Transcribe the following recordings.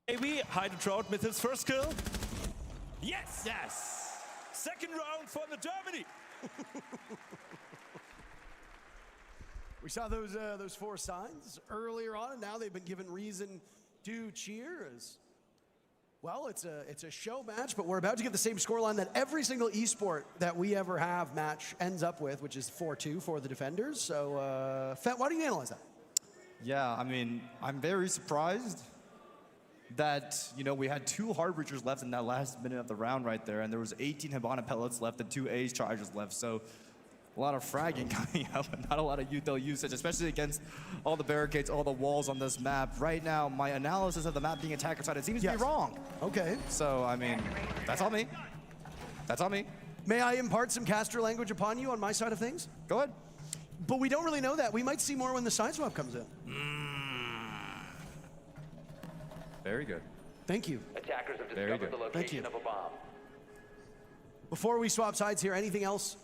Maybe Heidentraut with his first kill. Yes! Yes! Second round for the Germany. We saw those 4 signs earlier on, and now they've been given reason to cheer. As well, it's a show match, but we're about to get the same scoreline that every single esport that we ever have match ends up with, which is 4-2 for the defenders. So, Fett, why do you analyze that? Yeah, I mean, I'm very surprised that, you know, we had 2 hard breachers left in that last minute of the round right there, and there was 18 Hibana pellets left and 2 Ace charges left. So a lot of fragging coming up and not a lot of util usage, especially against all the barricades, all the walls on this map. Right now, my analysis of the map being attacker side, it seems to be wrong. Okay. So, I mean, that's on me. That's on me. May I impart some caster language upon you on my side of things? Go ahead. But we don't really know that. We might see more when the side swap comes in. Very good. Thank you. Attackers have discovered the location of a bomb. Before we swap sides here, anything else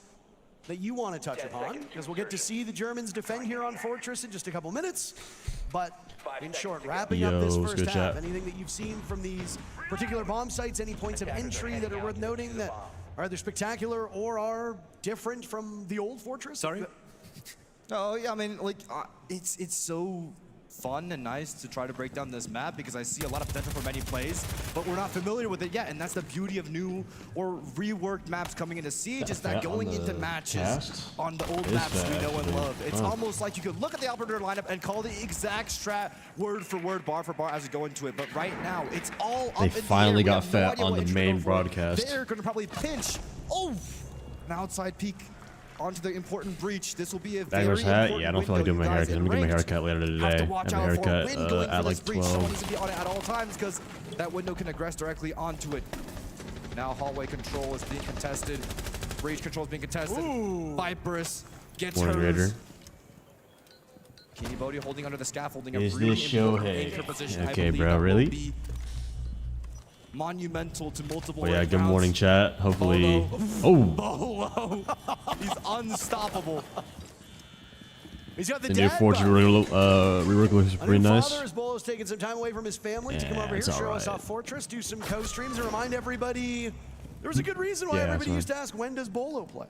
that you want to touch upon? Because we'll get to see the Germans defend here on Fortress in just a couple minutes. But in short, wrapping up this first half, anything that you've seen from these particular bomb sites, any points of entry that are worth noting that are either spectacular or are different from the old Fortress? Sorry? Oh, yeah, I mean, like, it's so fun and nice to try to break down this map because I see a lot of potential for many plays, but we're not familiar with it yet, and that's the beauty of new or reworked maps coming into Siege, is that going into matches on the old maps we know and love. It's almost like you could look at the operator lineup and call the exact strat word for word, bar for bar as we go into it, but right now, it's all up in the air. They finally got Fett on the main broadcast. They're going to probably pinch, an outside peek onto the important breach. This will be a very important yeah, I don't feel like doing my haircut. I'm gonna get my haircut later today. Have to watch out for a win going at for like this breach. Someone 12. needs to be on it at all times because that window can aggress directly onto it. Now hallway control is being contested. Breach control is being contested. Viperus gets hers. Kenny Bodie holding under the scaffolding. Is this Shohei? Okay, bro, really? Monumental to multiple. Oh yeah, good morning, chat. Hopefully. Bolo. He's unstoppable. He's got the new Fortune rework looks pretty nice. As Bolo's taking some time away from his family to come over here, show us off Fortress, do some co-streams, and remind everybody there was a good reason why everybody used to ask, when does Bolo play?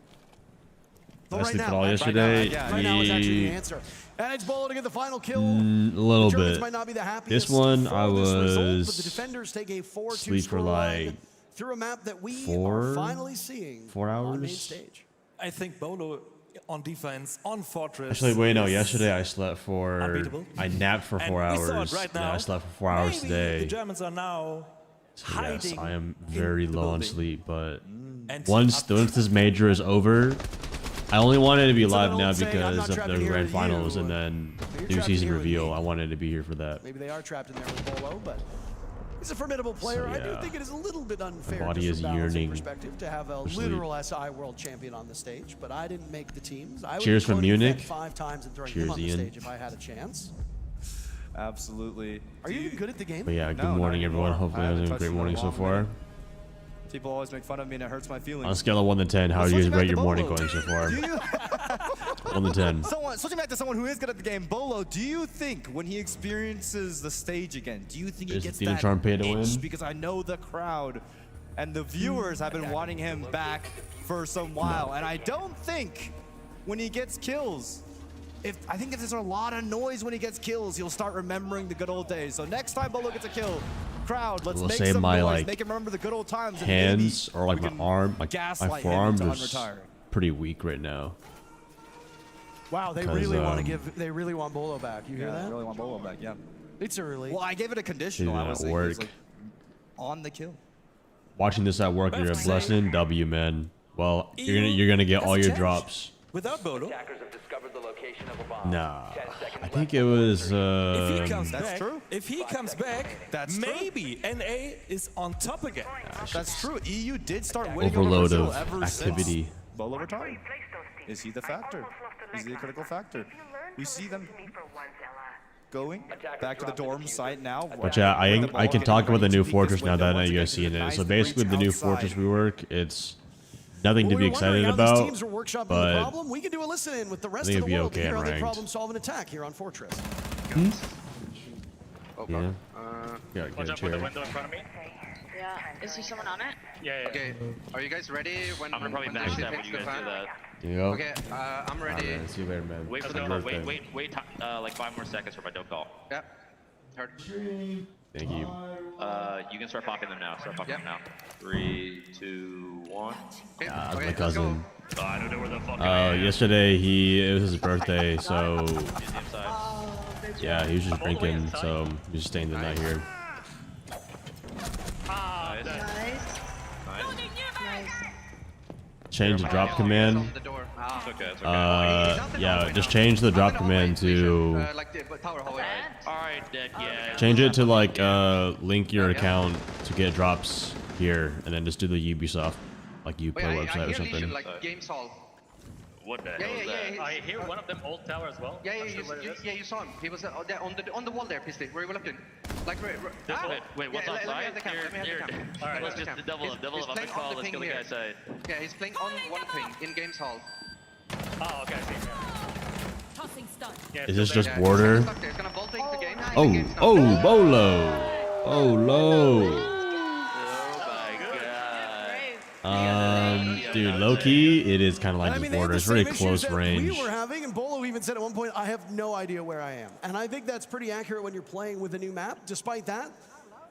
I sleep it all yesterday. Right now is actually the answer. And it's Bolo to get the final kill. A little bit. Might not be the This one I was but the defenders take a 4-2 sleep for like through a map that we are finally seeing 4 hours on main stage. I think Bolo on defense on Fortress. Actually, wait, no. Yesterday I slept for. Unbeatable. I napped for 4 hours. Right now, yeah, I slept for 4 hours today. The Germans are now hiding. Yes, I am very low on sleep, but And once this major is over, I only wanted to be live now because of the grand finals and then new season reveal. I wanted to be here for that. Maybe they are trapped in there with Bolo, but he's a formidable player. So, yeah. I do think it is a little bit unfair My body is from yearning perspective to have a literal SI world champion on the stage, but I didn't make the teams. I would Cheers be from quoting Munich. Fett 5 times and throwing Cheers, him on the Ian. stage if I had a chance. Absolutely. Are you even good at the game? But yeah, good morning, everyone. Hopefully, you're having a great morning so far. People always make fun of me and it hurts my feelings. On a scale of 1 to 10, how do you rate your morning going so far? 1 to 10. Switching back to someone who is good at the game, Bolo, do you think when he experiences the stage again, do you think he gets that itch? Because I know the crowd and the viewers have been wanting him back for some while, and I don't think when he gets kills, I think if there's a lot of noise when he gets kills, he'll start remembering the good old days. So next time Bolo gets a kill, crowd, let's make some noise, make him remember the good old times. Hands or like my arm, like my forearm is pretty weak right now. Wow, they really want to they really want Bolo back. You hear that? They really want Bolo back, yeah. It's early. Well, I gave it a conditional. I was like, on the kill. Watching this at work, you're a blessing. W, man. Well, you're gonna get all your drops. Without Bolo? Attackers have discovered the location of a bomb. Nah, I think it was. If he comes that's back, true. If he comes back, that's maybe NA is on top again. That's true. EU did start winning Overload over of ever activity. Since Bolo retired. Is he the factor? Is he a critical factor? We see them going back to the dorm site now. But yeah, I can talk about the new Fortress now that you guys seen it. So basically, the new Fortress rework, it's nothing to be excited about, but we can do a listen in with the rest I think of the it'd be world okay in here on the ranked. problem solving attack here on Fortress. Yeah. Yeah, Watch get a out for the chair. window in front of me. Yeah. Is there someone on it? Yeah. Okay, are you guys ready when I'm gonna probably when the backstab shit when hits you the guys fan? do that. There you go. Okay, I'm ready. Alright, man. See you later, man. Wait for Happy the call. birthday. Wait, like 5 more seconds for my don't call. Yeah, heard. Thank you. You can start popping them now. Start popping them now. 3, 2, 1. Okay, That's okay, my let's cousin. go. Oh, I don't know where the fuck I am. Yesterday it was his birthday, so He's inside. yeah, he was just I'm all the way drinking, inside. so he was just staying the night here. Nice. Nice. Nice. Nice. Change the drop Oh, command. he's on the door. It's okay. It's okay. Yeah, just change the drop command to like the tower hallway. Alright, Dick, yeah. change it to like link your account to get drops here, and then just do the Ubisoft like Wait, Uplay I website hear or Legion, something. like Games Hall. What the Yeah, hell is that? yeah. I hear one of them old tower as well. Yeah, Not sure where it is. you saw him. He was there on the wall there, Pistol, where you were looking. Like, Wait, what's yeah, let me outside? have the cam, let me have the cam. Alright, Let's let me just have the cam. double He's up. I'm playing gonna on call. the Let's ping kill the here. guy side. Yeah, he's playing on one ping in Games Hall. Oh, okay, I see. Tossing stun. Yeah, Is this still just there. border? He's stuck there. He's gonna vault into the game. Oh, Bolo. Oh, low. Oh my god. Dude, low key, it is kind of like And I this mean, they border. had It's the really same close issues that range. we were having, and Bolo even said at one point, I have no idea where I am. And I think that's pretty accurate when you're playing with a new map. Despite that,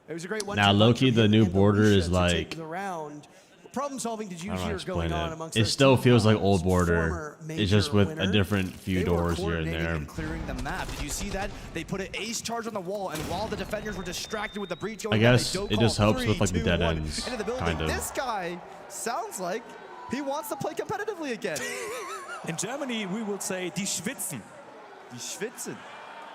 it was a great one. Now, low-key, the new border is to like- take the round. Problem solving did you I don't know how hear to going explain on it. amongst It those still two feels like teams? old border. Former It's just major with a winner. different few They were doors here and coordinating there. and clearing the map. Did you see that? They put an ace charge on the wall, and while the defenders were distracted with the breach going I on, guess they it just helps with like the dead one ends, into the building. kind of. This guy sounds like he wants to play competitively again. In Germany, we would say, die schwitzen. Die schwitzen.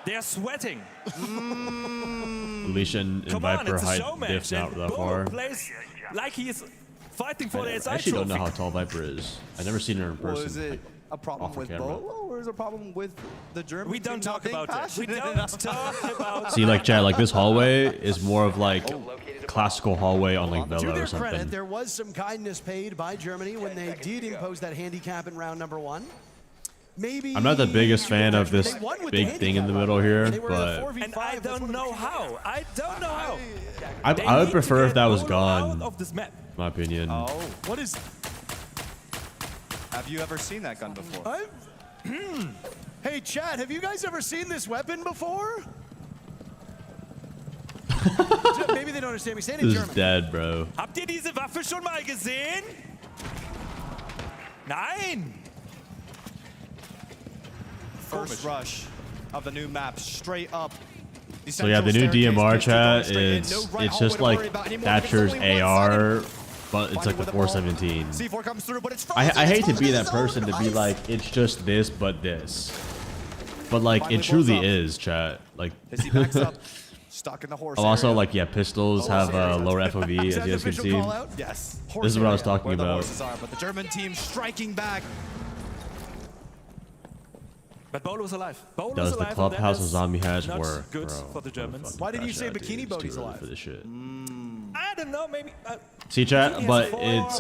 They're sweating. Alicia and Come on, Viper it's a height show match. diffs not And that Bolo far. plays like he is fighting for the I SI actually don't know trophy. how tall Viper is. I've never seen her in person. Was it a problem off with camera. Bolo, or is it a problem with the German We don't team not talk being about that. We passionate don't enough? talk about See, like, Chad, like this hallway is more of like classical hallway on like To Velo or their credit, something. there was some kindness paid by Germany when they did impose that handicap in round number 1. Maybe I'm not the biggest fan of this they won with big the thing in the handicap. middle here, They were in a but 4v5. and I That's one don't of the know big how. I don't know how. I They would need prefer to if that get was Bolo gone, out of this map. in my opinion. Oh, What is... have you ever seen that gun before? Hey, Chad, have you guys ever seen this weapon before? Maybe they don't understand me saying in This is German. dead, bro. Habt ihr diese Waffe schon mal gesehen? Nein. First rush of the new map, straight up. So yeah, the new DMR chat is it's just like Thatcher's AR, but it's like the 417. C4 comes through, but it's I hate to be that person to be like it's just this but this, but like it truly is, chat. Like He backs up, stuck in the horse. also area. like yeah, pistols have lower FOV Is as that you the guys can official see. call out? Yes. This is what I was talking Where the about. horses are, but the German team striking back. But Bolo's alive. Bolo's Does alive, the and clubhouse that of is zombie hatch not work, good bro? for the Germans. Why did you say Crash out, Bikini dude. It's Bodie's too early alive? for this shit. I don't know, maybe. See, chat, but it's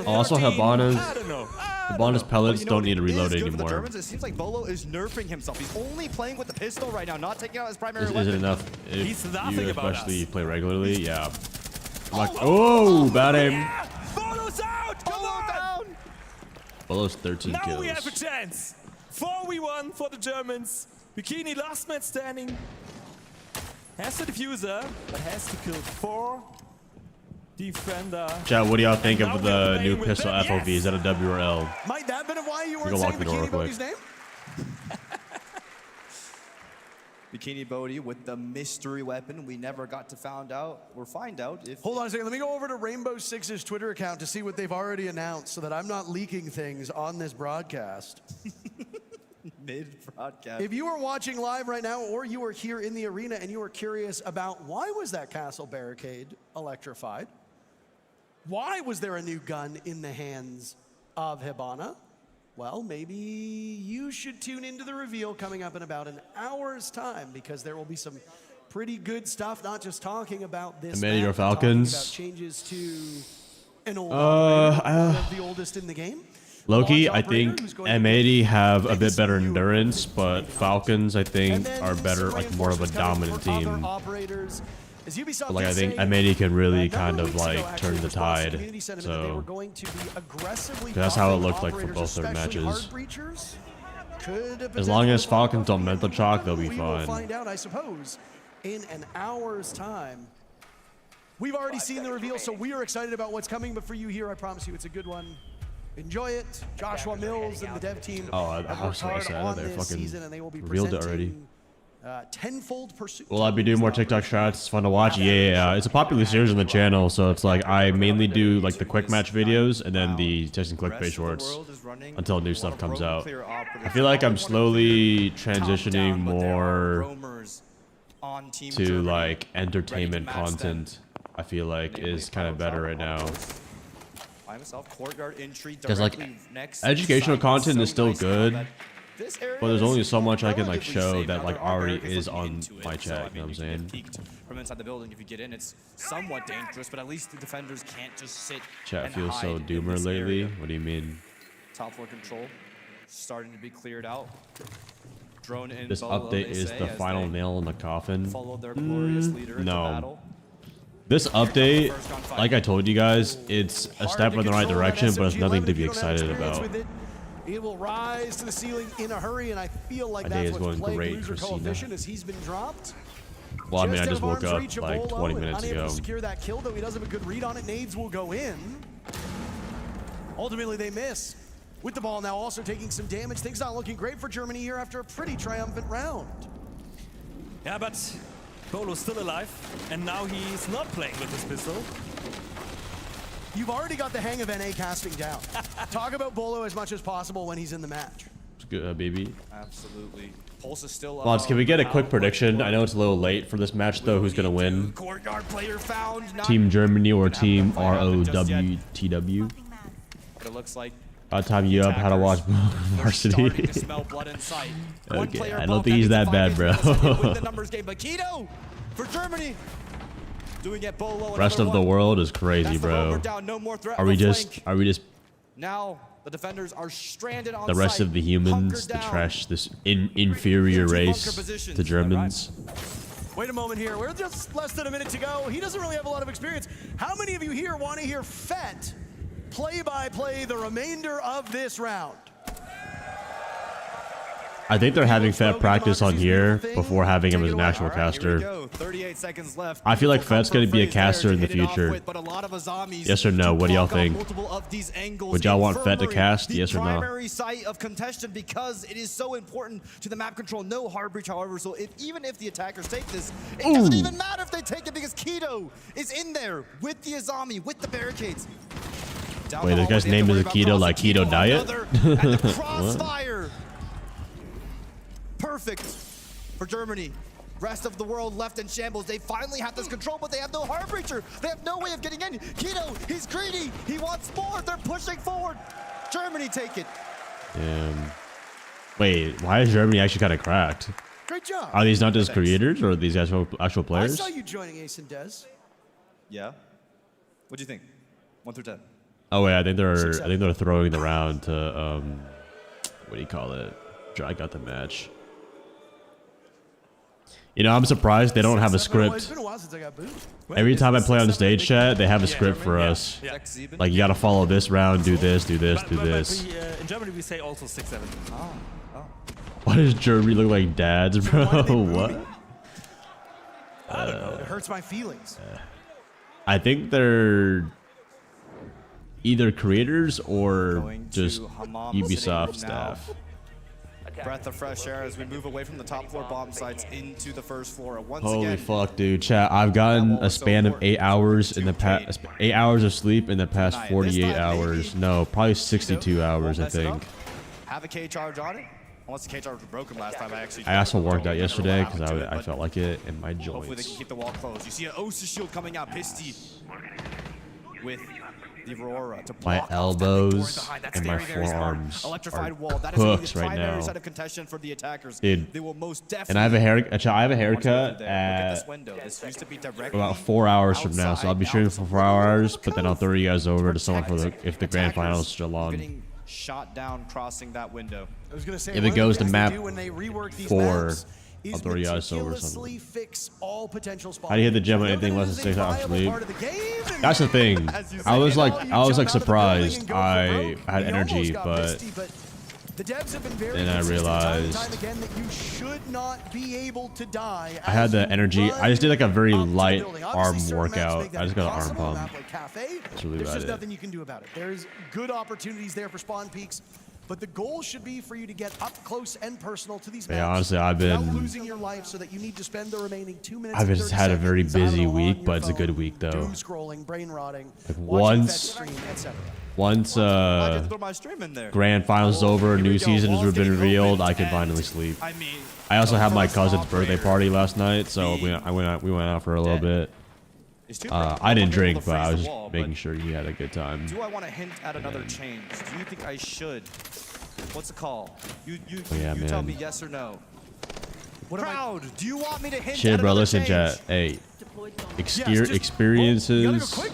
also Habana's I don't know. Habana's pellets You know don't what need to reload is good for the anymore. Germans? It seems like Bolo is nerfing himself. He's only playing with the pistol right now, not taking out his primary Is weapon. it enough He's if laughing you about especially us. play regularly? Yeah. Like, oh, bad aim. Yeah! Bolo's out! Come on! Down. Bolo's 13 Now kills. we have a chance. 4v1 for the Germans. Bikini, last man standing. Has the diffuser, but has to kill 4 defender. Chat, what do y'all think Now of we are the new playing with pistol them. FOV? Is that a W or L? Might that have been why you go weren't lock saying the door Bikini real quick. Bodie's name? Bikini Bodie with the mystery weapon. We never got to find out if Hold on a second. Let me go over to Rainbow Six's Twitter account to see what they've already announced so that I'm not leaking things on this broadcast. mid-broadcast. If you are watching live right now or you are here in the arena and you are curious about why was that castle barricade electrified? Why was there a new gun in the hands of Hibana? Well, maybe you should tune into the reveal coming up in about an hour's time because there will be some pretty good stuff, not just talking about this Amanda, your map, but talking Falcons. about changes to an old operator, one of the oldest in the game. Loki, I think M80 have a bit better endurance, but Falcons, I think, are better, like more of a dominant team. But, like, I think M80 can really kind of like turn the tide. So that's how it looked like for both their matches. As long as Falcons don't mental chalk, they'll be fine. We will find out, I suppose, in an hour's time. We've already seen the reveal, so we are excited about what's coming. But for you here, I promise you, it's a good one. Enjoy it. Joshua Mills and the dev team. Oh, how so sad they fucking revealed it already. Tenfold pursuit. Will I be doing more TikTok shots? It's fun to watch. Yeah. It's a popular series on the channel, so it's like I mainly do like the quick match videos and then the testing clickbait shorts until new stuff comes out. I feel like I'm slowly transitioning more to like entertainment content. I feel like is kind of better right now. Because like educational content is still good, but there's only so much I can like show that like already is on my chat. You know what I'm saying? From inside the building, if you get in, it's somewhat dangerous, but at least the defenders can't just sit. Chat feels so doomer lately. What do you mean? Top floor control starting to be cleared out. Drone in. This update is the final nail in the coffin. Follow their glorious leader into battle. This update, like I told you guys, it's a step in the right direction, but it's nothing to be excited about. It will rise to the ceiling in a hurry, and I feel like that's what's playing loser coefficient as he's been dropped. Well, I mean, I just woke up like 20 minutes ago. To secure that kill, though he doesn't have a good read on it. Nades will go in. Ultimately, they miss. With the ball now also taking some damage. Things not looking great for Germany here after a pretty triumphant round. Yeah, but Bolo's still alive, and now he's not playing with his pistol. You've already got the hang of NA casting down. Talk about Bolo as much as possible when he's in the match. It's good, baby. Absolutely. Pulse is still Mods, can we get a quick prediction? I know it's a little late for this match, though. Who's gonna win? Courtyard player found. Team Germany or Team ROWTW? It looks like. I'll time you up how to watch Varsity. Okay, I don't think he's that bad, bro. For Germany. Doing it Bolo. Rest of the world is crazy, bro. Are we just now the defenders are stranded on the rest of the humans, the trash, this inferior race, the Germans? Wait a moment here. We're just less than a minute to go. He doesn't really have a lot of experience. How many of you here want to hear Fett play-by-play the remainder of this round? I think they're having Fett practice on here before having him as an actual caster. 38 seconds left. I feel like Fett's going to be a caster in the future. Yes or no? What do y'all think? Would y'all want Fett to cast? Yes or no? Primary site of contention because it is so important to the map control. No hard breach, however, so even if the attackers take this, it doesn't even matter if they take it because Keto is in there with the Azami, with the barricades. Wait, this guy's name is Keto, like Keto Diet? Crossfire. Perfect for Germany. Rest of the world left in shambles. They finally have this control, but they have no hard breacher. They have no way of getting in. Keto, he's greedy. He wants more. They're pushing forward. Germany take it. Wait, why is Germany actually kind of cracked? Great job. Are these not just creators, or are these actual players? I saw you joining Ace and Dez. Yeah. What do you think? 1 through 10. Oh wait, I think they're throwing the round to what do you call it? Drag out the match. You know, I'm surprised they don't have a script. Every time I play on the stage chat, they have a script for us. Like, you gotta follow this round, do this, do this, do this. In Germany, we say also 6-7. Why does Germany look like dads, bro? What? I don't know. It hurts my feelings. I think they're either creators or just Ubisoft staff. Breath of fresh air as we move away from the top floor bomb sites into the first floor. Once Holy again, fuck, dude! Chat, I've gotten a span of 8 hours in the past, 8 hours of sleep in the past 48 hours. No, probably 62 hours, I think. Have a K charge on it. Unless the K charge was broken last time, I also worked out yesterday because I felt like it in my joints. Hopefully they can keep the wall closed. You see an Osa shield coming out, Pisty with the Aurora to my elbows and my forearms are hooked right now. Dude, and I have a haircut at about 4 hours from now, so I'll be streaming for 4 hours, but then I'll throw you guys over to someone for if the grand finals is still on. shot down crossing that window. I was gonna say, if it goes to map when they rework these 4, maps, I'll throw you guys over something. meticulously fix all potential spots. How do you hit the gem on anything less than 6 hours sleep? That's the thing. I was like surprised I had energy, but the devs have been very then I realized time again that you should not be able to die. I had the energy. I just did like a very light arm Obviously, certain maps workout. make that I just got an arm impossible. A pump. map like Cafe, That's really there's about just it. nothing you can do about it. There's good opportunities there for spawn peaks, but the goal should be for you to get up close and personal to these maps. Yeah, honestly, I've without been. losing your life, so that you need to spend the remaining 2 minutes. I've and just 30 had a very seconds, I don't busy know, on week, your but it's a phone, good week though. Doom scrolling, brain rotting, Like watching once, Fetch stream, etc. once I get to throw my stream in there. grand finals is over, Here we new go. seasons Ball's have been getting revealed, opened, I can and finally sleep. I mean, I also had my first cousin's birthday operator party last night, so we went out for a little bit. I didn't drink, but I was just making sure he had a good time. Do I want to hint at another change? Do you think I should? What's the call? You Yeah, you tell man. me yes or no. Crowd, do you want me to hint Shit, at bro, another listen, change? chat. Hey, Yes, just- experiences You gotta go quick.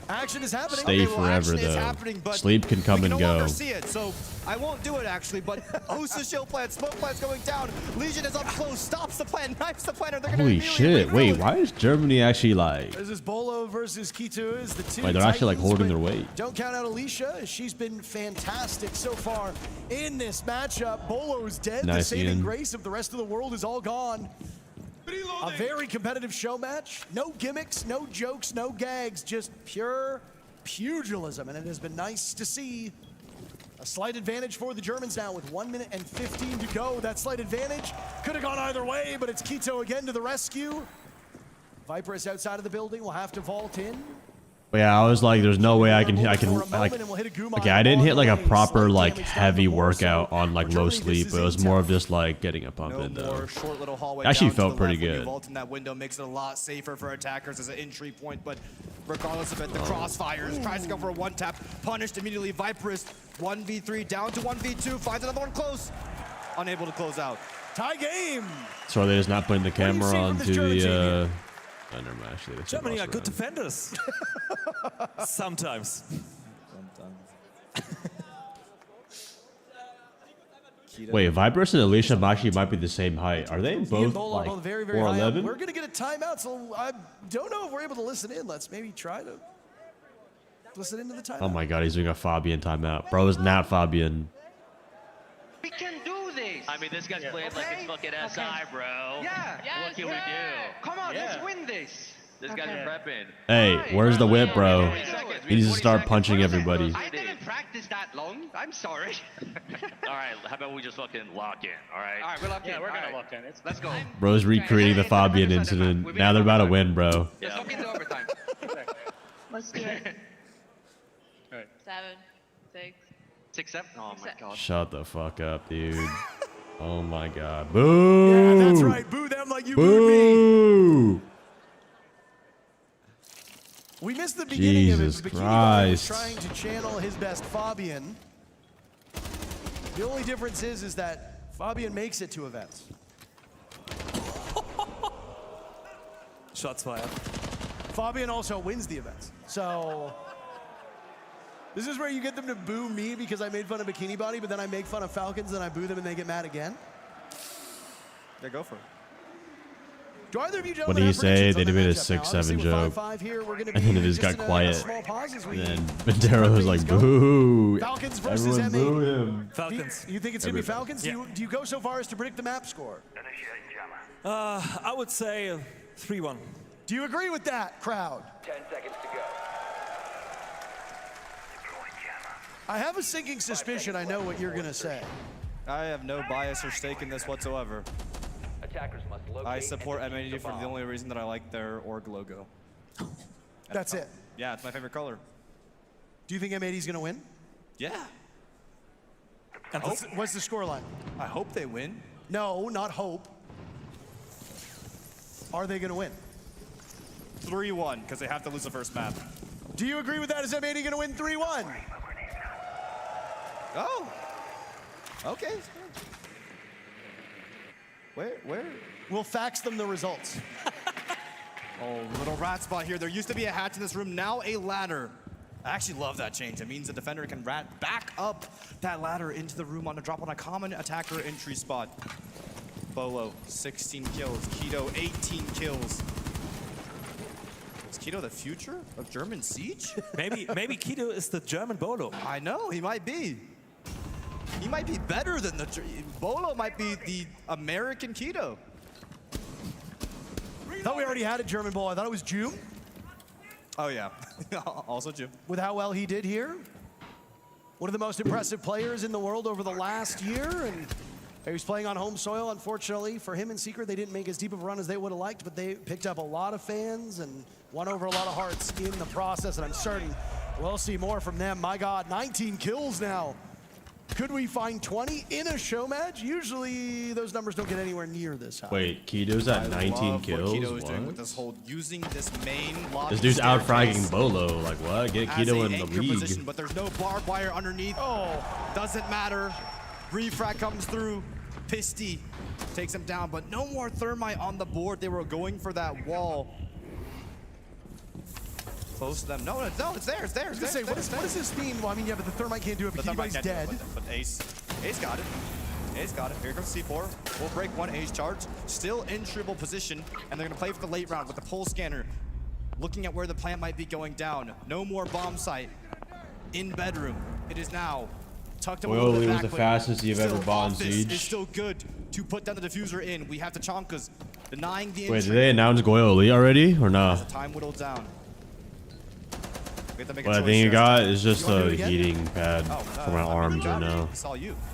Action is happening. stay well, forever, action is though. happening, but Sleep can come we and no longer go. see it, so I won't do it actually. But Osa's shield plant, smoke plant's going down. Legion is up close, stops the plant, knifes the planter. They're gonna Holy immediately shit! Wait, reroute. why is Germany actually like? This is Bolo versus Kito is the two. Wait, they're actually, like, Titans, holding but their weight. Don't count out Alicia. She's been fantastic so far in this matchup. Bolo's dead. Nice, the saving Ian. grace of the rest of the world is all gone. A very competitive show match. No gimmicks, no jokes, no gags, just pure pugilism. And it has been nice to see. A slight advantage for the Germans now with 1 minute and 15 to go. That slight advantage could have gone either way, but it's Kito again to the rescue. Viper is outside of the building. We'll have to vault in. But yeah, I was like, there's no way I can like. Okay, I didn't hit like a proper like heavy workout on like low sleep. It was more of just like getting a pump in though. Short little hallway Actually down to felt the pretty left. When you good. vault in that window makes it a lot safer for attackers as an entry point, but regardless of it, the crossfires tries to go for a one tap, punished immediately. Viperist 1v3 down to 1v2, finds another one close, unable to close out. Tie game. So they're just not putting the do you camera see from this onto German team the. here? Oh, never mind, actually, they Germany are lost good around. defenders. Sometimes. Wait, Vibrous and Alicia actually might be the same height. Are they Ian both Bolo like both very, very high up. 4'11"? We're going to get a timeout, so I don't know if we're able to listen in. Let's maybe try to listen into the timeout. Oh my god, he's doing a Fabian timeout. Bro, is not Fabian. We can do this. I mean, this guy's playing like it's fucking SI, bro. Yeah. What can we do? Come on, let's win this. This guy's prepping. Hey, where's the whip, bro? He needs to start punching everybody. I didn't practice that long. I'm sorry. All right, how about we just fucking lock in? All right. All right, we're locked in. Yeah, we're All gonna right. lock in. Let's go. Bro's recreating the Fabian incident. Now they're about to win, bro. Let's lock into overtime. Let's do it. Alright. 7, 6. 6, 7. Oh my god. Shut the fuck up, dude. Oh my god. Boo! Yeah, that's right. Boo them like you booed me. Boo! We missed the beginning of it. Jesus Bikini Bottom was Christ. trying to channel his best Fabian. The only difference is that Fabian makes it to events. Shots fired. Fabian also wins the events. So this is where you get them to boo me because I made fun of Bikini Body, but then I make fun of Falcons, then I boo them and they get mad again. Yeah, go for it. Do either of you What gentlemen did he have say? predictions on They the made a matchup? Now, 6-7 obviously with joke. 5-5 here, we're gonna And then be it just got in a quiet. small pause as we And then Bandera was like, boo! Falcons versus Everyone M8. boo him. Falcons. You think it's going to be Everybody. Falcons? Do you go so far as to predict the map score? I would say 3-1. Do you agree with that, crowd? 10 seconds to go. I have a sinking suspicion I know what you're going to say. I have no bias or stake in this whatsoever. Attackers must locate I support and defuse M80 the for the bomb. only reason that I like their org logo. That's it. Yeah, it's my favorite color. Do you think M80 is going to win? Yeah. What's the scoreline? I hope they win. No, not hope. Are they going to win? 3-1, because they have to lose the first map. Do you agree with that? Is M80 going to win 3-1? Oh. Okay. Where? We'll fax them the results. Oh, little rat spot here. There used to be a hatch in this room, now a ladder. I actually love that change. It means the defender can rat back up that ladder into the room on a drop on a common attacker entry spot. Bolo, 16 kills. Keto, 18 kills. Is Keto the future of German Siege? Maybe Keto is the German Bolo. I know, he might be. He might be better than the... Bolo might be the American Keto. I thought we already had a German Bolo. I thought it was June. Oh, yeah. Also Jim. With how well he did here. One of the most impressive players in the world over the last year. And he was playing on home soil. Unfortunately, for him in Secret, they didn't make as deep of a run as they would have liked, but they picked up a lot of fans and won over a lot of hearts in the process. And I'm certain we'll see more from them. My God, 19 kills now. Could we find 20 in a show match? Usually those numbers don't get anywhere near this high. Wait, Keto's at 19 kills? What Keto is doing with this whole using this main lobby. This dude's out-fragging Bolo. Like, what? Get Keto in the league. Position, but there's no barbed wire underneath. Oh, doesn't matter. Refract comes through. Pisty takes him down, but no more thermite on the board. They were going for that wall. Close to them. No, it's there. It's there. It's there. What does this mean? Well, I mean, yeah, but the thermite can't do it because he's dead. But Ace got it. Ace got it. Here comes C4. We'll break one. Ace charge. Still in triple position, and they're going to play for the late round with the pole scanner. Looking at where the plant might be going down. No more bomb site in bedroom. It is now tucked away. Goyoli was the fastest you've ever bought in Siege. It's still good to put down the diffuser in. We have the Chonkas denying the entry. Wait, did they announce Goyoli already or no? As the time whittled down. What I think you got is just a heating pad for my arms right now.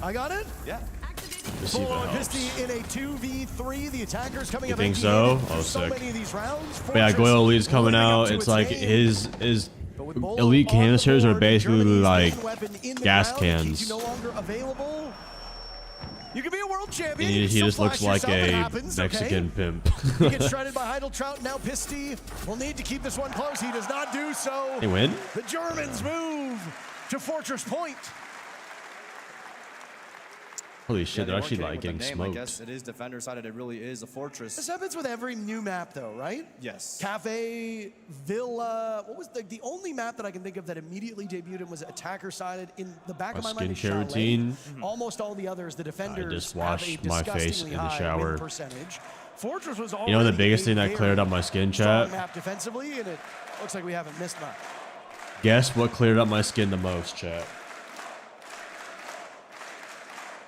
I got it? Yeah. Let's see if it helps. Pisty in a 2v3. The attackers coming You up. think so? Oh, sick. But yeah, Goyoli's coming out. It's like his elite canisters are basically like gas cans. You can be a world champion. He just looks like a Mexican pimp. He gets shredded by Heideltraut. Now Pisty will need to keep this one close. He does not do so. They win? The Germans move to Fortress Point. Holy shit, they're actually like getting smoked. I guess it is defender sided. It really is a fortress. This happens with every new map though, right? Yes. Cafe, Villa. What was the only map that I can think of that immediately debuted and was attacker sided? In the back of my mind is skincare routine. Almost all the others, the defenders. I just washed my face in the shower. Fortress was You know the biggest thing that cleared up my skin, chat? Map defensively, and it looks like we haven't missed much. Guess what cleared up my skin the most, chat?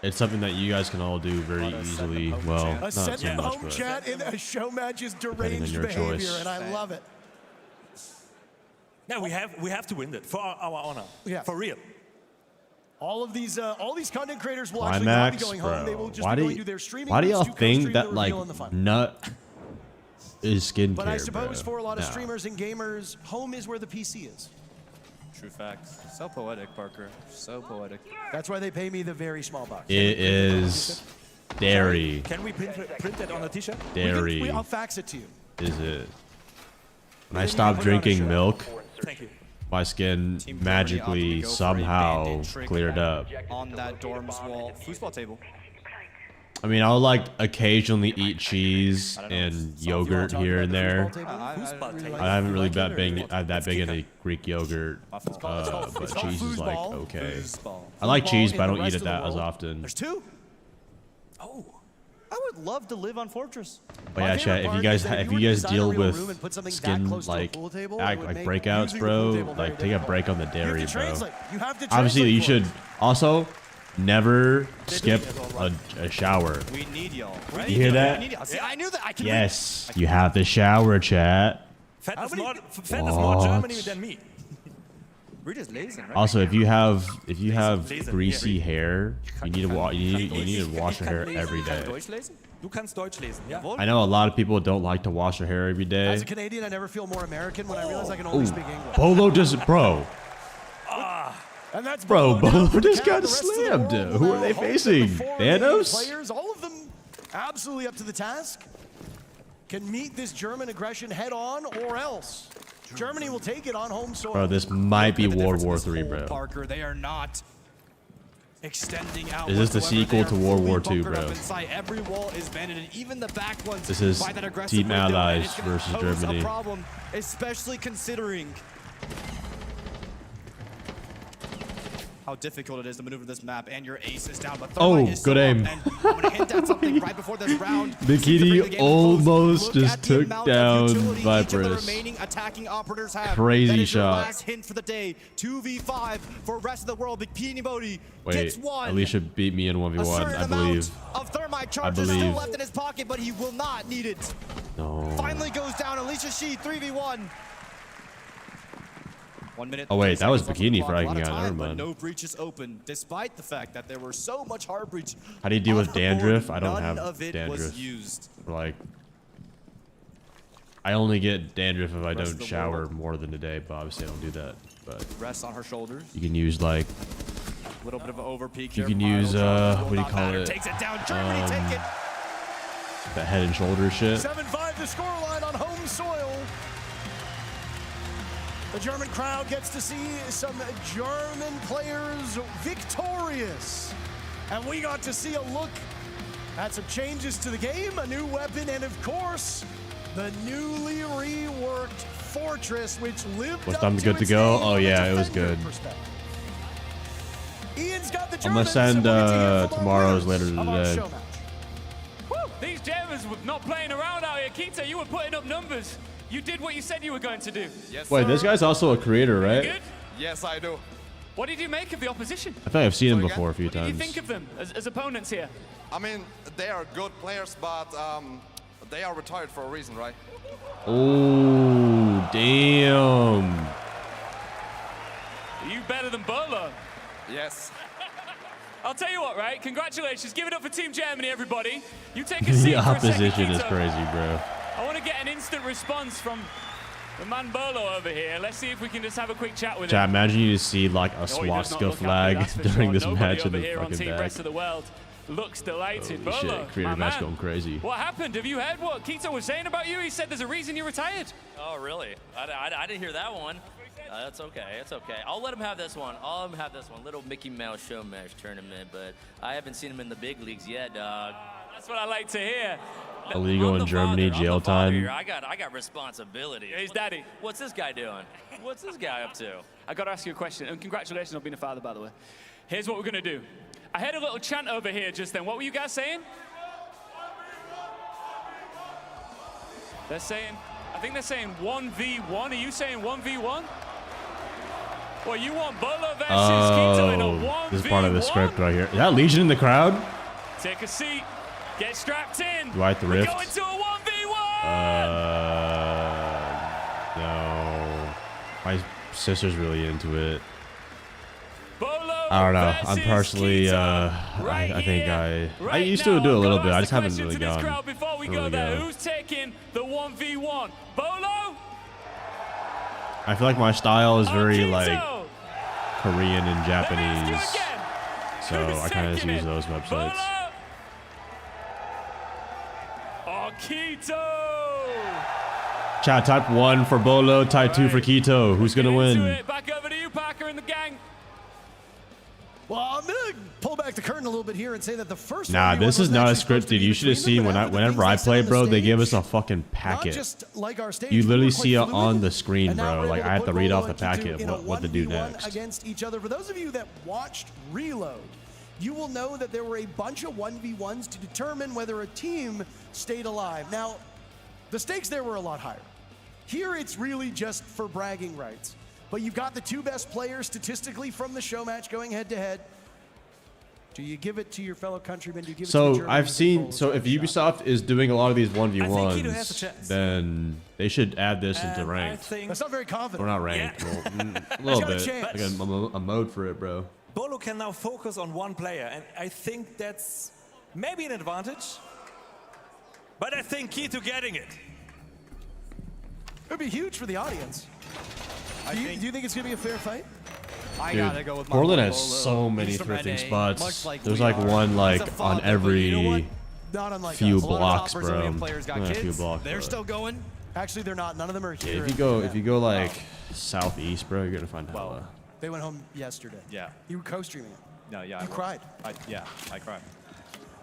It's something that you guys can all do very easily. Well, not so much, but chat in a show match is deranged behavior, and I love it. Yeah, we have to win it for our honor. Yeah, for real. All these content creators will actually not be going home. They will just be going to their streaming. Why do y'all think that like nut is skincare? But I suppose for a lot of streamers and gamers, home is where the PC is. True facts. So poetic, Parker. So poetic. That's why they pay me the very small bucks. It is dairy. Can we print that on a t-shirt? Dairy. I'll fax it to you. Is it? When I stopped drinking milk, Thank you. my skin magically somehow cleared up. On that dorm's wall. Foosball table. I mean, I'll like occasionally eat cheese and yogurt here and there. I haven't really that big into Greek yogurt, but cheese is like okay. I like cheese, but I don't eat it that as often. There's two. Oh, I would love to live on Fortress. But yeah, chat, if you guys deal with skin like breakouts, bro, like take a break on the dairy, bro. Obviously, you should also never skip a shower. We need y'all. You hear that? I knew that. I can yes, you have the shower, chat. Fat is more Germany than me. We're just lazy, right? Also, if you have greasy hair, you need to wash your hair every day. Du kannst Deutsch lesen, yeah? I know a lot of people don't like to wash their hair every day. As a Canadian, I never feel more American when I realize I can only speak English. Bolo just, bro. And that's Bro, Bolo just got slammed. Who are they facing? Thanos? Players, all of them absolutely up to the task. Can meet this German aggression head on or else. Germany will take it on home soil. Bro, this might be World War III, bro. Parker, they are not extending out. Is this the sequel to World War II, bro? Every wall is banded, and even the back ones. This is Team Allies versus Germany. Problem, especially considering how difficult it is to maneuver this map, and your ace is down. But Oh, Thermite is good still aim. up, and I'm gonna hint at something right before this round. Bikini almost Look just at the took amount of down utility each of the Viperous. remaining attacking operators have. Crazy That is your shot. last hint for the day. 2v5 for rest of the world. Bikini Bodhi Wait, gets one. Alicia beat me in A 1v1, certain I amount believe. of Thermite charges still believe. left in his pocket, but he will not need it. No. Finally goes down. Alicia Shi 3v1. 1 minute. Oh, wait, that was 30 seconds Bikini on the clock. fragging A lot of out, time, never but mind. no breaches open, despite the fact that there were so much hard breach. How do you deal on with the board, dandruff? I don't none have of it dandruff. was used. Like, I only get dandruff if I Rest of don't the shower world. more than a day, but obviously I don't do that. But Rest on her shoulders. you can use like, A little bit of an overpeak. you there can from use Idle. Will what do you not call matter. it? Takes it down. Germany take it. That head and shoulder shit. 7-5 the scoreline on home soil. The German crowd gets to see some German players victorious. And we got to see a look at some changes to the game, a new weapon, and of course, the newly reworked Fortress, which lived Was up time to good to its go? name Oh, from a yeah, it was defender good. perspective. Ian's got the I'm gonna Germans, send and we'll get to hear from our tomorrow's winners later of our today. show match. These Germans were not playing around out here. Keto, you were putting up numbers. You did what you said you were going to do. Yes, Wait, sir. this guy's also a creator, You right? good? Yes, I do. What did you make of the opposition? I think I've seen him Sorry, before a few What did you times. think of them as opponents here? I mean, they are good players, but they are retired for a reason, right? Oh, damn. Are you better than Bolo? Yes. I'll tell you what, right? Congratulations. Give it up for Team Germany, everybody. You take a seat The for a second, opposition is Keto. crazy, bro. I want to get an instant response from the man Bolo over here. Let's see if we can just have a quick chat with Chat, him. imagine you just see like a Oh, he does not swastika look happy, flag that's for during sure. this Nobody match in over the here on fucking Team back. Rest of the World looks delighted. Holy Bolo, shit, creator my match man. going crazy. What happened? Have you heard what Keto was saying about you? He said there's a reason you retired. Oh, really? I didn't hear that one. That's okay. It's okay. I'll let him have this one. I'll let him have this one. Little Mickey Mouse show match tournament, but I haven't seen him in the big leagues yet, dog. That's what I like to hear. Illegal I'm in the Germany, father. I'm jail the father time. here. I got responsibility. Yeah, he's daddy. What's this guy doing? What's this guy up to? I got to ask you a question, and congratulations on being a father, by the way. Here's what we're going to do. I heard a little chant over here just then. What were you guys saying? They're saying, I think they're saying 1v1. Are you saying 1v1? Well, you want Bolo versus Keto in a 1v1? Oh, this is part of the script right here. Is that Legion in the crowd? Take a seat. Get strapped in. Do I have to We're rift? going to a 1v1. No. My sister's really into it. Bolo I don't know. I'm versus personally, Keto. Right I think here, I right used to now. do a I'm little gonna bit. I ask just the haven't question really to this gone. crowd before we go there. Who's taking the 1v1? Bolo? I feel like my style is very Keto? like Korean and Let me ask Japanese, you again. so Who's I kind of just taking use it? those websites. Bolo? Oh, Keto. Chat, type 1 for Bolo, type 2 for Keto. Who's gonna Into win? it. Back over to you, Parker, and the gang. Well, I'm gonna pull back the curtain a little bit here and say that the first Nah, 1v1 this is wasn't not actually supposed to scripted. be You should have between seen them, but after the whenever I things they play, said on bro, the they give us stage, a fucking not packet. just like our stage, You we literally were quite see it fluid, on the screen, and now bro. we're Like able I have put to read Bolo off the and Keto packet in a what to do 1v1 next. against each other. For those of you that watched Reload, you will know that there were a bunch of 1v1s to determine whether a team stayed alive. Now, the stakes there were a lot higher. Here, it's really just for bragging rights. But you've got the two best players statistically from the show match going head-to-head. Do you give it to your fellow countrymen? Do you give it to the So Germans? I've seen. So if Ubisoft is doing a lot of these Keto has a 1v1s, chance. then they should add this into I ranked. think That's not very confident. Or not ranked. Well, a little got a bit. chance. Like a mode for it, bro. Bolo can now focus on one player, and I think that's maybe an advantage. But I think Keto getting it. It would be huge for the audience. Do you think it's going to be a fair fight? I Dude, gotta go with my Portland boy has Bolo. so many He's from thrifting NA, spots. much like There's we like are. one He's like a on father, but every you know what? Not unlike few us. A lot of blocks, toppers, bro. OEM players got Yeah, a few kids. blocks. They're but- still going. Actually, they're not. None of them are Yeah, here. if you go like southeast, bro, you're gonna find hella. They went home yesterday. Yeah. You were co-streaming it. No, yeah. You cried. I cried.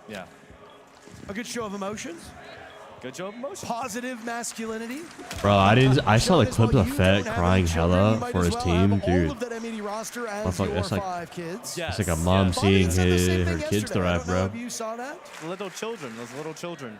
Yeah. A good show of emotions. Good job, motion. Positive masculinity. Bro, I saw the clip of Fett crying hella for his team, dude. That's like, it's like a mom seeing her kids thrive, bro. You saw that? Little children, those little children.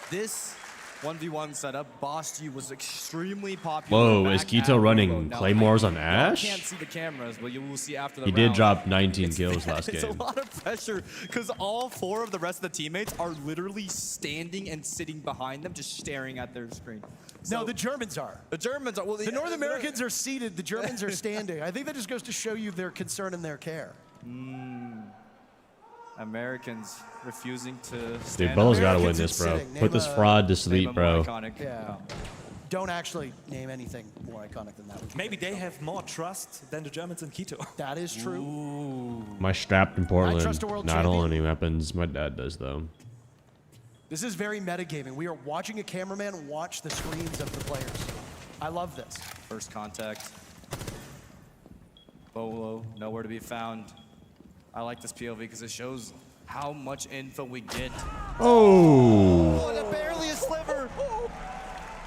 This 1v1 setup, Boss G was extremely popular. Whoa, is Keto running Claymores on Ash? I can't see the cameras, but you will see after the He did drop 19 kills last game. It's a lot of pressure because all 4 of the rest of the teammates are literally standing and sitting behind them, just staring at their screen. So, no, the Germans are. The Germans are. Well, the North Americans are seated. The Germans are standing. I think that just goes to show you their concern and their care. Americans refusing to stand. Dude, Bella's got to win this, bro. Put this fraud to sleep, bro. Yeah. Don't actually name anything more iconic than that. Maybe they have more trust than the Germans in Quito. That is true. Ooh. My strapped in Portland. Not all any weapons. My dad does, though. This is very metagaming. We are watching a cameraman watch the screens of the players. I love this. First contact. Bolo, nowhere to be found. I like this POV because it shows how much info we get. Oh! Barely a sliver.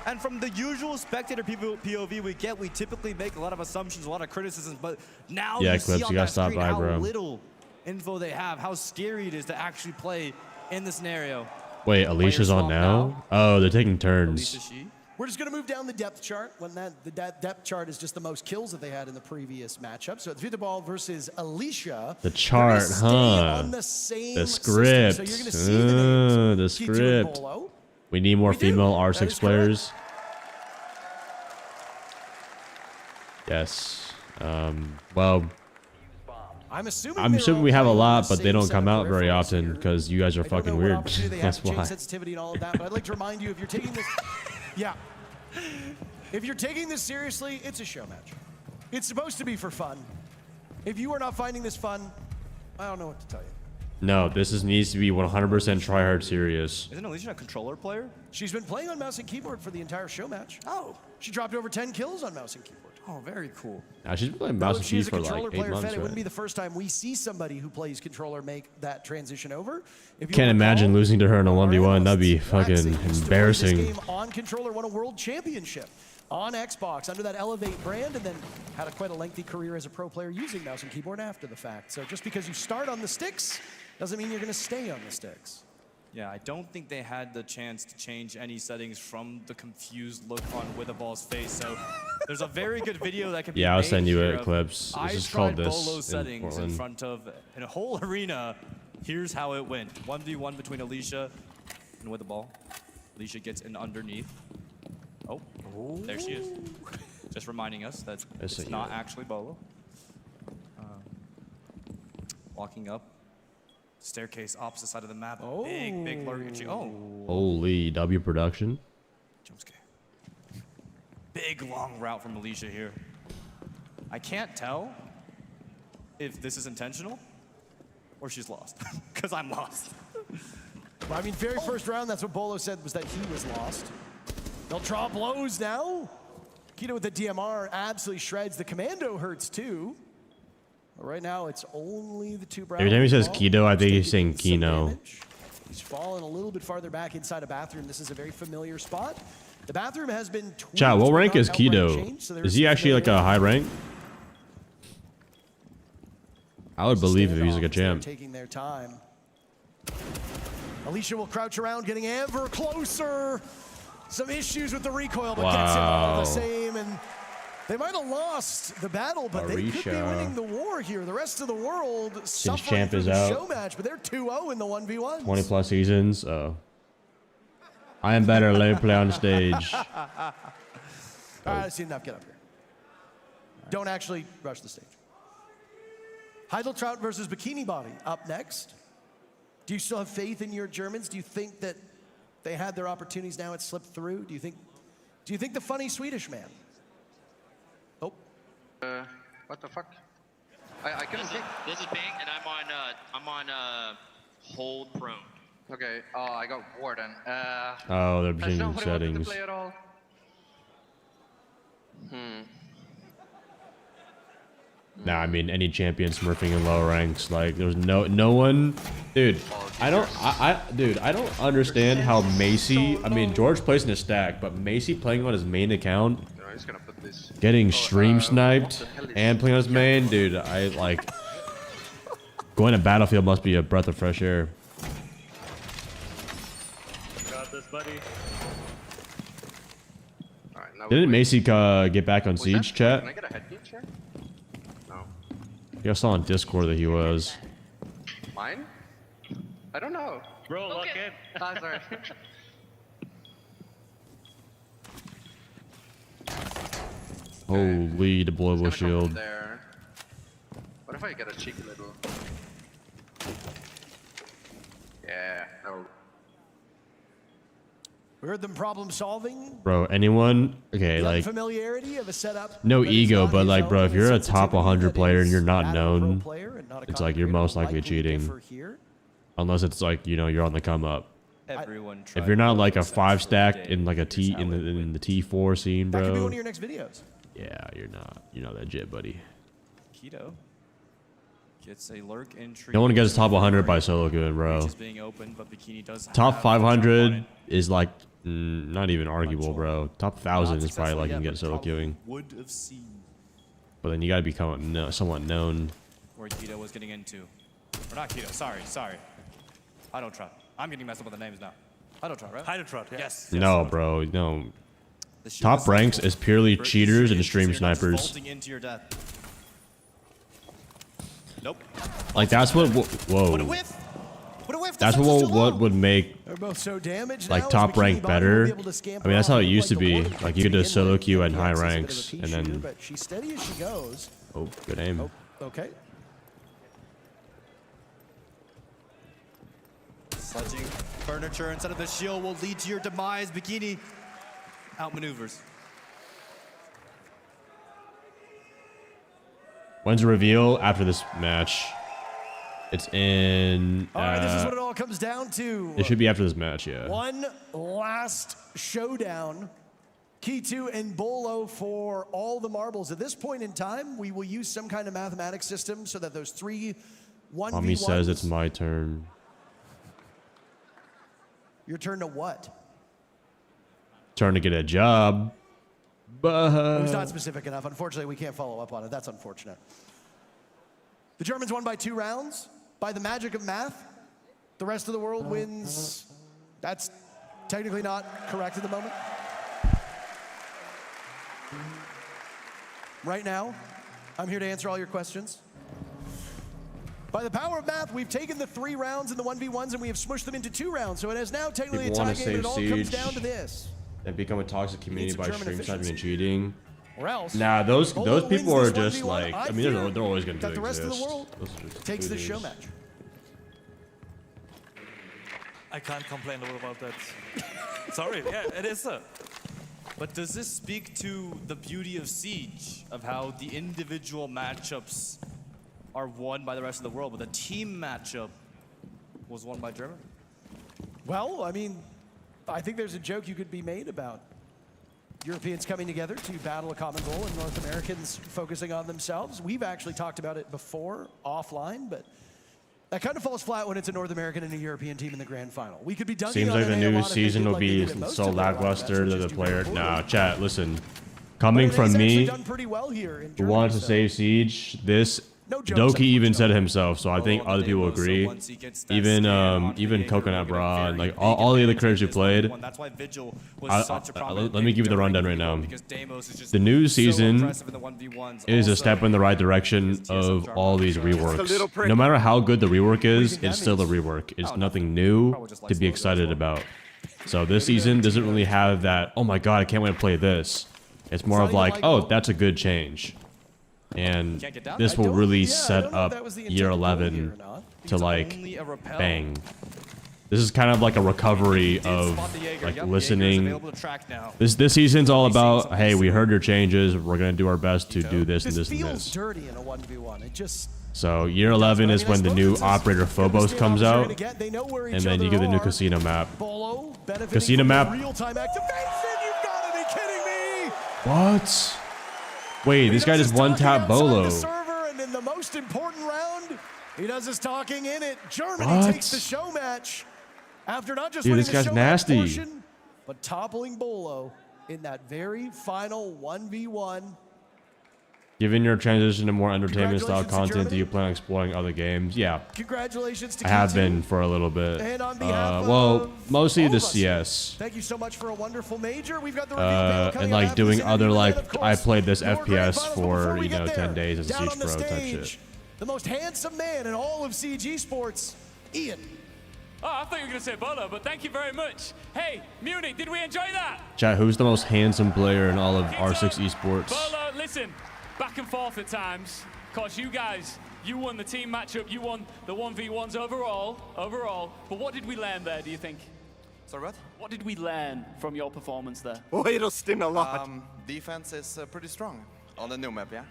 And from the usual spectator POV we get, we typically make a lot of assumptions, a lot of criticisms, but now you see on that screen how little info they have, how scary it is to actually play in the scenario. Wait, Alicia's on now? Oh, they're taking turns. We're just going to move down the depth chart when the depth chart is just the most kills that they had in the previous matchup. So it's Veto Ball versus Alicia. The chart, huh? On the script. So you're going to see the script. We need more female R6 players. Yes. Well, I'm assuming we have a lot, but they don't come out very often because you guys are fucking weird. That's why. Sensitivity and all of that, but I'd like to remind you, if you're taking this, if you're taking this seriously, it's a show match. It's supposed to be for fun. If you are not finding this fun, I don't know what to tell you. No, needs to be 100% tryhard serious. Isn't Alicia a controller player? She's been playing on mouse and keyboard for the entire show match. Oh. She dropped over 10 kills on mouse and keyboard. Oh, very cool. Now she's been playing mouse and keys for like 8 months, It wouldn't be the first time we see somebody who plays controller make that transition over. Can't imagine losing to her in a 1v1. That'd be fucking embarrassing. This game on controller won a world championship on Xbox under that Elevate brand, and then had quite a lengthy career as a pro player using mouse and keyboard after the fact. So just because you start on the sticks doesn't mean you're going to stay on the sticks. Yeah, I don't think they had the chance to change any settings from the confused look on Witherall's face. So there's a very good video that can be made. I'll send you it, clips. I just called this Bolo settings in front of a whole arena. Here's how it went. 1v1 between Alicia and Witherball. Alicia gets in underneath. Oh, there she is. Just reminding us that it's not actually Bolo. Walking up. Staircase opposite side of the map. Oh. Big lurking. Oh. Holy W production. Jump scare. Big long route from Alicia here. I can't tell if this is intentional or she's lost. Because I'm lost. Well, I mean, very first round, that's what Bolo said, was that he was lost. They'll draw blows now. Keto with the DMR absolutely shreds. The Commando hurts too. But right now, it's only the two brown. Every time he says Keto, I think he's saying Kino. He's fallen a little bit farther back inside a bathroom. This is a very familiar spot. The bathroom has been tweaked. Chat, what rank is Keto? Is he actually like a high rank? I would believe if he's like a champ. Taking their time. Alicia will crouch around, getting ever closer. Some issues with the recoil, but gets it all the same. And they might have lost the battle, but they could be winning the war here. The rest of the world suffering through the show match, but they're 2-0 in the 1v1. 20+ seasons. Oh. I am better. Let me play on stage. All right, I've seen enough. Get up here. Don't actually rush the stage. Heideltraut versus Bikini Body up next. Do you still have faith in your Germans? Do you think that they had their opportunities, now it's slipped through? Do you think the funny Swedish man? Oh. What the fuck? I couldn't kick. This is ping, and I'm on hold prone. Okay. Oh, I got Warden. Oh, they're changing settings. Play at all? Nah, I mean any champion smurfing in low ranks. Like there's no one, dude. I don't understand how Macy. I mean George plays in a stack, but Macy playing on his main account, getting stream sniped and playing on his main, dude. I like going to Battlefield must be a breath of fresh air. Got this, buddy. Didn't Macy get back on Siege, chat? Can I get a head glitch here? No. I saw on Discord that he was. Mine? I don't know. Bro, lock in. Ah, sorry. Holy deployable shield. There. What if I get a cheeky little? Yeah. No. We heard them problem solving. Bro, anyone? Okay, The like familiarity of a setup. no that is ego, not but his like, own, bro, if and you're a sensitivity top 100 that player and is you're not that of a pro known, player and not a it's content like you're creator most will likely cheating. differ here. Unless it's like, you know, you're on the come up. Everyone If you're not like a 5 stack in like a T in the T4 scene, That could be one bro. of your next videos. Yeah, you're not that jit, buddy. Keto gets a lurk entry. No one gets top 100 by solo queuing, bro. Being open, but Bikini does Top have 500 is like not even arguable, bro. Top 1,000 is probably like you can get solo queuing. Would have seen But then you gotta become somewhat known. where Keto was getting into. Or not Keto, sorry. I don't try. I'm getting messed up with the names now. I don't try, right? Hydrotrot, yeah. Yes. No, bro, no. Top ranks is purely cheaters and stream snipers. Vaulting into your death. Nope. Like that's what. Whoa. That's what would make They're both so damaged like now, top as Bikini rank Bottom will better. be able to scamper I mean that's how off it and used to like the be. warning Like you could to just begin solo with. queue at Yes, high he's a bit of a ranks pea and shooter, then. but she's steady as she goes. Oh, good aim. Okay. Sledging furniture instead of the shield will lead to your demise. Bikini outmaneuvers. When's the reveal? After this match. It's in. All right, this is what it all comes down to. It should be after this match, yeah. One last showdown. Kitu and Bolo for all the marbles. At this point in time, we will use some kind of mathematics system so that those 3 1v1s. Mommy says it's my turn. Your turn to what? Turn to get a job. It was not specific enough. Unfortunately, we can't follow up on it. That's unfortunate. The Germans won by 2 rounds. By the magic of math, the rest of the world wins. That's technically not correct at the moment. Right now, I'm here to answer all your questions. By the power of math, we've taken the 3 rounds in the 1v1s and we have smushed them into 2 rounds. So it is now technically People a tie wanna game, and it all save comes Siege down to this. and become a toxic community by German stream sniping efficiency. and cheating. Or else, Nah, those Bolo people wins are this just 1v1. like, I mean, fear they're always going to that the rest exist. of the world Those are just takes this show hoodooos. match. I can't complain about that. Sorry, yeah, it is so. But does this speak to the beauty of Siege, of how the individual matchups are won by the rest of the world, but the team matchup was won by Germany? Well, I mean, I think there's a joke you could be made about Europeans coming together to battle a common goal and North Americans focusing on themselves. We've actually talked about it before offline, but that kind of falls flat when it's a North American and a European team in the grand final. We could be dunking Seems on like the NA a new lot if they season did will like they be did at most so of their last lackluster match, that which the is do player. it Nah, poorly. chat, listen. But Coming NA's from actually me, done pretty well here in who Germany, wanted to so- save Siege, this No jokes, Doki even said it unfortunately. himself, so I think Oh, other people so agree. once he gets that Even scan onto even Jaeger, Coconut we're gonna Bra and very like all the other creators who played. That's why Vigil was such a prominent Let me pick give you the during rundown right now. because Deimos is just The new so season impressive in the 1v1s. is a Also, step in the right direction of all these reworks. No matter how good the rework is, it's still a rework. It's nothing new to be excited about. So this season doesn't really have that, oh my god, I can't wait to play this. It's more of like, oh, that's a good change. And this will really set up year 11 to like bang. This is kind of like a recovery of like listening. This season's all about, hey, we heard your changes. We're gonna do our best to do this and this and feels this. dirty in a 1v1. It just So year 11 is when the new operator Phobos comes out, and then you get the new casino map. Casino map. Real-time activation. You've got to be kidding me. What? Wait, this guy just one tap Bolo. most important round. He does his talking in it. Germany takes the show match after not just winning this the guy's show nasty. match portion, but toppling Bolo in that very final 1v1. Given your transition to more entertainment style Congratulations to content, do you Germany. plan on exploring other games? Yeah, Congratulations to I have Q2. been for a little bit. And on behalf Well, of mostly all of this, us, yes. Thank you so much for a wonderful major. We've got the review panel coming And up like after doing this other interview, like and of I course, played this your grand FPS finals. But before for we get 10 there, days as a down Siege on the Pro type stage, shit. the most handsome man in all of CG sports, Ian. Oh, I thought you were going to say Bolo, but thank you very much. Hey, Munich, did we enjoy that? Chat, who's the most handsome player in all of R6 esports? Bolo, listen, back and forth at times. Of course, you guys, you won the team matchup. You won the 1v1s overall. But what did we learn there, do you think? Sorry, what? What did we learn from your performance there? Oh, it'll sting a lot. Defense is pretty strong on the new map, yeah?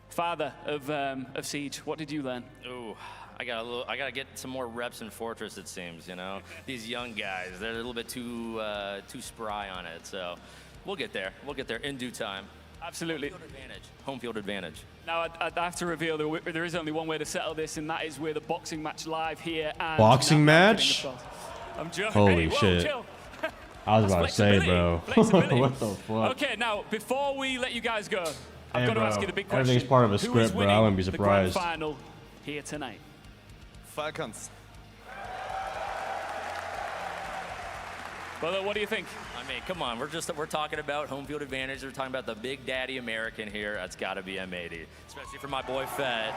Father of Siege, what did you learn? Ooh, I gotta get some more reps in Fortress, it seems, you know? These young guys, they're a little bit too spry on it, so we'll get there. We'll get there in due time. Absolutely. Home field advantage. Now, I have to reveal there is only one way to settle this, and that is with a boxing match live here. And Boxing match? I'm joking. Holy Whoa, shit. chill. I was about to say, bro. Flexibility. What the fuck? Okay, now, before we let you guys go, I've Hey, got to bro, ask you the big question. everything's part of a Who is script, bro. I winning wouldn't be the grand surprised. final here tonight? Falcons. Well, what do you think? I mean, come on, we're talking about home field advantage. We're talking about the big daddy American here. That's got to be M80, especially for my boy Fett.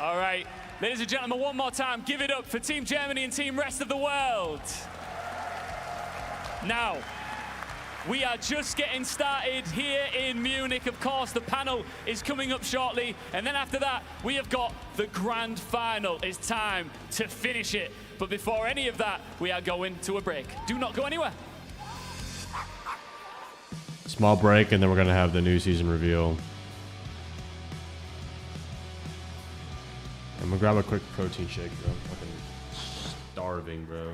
All right, ladies and gentlemen, one more time, give it up for Team Germany and Team Rest of the World. Now, we are just getting started here in Munich. Of course, the panel is coming up shortly. And then after that, we have got the grand final. It's time to finish it. But before any of that, we are going to a break. Do not go anywhere. Small break, and then we're gonna have the new season reveal. I'm gonna grab a quick protein shake, bro. I'm fucking starving, bro.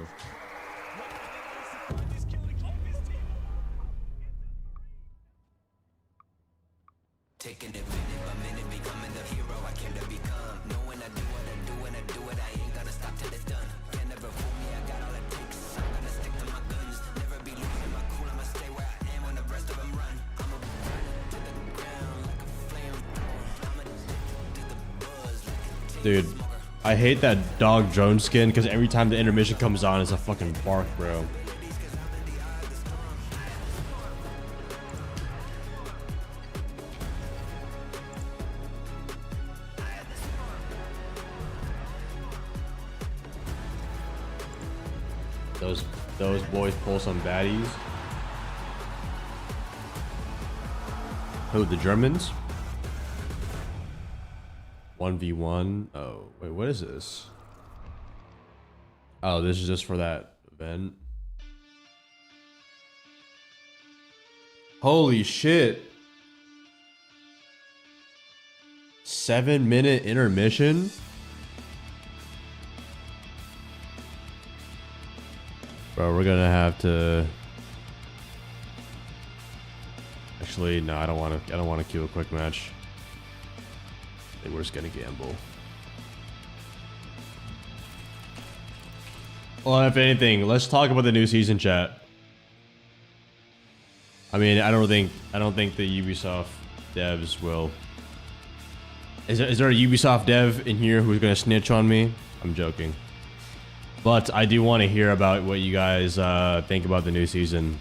Taking it minute by minute, becoming the hero I came to become. Knowing I do what I do when I do it, I ain't gonna stop till it's done. Can never fool me, I got all it takes. I'm gonna stick to my guns, never be losing my cool. I'ma stay where I am when the rest of them run. I'ma run to the ground like a flame. I'ma to the buzz like a Dude, I hate that dog drone skin because every time the intermission comes on, it's a fucking bark, bro. Those boys pull some baddies. Who, the Germans? 1v1. Oh, wait, what is this? Oh, this is just for that event. Holy shit. 7-minute intermission? Bro, we're gonna have to. Actually, no, I don't want to queue a quick match. I think we're just gonna gamble. Well, if anything, let's talk about the new season, chat. I mean, I don't think the Ubisoft devs will. Is there a Ubisoft dev in here who's gonna snitch on me? I'm joking. But I do want to hear about what you guys think about the new season.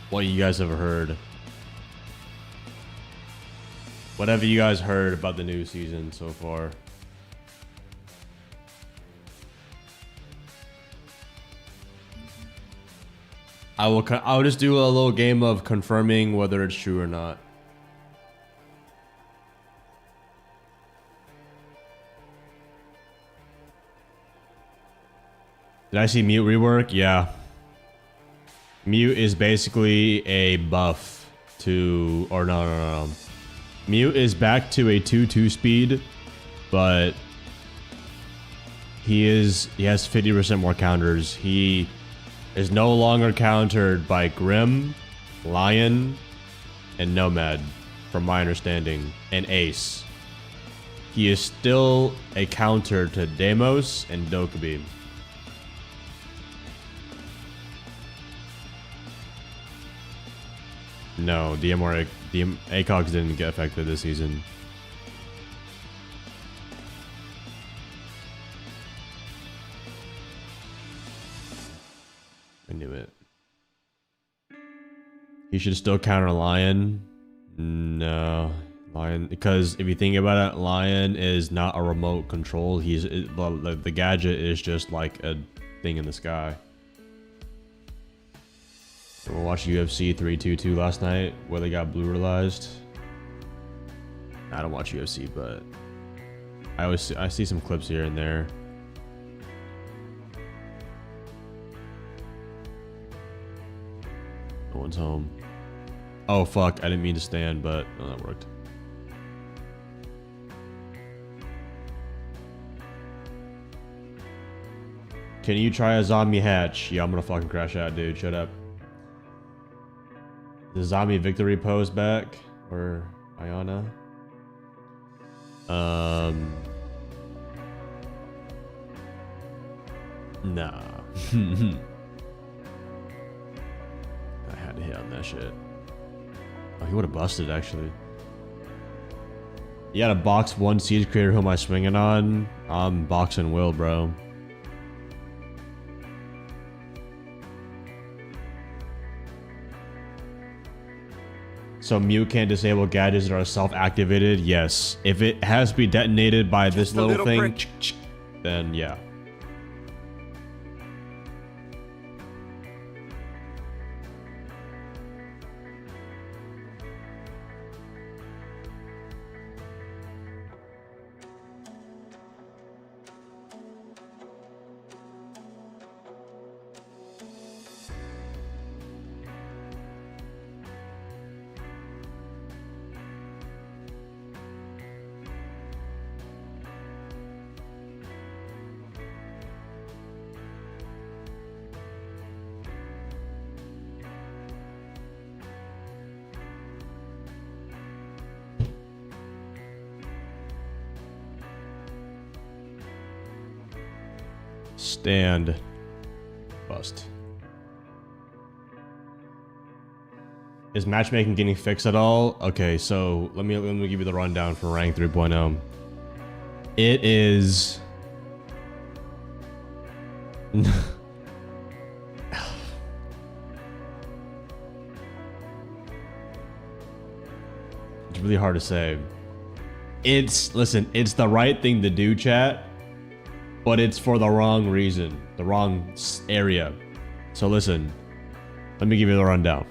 What you guys have heard. Whatever you guys heard about the new season so far. I'll just do a little game of confirming whether it's true or not. Did I see Mute rework? Yeah. Mute is basically a buff to, or no. Mute is back to a 2-2 speed, but he has 50% more counters. He is no longer countered by Grim, Lion, and Nomad. from my understanding, an ace. He is still a counter to Deimos and Dokkaebi. No, ACOGs didn't get affected this season. I knew it. He should still counter Lion. No, Lion, because if you think about it, Lion is not a remote control. The gadget is just like a thing in the sky. We watched UFC 322 last night where they got blue-realized. I don't watch UFC, but I see some clips here and there. No one's home. Oh fuck, I didn't mean to stand, but no, that worked. Can you try a zombie hatch? Yeah, I'm gonna fucking crash out, dude. Shut up. The zombie victory pose back? Or Ayana? Nah. I had to hit on that shit. Oh, he would have busted, actually. You got a box 1 siege creator who am I swinging on? I'm boxing Will, bro. So Mew can't disable gadgets that are self-activated? Yes. If it has to be detonated by this little thing, then yeah. Stand. Bust. Is matchmaking getting fixed at all? Okay, so let me give you the rundown for rank 3.0. It is it's really hard to say. Listen, it's the right thing to do, chat. But it's for the wrong reason, the wrong area. So listen, let me give you the rundown.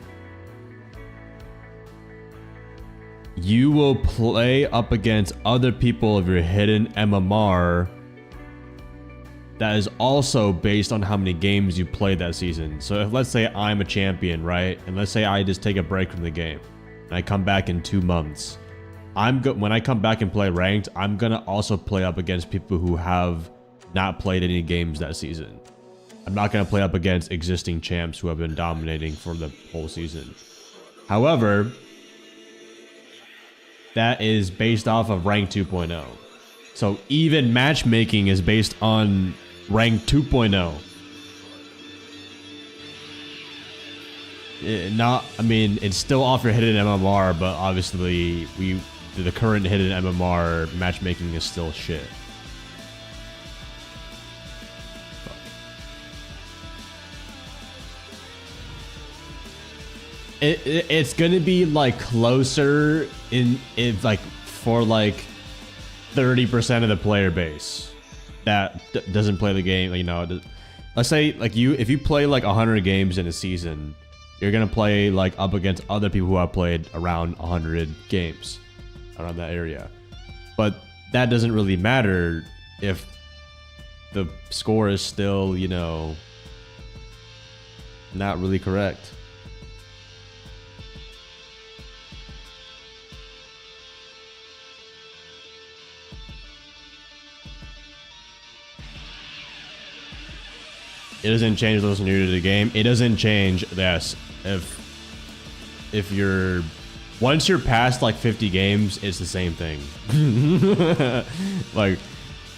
You will play up against other people of your hidden MMR that is also based on how many games you played that season. So if, let's say I'm a champion, right? And let's say I just take a break from the game and I come back in 2 months. When I come back and play ranked, I'm gonna also play up against people who have not played any games that season. I'm not going to play up against existing champs who have been dominating for the whole season. However, that is based off of rank 2.0. So even matchmaking is based on rank 2.0. I mean, it's still off your hidden MMR, but obviously the current hidden MMR matchmaking is still shit. It's gonna be like closer in like for like 30% of the player base that doesn't play the game. You know, let's say like if you play like 100 games in a season, you're gonna play like up against other people who have played around 100 games around that area. But that doesn't really matter if the score is still, you know, not really correct. It doesn't change those new to the game. It doesn't change, yes, if you're once you're past like 50 games, it's the same thing. Like,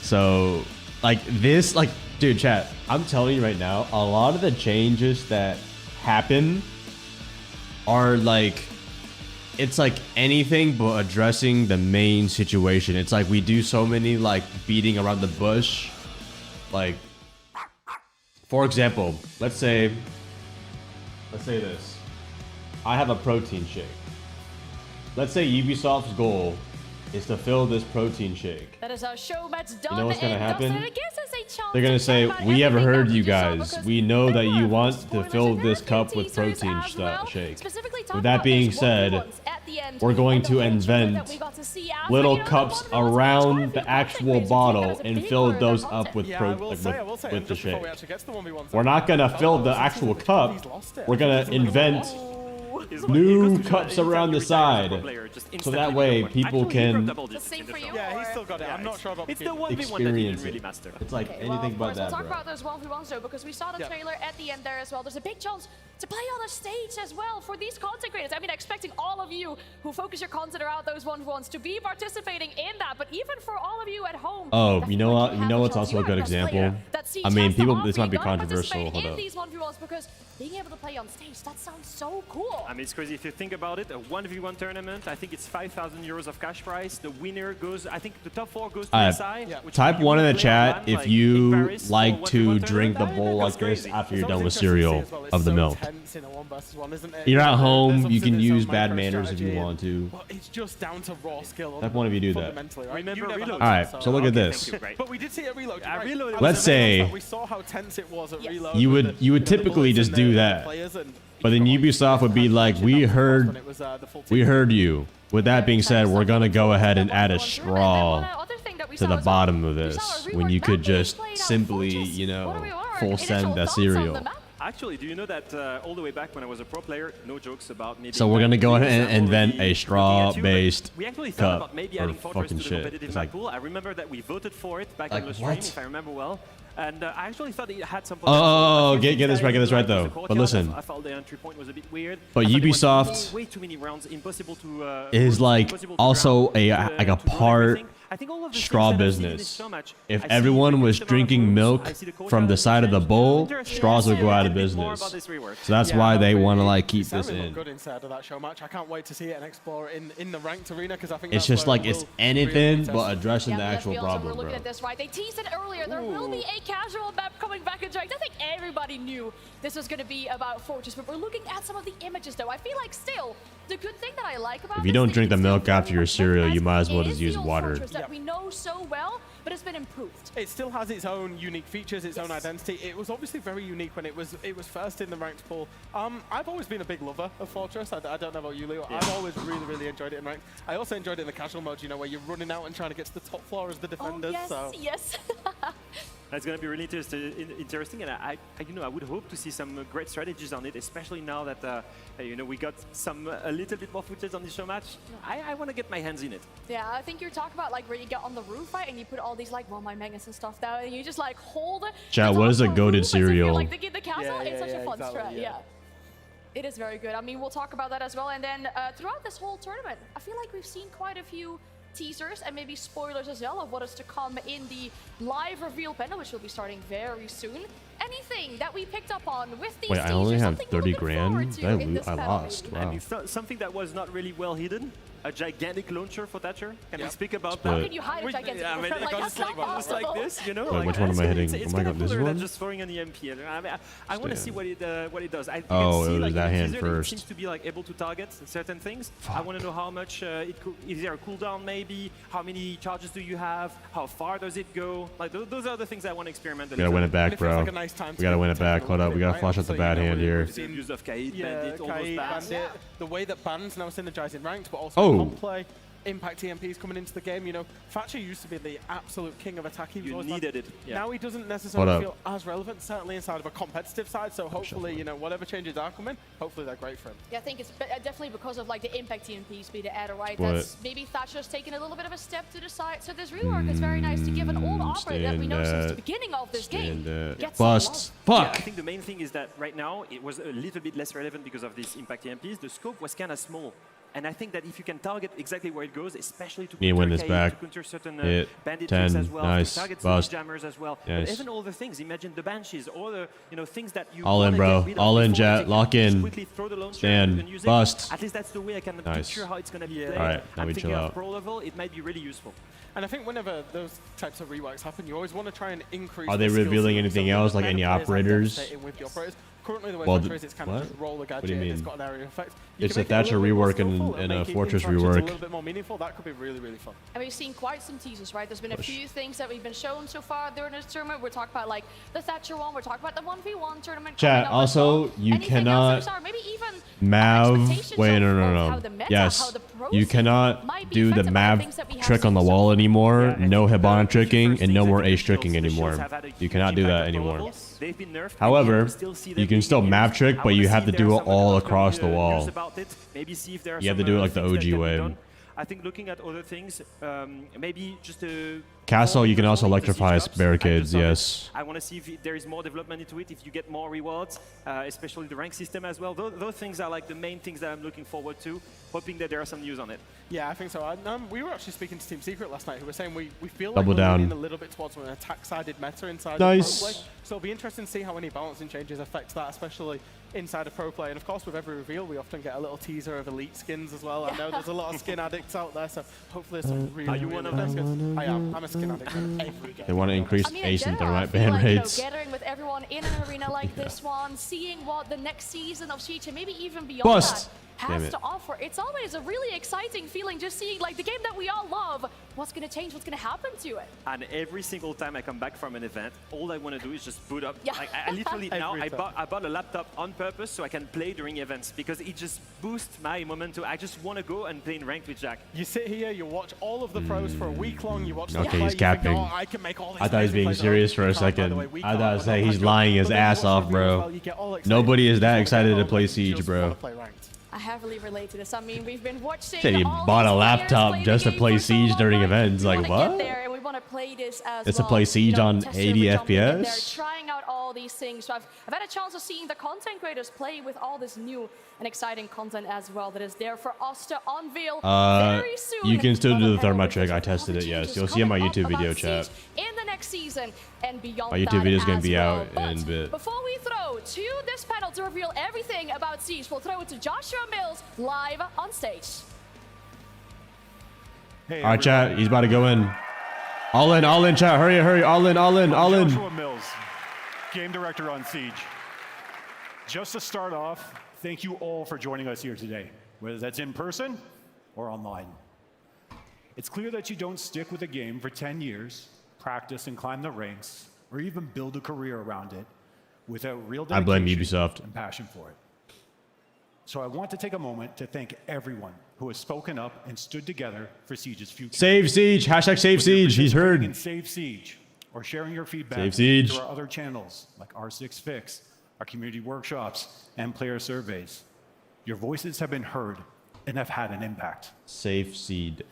so like this, like, dude, chat, I'm telling you right now, a lot of the changes that happen are like, it's like anything but addressing the main situation. It's like we do so many like beating around the bush. Like, for example, let's say this. I have a protein shake. Let's say Ubisoft's goal is to fill this protein shake. That is our show match done. You know what's gonna happen? They're They're gonna say, we have heard you guys. We know that you want to fill this cup with protein shake. With that being said, we're going to invent little cups around the actual bottle and fill those up with with the shake. We're not gonna fill the actual cup. We're gonna invent new cups around the side, so that way people can Yeah, he's still got it. I'm not sure about it's the 1v1 experience really it. master. It's like Okay, anything but that, we'll talk bro. about those 1v1s though, because we saw the trailer at the end there as well. There's a big chance to play on a stage as well for these content creators. I mean, expecting all of you who focus your content around those 1v1s to be participating in that, but even for all of you at home. Oh, you know what? You know what's also a good example? I mean, people, this might be controversial. Hold up. These 1v1s, because being able to play on stage, that sounds so cool. I mean, it's crazy if you think about it. A 1v1 tournament, I think it's 5,000 euros of cash prize. The winner goes, I think the top 4 goes to SI. Type 1 in the chat if you like to drink the bowl like this after you're done with cereal of the milk. You're at home, you can use bad manners if you want to. It's just down to raw skill. Type 1 if you do that. Remember Reload. Alright, so look at this. But we did see it Reload. Let's say we saw how tense it was at Reload. you would typically just do that. But then Ubisoft would be like, we heard you. With that being said, we're gonna go ahead and add a straw to the bottom of this, when you could just simply, you know, full send that cereal. Actually, do you know that all the way back when I was a pro player, no jokes about maybe... So we're gonna go ahead and invent a straw-based we actually thought about cup maybe or adding Fortress fucking to the shit. competitive It's map like, pool. I remember that we voted for it back like on the stream, what? if I remember well. And I actually thought it had some oh, get this right though. But listen, I felt the entry point was a bit weird. but Ubisoft way too many rounds, impossible to, is like also like a part straw business. If everyone was drinking milk from the side of the bowl, straws would go out of business. So that's why they want to like keep this in. Good inside of that show match. I can't wait to see it and explore it in the ranked arena, because I think It's just like it's anything but addressing the actual We're problem, looking bro. at this, right? They teased it earlier. There will be a casual map coming back in Dragon. I think everybody knew this was going to be about Fortress, but we're looking at some of the images, though. I feel like still, the good thing that I like about If you don't drink the milk after your cereal, you might as well just use water. that we know so well, but it's been improved. It still has its own unique features, its own identity. It was obviously very unique when it was first in the ranked pool. I've always been a big lover of Fortress. I don't know about you, Leo. I've always really enjoyed it in ranked. I also enjoyed it in the casual mode, you know, where you're running out and trying to get to the top floor as the defenders. Yes. That's going to be really interesting, and I would hope to see some great strategies on it, especially now that we got a little bit more footage on this show match. I want to get my hands in it. Yeah, I think you're talking about like where you get on the roof, right, and you put all these like my megas and stuff down, and you just like hold it. Chat, what is a goated cereal? Like the castle, it's such a fun strat. Yeah. It is very good. I mean, we'll talk about that as well, and then throughout this whole tournament, I feel like we've seen quite a few teasers and maybe spoilers as well of what is to come in the live reveal panel, which will be starting very soon. Anything that we picked up on with these Wait, I only have 30 grand? I I lost. Wow. And something that was not really well hidden, a gigantic launcher for Thatcher. Can we speak about Split. that? How can you hide a gigantic launcher? Like, that's not just like this, you know? Wait, which one am I hitting? It's Oh my god, this cooler than one? just throwing an EMP. I want to see what it does. I Oh, can see, it was like, that in the hand teaser, first. It seems to be like able to target certain things. I want to know how much is there a cooldown maybe? How many charges do you have? How far does it go? Like those are the things I want to experiment. We gotta win it back, bro. We gotta win it back. Hold up, we gotta flash out the bad hand here. Use of Kaid, Bandit, all those bans. The way that bans now synergize in ranked, but also in play. Impact EMPs coming into the game. You know, Thatcher used to be the absolute king of attack. You needed it. Yeah. Now he doesn't necessarily feel as relevant, certainly inside of a competitive side. So hopefully, you know, whatever changes are coming, hopefully they're great for him. Yeah, I think it's definitely because of like the Impact EMPs be the adder, right? That's maybe Thatcher's taken a little bit of a step to the side. So this rework is very nice to give an old operator that we know since the beginning of this game. Bust. Fuck. Yeah, I think the main thing is that right now it was a little bit less relevant because of these Impact EMPs. The scope was kind of small. And I think that if you can target exactly where it goes, especially to win this cage, back. to counter certain Hit. bandit 10. tricks as well, Nice. to target Bust. jammers as well, Nice. but even all the things. Imagine the banshees or the things that you All in, wanna bro. get rid of All in, before Jet. they Lock just in. quickly throw the launcher Stand. and use it. Bust. At least that's the way I can Nice. picture how it's going to be played. All right, now I'm we thinking chill at out. pro level, it might be really useful. And I think whenever those types of reworks happen, you always want to try and increase. Are they the skill revealing ceiling anything so that else, the like better any players operators? identify with the operators. Currently, the way Well, Thatcher is, it's kind what? of just roll the gadget. What do you It's mean? got an area effect. You It's can a make it Thatcher little bit more rework skillful and a make it Fortress interactions a rework. little bit more meaningful. That could be really, really fun. And we've seen quite some teasers, right? There's been a few things that we've been shown so far during this tournament. We're talking about like the Thatcher one. We're talking about the 1v1 tournament. Chat, coming up as also, well. you Anything cannot else, Sarah? Maybe even Mav. expectations Wait, of no. how the meta, how Yes. the pro You scene cannot might be do the affected by Mav things that we have trick on the seen so wall far. anymore. Yeah, I No think Hibana the tricking first and no things more I think Ace tricking the anymore. shields have had a You huge cannot do impact that at pro anymore. level. They've been nerfed. However, We still see them you can being still used. Mav trick, I but you wanna have see to if there do are it some all that are across the gonna be, wall. news about it. Maybe see if there are You have to some, do it like the things that OG can be way. done. I think looking at other things, maybe just a Castle, you can also controlling the siege electrify drops. barricades, I just yes. I want to see if there is more development into it, if you get more rewards, especially the rank system as well. Those things are like the main things that I'm looking forward to, hoping that there are some news on it. Yeah, I think so. We were actually speaking to Team Secret last night, who were saying we feel like Double we're down. leaning a little bit towards an attack-sided meta inside Nice. of pro play. So it'll be interesting to see how any balancing changes affect that, especially inside of pro play. And of course, with every reveal, we often get a little teaser of elite skins as well. I know there's a lot of skin addicts out there, so hopefully there's some really, you really one of nice them? skins. I am. I'm a skin addict in every game. They want to increase I mean, Ace in and general, I Thermite feel ban like, rates. gathering with everyone in an arena like this one, seeing what the next season of Siege and maybe even beyond Bust. that Damn has it. to offer. It's always a really exciting feeling just seeing like the game that we all love. What's going to change? What's going to happen to it? And every single time I come back from an event, all I want to do is just boot up. Yeah. Like, I literally now Every time. I bought a laptop on purpose so I can play during events because it just boosts my momentum. I just want to go and play in ranked with Jack. You sit here, you watch all of the pros for a week long, you watch them Okay, play, he's you think, capping. oh, I can make all these I thought he was amazing being plays. serious for a You can't, by the second. way, we I can't, thought we're say not he's like lying that. his But then you ass watch off, the reveal as bro. well, you get all excited. Nobody is You that just wanna excited get to all play the Siege, skills, bro. you wanna play ranked. I heavily relate to this. I mean, we've been watching Said he all bought these a players laptop play the just to game play for so Siege long, during right? events. We Like, wanna what? Get there and we want to play this as It's to well. play Siege on test 80 server jumping in there, FPS? trying out all these things. So I've had a chance of seeing the content creators play with all this new and exciting content as well that is there for us to unveil very soon. You can still But do the ahead of thermite trick. this, I tested other it, yes. changes You'll see in my coming YouTube up video, about chat. Siege in the next season and beyond My YouTube that video is going as to be well. out But in a bit. before we throw to this panel to reveal everything about Siege, we'll throw it to Joshua Mills live on stage. Hey, All right, chat. He's about to go in. All in, chat. Hurry, all in. Joshua Mills, game director on Siege. Just to start off, thank you all for joining us here today, whether that's in person or online. It's clear that you don't stick with a game for 10 years, practice and climb the ranks, or even build a career around it without real dedication I blame Ubisoft. and passion for it. So I want to take a moment to thank everyone who has spoken up and stood together for Siege's future. Save Siege. Hashtag save Siege. He's heard. And save Siege, or sharing your feedback Save Siege. through our other channels like R6 Fix, our community workshops, and player surveys. Your voices have been heard and have had an impact. Save Seed.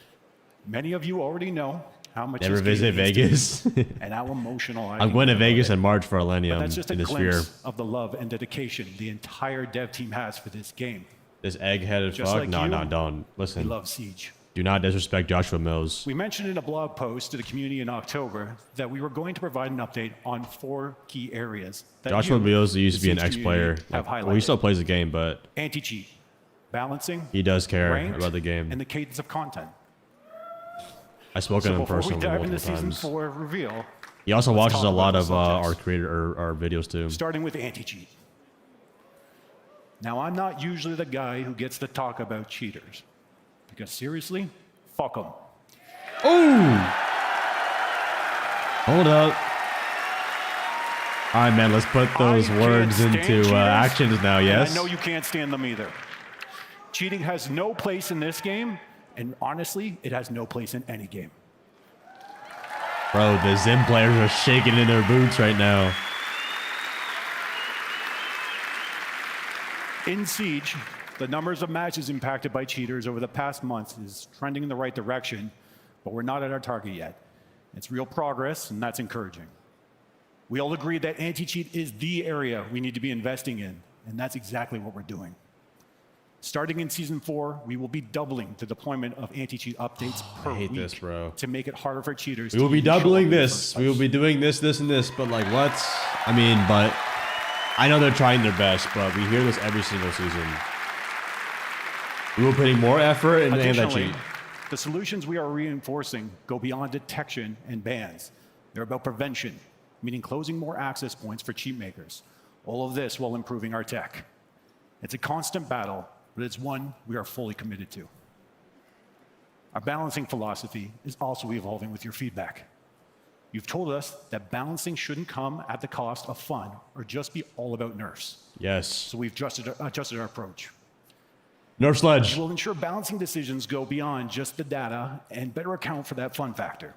Many of you already know how much Never this game visit means to Vegas. me and how emotional I I'm going to can get Vegas about in it. March for But Millennium that's just a in the glimpse Sphere. of the love and dedication the entire dev team has for this game. This egg-headed Just fuck? like No, you, don't. We Listen. love Siege. Do not disrespect Joshua Mills. We mentioned in a blog post to the community in October that we were going to provide an update on 4 key areas that Joshua you, Mills used to the be an Siege ex-player. community, have Like, well, he highlighted. still plays the game, but Anti-cheat, balancing, he does care ranked, about the game. and the cadence of content. I've spoken to him before we personally dive into multiple Season times. 4 reveal, He also let's watches talk a lot about of the subjects. our videos too. Starting with anti-cheat. Now, I'm not usually the guy who gets to talk about cheaters. Because seriously, fuck them. Ooh! Hold up. All right, man, let's put those words into actions now, yes? I know you can't stand them either. Cheating has no place in this game, and honestly, it has no place in any game. Bro, the Zim players are shaking in their boots right now. In Siege, the numbers of matches impacted by cheaters over the past months is trending in the right direction, but we're not at our target yet. It's real progress, and that's encouraging. We all agree that anti-cheat is the area we need to be investing in, and that's exactly what we're doing. Starting in Season 4, we will be doubling the deployment of anti-cheat updates per I hate week this, bro. to make it harder for cheaters. We will be doubling this. We will be doing this, this, and this. But like, what? I mean, but I know they're trying their best, but we hear this every single season. We will be putting more effort into Additionally, anti-cheat. the solutions we are reinforcing go beyond detection and bans. They're about prevention, meaning closing more access points for cheat makers. All of this while improving our tech. It's a constant battle, but it's one we are fully committed to. Our balancing philosophy is also evolving with your feedback. You've told us that balancing shouldn't come at the cost of fun or just be all about nerfs. Yes. So we've adjusted our approach. Nerf sledge. We'll ensure balancing decisions go beyond just the data and better account for that fun factor.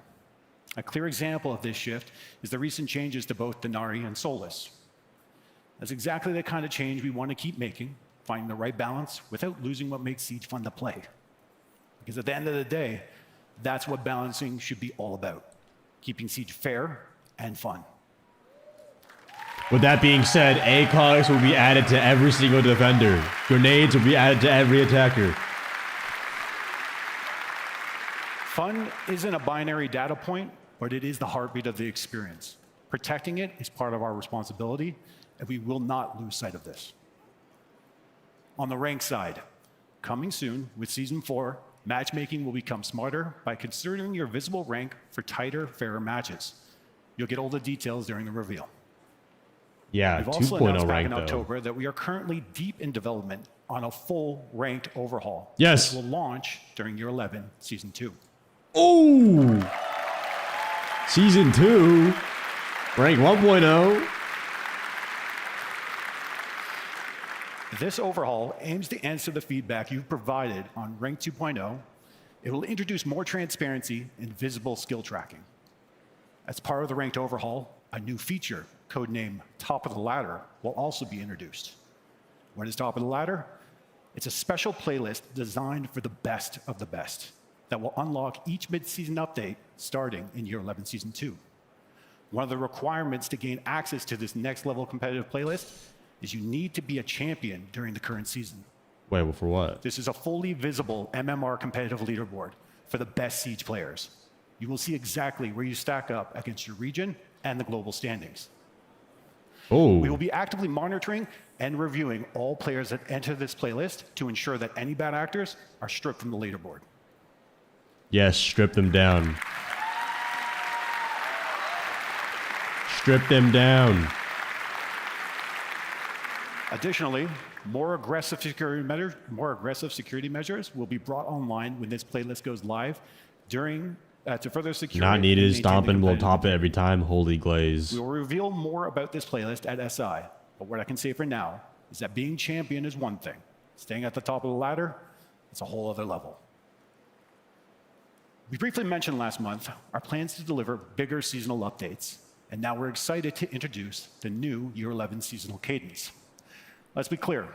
A clear example of this shift is the recent changes to both Denari and Solus. That's exactly the kind of change we want to keep making, finding the right balance without losing what makes Siege fun to play. Because at the end of the day, that's what balancing should be all about. Keeping Siege fair and fun. With that being said, ACOGs will be added to every single defender. Grenades will be added to every attacker. Fun isn't a binary data point, but it is the heartbeat of the experience. Protecting it is part of our responsibility, and we will not lose sight of this. On the rank side, coming soon with Season 4, matchmaking will become smarter by considering your visible rank for tighter, fairer matches. You'll get all the details during the reveal. Yeah, We've also 2.0 announced back rank in though. October that we are currently deep in development on a full ranked overhaul. Yes. Which will launch during Year 11, Season 2. Oh! Season 2, rank 1.0. This overhaul aims to answer the feedback you've provided on Rank 2.0. It will introduce more transparency and visible skill tracking. As part of the ranked overhaul, a new feature, codenamed Top of the Ladder, will also be introduced. What is Top of the Ladder? It's a special playlist designed for the best of the best that will unlock each mid-season update starting in Year 11 Season 2. One of the requirements to gain access to this next level competitive playlist is you need to be a champion during the current season. Wait, well, for what? This is a fully visible MMR competitive leaderboard for the best Siege players. You will see exactly where you stack up against your region and the global standings. Oh. We will be actively monitoring and reviewing all players that enter this playlist to ensure that any bad actors are stripped from the leaderboard. Yes, strip them down. Strip them down. Additionally, more aggressive security measures will be brought online when this playlist goes live during to further secure. Not it needed. and maintain the Stomping will competitive top it every time. Holy glaze. We will reveal more about this playlist at SI, but what I can say for now is that being champion is one thing. Staying at the top of the ladder, it's a whole other level. We briefly mentioned last month our plans to deliver bigger seasonal updates, and now we're excited to introduce the new Year 11 seasonal cadence. Let's be clear,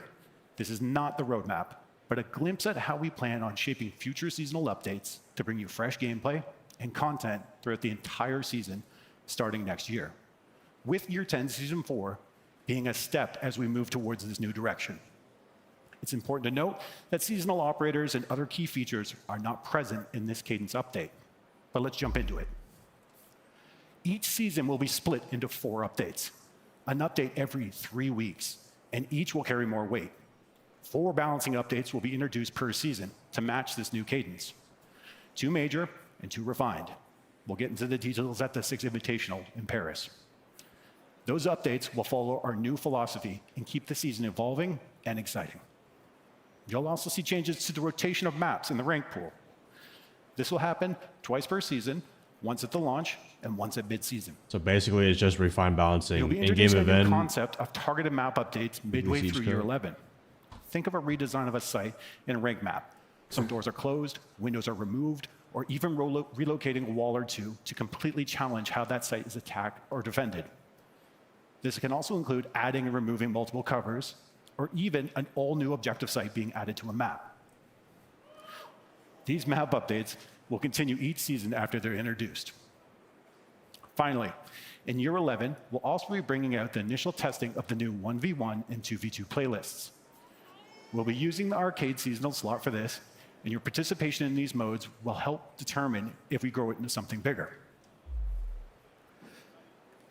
this is not the roadmap, but a glimpse at how we plan on shaping future seasonal updates to bring you fresh gameplay and content throughout the entire season starting next year, with Year 10 Season 4 being a step as we move towards this new direction. It's important to note that seasonal operators and other key features are not present in this cadence update, but let's jump into it. Each season will be split into 4 updates, an update every 3 weeks, and each will carry more weight. 4 balancing updates will be introduced per season to match this new cadence. 2 major and 2 refined. We'll get into the details at the 6th Invitational in Paris. Those updates will follow our new philosophy and keep the season evolving and exciting. You'll also see changes to the rotation of maps in the rank pool. This will happen twice per season, once at the launch and once at mid-season. So basically, it's just refined balancing. You'll be In-game introducing a new event. concept of targeted map updates midway Siege through Year code. 11. Think of a redesign of a site in a rank map. Some doors are closed, windows are removed, or even relocating a wall or two to completely challenge how that site is attacked or defended. This can also include adding and removing multiple covers, or even an all-new objective site being added to a map. These map updates will continue each season after they're introduced. Finally, in Year 11, we'll also be bringing out the initial testing of the new 1v1 and 2v2 playlists. We'll be using the arcade seasonal slot for this, and your participation in these modes will help determine if we grow it into something bigger.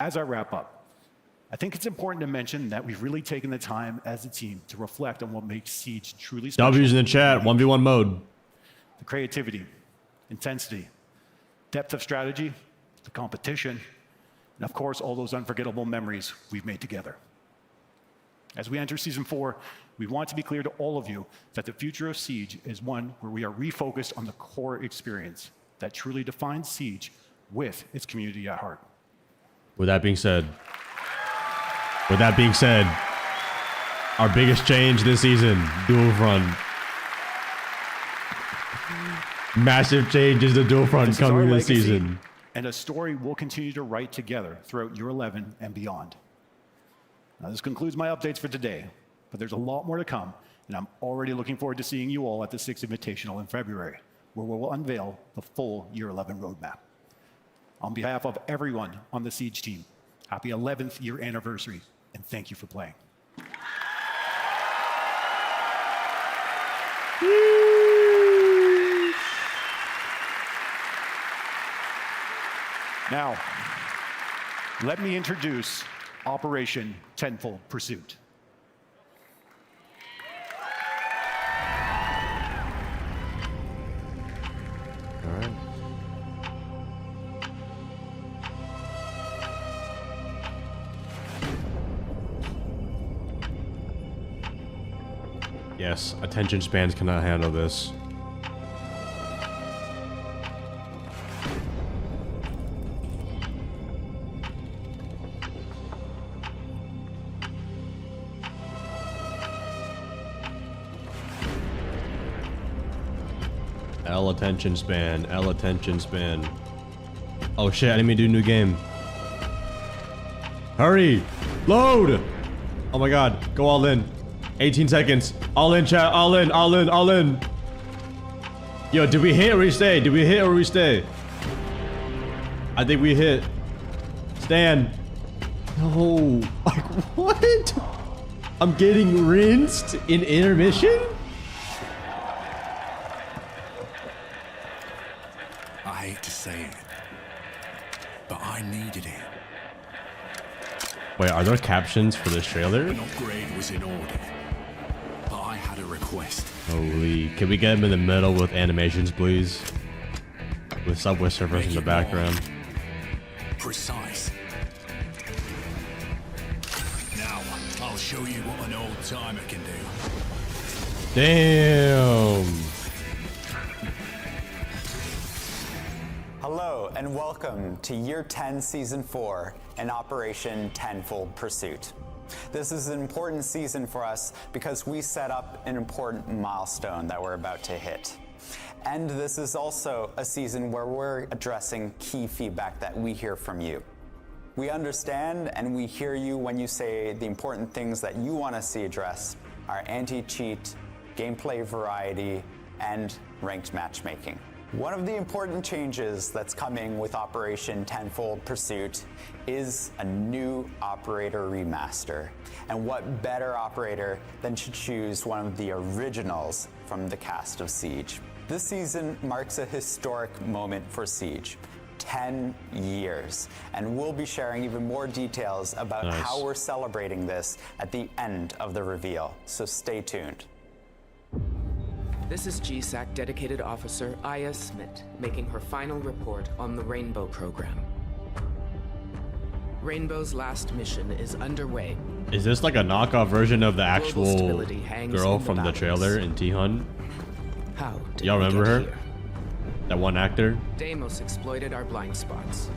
As I wrap up, I think it's important to mention that we've really taken the time as a team to reflect on what makes Siege truly special. W's in the chat, 1v1 mode. The creativity, intensity, depth of strategy, the competition, and of course, all those unforgettable memories we've made together. As we enter Season 4, we want to be clear to all of you that the future of Siege is one where we are refocused on the core experience that truly defines Siege with its community at heart. With that being said, our biggest change this season, dual front. Massive changes to dual front coming this season. And a story we'll continue to write together throughout Year 11 and beyond. Now, this concludes my updates for today, but there's a lot more to come, and I'm already looking forward to seeing you all at the 6th Invitational in February, where we will unveil the full Year 11 roadmap. On behalf of everyone on the Siege team, happy 11th year anniversary, and thank you for playing. Now, let me introduce Operation Tenfold Pursuit. All right. Yes, attention spans cannot handle this. L attention span, L attention span. Oh shit, I didn't mean to do a new game. Hurry! Load! Oh my god, go all in. 18 seconds. All in, chat, all in, all in, all in. Yo, did we hit or we stay? Did we hit or we stay? I think we hit. Stan. No. Like, what? I'm getting rinsed in intermission? I hate to say it, but I needed it. Wait, are there captions for this trailer? An upgrade was in order, but I had a request. Holy, can we get him in the middle with animations, please? With Subway Surfers in the background. Precise. Now, I'll show you what an old timer can do. Damn. Hello and welcome to Year 10 Season 4 and Operation Tenfold Pursuit. This is an important season for us because we set up an important milestone that we're about to hit. And this is also a season where we're addressing key feedback that we hear from you. We understand and we hear you when you say the important things that you want to see addressed are anti-cheat, gameplay variety, and ranked matchmaking. One of the important changes that's coming with Operation Tenfold Pursuit is a new operator remaster. And what better operator than to choose one of the originals from the cast of Siege. This season marks a historic moment for Siege. 10 years. And we'll be sharing even more details about how we're celebrating this at the end of the reveal. So stay tuned. This is GSAC Dedicated Officer Aya Smith making her final report on the Rainbow program. Rainbow's last mission is underway. Is this like a knockoff version of the actual girl from the trailer in T-Hunt? How did y'all remember her? Here? That one actor? Deimos exploited our blind spots.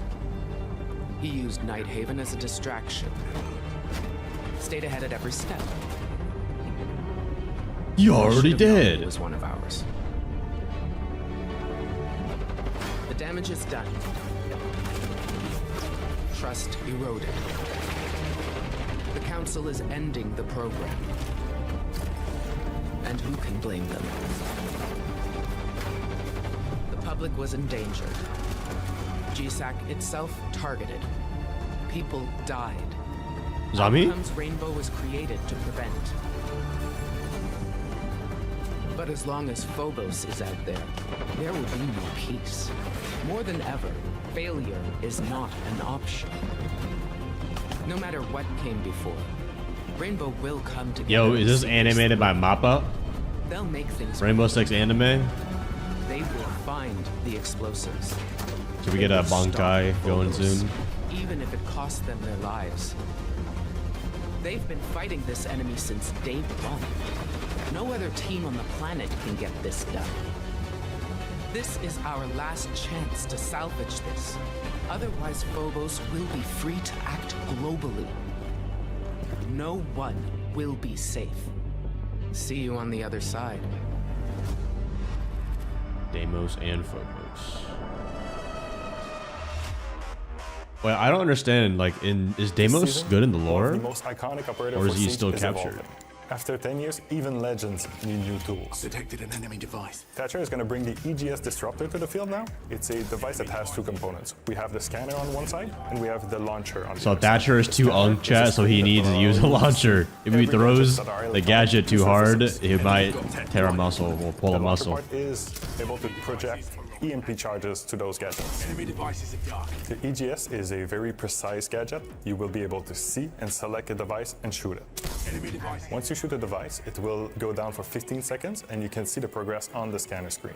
He used Nighthaven as a distraction. Stayed ahead at every step. You already did. It was one of ours. The damage is done. Trust eroded. The Council is ending the program. And who can blame them? The public was endangered. GSAC itself targeted. People died. Zombie? Outcomes Rainbow was created to prevent. But as long as Phobos is out there, there will be no peace. More than ever, failure is not an option. No matter what came before, Rainbow will come together. Yo, is this animated by Mappa? They'll make things Rainbow Six anime? They will find the explosives. Should we get a Bankai going soon? Even if it costs them their lives. They've been fighting this enemy since day one. No other team on the planet can get this done. This is our last chance to salvage this. Otherwise, Phobos will be free to act globally. No one will be safe. See you on the other side. Deimos and Phobos. Well, I don't understand. Like, is Deimos good in the lore, the most iconic operator or is for he Siege still is captured? evolving. After 10 years, even legends need new tools. Detected an enemy device. Thatcher is going to bring the EGS disruptor to the field now. It's a device that has two components. We have the scanner on one side, and we have the launcher on the So other Thatcher is too unk chat, so he needs to use a launcher. If he throws the gadget too hard, he might tear a muscle or pull a muscle. The part is able to project EMP charges to those gadgets. Enemy devices in dark. The EGS is a very precise gadget. You will be able to see and select a device and shoot it. Enemy device. Once you shoot a device, it will go down for 15 seconds and you can see the progress on the scanner screen.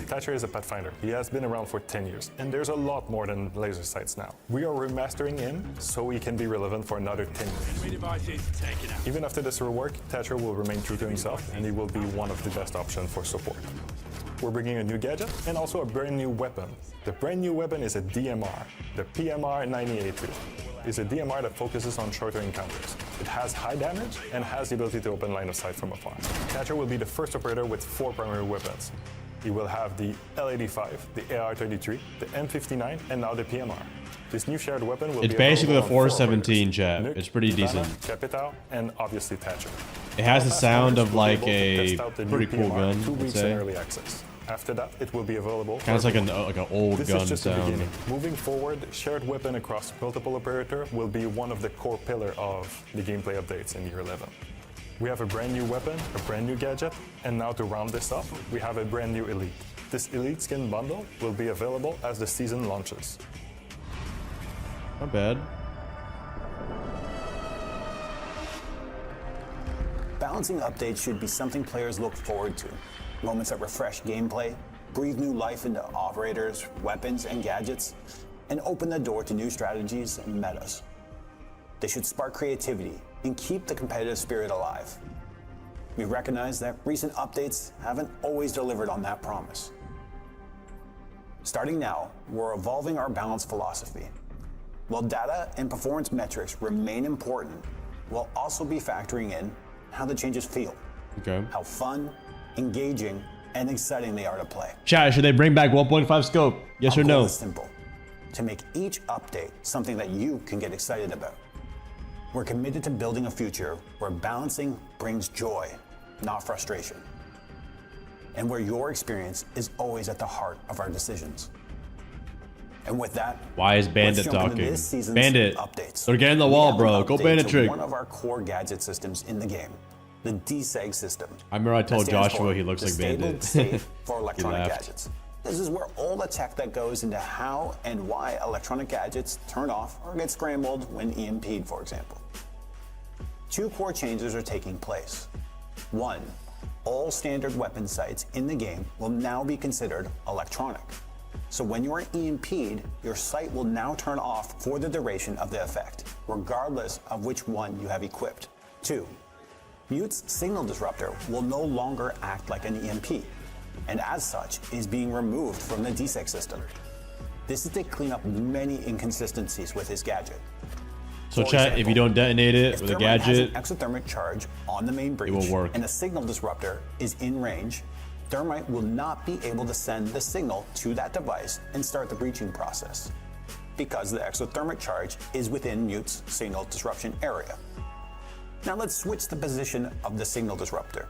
Thatcher is a Pathfinder. He has been around for 10 years, and there's a lot more than laser sights now. We are remastering him so he can be relevant for another 10 years. Enemy devices taken out. Even after this rework, Thatcher will remain true to himself, and he will be one of the best options for support. We're bringing a new gadget and also a brand new weapon. The brand new weapon is a DMR. The PMR 9082 is a DMR that focuses on shorter encounters. It has high damage and has the ability to open line of sight from afar. Thatcher will be the first operator with 4 primary weapons. He will have the L85, the AR-33, the M59, and now the PMR. This new shared weapon will It's be basically the available on 4 417 operators. chat. Nuke, It's pretty Ivana, decent. Capital, and obviously Thatcher. It has the sound of Will be like able to a test out the new pretty cool PMR gun, 2 I'd weeks in say. early access. After that, it will be available. Kind of like an old This gun is just the sound. beginning. Moving forward, shared weapon across multiple operator will be one of the core pillar of the gameplay updates in year 11. We have a brand new weapon, a brand new gadget, and now to round this up, we have a brand new Elite. This Elite skin bundle will be available as the season launches. Not bad. Balancing updates should be something players look forward to. Moments that refresh gameplay, breathe new life into operators, weapons, and gadgets, and open the door to new strategies and metas. They should spark creativity and keep the competitive spirit alive. We recognize that recent updates haven't always delivered on that promise. Starting now, we're evolving our balance philosophy. While data and performance metrics remain important, we'll also be factoring in how the changes feel. Okay. How fun, engaging, and exciting they are to play. Chat, should they bring back 1.5 scope? Yes Our or goal no? is simple: to make each update something that you can get excited about. We're committed to building a future where balancing brings joy, not frustration, and where your experience is always at the heart of our decisions. And with that, Why is Bandit let's jump into talking? this season's Bandit, updates. they're getting the We wall, have an bro. Go update Bandit to trick. one of our core gadget systems in the game, the DSEG system. I remember I told That stands Joshua for he looks like Disabled Bandit. Safe for He electronic laughed. gadgets. This is where all the tech that goes into how and why electronic gadgets turn off or get scrambled when EMP'd, for example. 2 core changes are taking place. 1, all standard weapon sights in the game will now be considered electronic. So when you are EMP'd, your sight will now turn off for the duration of the effect, regardless of which one you have equipped. 2, Mute's signal disruptor will no longer act like an EMP, and as such is being removed from the DSEG system. This is to clean up many inconsistencies with his gadget. So For chat, example, if you don't detonate it if with a Thermite has gadget, an exothermic charge on the main breach, will work. and a signal disruptor is in range, Thermite will not be able to send the signal to that device and start the breaching process, because the exothermic charge is within Mute's signal disruption area. Now let's switch the position of the signal disruptor.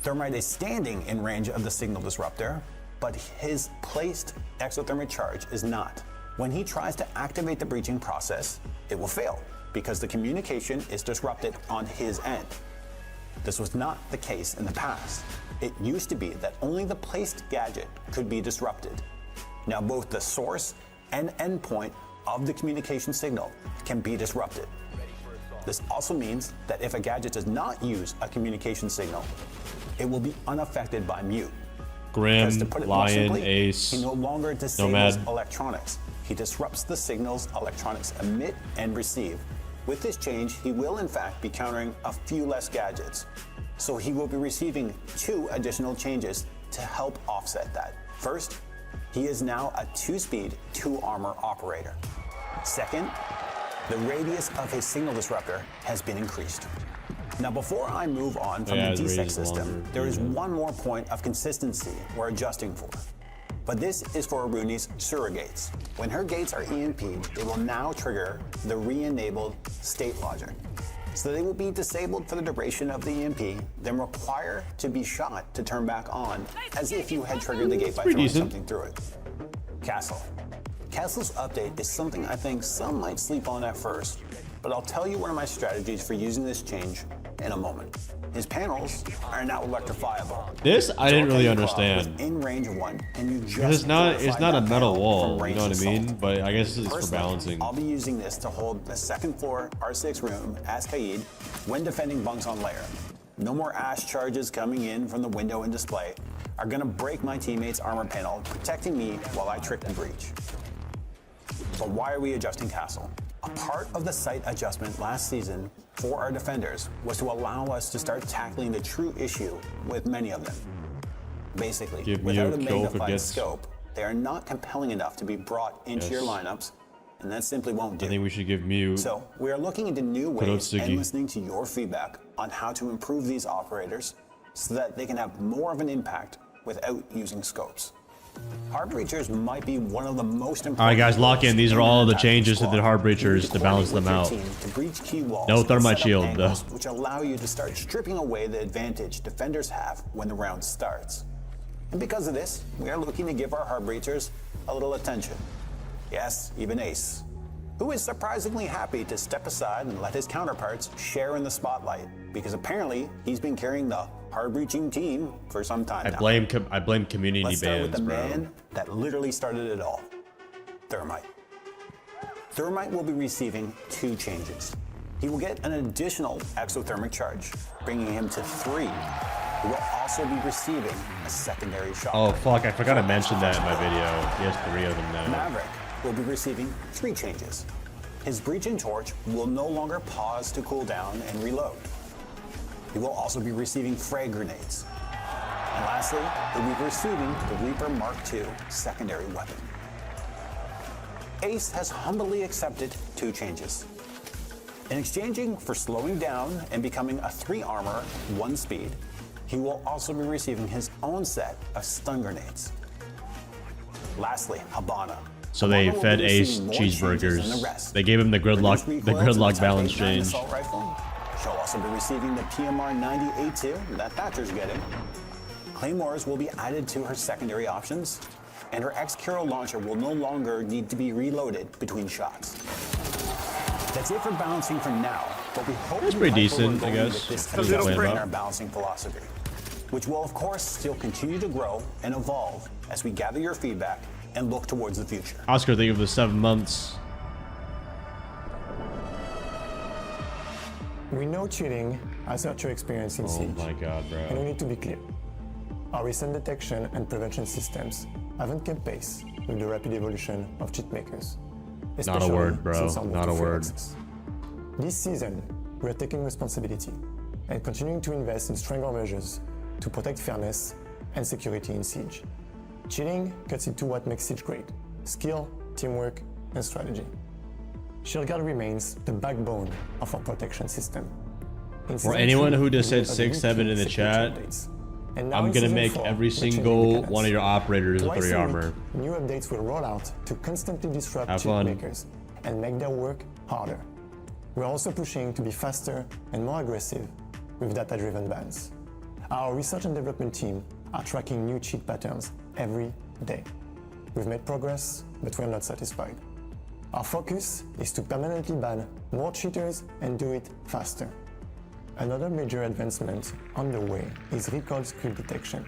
Thermite is standing in range of the signal disruptor, but his placed exothermic charge is not. When he tries to activate the breaching process, it will fail because the communication is disrupted on his end. This was not the case in the past. It used to be that only the placed gadget could be disrupted. Now both the source and endpoint of the communication signal can be disrupted. This also means that if a gadget does not use a communication signal, it will be unaffected by mute. Grim, Because to put it more Lion, simply, Ace, he no longer disables Nomad. electronics. He disrupts the signals electronics emit and receive. With this change, he will in fact be countering a few less gadgets. So he will be receiving 2 additional changes to help offset that. First, he is now a 2-speed, 2-armor operator. Second, the radius of his signal disruptor has been increased. Now, before I move on from the DSEC system, there is one more point of consistency we're adjusting for. But this is for Aruni's surrogates. When her gates are EMP'd, they will now trigger the re-enabled state logic. So they will be disabled for the duration of the EMP, then require to be shot to turn back on, as if you had triggered the gate by throwing something through it. Castle. Castle's update is something I think some might sleep on at first, but I'll tell you one of my strategies for using this change in a moment. His panels are now electrifiable. This I didn't really understand. In range of 1, and you Because just it's not a metal wall, from you know what I range mean? But I guess it's for Personally, balancing. I'll be using this to hold the second floor R6 room as Kaid when defending bunks on layer. No more ash charges coming in from the window and display are gonna break my teammate's armor panel, protecting me while I trick the breach. But why are we adjusting Castle? A part of the site adjustment last season for our defenders was to allow us to start tackling the true issue with many of them. Basically, without a magnified scope, they are not compelling enough to be brought into your lineups, and that simply won't do. I think we should give Mew. So we are looking into new Put out ways and Siggy. listening to your feedback on how to improve these operators so that they can have more of an impact without using scopes. Hard breachers might be one of the most important. All right, guys, lock in. These are all the changes to the hard You breachers to balance them out. to breach key walls No and thermite set up shield, angles though. which allow you to start stripping away the advantage defenders have when the round starts. And because of this, we are looking to give our hard breachers a little attention. Yes, even Ace, who is surprisingly happy to step aside and let his counterparts share in the spotlight, because apparently he's been carrying the hard breaching team for some time now. I blame community Let's start with bans, the bro. man that literally started it all, Thermite. Thermite will be receiving 2 changes. He will get an additional exothermic charge, bringing him to 3. He will also be receiving a secondary shot. Oh fuck! I forgot to mention that in my video. He has 3 of them now. Maverick will be receiving 3 changes. His breaching torch will no longer pause to cool down and reload. He will also be receiving frag grenades. And lastly, he'll be receiving the Reaper Mark II secondary weapon. Ace has humbly accepted 2 changes. In exchanging for slowing down and becoming a 3 armor, 1 speed, he will also be receiving his own set of stun grenades. Lastly, Habana. So they Habana will fed be Ace receiving more changes than the cheeseburgers. rest. They gave him the Reduced gridlock recoil to the balance Type 89 change. assault rifle. She'll also be receiving the PMR 90A2 that Thatcher's getting. Claymores will be added to her secondary options, and her X-Kuro launcher will no longer need to be reloaded between shots. That's it for balancing for now, but we hope That's you pretty like where we're decent, I going guess. with this That's a little evolution in bit. our balancing philosophy, which will of course still continue to grow and evolve as we gather your feedback and look towards the future. Oscar, thank you for the 7 months. We know cheating has hurt your experience in Siege. Oh my god, bro. And we need to be clear. Our recent detection and prevention systems haven't kept pace with the rapid evolution of cheat makers. Not a word, bro. Since our move Not to a free word. access. This season, we are taking responsibility and continuing to invest in stronger measures to protect fairness and security in Siege. Cheating cuts into what makes Siege great: skill, teamwork, and strategy. Shieldguard remains the backbone of our protection system. In For Season anyone 2, who just we said have 6-7 in the security chat, updates. And now I'm in gonna Season make 4, every we're changing single mechanics. one of your operators a Twice 3 a armor. week, new updates will roll out to constantly disrupt Have cheat fun. makers and make their work harder. We're also pushing to be faster and more aggressive with data-driven bans. Our research and development team are tracking new cheat patterns every day. We've made progress, but we're not satisfied. Our focus is to permanently ban more cheaters and do it faster. Another major advancement on the way is recoil script detection.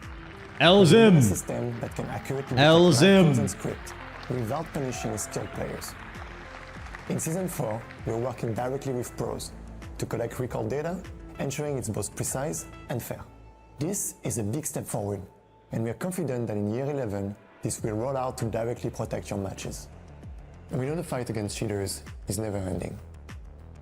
Elzim! A system that can accurately detect micros and script without punishing skilled players. In Season 4, we're working directly with pros to collect recoil data, ensuring it's both precise and fair. This is a big step forward, and we are confident that in year 11, this will roll out to directly protect your matches. We know the fight against cheaters is never ending.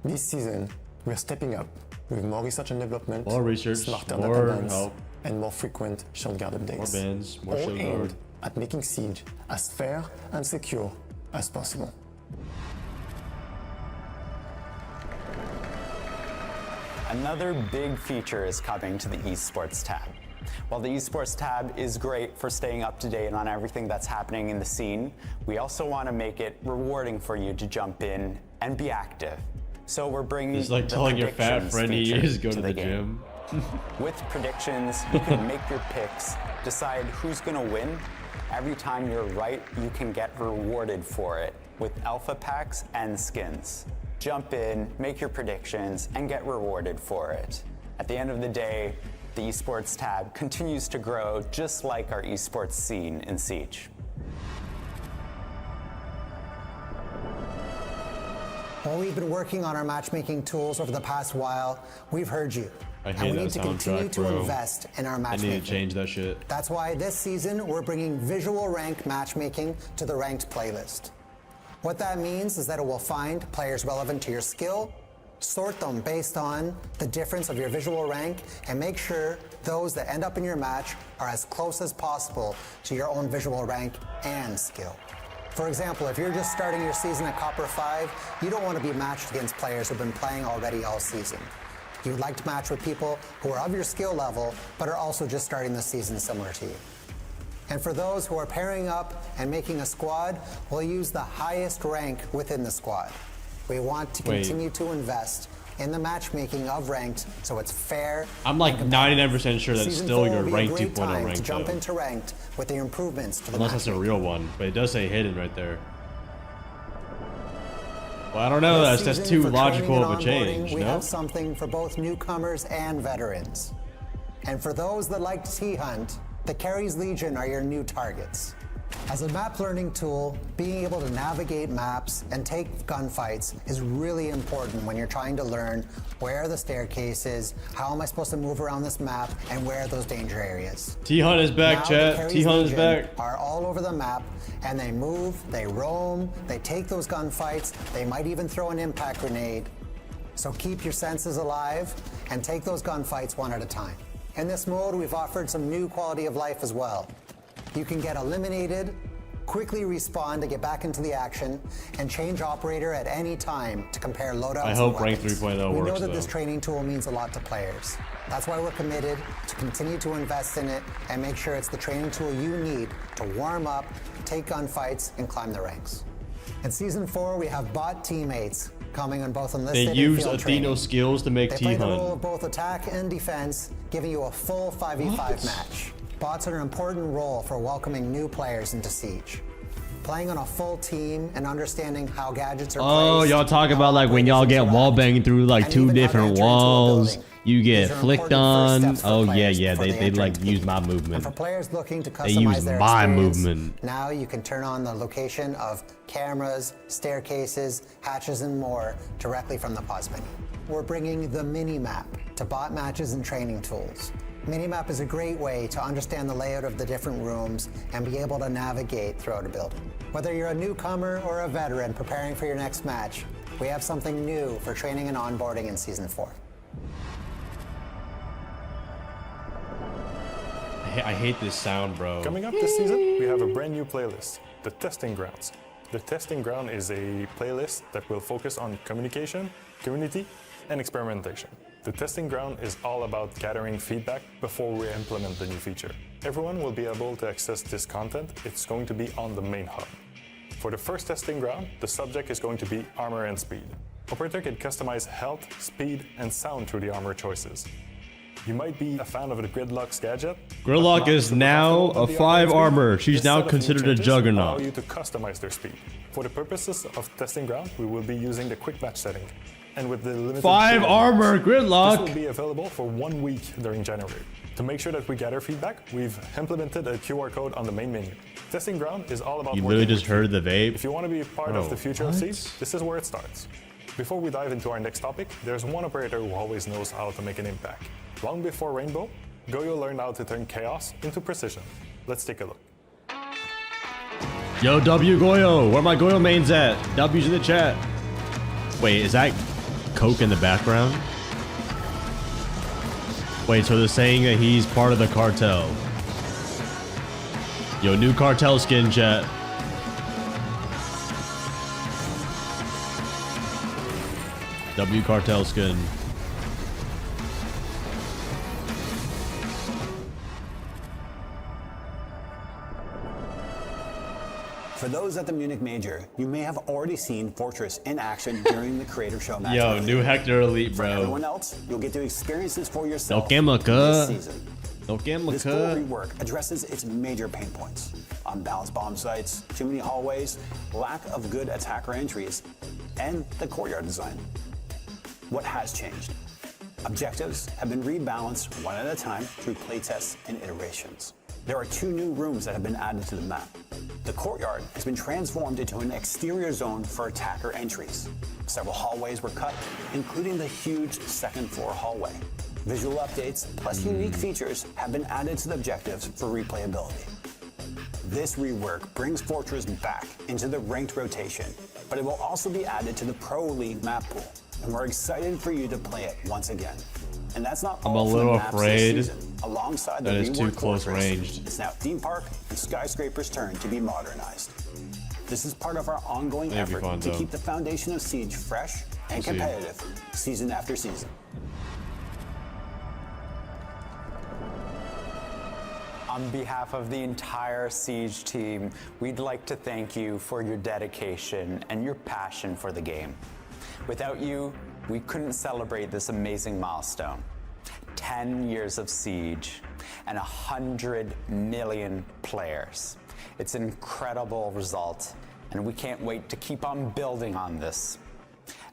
This season, we're stepping up with more research and development, smarter data bans, and more frequent shield guard updates. More bans, more all shield aimed guard. at making Siege as fair and secure as possible. Another big feature is coming to the Esports tab. While the Esports tab is great for staying up to date on everything that's happening in the scene, we also want to make it rewarding for you to jump in and be active. So we're bringing it's like telling your fat friend he is go to the gym. With predictions, you can make your picks, decide who's going to win. Every time you're right, you can get rewarded for it with alpha packs and skins. Jump in, make your predictions, and get rewarded for it. At the end of the day, the esports tab continues to grow just like our esports scene in Siege. While we've been working on our matchmaking tools over the past while, we've heard you. I hate and we that need to continue soundtrack, to bro. invest in our I matchmaking. need to change that shit. That's why this season we're bringing visual rank matchmaking to the ranked playlist. What that means is that it will find players relevant to your skill, sort them based on the difference of your visual rank, and make sure those that end up in your match are as close as possible to your own visual rank and skill. For example, if you're just starting your season at Copper 5, you don't want to be matched against players who've been playing already all season. You'd like to match with people who are of your skill level, but are also just starting the season similar to you. And for those who are pairing up and making a squad, we'll use the highest rank within the squad. We want to continue to invest in the matchmaking of ranked so it's fair. I'm like 99% sure that's Season still 4 your will be a rank great 2.0 time rank to jump though. into ranked with the improvements to the Unless that's a matchmaking. real one, but it does say hidden right there. Well, I don't know. This That's season, too for logical training of a and change, onboarding, we no? have something for both newcomers and veterans. And for those that like T-Hunt, the Carries Legion are your new targets. As a map learning tool, being able to navigate maps and take gunfights is really important when you're trying to learn where the staircase is, how am I supposed to move around this map, and where are those danger areas. T-Hunt is back, Now, chat. the Carries T-Hunt is Legion back. are all over the map, and they move, they roam, they take those gunfights, they might even throw an impact grenade. So keep your senses alive and take those gunfights one at a time. In this mode, we've offered some new quality of life as well. You can get eliminated, quickly respawn to get back into the action, and change operator at any time to compare loadouts. I hope and rank weapons. 3.0 We know works that though. this training tool means a lot to players. That's why we're committed to continue to invest in it and make sure it's the training tool you need to warm up, take gunfights, and climb the ranks. In Season 4, we have bot teammates coming on both enlisted They and use field Atheno training. skills to make They play the role T-Hunt. of both attack and defense, giving you a full 5v5 match. Bots are an important role for welcoming new players into Siege. Playing on a full team and understanding how gadgets are Oh, placed, y'all talk about like when y'all get wall banged through like and two even how to different enter into a walls, building. you get These are flicked important first on. steps for Oh yeah, players yeah, before they enter like into use the my game. movement. And for players looking to They use customize their my experience, movement. now you can turn on the location of cameras, staircases, hatches, and more directly from the pause menu. We're bringing the mini-map to bot matches and training tools. Minimap is a great way to understand the layout of the different rooms and be able to navigate throughout a building. Whether you're a newcomer or a veteran preparing for your next match, we have something new for training and onboarding in Season 4. I hate this sound, bro. Coming up this season, we have a brand new playlist, the Testing Grounds. The Testing Ground is a playlist that will focus on communication, community, and experimentation. The Testing Ground is all about gathering feedback before we implement the new feature. Everyone will be able to access this content. It's going to be on the main hub. For the first Testing Ground, the subject is going to be armor and speed. Operator can customize health, speed, and sound through the armor choices. You might be a fan of the Gridlock's gadget. Gridlock is now a 5 armor. She's now considered a Allow juggernaut. you to customize their speed. For the purposes of Testing Ground, we will be using the quick match setting. And with the limited 5 armor, gridlock. this will be available for 1 week during January. To make sure that we gather feedback, we've implemented a QR code on the main menu. Testing Ground is all about You working literally just with heard the vape. If you want to be part of the future of Siege, this is where it starts. Before we dive into our next topic, there's one operator who always knows how to make an impact. Long before Rainbow, Goyo learned how to turn chaos into precision. Let's take a look. Yo, W Goyo, where my Goyo mains at? W's in the chat. Wait, is that Coke in the background? Wait, so they're saying that he's part of the cartel. Yo, new cartel skin, chat. W cartel skin. For those at the Munich Major, you may have already seen Fortress in action during the Creator Show match. Yo, new Hector Elite, For bro. everyone else, you'll get to experience this for yourself No camera, this season. No camera, This full rework addresses its major pain points: unbalanced bomb sites, too many hallways, lack of good attacker entries, and the courtyard design. What has changed? Objectives have been rebalanced one at a time through playtests and iterations. There are 2 new rooms that have been added to the map. The courtyard has been transformed into an exterior zone for attacker entries. Several hallways were cut, including the huge second floor hallway. Visual updates plus unique features have been added to the objectives for replayability. This rework brings Fortress back into the ranked rotation, but it will also be added to the Pro League map pool, and we're excited for you to play it once again. And that's not I'm all a for the little maps this afraid season. Alongside the that it's too reworked close Fortress, ranged. it's now Theme Park and Skyscraper's turn to be modernized. This is part of our ongoing That'd be effort fun, to though. keep the foundation of Siege fresh and We'll see. competitive season after season. On behalf of the entire Siege team, we'd like to thank you for your dedication and your passion for the game. Without you, we couldn't celebrate this amazing milestone. 10 years of Siege and 100 million players. It's an incredible result, and we can't wait to keep on building on this.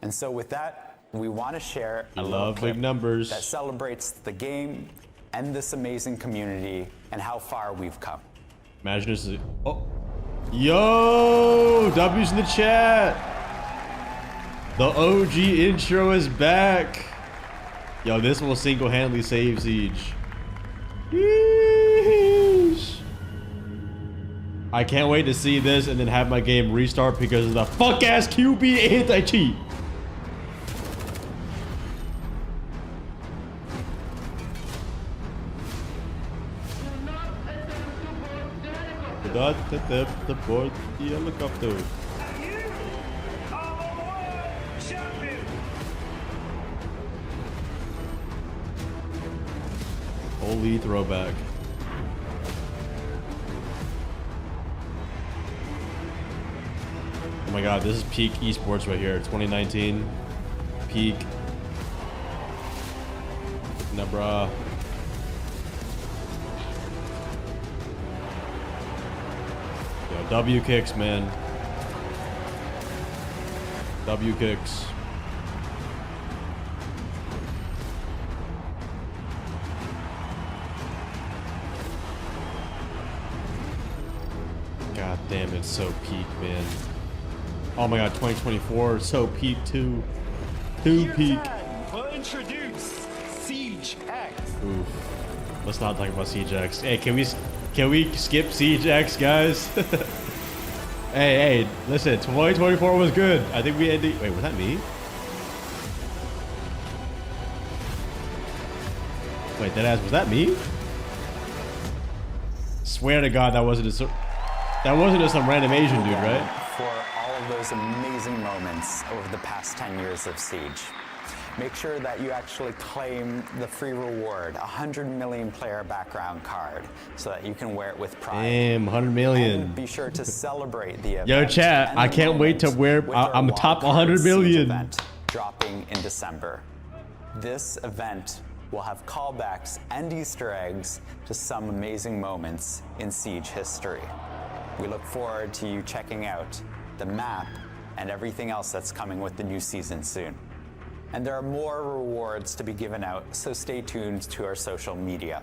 And so with that, we want to share a little love clip big numbers. that celebrates the game and this amazing community and how far we've come. Imagine this is. Oh. Yo! W's in the chat! The OG intro is back! Yo, this will single-handedly save Siege. Yeesh. I can't wait to see this and then have my game restart because of the fuck-ass QB anti-cheat. The board, the helicopter. Holy throwback. Oh my god, this is peak esports right here. 2019. Peak. Nah, bruh. Yo, W kicks, man. W kicks. God damn, it's so peak, man. Oh my god, 2024, so peak too. Too peak. We'll introduce Siege X. Oof. Let's not talk about Siege X. Hey, can we skip Siege X, guys? hey, listen, 2024 was good. I think we ended. Wait, was that me? Wait, deadass, was that me? Swear to God, that wasn't just some random Asian dude, right? For all of those amazing moments over the past 10 years of Siege. Make sure that you actually claim the free reward, 100 million player background card, so that you can wear it with pride. Damn, 100 million. And be sure to celebrate the event. Yo, chat, and I the can't wait to moment wear. with our I'm top wildcard 100 Siege million. event dropping in December. This event will have callbacks and Easter eggs to some amazing moments in Siege history. We look forward to you checking out the map and everything else that's coming with the new season soon. and there are more rewards to be given out, so stay tuned to our social media.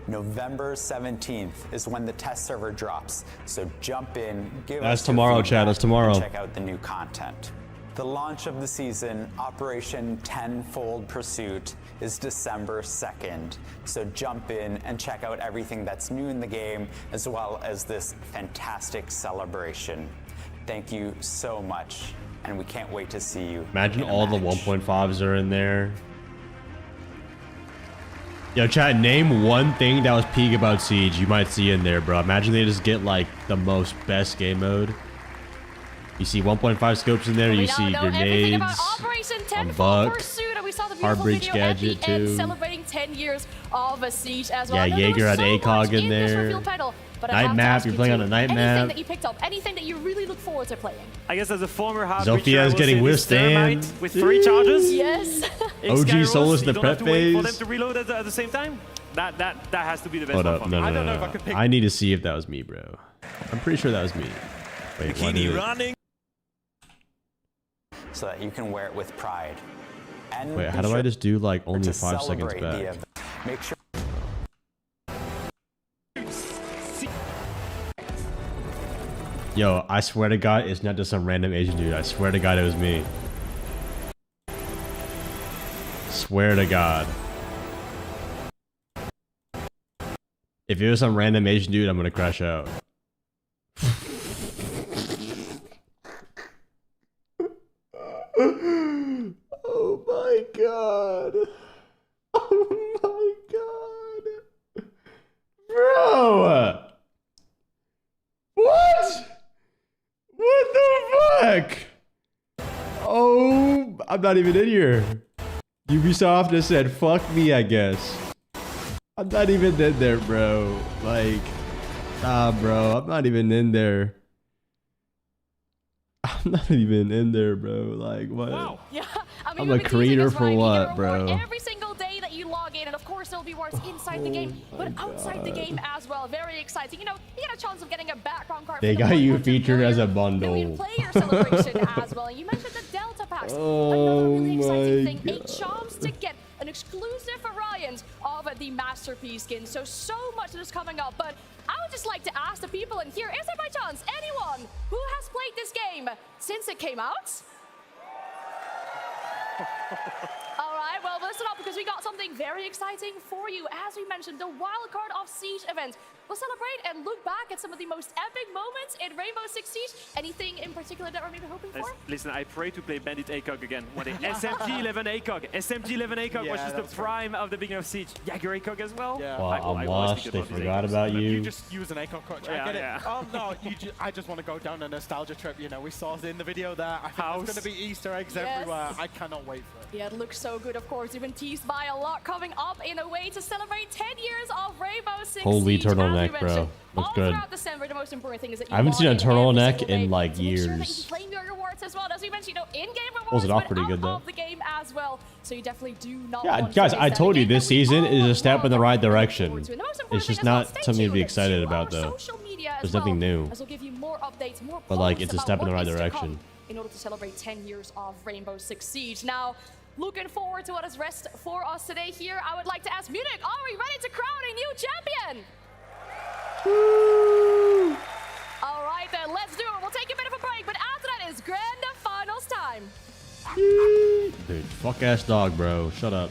November 17th is when the test server drops, so jump in, give That's us your tomorrow, feedback, Chad. That's tomorrow. and check out the new content. The launch of the season, Operation Tenfold Pursuit, is December 2nd, so jump in and check out everything that's new in the game, as well as this fantastic celebration. Thank you so much, and we can't wait to see you. Imagine in a all the match. 1.5s are in there. Yo, chat, name one thing that was peak about Siege you might see in there, bro. Imagine they just get like the most best game mode. You see 1.5 scopes in there, you see grenades, a buck, Heartbreach gadget too. Celebrating 10 years of a Siege as well. Yeah, I know there Jaeger was had so ACOG much in this there. reveal panel, but I Night have to map, ask you're you playing two, on a night anything map. that you picked up, anything that you really look forward to playing. I guess as a former Heartbreacher, Zofia is getting withstand. with 3 charges. Yes. OG Solus in the prep For phase. them to reload at the same time. That has to be the best Hold one up, for no, me. no, no, no. I need to see if that was me, bro. I'm pretty sure that was me. Wait, why did it- running. So that you can wear it with pride. And Wait, how be do I sure just do like only to 5 seconds celebrate the back? event. Make sure. Yo, I swear to God, it's not just some random Asian dude. I swear to God, it was me. Swear to God. If it was some random Asian dude, I'm gonna crash out. Oh my God. Oh my God. Bro. What? What the fuck? Oh, I'm not even in here. Ubisoft just said, fuck me, I guess. I'm not even in there, bro. Like, nah, bro. I'm not even in there. I'm not even in there, bro. Like, what? Wow. Yeah, I mean, I'm we've a been creator teasing for this, right? what, You get a reward bro? every single day that you log in, and of course there'll be rewards inside the game, but outside the game as well. Very exciting. You know, you get a chance of getting a background card. They for the got you 100 featured as a player bundle. player celebration as well. And you mentioned the Delta packs. Oh Another really exciting my thing, a chance to get an exclusive variant of the Masterpiece skin. So much that is coming up, but I would just like to ask the people in here, is there by chance anyone who has played this game since it came out? All right, well, listen up because we got something very exciting for you. As we mentioned, the Wildcard of Siege event. We'll celebrate and look back at some of the most epic moments in Rainbow Six Siege. Anything in particular that we're maybe hoping for? Listen, I pray to play Bandit ACOG again. What a SMG 11 ACOG. SMG 11 ACOG was just the prime of the beginning of Siege. Jaeger ACOG as well. Yeah. Well, I'm lost. They forgot about You you. just use an ACOG coach. Yeah, I get yeah. it. Oh no, I just want to go down a nostalgia trip. You know, we saw it in the video there. I think there's going to be Easter eggs everywhere. I cannot wait for it. Yeah, it looks so good, of course. We've been teased by a lot coming up in a way to celebrate 10 years of Rainbow Six Holy Siege, as we turtleneck, bro. mentioned. Looks All good. throughout December, the most important thing is that you I haven't seen a log in every turtleneck single in day like to make sure that you years. can claim your rewards as well. As we mentioned, you know, in-game rewards, Pulls it off but pretty out good, though. of the game as well. So you definitely do not Yeah, want guys, to I miss told that. you A game this that we season all is a step in the love right and look direction. forward to. And the most It's important just thing as well, not stay something to be tuned excited to about, our though. social media as There's well, nothing new. as we'll give you more updates, more But, like, posts it's a about step in the what right is to direction. come in order to celebrate 10 years of Rainbow Six Siege. Now, looking forward to what is rest for us today here. I would like to ask Munich, are we ready to crown a new champion? All right, then, let's do it. We'll take a bit of a break, but after that is grand finals time. Dude, fuck ass dog, bro. Shut up.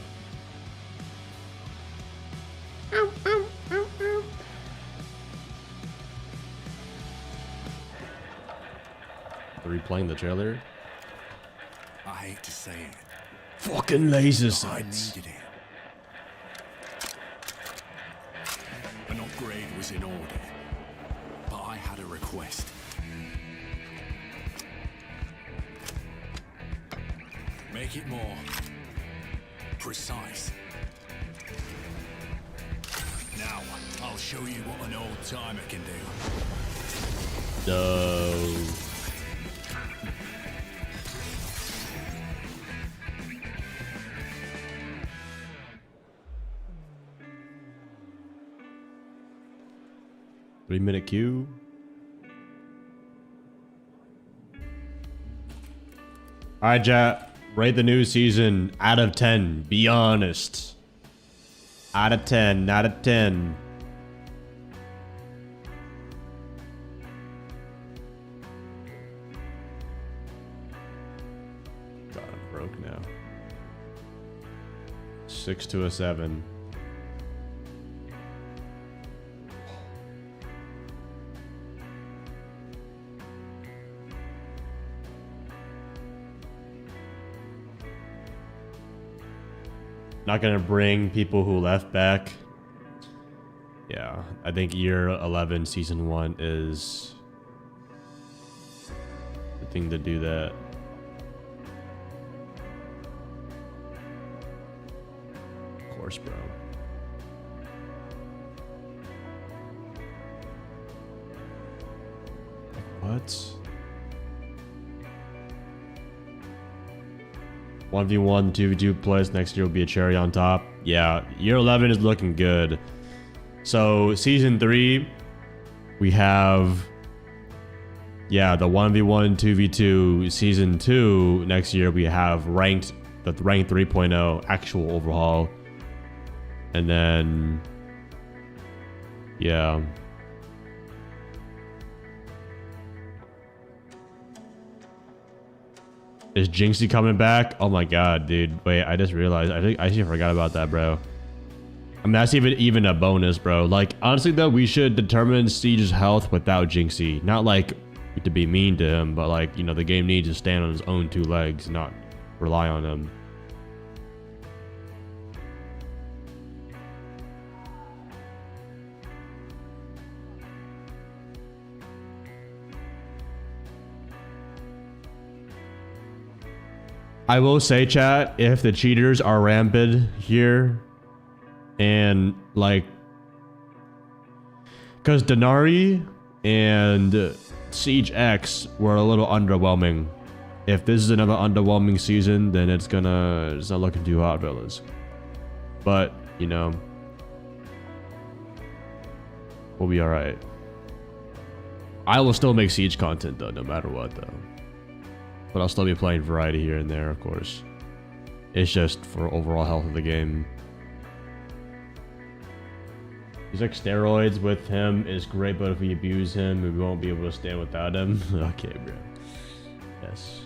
Are we playing the trailer? I hate to say it. Fucking laser sights. I needed it. An upgrade was in order, but I had a request. Make it more precise. Now, I'll show you what an old timer can do. No. Three-minute queue. All right, chat. Rate the new season out of 10. Be honest. Out of 10. Out of 10. God, I'm broke now. 6 to a 7. Not gonna bring people who left back. Yeah, I think year 11 season 1 is the thing to do that. Of course, bro. What? 1v1, 2v2 plays next year will be a cherry on top. Yeah, year 11 is looking good. So season 3, we have, yeah, the 1v1, 2v2. Season 2 next year we have the ranked 3.0 actual overhaul, and then yeah. Is Jinxie coming back? Oh my god, dude. Wait, I just realized. I actually forgot about that, bro. I mean, that's even a bonus, bro. Like, honestly, though, we should determine Siege's health without Jinxie. Not like to be mean to him, but like, you know, the game needs to stand on his own 2 legs, not rely on him. I will say, chat, if the cheaters are rampant here, and like, because Denari and Siege X were a little underwhelming. If this is another underwhelming season, then it's not looking too hot, fellas. But, you know, we'll be alright. I will still make Siege content though, no matter what though. But I'll still be playing variety here and there, of course. It's just for overall health of the game. He's like, steroids with him is great, but if we abuse him, we won't be able to stand without him. Okay, bro. Yes.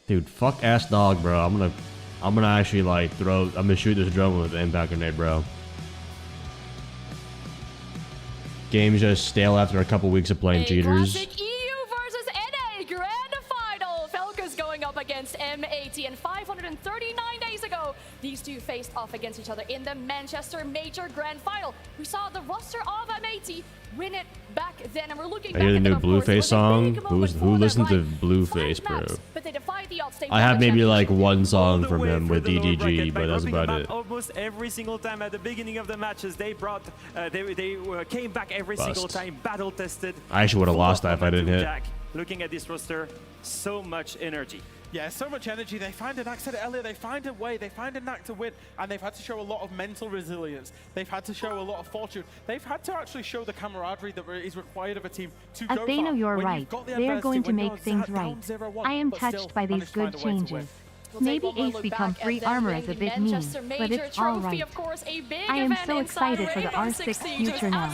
Dude, fuck ass dog, bro. I'm gonna actually like I'm gonna shoot this drone with an impact grenade, bro. Game's just stale after a couple weeks of playing cheaters. Classic EU versus NA Grand Final. Falcons going up against M80, and 539 days ago, these two faced off against each other in the Manchester Major Grand Final. We saw the roster of M80 win it back then, and we're looking I back hear the at new them, of course. Blueface song. Who listens to Blueface, bro? But they defied the odds. I have maybe like one song from him with DDG, but that's about it. Almost every single time at the beginning of the matches, they brought, they came back every single time, battle tested. I actually would have lost that if I didn't hit. Jack, looking at this roster, so much energy. Yeah, so much energy. They find an knack, said it earlier, they find a way, they find a knack to win, and they've had to show a lot of mental resilience. They've had to show a lot of fortune. They've had to actually show the camaraderie that is required of a team to go far. Athena, you're right. They are going to make things right. I am touched by these good changes. Maybe Ace become free armor is a bit mean, but it's alright. I am so excited for the R6 future now.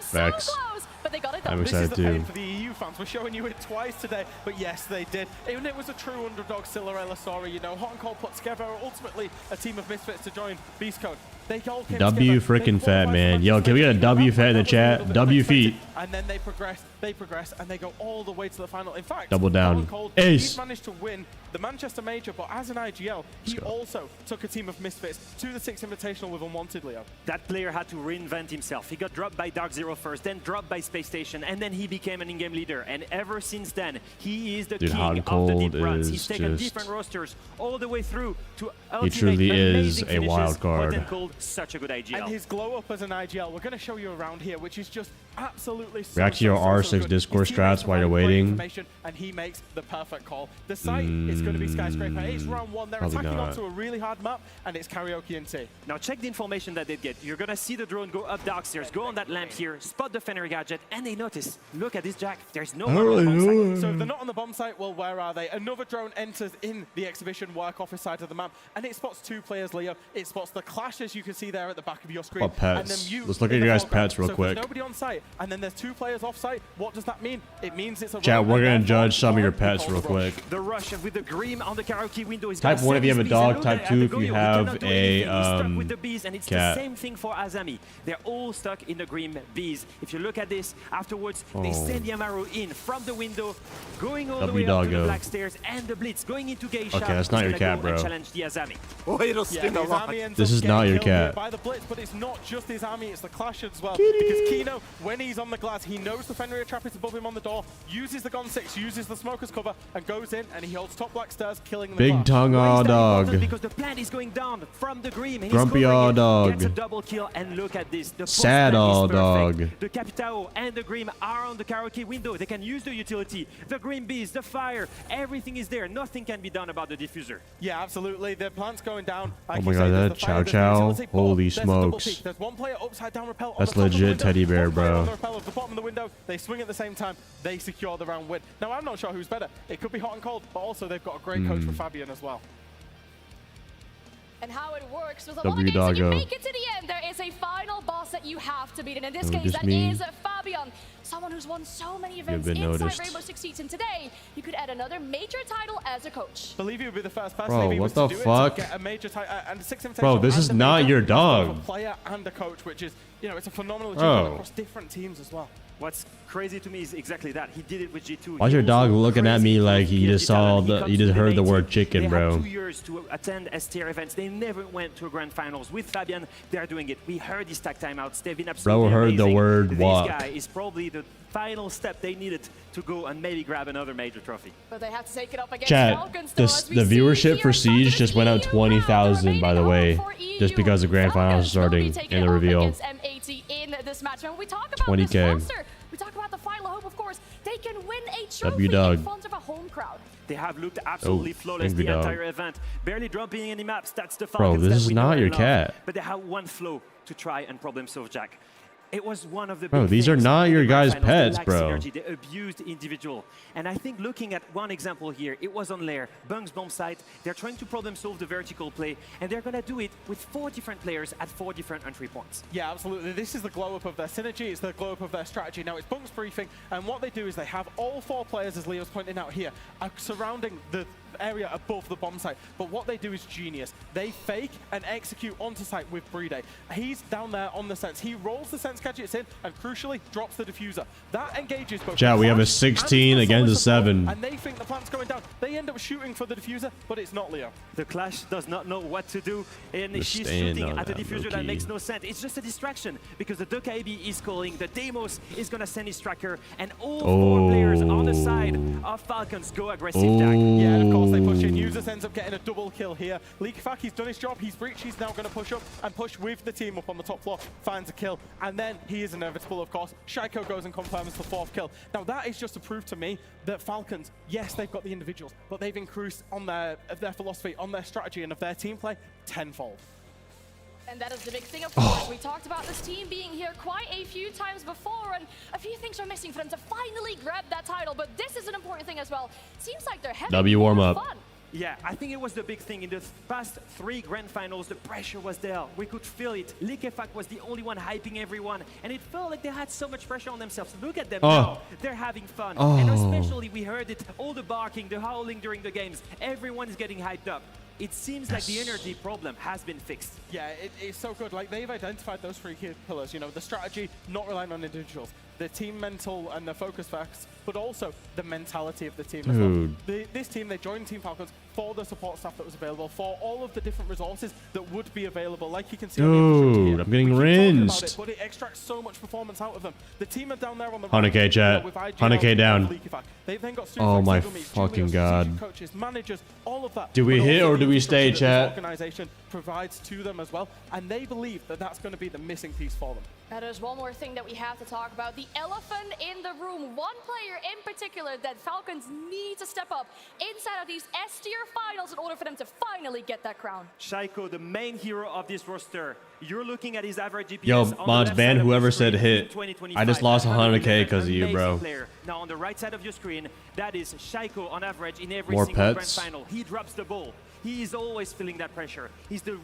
Facts. But they got it I'm this excited is the pain too. for the EU fans. We're showing you it twice today, but yes, they did. Even it was a true underdog, Cinderella story. You know, Hot and Cold put together ultimately a team of misfits to join Beast Code. They all came W freaking fat, man. Yo, can we get a W fat in the chat? W feet. And then they progress, and they go all the way to the final. In fact, Double down. Cold, Ace. he's managed to win the Manchester Major, but as an IGL, he also took a team of misfits to the 6th Invitational with Unwanted, Leo. That player had to reinvent himself. He got dropped by Dark Zero first, then dropped by Space Station, and then he became an in-game leader. And ever since then, he is the king Hot and of the deep Cold runs. is He's taken just- different rosters all the way through to He truly is amazing a wild finishes. Hot card. and Cold, such a good IGL. And his glow up as an IGL, we're going to show you around here, which is just absolutely absolutely. React to your R6 Discord strats while you're waiting. And he makes the perfect call. The site is going to be Skyscraper. It's round 1. They're attacking onto a really hard map, and it's karaoke and T. Now check the information that they get. You're going to see the drone go up dark stairs, go on that lamp here, spot the Fenrir gadget, and they notice, look at this Jack, there's no one on the bomb site. So if they're not on the bomb site, well, where are they? Another drone enters in the exhibition work office side of the map, and it spots 2 players, Leo. It spots the clash, as you can see there at the back of your screen. Oh, pets. And then let's look at your guys' pets real quick. There's nobody on site, and then there's 2 players off site. What does that mean? It means it's a chat, we're going to judge some of your pets real quick. The rush with the Grim on the karaoke window is type 1 if you have a dog, type 2 if you have a with the bees, and it's cat. The same thing for Azami. They're all stuck in the Grim bees. If you look at this, afterwards, they send the Amaro in from the window, going all the way up to the black stairs, and the Blitz going into Geisha. Okay, that's not your cat, bro. Challenge the Azami. Oh, it'll sting a lot. This is not your cat. By the Blitz, but it's not just his army, it's the clash as well. Because Kino, when he's on the glass, he knows the Fenrir trap is above him on the door, uses the Gon 6, uses the smoker's cover, and goes in, and he holds top black stairs, killing the Big tongue all dog. Because the plan is going down from the Grim. Grumpy all dog. Gets a double kill, and look at this. The sad all dog. The Capitao and the Grim are on the karaoke window. They can use the utility, the Grim bees, the fire, everything is there. Nothing can be done about the diffuser. Yeah, absolutely. The plant's going down. Like oh my god, that Chow Chow. Holy smokes. There's one player upside down rappel. That's legit teddy bear, bro. On the rappel at the bottom of the window. They swing at the same time. They secure the round win. Now, I'm not sure who's better. It could be hot and cold, but also they've got a great coach for Fabian as well. And how it works with a lot of games that you make it to the end. There is a final boss that you have to beat. And in this case, that is Fabian. Someone who's won so many events inside Rainbow Six Siege. And today, you could add another major title as a coach. I believe he would be the first person bro, what the fuck? To get a major title and 6 invitational. Bro, this is not your dog. A player and a coach, which is, you know, it's a phenomenal achievement across different teams as well. What's crazy to me is exactly that. He did it with G2. Why's your dog looking at me like he just saw the, he just heard the word chicken, bro? They had 2 years to attend S-tier events. They never went to a grand finals. With Fabian, they're doing it. We heard his tag timeouts. They've been absolutely heard amazing. the word walk. This guy is probably the final step they needed to go and maybe grab another major trophy. But they have to take it up against Chat, Falcons, the viewership for Siege just went up 20,000, by the way, just because the grand finals is starting in the reveal. In this match. When we talk about 20K. this monster, we talk about the final hope, of course. They can win a trophy in front of a home crowd. They have looked absolutely flawless the entire event. Barely dropping any maps. That's the Bro, Falcons. this is not your cat. But they have one flow to try and problem solve Jack. It was one of the bro, these are not your guys' pets, bro. They abused individual. And I think looking at one example here, it was on Lair, Bung's bomb site. They're trying to problem solve the vertical play, and they're going to do it with 4 different players at 4 different entry points. Yeah, absolutely. This is the glow up of their synergy. It's the glow up of their strategy. Now, it's Bung's briefing, and what they do is they have all 4 players, as Leo's pointing out here, surrounding the area above the bomb site. But what they do is genius. They fake and execute onto site with Bride. He's down there on the sense. He rolls the sense gadgets in and crucially drops the diffuser. That engages both. Chat, we have a 16 against a 7. And they think the plant's going down. They end up shooting for the diffuser, but it's not Leo. The Clash does not know what to do, and she's shooting at the diffuser that makes no sense. It's just a distraction because the Dokaibi is calling, the Deimos is going to send his tracker, and all 4 players on the side of Falcons go aggressive, Jack. Yeah, and of course they push in. Users ends up getting a double kill here. Leakfak, he's done his job. He's breached. He's now going to push up and push with the team up on the top floor. Finds a kill. And then he is inevitable, of course. Shaiko goes and confirms the 4th kill. Now, that is just to prove to me that Falcons, yes, they've got the individuals, but they've increased on their philosophy, on their strategy, and of their team play tenfold. And that is the big thing, of course. We talked about this team being here quite a few times before, and a few things are missing for them to finally grab that title. But this is an important thing as well. Seems like they're having more fun. Yeah, I think it was the big thing. In the past 3 grand finals, the pressure was there. We could feel it. Likefak was the only one hyping everyone, and it felt like they had so much pressure on themselves. Look at them now. They're having fun. And especially, we heard it, all the barking, the howling during the games. Everyone is getting hyped up. It seems like the energy problem has been fixed. Yeah, it's so good. Like, they've identified those 3 key pillars. You know, the strategy, not relying on individuals. The team mental and the focus facts, but also the mentality of the team as well. This team, they joined Team Falcons for the support staff that was available, for all of the different resources that would be available. Like you can see, dude, I'm getting rinsed. But it extracts so much performance out of them. The team are down there on the 100K chat, 100K down. They've then got Oh my fucking god. Coaches, managers, all of that. Do we hit or do we stay, chat? Organization provides to them as well, and they believe that that's going to be the missing piece for them. Now, there's one more thing that we have to talk about. The elephant in the room. One player in particular that Falcons need to step up inside of these S-tier finals in order for them to finally get that crown. Shaiko, the main hero of this roster. You're looking at his average GPS. Yo, mods ban whoever said hit. I just lost 100K because of you, bro. Now, on the right side of your screen, that is Shaiko on average in every More single pets. grand final. He drops the ball. He is always feeling that pressure. He's the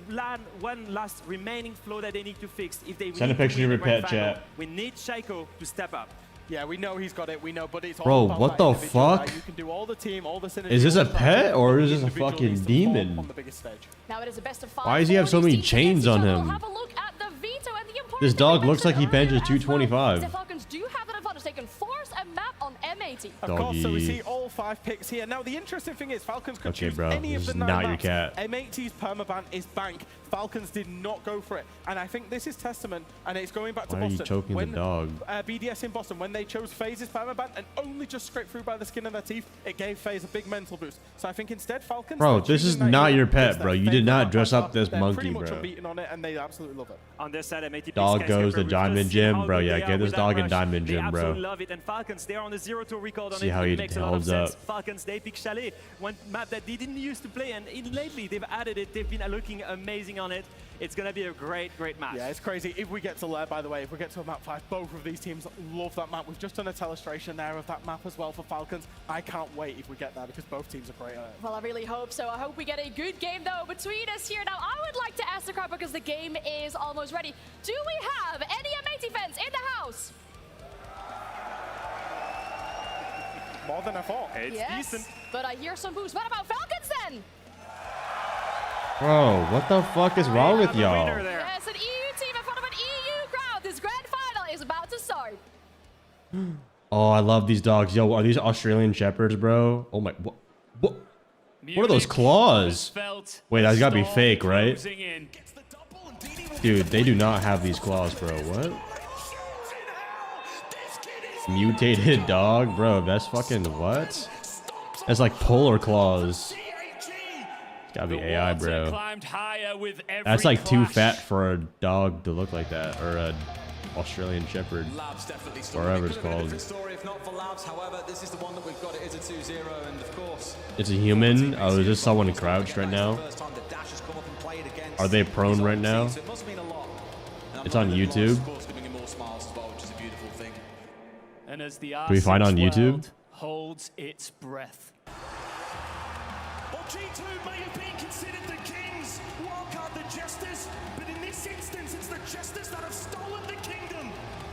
one last remaining flaw that they need to fix if they Send a picture of your pet, chat. We need Shaiko to step up. Yeah, we know he's got it. We know, but it's all Bro, about what that the individual, fuck? right? You can do all the team, all the synergy, Is this all a the pet strategy, or but is the this a individual fucking needs to perform demon? on the biggest stage. Now it is a best of 5. Why does he have so many chains on him? Have a look at the Veto and the important This dog looks like he benches The 225. Falcons do have that advantage. They can force a map on M80. Of course, so we Doggy. see all 5 picks here. Now, the interesting thing is Falcons could Okay, choose bro, any of this the is 9 not your maps. cat. M80's permaban is bank. Falcons did not go for it. And I think this is testament, and it's going back to Why are you Boston. choking the when dog? BDS in Boston, when they chose FaZe's permaban and only just scraped through by the skin of their teeth, it gave FaZe a big mental boost. So I think instead, Falcons... Bro, they're this is choosing that not hero. your It's pet, their bro. You favorite did not map dress by up far. this They're monkey, pretty much bro. unbeaten on it, and they absolutely love it. On this side, M80 Dog Skyscraper, goes to we've Diamond just seen Gym, how bro. good Yeah, they get are this with dog that in rush. Diamond They Gym, bro. absolutely love it. And Falcons, they're on the 0-2 record on See it. how It he makes a lot of holds sense. up. Falcons, they pick Chalet, one map that they didn't used to play, and lately they've added it. They've been looking amazing on it. It's going to be a great match. Yeah, it's crazy. If we get to Lair, by the way, if we get to a map 5, both of these teams love that map. We've just done a telestration there of that map as well for Falcons. I can't wait if we get there because both teams are great at it. Well, I really hope so. I hope we get a good game, though, between us here. Now, I would like to ask the crowd, because the game is almost ready. Do we have any M80 fans in the house? More than I thought. It's yes, decent. but I hear some boost. What about Falcons, then? Bro, what the fuck is wrong with y'all? Yes, an EU team in front of an EU crowd. This grand final is about to start. Oh, I love these dogs. Yo, are these Australian Shepherds, bro? Oh my, what are those claws? Wait, that's gotta be fake, right? Dude, they do not have these claws, bro. What? Mutated dog, bro. That's fucking what? That's like polar claws. It's gotta be AI, bro. That's like too fat for a dog to look like that, or a Australian Shepherd, whatever it's called. It's a human. Oh, is this someone crouched right now? Are they prone right now? It's on YouTube. And as the Do we find on YouTube? Holds its breath. Well, G2 may have been considered the kings, wildcard the jesters, but in this instance, it's the jesters that have stolen the kingdom.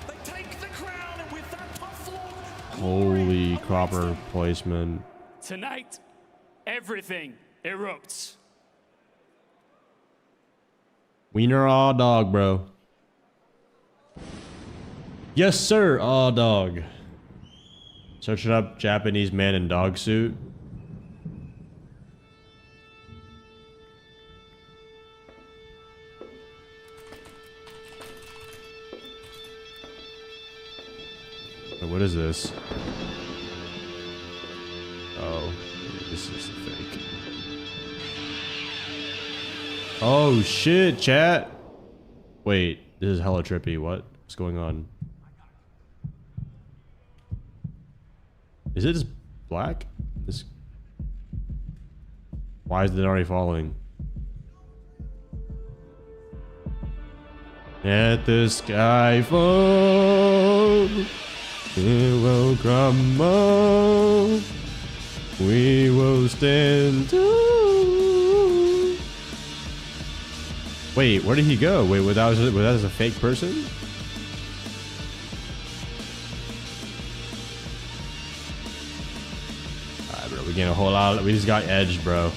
They take the crown, and with that tough look, Holy cropper placement. Tonight, everything erupts. Wiener all dog, bro. Yes, sir. All dog. Searching up Japanese man in dog suit. What is this? Oh, this is fake. Oh shit, chat. Wait, this is hella trippy. What's going on? Is it just black? This. Why is it already falling? At the sky fall, it will crumble. We will stand tall. Wait, where did he go? Wait, was that a fake person? Alright, bro, we getting a whole lot. We just got edged, bro.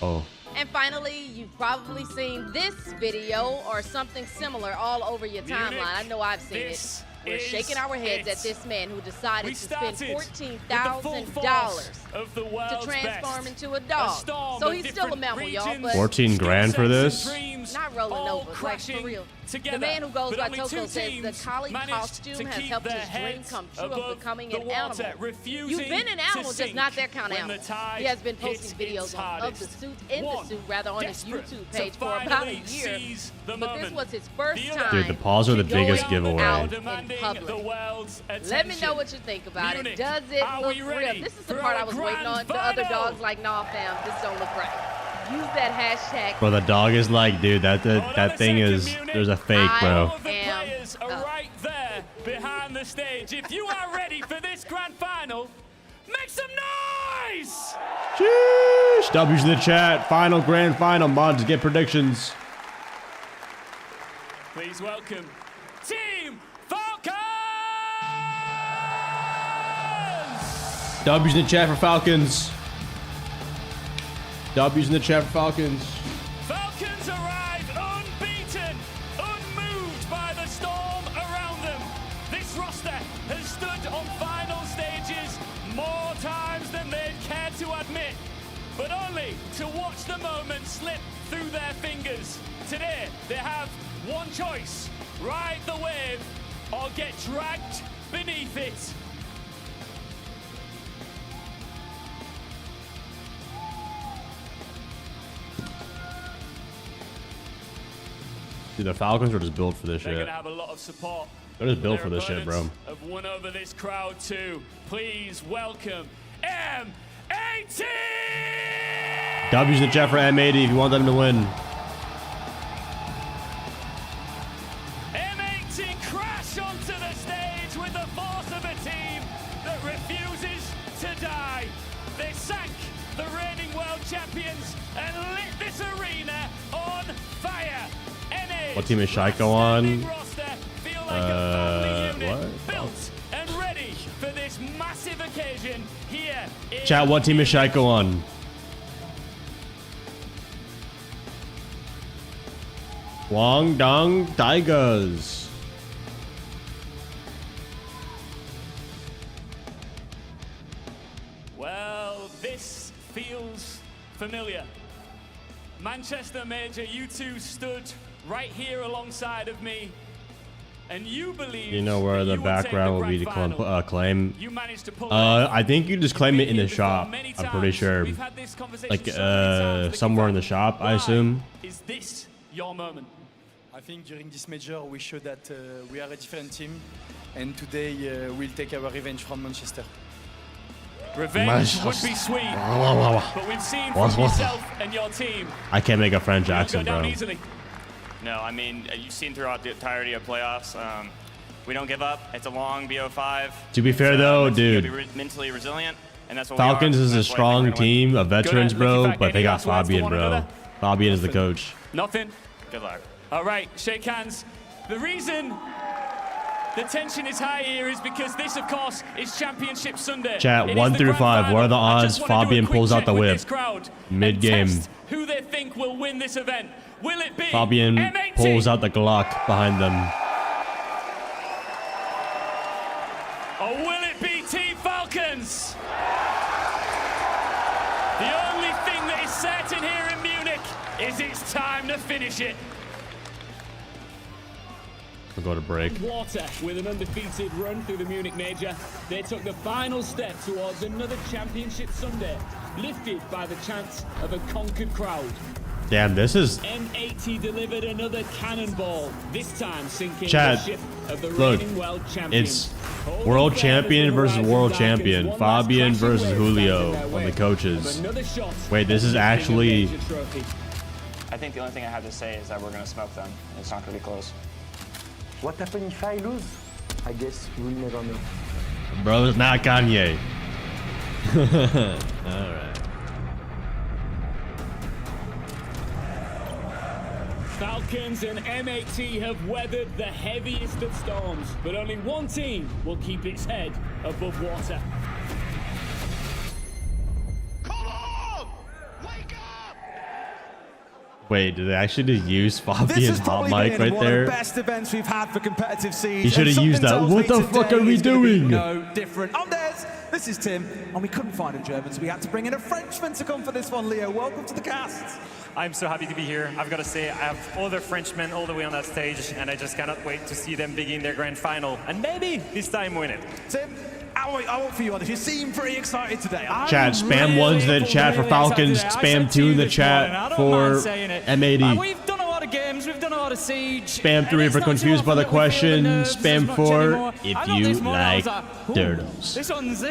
Oh. And finally, you've probably seen this video or something similar all over your timeline. I know I've seen it. We're shaking our heads at this man who decided to spend $14,000 to transform into a dog. So he's still a mammal, y'all. But 14 grand for this? not rolling over, like for real. The man who goes by Toko says the collie costume has helped his dream come true of becoming an animal. You've been an animal, just not that kind of animal. He has been posting videos of the suit, on his YouTube page for about a year. But this was his first time. Dude, the paws are the biggest giveaway. Out in public. Let me know what you think about it. Does it look real? This is the part I was waiting on. The other dogs like, nah, fam, this don't look right. Use that hashtag. Bro, the dog is like, dude, that thing is, there's a fake, bro. Players are right there behind the stage. If you are ready for this grand final, make some noise! Sheesh. W's in the chat. Final grand final. Mods, get predictions. Please welcome Team Falcons! W's in the chat for Falcons. W's in the chat for Falcons. Falcons arrive unbeaten, unmoved by the storm around them. This roster has stood on final stages more times than they'd care to admit, but only to watch the moment slip through their fingers. Today, they have one choice: ride the wave or get dragged beneath it. Dude, the Falcons are just built for this They're shit. gonna have a lot of support. They're just built for this shit, bro. Have won over this crowd too. Please welcome M18. W's in the chat for M80 if you want them to win. M18 crash onto the stage with the force of a team that refuses to die. They sank the reigning world champions and lit this arena on fire. What team is Shaiko on? What? Built and ready for this massive occasion here in Chat, what team is Shaiko on? Guangdong Tigers. Well, this feels familiar. Manchester Major, you two stood right here alongside of me, and you believe You know where the background will be to claim. You managed to pull I think you just claim it in the shop. I'm pretty sure. Like somewhere in the shop, I assume. Is this your moment? I think during this major we showed that we are a different team, and today we'll take our revenge from Manchester. Revenge would be sweet, but we've seen from yourself and your team. I can't make a French accent, go down bro. easily. No, I mean, you've seen throughout the entirety of playoffs, we don't give up. It's a long BO5. To be fair though, dude, You gotta be mentally resilient, and that's what Falcons we are. is a That's why I think strong we're gonna win. team of veterans, bro, but they got last words to Fabian, one bro. another? Fabian is the coach. Nothing? Good luck. All right, shake hands. The reason the tension is high here is because this, of course, is Championship Sunday. Chat, It is 1 the through grand 5. What are the final. I odds just wanna do a Fabian quick pulls out check the with whip this crowd mid-game? and test who they think will win this event. Will it be Fabian M18? pulls out the Glock behind them. Or will it be Team Falcons? The only thing that is certain here in Munich is it's time to finish it. We'll go to break. Water with an undefeated run through the Munich Major. They took the final step towards another Championship Sunday, lifted by the chants of a conquered crowd. Damn, this is... M80 delivered another cannonball, this time sinking Chat, the ship of the look, reigning world champion. it's world champion versus world champion. Fabian versus Julio on the coaches. Wait, this is actually... I think the only thing I have to say is that we're going to smoke them. It's not going to be close. What happens if I lose? I guess we'll never know. Bro, it's not Kanye. Alright. Falcons and M80 have weathered the heaviest of storms, but only one team will keep its head above water. Wait, did they actually just use Fabian's hot mic right one there? of the best events we've had for competitive Siege. He should have used that. What the fuck are we doing? No different. Oh, this is Tim, and we couldn't find a German, so we had to bring in a Frenchman to come for this one. Leo, welcome to the cast. I'm so happy to be here. I've got to say, I have other Frenchmen all the way on that stage, and I just cannot wait to see them begin their grand final, and maybe this time win it. Tim, I won't for you on this. You seem pretty excited today. Chat, spam ones in the chat for Falcons, spam 2 in the chat for M80. We've done a lot of games, we've done a lot of Siege. Spam 3 if you're confused by the question, spam 4 if you like turtles. This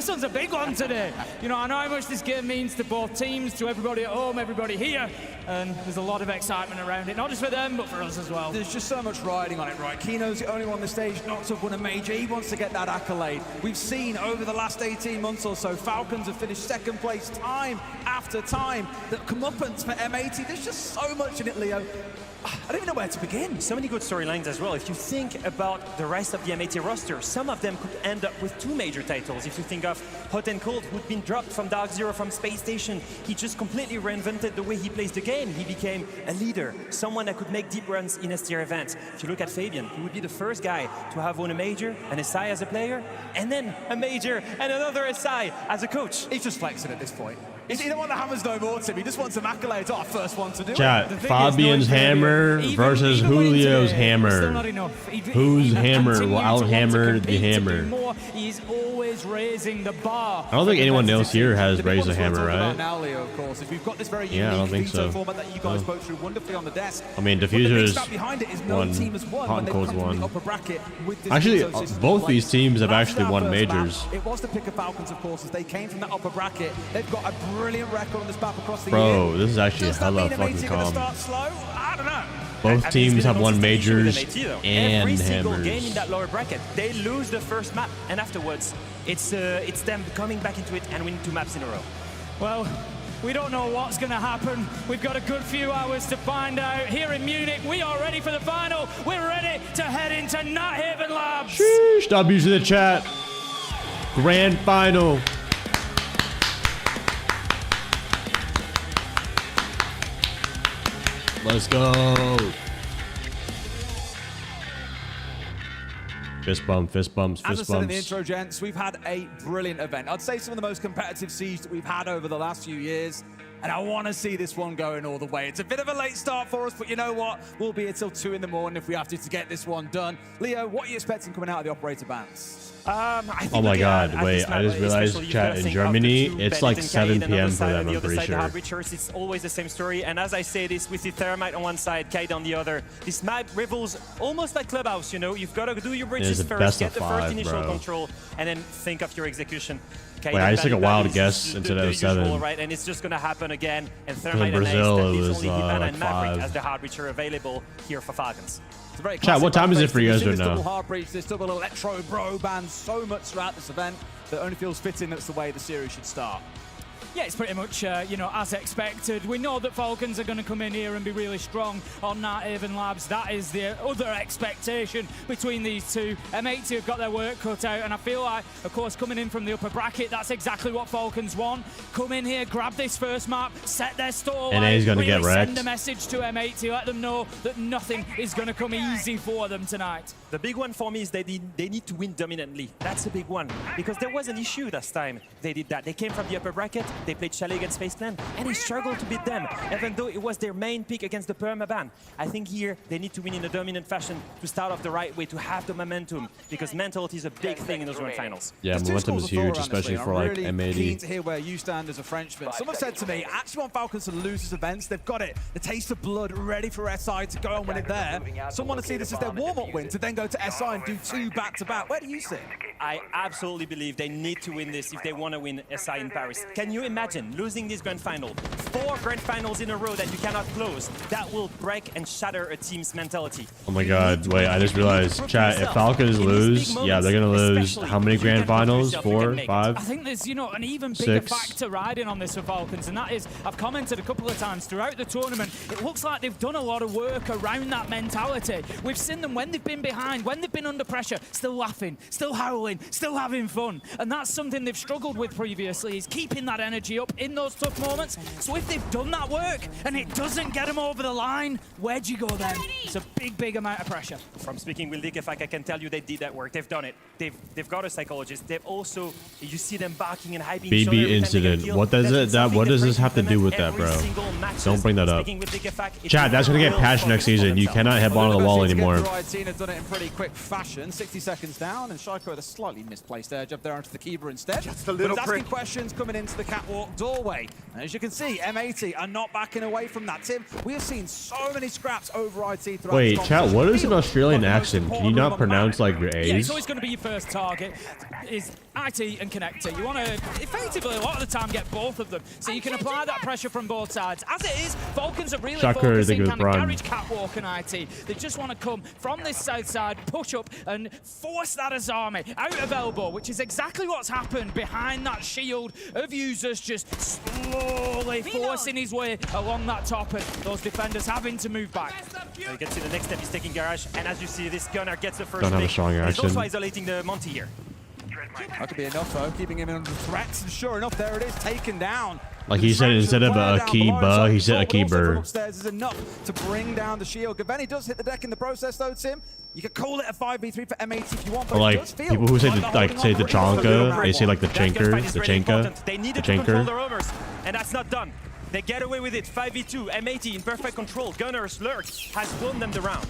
one's a big one today. You know, I know how much this game means to both teams, to everybody at home, everybody here, and there's a lot of excitement around it, not just for them, but for us as well. There's just so much riding on it, right? Kino's the only one on the stage not to have won a major. He wants to get that accolade. We've seen over the last 18 months or so, Falcons have finished second place time after time. The comeuppance for M80, there's just so much in it, Leo. I don't even know where to begin. So many good storylines as well. If you think about the rest of the M80 roster, some of them could end up with 2 major titles. If you think of Hot and Cold, who'd been dropped from Dark Zero from Space Station, he just completely reinvented the way he plays the game. He became a leader, someone that could make deep runs in S-tier events. If you look at Fabian, he would be the first guy to have won a major, an SI as a player, and then a major and another SI as a coach. He's just flexing at this point. He don't want the hammers no more, Tim. He just wants some accolades. Oh, first one to do Chat, it. Fabian's hammer versus Julio's hammer. Whose hammer will out-hammer the hammer? He's always raising the bar. I don't think anyone else here has raised a hammer, right? Now, Leo, of course, if we've got this very Yeah, I don't think so. format that you guys spoke through wonderfully on the desk. I mean, Diffuser's won, Hot and Cold's won. Actually, both these teams have actually won majors. It was the pick of Falcons, of course, as they came from that upper bracket. They've got a brilliant record on this map across the year. Bro, this is actually hella fucking calm. I don't know. Both teams have won majors and Every single hammers. game in that lower bracket, they lose the first map, and afterwards, it's them coming back into it and winning 2 maps in a row. Well, we don't know what's going to happen. We've got a good few hours to find out. Here in Munich, we are ready for the final. We're ready to head into Nighthaven Labs. Sheesh, stop using the chat. Grand final. Let's go. Fist bump, fist bumps, As I fist said in the bumps. intro, gents, we've had a brilliant event. I'd say some of the most competitive Siege that we've had over the last few years. And I want to see this one going all the way. It's a bit of a late start for us, but you know what? We'll be here till 2 in the morning if we have to get this one done. Leo, what are you expecting coming out of the operator bans? Oh my god, wait, I just realized, chat, in Germany, it's like 7 p.m. for them, I'm pretty sure. It's always the same story, and as I say this, with the Thermite on one side, Kite on the other, this map rivals almost like Clubhouse, you know? You've got to do your bridges first, get the first initial control, and then think of your execution. Wait, I just took a wild guess into those 7. Right, and it's just going to happen again, and in Thermite Brazil, and it Ace, was only Hibana like and Maverick 5. as the hard breacher available here for Falcons. Chat, what time is it for you guys right Double now? hard breach, there's double electro bro bans so much throughout this event that only feels fitting that's the way the series should start. Yeah, it's pretty much, you know, as expected. We know that Falcons are going to come in here and be really strong on Nighthaven Labs. That is the other expectation between these two. M80 have got their work cut out, and I feel like, of course, coming in from the upper bracket, that's exactly what Falcons want. Come in here, grab this first map, set their stall And he's going to get wrecked. Send a message to M80, let them know that nothing is going to come easy for them tonight. The big one for me is they need to win dominantly. That's a big one, because there was an issue last time they did that. They came from the upper bracket, they played Chalet against Space Clan, and they struggled to beat them, even though it was their main pick against the permaban. I think here they need to win in a dominant fashion to start off the right way, to have the momentum, because mentality is a big thing in those grand finals. Yeah, momentum is huge, especially for like I'm really keen M80. to hear where you stand as a Frenchman. Someone said to me, I actually want Falcons to lose these events. They've got it. The taste of blood ready for SI to go and win it there. Some want to see this as their warm-up win to then go to SI and do 2 back-to-back. Where do you sit? I absolutely believe they need to win this if they want to win SI in Paris. Can you imagine losing this grand final? 4 grand finals in a row that you cannot close. That will break and shatter a team's mentality. Oh my god, wait, I just realized, chat, if Falcons lose, yeah, they're going to lose how many grand finals? 4, 5? I think there's, you know, an even bigger 6. factor riding on this for Falcons, and that is, I've commented a couple of times throughout the tournament, it looks like they've done a lot of work around that mentality. We've seen them when they've been behind, when they've been under pressure, still laughing, still howling, still having fun. And that's something they've struggled with previously, is keeping that energy up in those tough moments. So if they've done that work and it doesn't get them over the line, where'd you go then? It's a big amount of pressure. From speaking with Dikefak, I can tell you they did that work. They've done it. They've got a psychologist. They've also, you see them barking and hyping. BB incident. What does this have to do with that, bro? Don't bring that up. Chad, that's gonna get patched next season. You cannot head on the wall anymore. Tina has done it in pretty quick fashion. 60 seconds down, and Shaiko with a slightly misplaced edge up there onto the Kiba instead. Just a little asking questions coming into the catwalk doorway. And as you can see, M80 are not backing away from that. Tim, we have seen so many scraps over IT throughout. Wait, chat, what is an Australian accent? Can you not pronounce like your A's? Yeah, it's always going to be your first target. Is IT and connector. You want to effectively a lot of the time get both of them, so you can apply that pressure from both sides. As it is, Falcons are really focusing kind of garage catwalk and IT. They just want to come from this south side, push up and force that Azami out of elbow, which is exactly what's happened behind that shield of users, just slowly forcing his way along that top, and those defenders having to move back. You can see the next step is taking garage, and as you see, this gunner gets the first Don't have a strong He's action. also isolating the Monty here. That could be enough though, keeping him under threats, and sure enough, there it is, taken down. Like he said, instead of a Kiba, he said a Kiber. Upstairs is enough to bring down the shield. Gaveni does hit the deck in the process though, Tim. You could call it a 5v3 for M80 if you want, but Or like it does feel people who say the, like say the Chonka, they say like the Chenker, the Chenka, They needed the to control Chenker. the roamers, and that's not done. They get away with it. 5v2, M80 in perfect control. Gunners, Lurk has won them the round.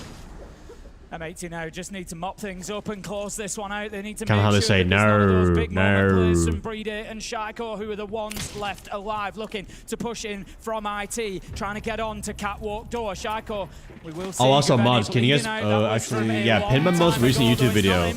M80 now just need to mop things up and close this one out. They need to Kinda make how they sure say, that there's none of those big moment players no. from Breede and Shaiko, who are the ones left alive, looking to push in from IT, trying to get on to catwalk door. Shaiko, we will see. Oh, also Gaveni mods, can you guys actually, yeah, pin my most recent YouTube video.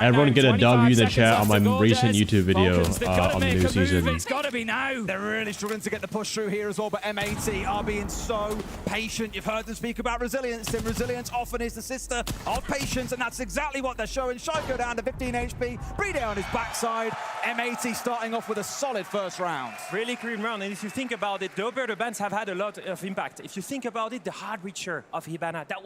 Everyone get a W in the chat on my recent YouTube video on the new season. It's got to be now. They're really struggling to get the push through here as well, but M80 are being so patient. You've heard them speak about resilience, Tim. Resilience often is the sister of patience, and that's exactly what they're showing. Shaiko down to 15 HP, Breede on his backside. M80 starting off with a solid first round. Really clean round, and if you think about it, the other bands have had a lot of impact. If you think about it, the hard reacher of Hibana, that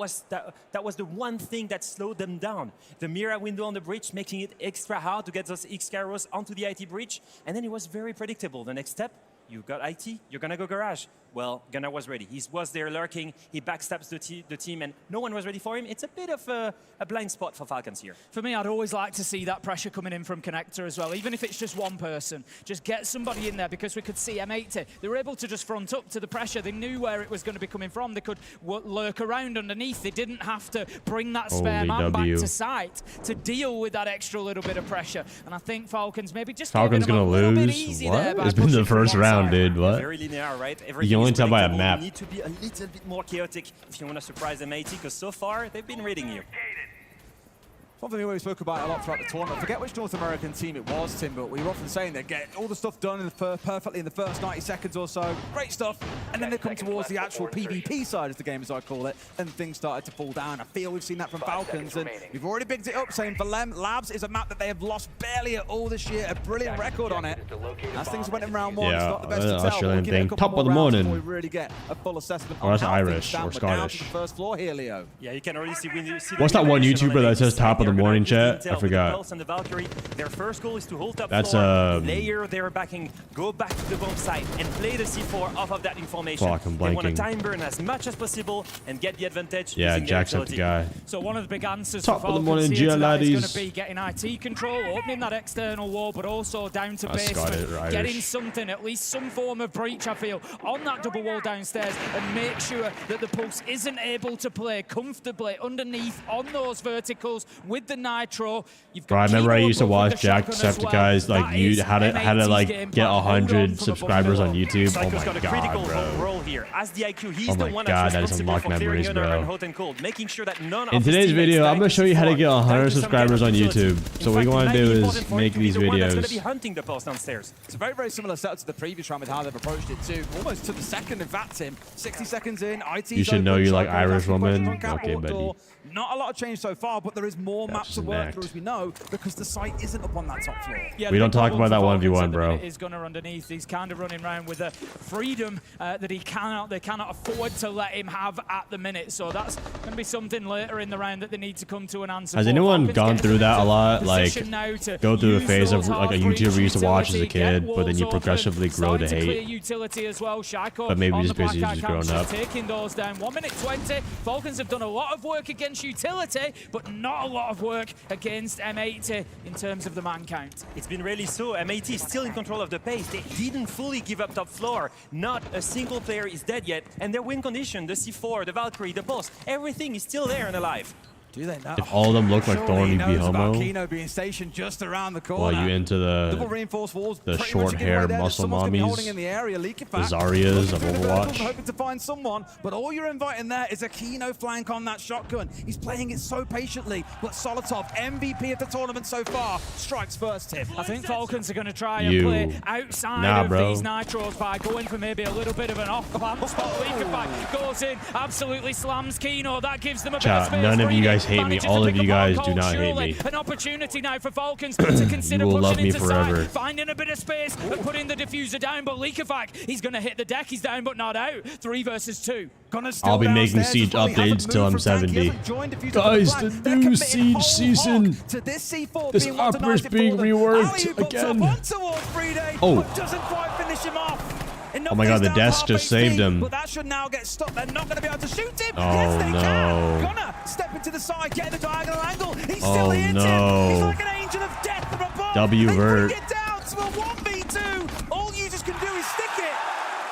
was the one thing that slowed them down. The Mira window on the bridge, making it extra hard to get those X-Carros onto the IT bridge, and then it was very predictable. The next step, you got IT, you're gonna go garage. Well, Gunnar was ready. He was there lurking, he backstabs the team, and no one was ready for him. It's a bit of a blind spot for Falcons here. For me, I'd always like to see that pressure coming in from Connector as well, even if it's just one person. Just get somebody in there, because we could see M80. They were able to just front up to the pressure. They knew where it was going to be coming from. They could lurk around underneath. They didn't have to bring that spare man back to site to deal with that extra little bit of pressure. And I think Falcons maybe just Falcons gonna lose? What? It's been the first round, dude. What? Very linear, right? You can only tell by a map. You need to be a little bit more chaotic if you want to surprise M80, because so far they've been reading you. Something we spoke about a lot throughout the tournament. I forget which North American team it was, Tim, but we were often saying they get all the stuff done in the perfectly in the first 90 seconds or so. Great stuff. And then they come towards the actual PvP side of the game, as I call it, and things started to fall down. I feel we've seen that from Falcons, and we've already picked it up, saying for Lem, Labs is a map that they have lost barely at all this year. A brilliant record on it. As things went in round one, it's not the best to tell. Australian We'll thing. Top of the morning. We really get a full assessment Or that's on how Irish things or stand. But now to Scottish. the first floor here, Leo. Yeah, you can already see when you see. What's that one YouTuber that says top of the morning, chat? I forgot. And the Valkyrie, their first goal is to hold up That's floor, layer their backing, go back to the bomb site, and play the C4 off of that information. Fuck, I'm they want to blanking. time burn as much as possible and get the advantage. Yeah, using Jack's their up the agility. guy. So one of the big answers Top for of the Falcons morning, here tonight is going laddies. to be getting IT control, opening that external wall, but also down to That's got basement, it, Irish. getting something, at least some form of breach, I feel, on that double wall downstairs, and make sure that the Pulse isn't able to play comfortably underneath on those verticals with the Nitro. You've got Bro, I remember I Kilo used to above with watch the Jack shotgun as well. Decepticons, like how to like get 100 subscribers on YouTube. Oh Psycho's got my a critical god, bro. role here. As the IQ, he's Oh the my one god, that's that is responsible unlocked for clearing memories, Gunnar bro. and hot and cold, making sure that none In of his today's teammates video, die I'm gonna show you how to get 100 down to some subscribers on kind of YouTube. facility. So what In we fact, want it to do might be is important for make him to be these the one that's going to videos. be hunting the Pulse downstairs. It's a very, very similar setup to the previous round with how they've approached it too. Almost to the second of that, Tim. 60 seconds in, IT's You should know open, you like Shaiko's Irish asking questions woman. on catwalk Okay, buddy. door. Not a lot of change so far, but there is more That's maps to an work act. through, as we know, because the site isn't up on that top floor. Yeah, We don't talk about that 1v1, Falcons bro. at the minute is Gunnar underneath. He's kind of running around with a freedom that they cannot afford to let him have at the minute. So that's going to be something later in the round that they need to come to an answer. Has for. anyone Falcons gone getting through that a into lot? Like, position now to go through a use phase of those like a hard YouTuber breach we used to watch as a as a kid, but then you progressively grow to hate. Utility as well. But maybe just because you've just grown up. Taking those down. 1 minute 20. Falcons have done a lot of work against utility, but not a lot of work against M80 in terms of the man count. It's been really so. M80 is still in control of the pace. They didn't fully give up top floor. Not a single player is dead yet. And their win condition, the C4, the Valkyrie, the boss, everything is still there and alive. Do they know? If all of them look like Thorn, you'd be homo. Kino being stationed just around the corner. While you into the short hair muscle mommies, the Zaryas of Overwatch. Hoping to find someone, but all you're inviting there is a Kino flank on that shotgun. He's playing it so patiently, but Solotov, MVP of the tournament so far, strikes first hit. I think Falcons are going to try and play outside of these nitros by going for maybe a little bit of an off-plan spot. Leakerback goes in, absolutely slams Kino. That gives them a bit of space. None of you guys hate me. All of you guys do not hate me. An opportunity now for Falcons to consider you will love me into forever. Side, finding a bit of space and putting the diffuser down. But Leakerback, he's going to hit the deck. He's down but not out. 3 versus 2. I'll be making Siege updates till I'm 70. Guys, the new Siege season. This opera's being reworked again. Oh. Oh my god, the desk just saved him. But that should now get stopped. They're not going to be able to shoot him. Oh, yes, they no. can. Gonna step into the side, get the diagonal angle. He's still hit him. He's like an angel of death from above. W vert. They bring it down to a 1v2. All users can do is stick it.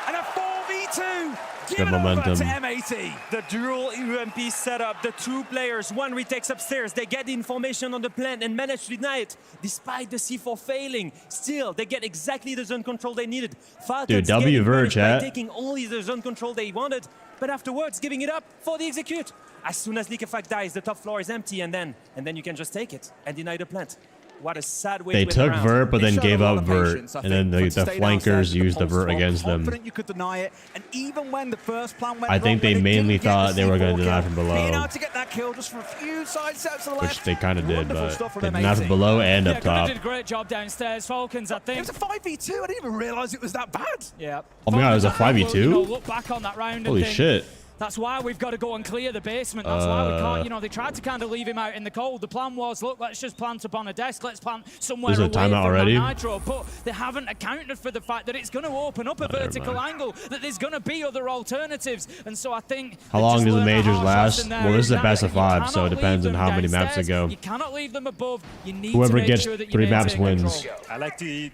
And a 4v2. Good momentum. To M80. The dual UMP setup, the 2 players, one retakes upstairs, they get the information on the plant and manage to deny it. Despite the C4 failing, still, they get exactly the zone control they needed. Falcons dude, W vert, chat. Taking only the zone control they wanted, but afterwards giving it up for the execute. As soon as Leakerfact dies, the top floor is empty, and then you can just take it and deny the plant. What a sad way they to took win vert, but then gave up vert, patience, and then the flankers used the vert against them. You could deny it, and even when the first plan went I think wrong, they mainly thought they were going to deny from being below, able to get that kill just for a few side steps to the which left. they kind of did, but stuff from they them, denied from below and up top. Did a great job downstairs. Falcons, I think. It was a 5v2. I didn't even realize it was that bad. Yeah. Oh my god, it was a Falcons, 5v2? you know, look back on that round. Holy and think, shit. That's why we've got to go and clear the basement. That's why we can't, you know, they tried to kind of leave him out in the cold. The plan was, look, let's just plant up on a desk. Let's plant somewhere away from that nitro. But they haven't accounted for the fact that it's going to open up a vertical angle, that there's going to be other alternatives. And so I think... How long does the majors last? Well, this is a best of 5, so it depends on how many maps they go. You cannot leave them above. You need Whoever to make gets sure that 3 maps wins. I like to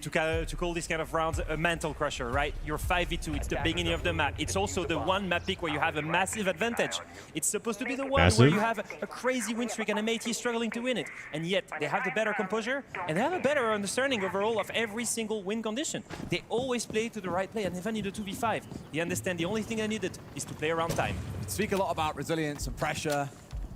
call this kind of rounds a mental crusher, right? You're 5v2, it's the beginning of the map. It's also the one map pick where you have a massive advantage. It's supposed to be the one where you have a crazy win streak and M80 is struggling to win it. And yet, they have the better composure and they have a better understanding overall of every single win condition. They always play to the right play, and even in the 2v5, they understand the only thing I needed is to play around time. Speak a lot about resilience and pressure.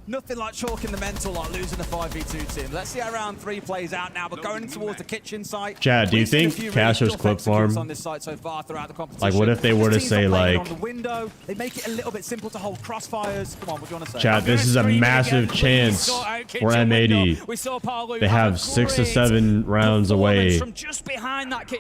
Nothing like chalking the mental like losing a 5v2 team. Let's see how round 3 plays out now, but going towards the kitchen site. Chad, do you think Castro's clip farm? On this site so far throughout the competition. Like, what if they were to say, like, on the window. They make it a little bit simple to hold crossfires. Come on, what do you want to say? Chad, this is a massive chance for M80. They have 6 to 7 rounds away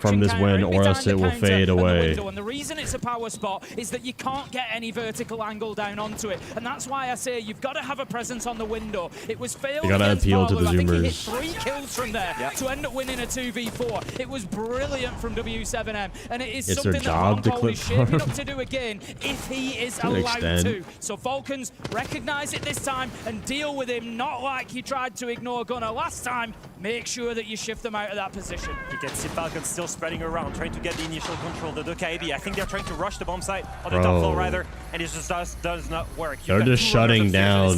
from this win, or else it will fade away. And the reason it's a power spot is that you can't get any vertical angle down onto it. And that's why I say you've got to have a presence on the window. It was failed. You gotta appeal to the I think he hit zoomers. 3 kills from there to end up winning a 2v4. It was brilliant from W7M, and it is It's something their job that to Ron clip is shaping farm. up to do again if he is To an allowed extent. to. So Falcons recognize it this time and deal with him, not like you tried to ignore Gunnar last time. Make sure that you shift them out of that position. You can see Falcons still spreading around, trying to get the initial control, the KIB. I think they're trying to rush the bomb site on the top floor rather, and it just does not work. They're just shutting down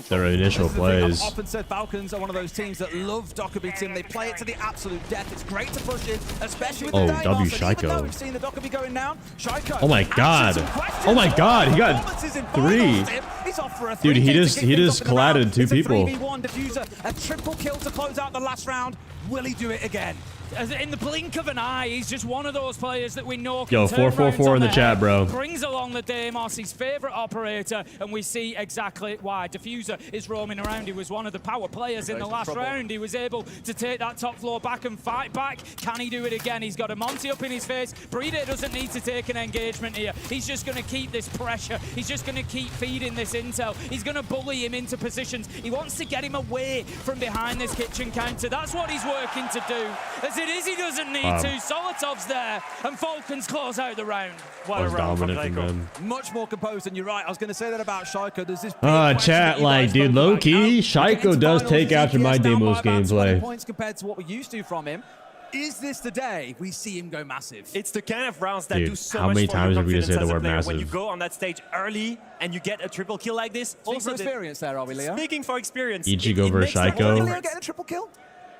their initial plays. I've often said Falcons are one of those teams that love Dockerby team. They play it to the absolute death. It's great to push in, especially with the W Daimos. And even though Shaiko. we've seen the Dockerby going down, Shaiko. Oh my god. Oh my god, he got 3. Dude, he just collided 2 people. 3v1 diffuser, a triple kill to close out the last round. Will he do it again? In the blink of an eye, he's just one of those players that we know can Yo, turn 444 in the chat, bro. Brings along the Deimos, his favorite operator, and we see exactly why. Diffuser is roaming around. He was one of the power players in the last round. He was able to take that top floor back and fight back. Can he do it again? He's got a Monty up in his face. Breeder doesn't need to take an engagement here. He's just going to keep this pressure. He's just going to keep feeding this intel. He's going to bully him into positions. He wants to get him away from behind this kitchen counter. That's what he's working to do. As it is. He doesn't need to. Solotov's there, and Falcons close out the round. What a round from Shaiko. Much more composed, and you're right. I was going to say that about Shaiko. There's this chat, like, dude, low-key, Shaiko does take after my Deimos gameplay. Points compared to what we used to from him. Is this the day we see him go massive? It's the kind of rounds that do so how much many for times your have we just said the word player. massive? When you go on that stage early and you get a triple kill like this. Speaking for experience there, are we, Leo? Speaking for experience. Ichigo versus Shaiko. Leo getting a triple kill?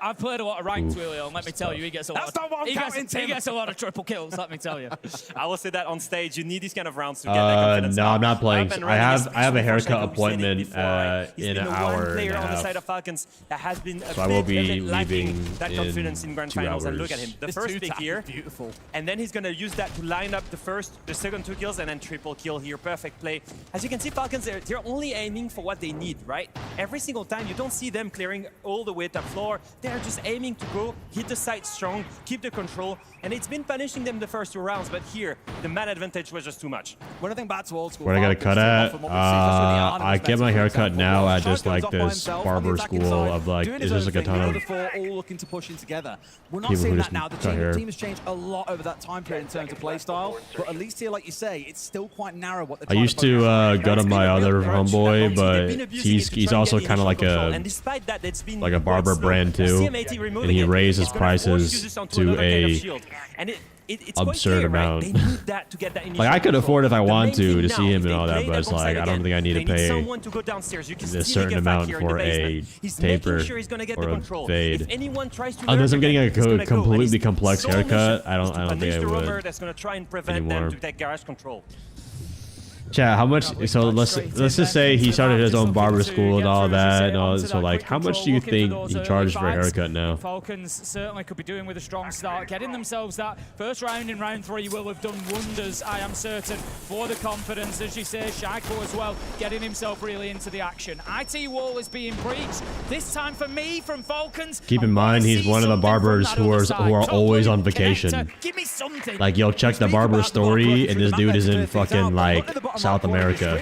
I've played a lot of ranked, William, and let me tell you, he gets a lot. That's not what I'm counting, Tim. He gets a lot of triple kills, let me tell you. I will say that on stage, you need these kind of rounds to get that confidence. No, I'm not playing. Up and I have a running, haircut appointment He's in an been the hour one player and a on the half. side of Falcons that has been So I will be lacking leaving that confidence in grand 2 finals. And hours. look at him, the This first two pick tap here, is beautiful. and then he's gonna use that to line up the second 2 kills, and then triple kill here, perfect play. As you can see, Falcons, they're only aiming for what they need, right? Every single time, you don't see them clearing all the way top floor. They're just aiming to go hit the site strong, keep the control, and it's been punishing them the first 2 rounds, but here, the man advantage was just too much. When I think back to old school, Where I got a cut at? I get my haircut now at just like this barber school of like, it's just like a ton of all looking to push in together. We're not people seeing who that just now. The cut hair. team has changed a lot over that time period in terms of play style, but at least here, like you say, it's still quite narrow what they're I used to go to my other homeboy, but he's also kind of like a barber brand too, and he raised his prices to a absurd amount. Like I could afford if I want to see him and all that, but it's like I don't think I need to pay a certain amount for a taper or a fade. Unless I'm getting a completely complex haircut, I don't think I would anymore. Chat, how much? So let's just say he started his own barber school and all that, so like, how much do you think he charges for a haircut now? Falcons certainly could be doing with a strong start, getting themselves that first round in round 3 will have done wonders, I am certain, for the confidence. As you say, Shaiko as well, getting himself really into the action. IT wall is being breached. This time for me from Falcons. Keep in mind, he's one of the barbers who are always on vacation. Give me something. Like, you'll check the barber story, and this dude is in fucking like South America.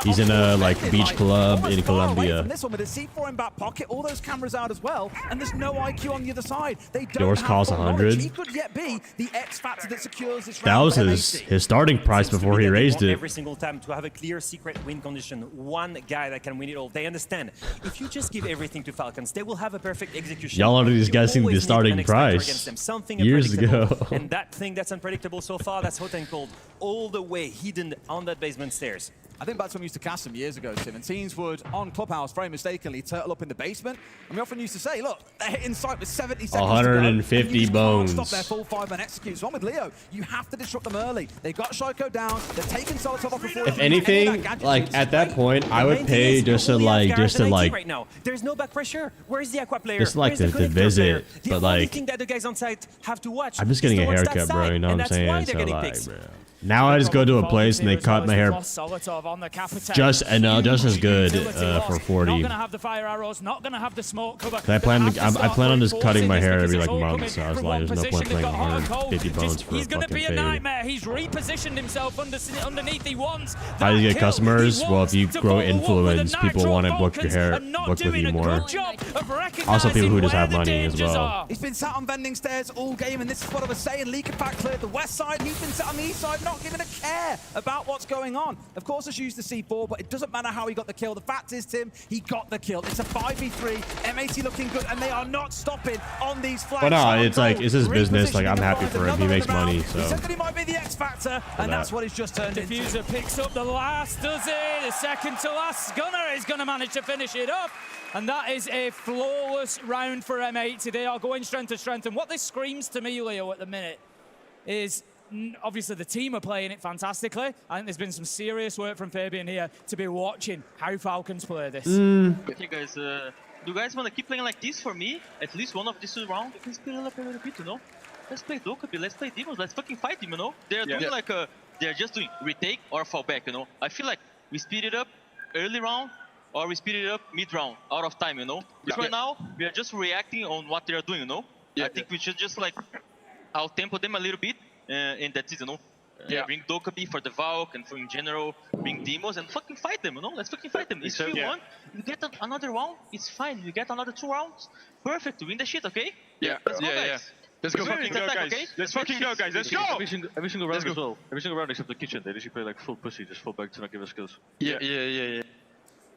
He's in a like beach club in Colombia. This one with a C4 in back pocket, all those cameras out as well, and there's no IQ on the other side. They don't Yours have costs full 100. knowledge. He could yet be the X factor that secures this That round was for his starting price before he raised it. Every single time to have a clear secret win condition, one guy that can win it all. They understand. If you just give everything to Falcons, they will have a perfect execution. Y'all already discussing the starting price years ago. And that thing that's unpredictable so far, that's hot and cold, all the way hidden on that basement stairs. I think that's when we used to cast them years ago, Tim, and teams would, on Clubhouse, very mistakenly, turtle up in the basement. And we often used to say, look, they're hitting site with 70 seconds 150 to go, bones. stop their full 5-man executes. One with Leo, you have to disrupt them early. They've got Shaiko down, they're taking Solotov off before. If anything, like at that point, I would pay just to like right now. There's no back pressure. Where's the Aqua player? just like to visit, but like thing that the guys on site have to watch. I'm just getting a haircut, bro. You know what I'm saying? So like, bro. Now I just go to a place and they cut my hair just as good for 40. Not gonna have the fire arrows, not gonna have the smoke cover. I plan on just cutting my hair every like month, so I was like, there's no point paying 150 bones for a He's gonna fucking be a fade. nightmare. He's repositioned himself underneath. He wants. How do you get customers? Well, if you grow influence, people want to book your hair, book with you more. Also, people who just have money as well. He's been sat on vending stairs all game, and this is what I was saying. Leaker Pack cleared the west side, he's been sat on the east side, not giving a care about what's going on. Of course, he's used the C4, but it doesn't matter how he got the kill. The fact is, Tim, he got the kill. It's a 5v3. M80 looking good, and they are not stopping on these flags. But no, it's like, it's his business. Like, I'm happy for him. He makes money, so. He said that he might be the X factor, and that's what he's just turned into. Diffuser picks up the last, does it? The second to last. Gunner is going to manage to finish it up. And that is a flawless round for M80. They are going strength to strength. And what this screams to me, Leo, at the minute is obviously the team are playing it fantastically. I think there's been some serious work from Fabian here to be watching how Falcons play this. Okay, guys, do you guys want to keep playing like this for me? At least one of these 2 rounds? You can speed it up a little bit, you know? Let's play Dokkaebi, let's play Demons, let's fucking fight them, you know? They're doing like they're just doing retake or fall back, you know? I feel like we speed it up early round, or we speed it up mid-round, out of time, you know? Because right now, we are just reacting on what they are doing, you know? I think we should just like out-tempo them a little bit, and that's it, you know? bring Dokkaebi for the Valk and for in general, bring Demos and fucking fight them, you know? Let's fucking fight them. It's 3-1. You get another round, it's fine. You get another 2 rounds, perfect to win the shit, okay? Yeah. Let's go, guys. Let's go fucking go, attack, guys. okay? Let's fucking go, guys. Let's go. Every single round as well. Every single round except the kitchen. They literally play like full pussy, just fall back to not give us skills. Yeah.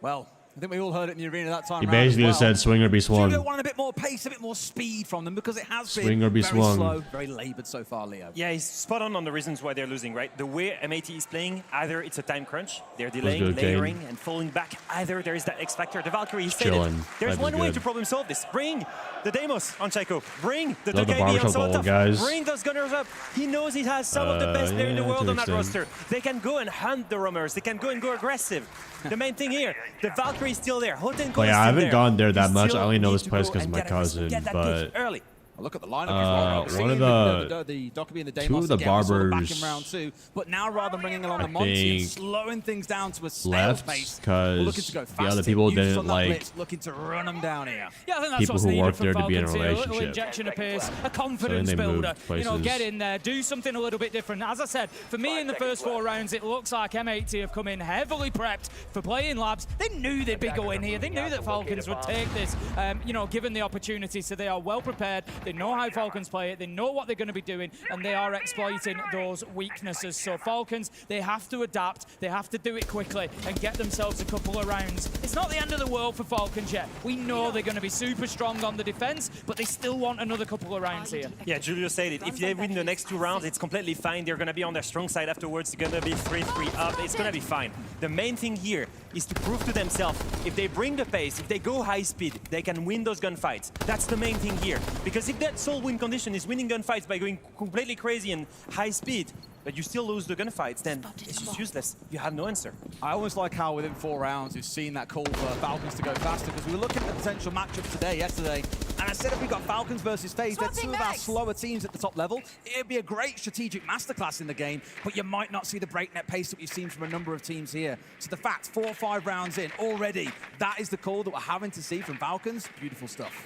Well, I think we all heard it in the arena that time. He basically just said swing or be swung. Judo wanted a bit more pace, a bit more speed from them because it has been Swing or be very swung. slow, very laboured so far, Leo. Yeah, he's spot on the reasons why they're losing, right? The way M80 is playing, either it's a time crunch, they're delaying, layering, and falling back. Either there is that X factor. The Valkyrie, he said it. There's one way to problem solve this. Bring the Demos on Chaiko. Bring the Dokkaebi on Solotov. Bring those gunners up. He knows he has some of the best players in the world on that roster. They can go and hunt the roamers. They can go and go aggressive. The main thing here, the Valkyrie is still there. Oh yeah, I haven't gone there that much. I only know this place because of my cousin, but early. Look at the lineup. one of the Dokkaebi and the Demos two of the barbers, back in round 2, but now rather than bringing along the Monty and slowing things down to a snail's pace, because the other people didn't like looking to run them down here. Yeah, I think that's people what's who needed work from there to be in a Falcons here. A little relationship. injection of pace, a confidence builder. You know, get places. in there, do something a little bit different. As I said, for me in the first 4 rounds, it looks like M80 have come in heavily prepped for playing labs. They knew they'd be going here. They knew that Falcons would take this, you know, given the opportunity. So they are well prepared. They know how Falcons play it. They know what they're going to be doing, and they are exploiting those weaknesses. So Falcons, they have to adapt. They have to do it quickly and get themselves a couple of rounds. It's not the end of the world for Falcons yet. We know they're going to be super strong on the defense, but they still want another couple of rounds here. Yeah, Julio said it. If they win the next 2 rounds, it's completely fine. They're going to be on their strong side afterwards. They're going to be 3-3 up. It's going to be fine. The main thing here is to prove to themselves, if they bring the pace, if they go high speed, they can win those gunfights. That's the main thing here. Because if that sole win condition is winning gunfights by going completely crazy and high speed, but you still lose the gunfights, then it's just useless. You have no answer. I always like how within 4 rounds we've seen that call for Falcons to go faster, because we were looking at the potential matchups yesterday, and I said if we got Falcons versus FaZe, they're 2 of our slower teams at the top level. It'd be a great strategic masterclass in the game, but you might not see the breakneck pace that we've seen from a number of teams here. So the fact, 4 or 5 rounds in already, that is the call that we're having to see from Falcons. Beautiful stuff.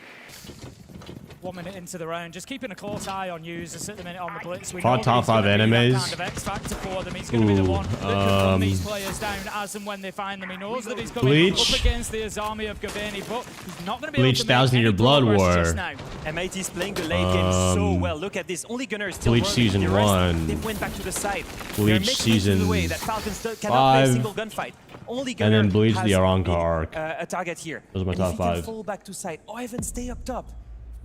1 minute into the round, just keeping a close eye on users at the minute on the blitz. We Fought top 5 enemies. Kind of X factor for them. He's going to be the one that can run these players down as and when they find them. He knows that he's coming up against the Azami of Gaveni, but he's not going to be able to make 1000-year blood war. M80 is playing the late game so well. Look at this. Only Gunner is still Bleach running. season The rest, 1. They went back to the side. Bleach season the way that Falcons cannot play a single gunfight. Only Gunner and then Bleach has the Aranka arc. a target here. Those are my and top if he 5. can fall back to side or even stay up top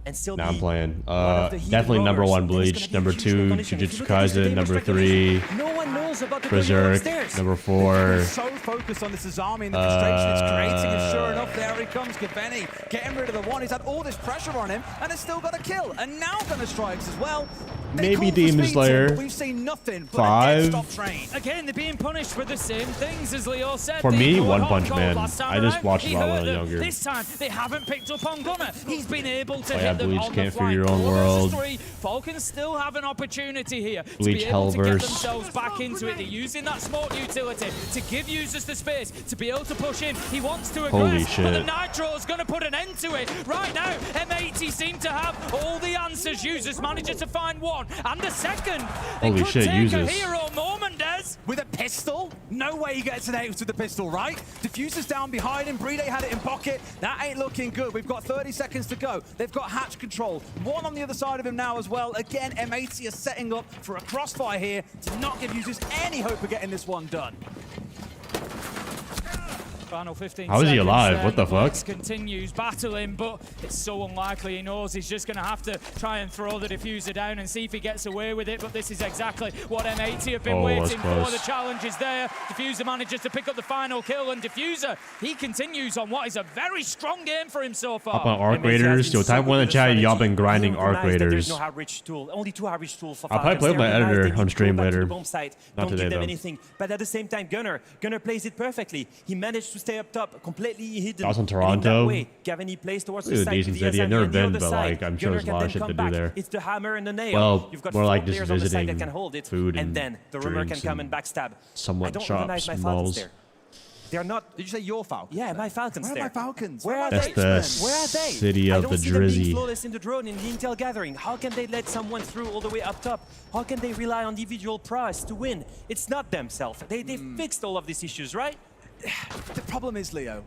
and still Now be I'm playing. one of the Definitely heated number rollers, 1 then it's Bleach, gonna number be a 2 huge condition. If Jujutsu you look at this Kaisen, Demos number track 3 no one knows about the Berserk, number 4. So focused on this Azami and the frustration it's creating, and sure enough, there he comes, Gaveni, getting rid of the one. He's had all this pressure on him, and has still got a kill, and now gonna strikes as well. Maybe Demon Slayer. We've seen nothing but 5. a dead stop train. Again, they're being punished for the same things as Leo said. For They me, ignored One Punch Hot Man. Cold last time I just around. watched He a lot hurt when I was them. younger. This time, they haven't picked up on Gunner. He's been able to Oh yeah, hit them Bleach on the can't flank. figure your own 4 versus world. 3. Falcons still have an opportunity here Bleach to be able to get Hellverse. themselves back into it. They're using that smoke utility to give users the space to be able to push in. He wants to Holy aggress, but the shit. Nitro's going to put an end to it. Right now, M80 seem to have all the answers. Users manages to find 1 and a second. They Holy could shit, take users. a hero moment, Des. With a pistol? No way he gets an ace with the pistol, right? Diffuser's down behind him. Bride had it in pocket. That ain't looking good. We've got 30 seconds to go. They've got hatch control. 1 on the other side of him now as well. Again, M80 is setting up for a crossfire here to not give users any hope of getting this one done. Final 15 How is he seconds alive? there. What the fuck? Blitz continues battling, but it's so unlikely. He knows he's just going to have to try and throw the diffuser down and see if he gets away with it. But this is exactly what M80 have been waiting for. The challenge is there. Diffuser manages to pick up the final kill, and Diffuser, he continues on what is a very strong game for him so far. Up on Arc Raiders. Yo, type 1 in the chat. Y'all been grinding Arc Raiders. There's no hard reach tool. Only 2 hard reach tools for I'll probably play with my editor on stream later. Not Not today, give them though. anything. But at the same time, Gunner plays it perfectly. He managed to stay up top, completely hidden. I was in And in Toronto. that way, Gavin plays towards the It's a side. decent with the city. I've SMG never on the been, other but, side. like, I'm sure Gunner there's a can lot then of shit come to do back. there. It's the hammer and the nail. Well, You've got more 4 like just players on the side that visiting can hold it, food and then the rumor can drinks come and backstab. somewhat I don't shops, recognize my Falcons malls. there. They're not. Did you say your Falcons? Yeah, my Falcons. Where are my Falcons? Where are That's they? the Where are they? city of the I don't see them being Drizzy. flawless in the drone in the intel gathering. How can they let someone through all the way up top? How can they rely on individual prowess to win? It's not themselves. They fixed all of these issues, right? The problem is, Leo,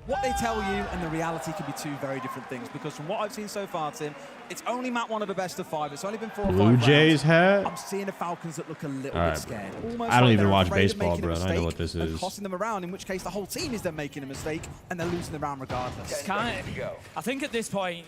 what they tell you and the reality can be two very different things, because from what I've seen so far, Tim, it's only map 1 of a best of 5. It's only been 4 or 5 Blue Jays hat? I'm seeing the Falcons that look a little All bit right. scared. I don't even watch baseball, bro. I know what this and is. tossing them around, in which case the whole team is then making a mistake and they're losing the round regardless. I think at this point,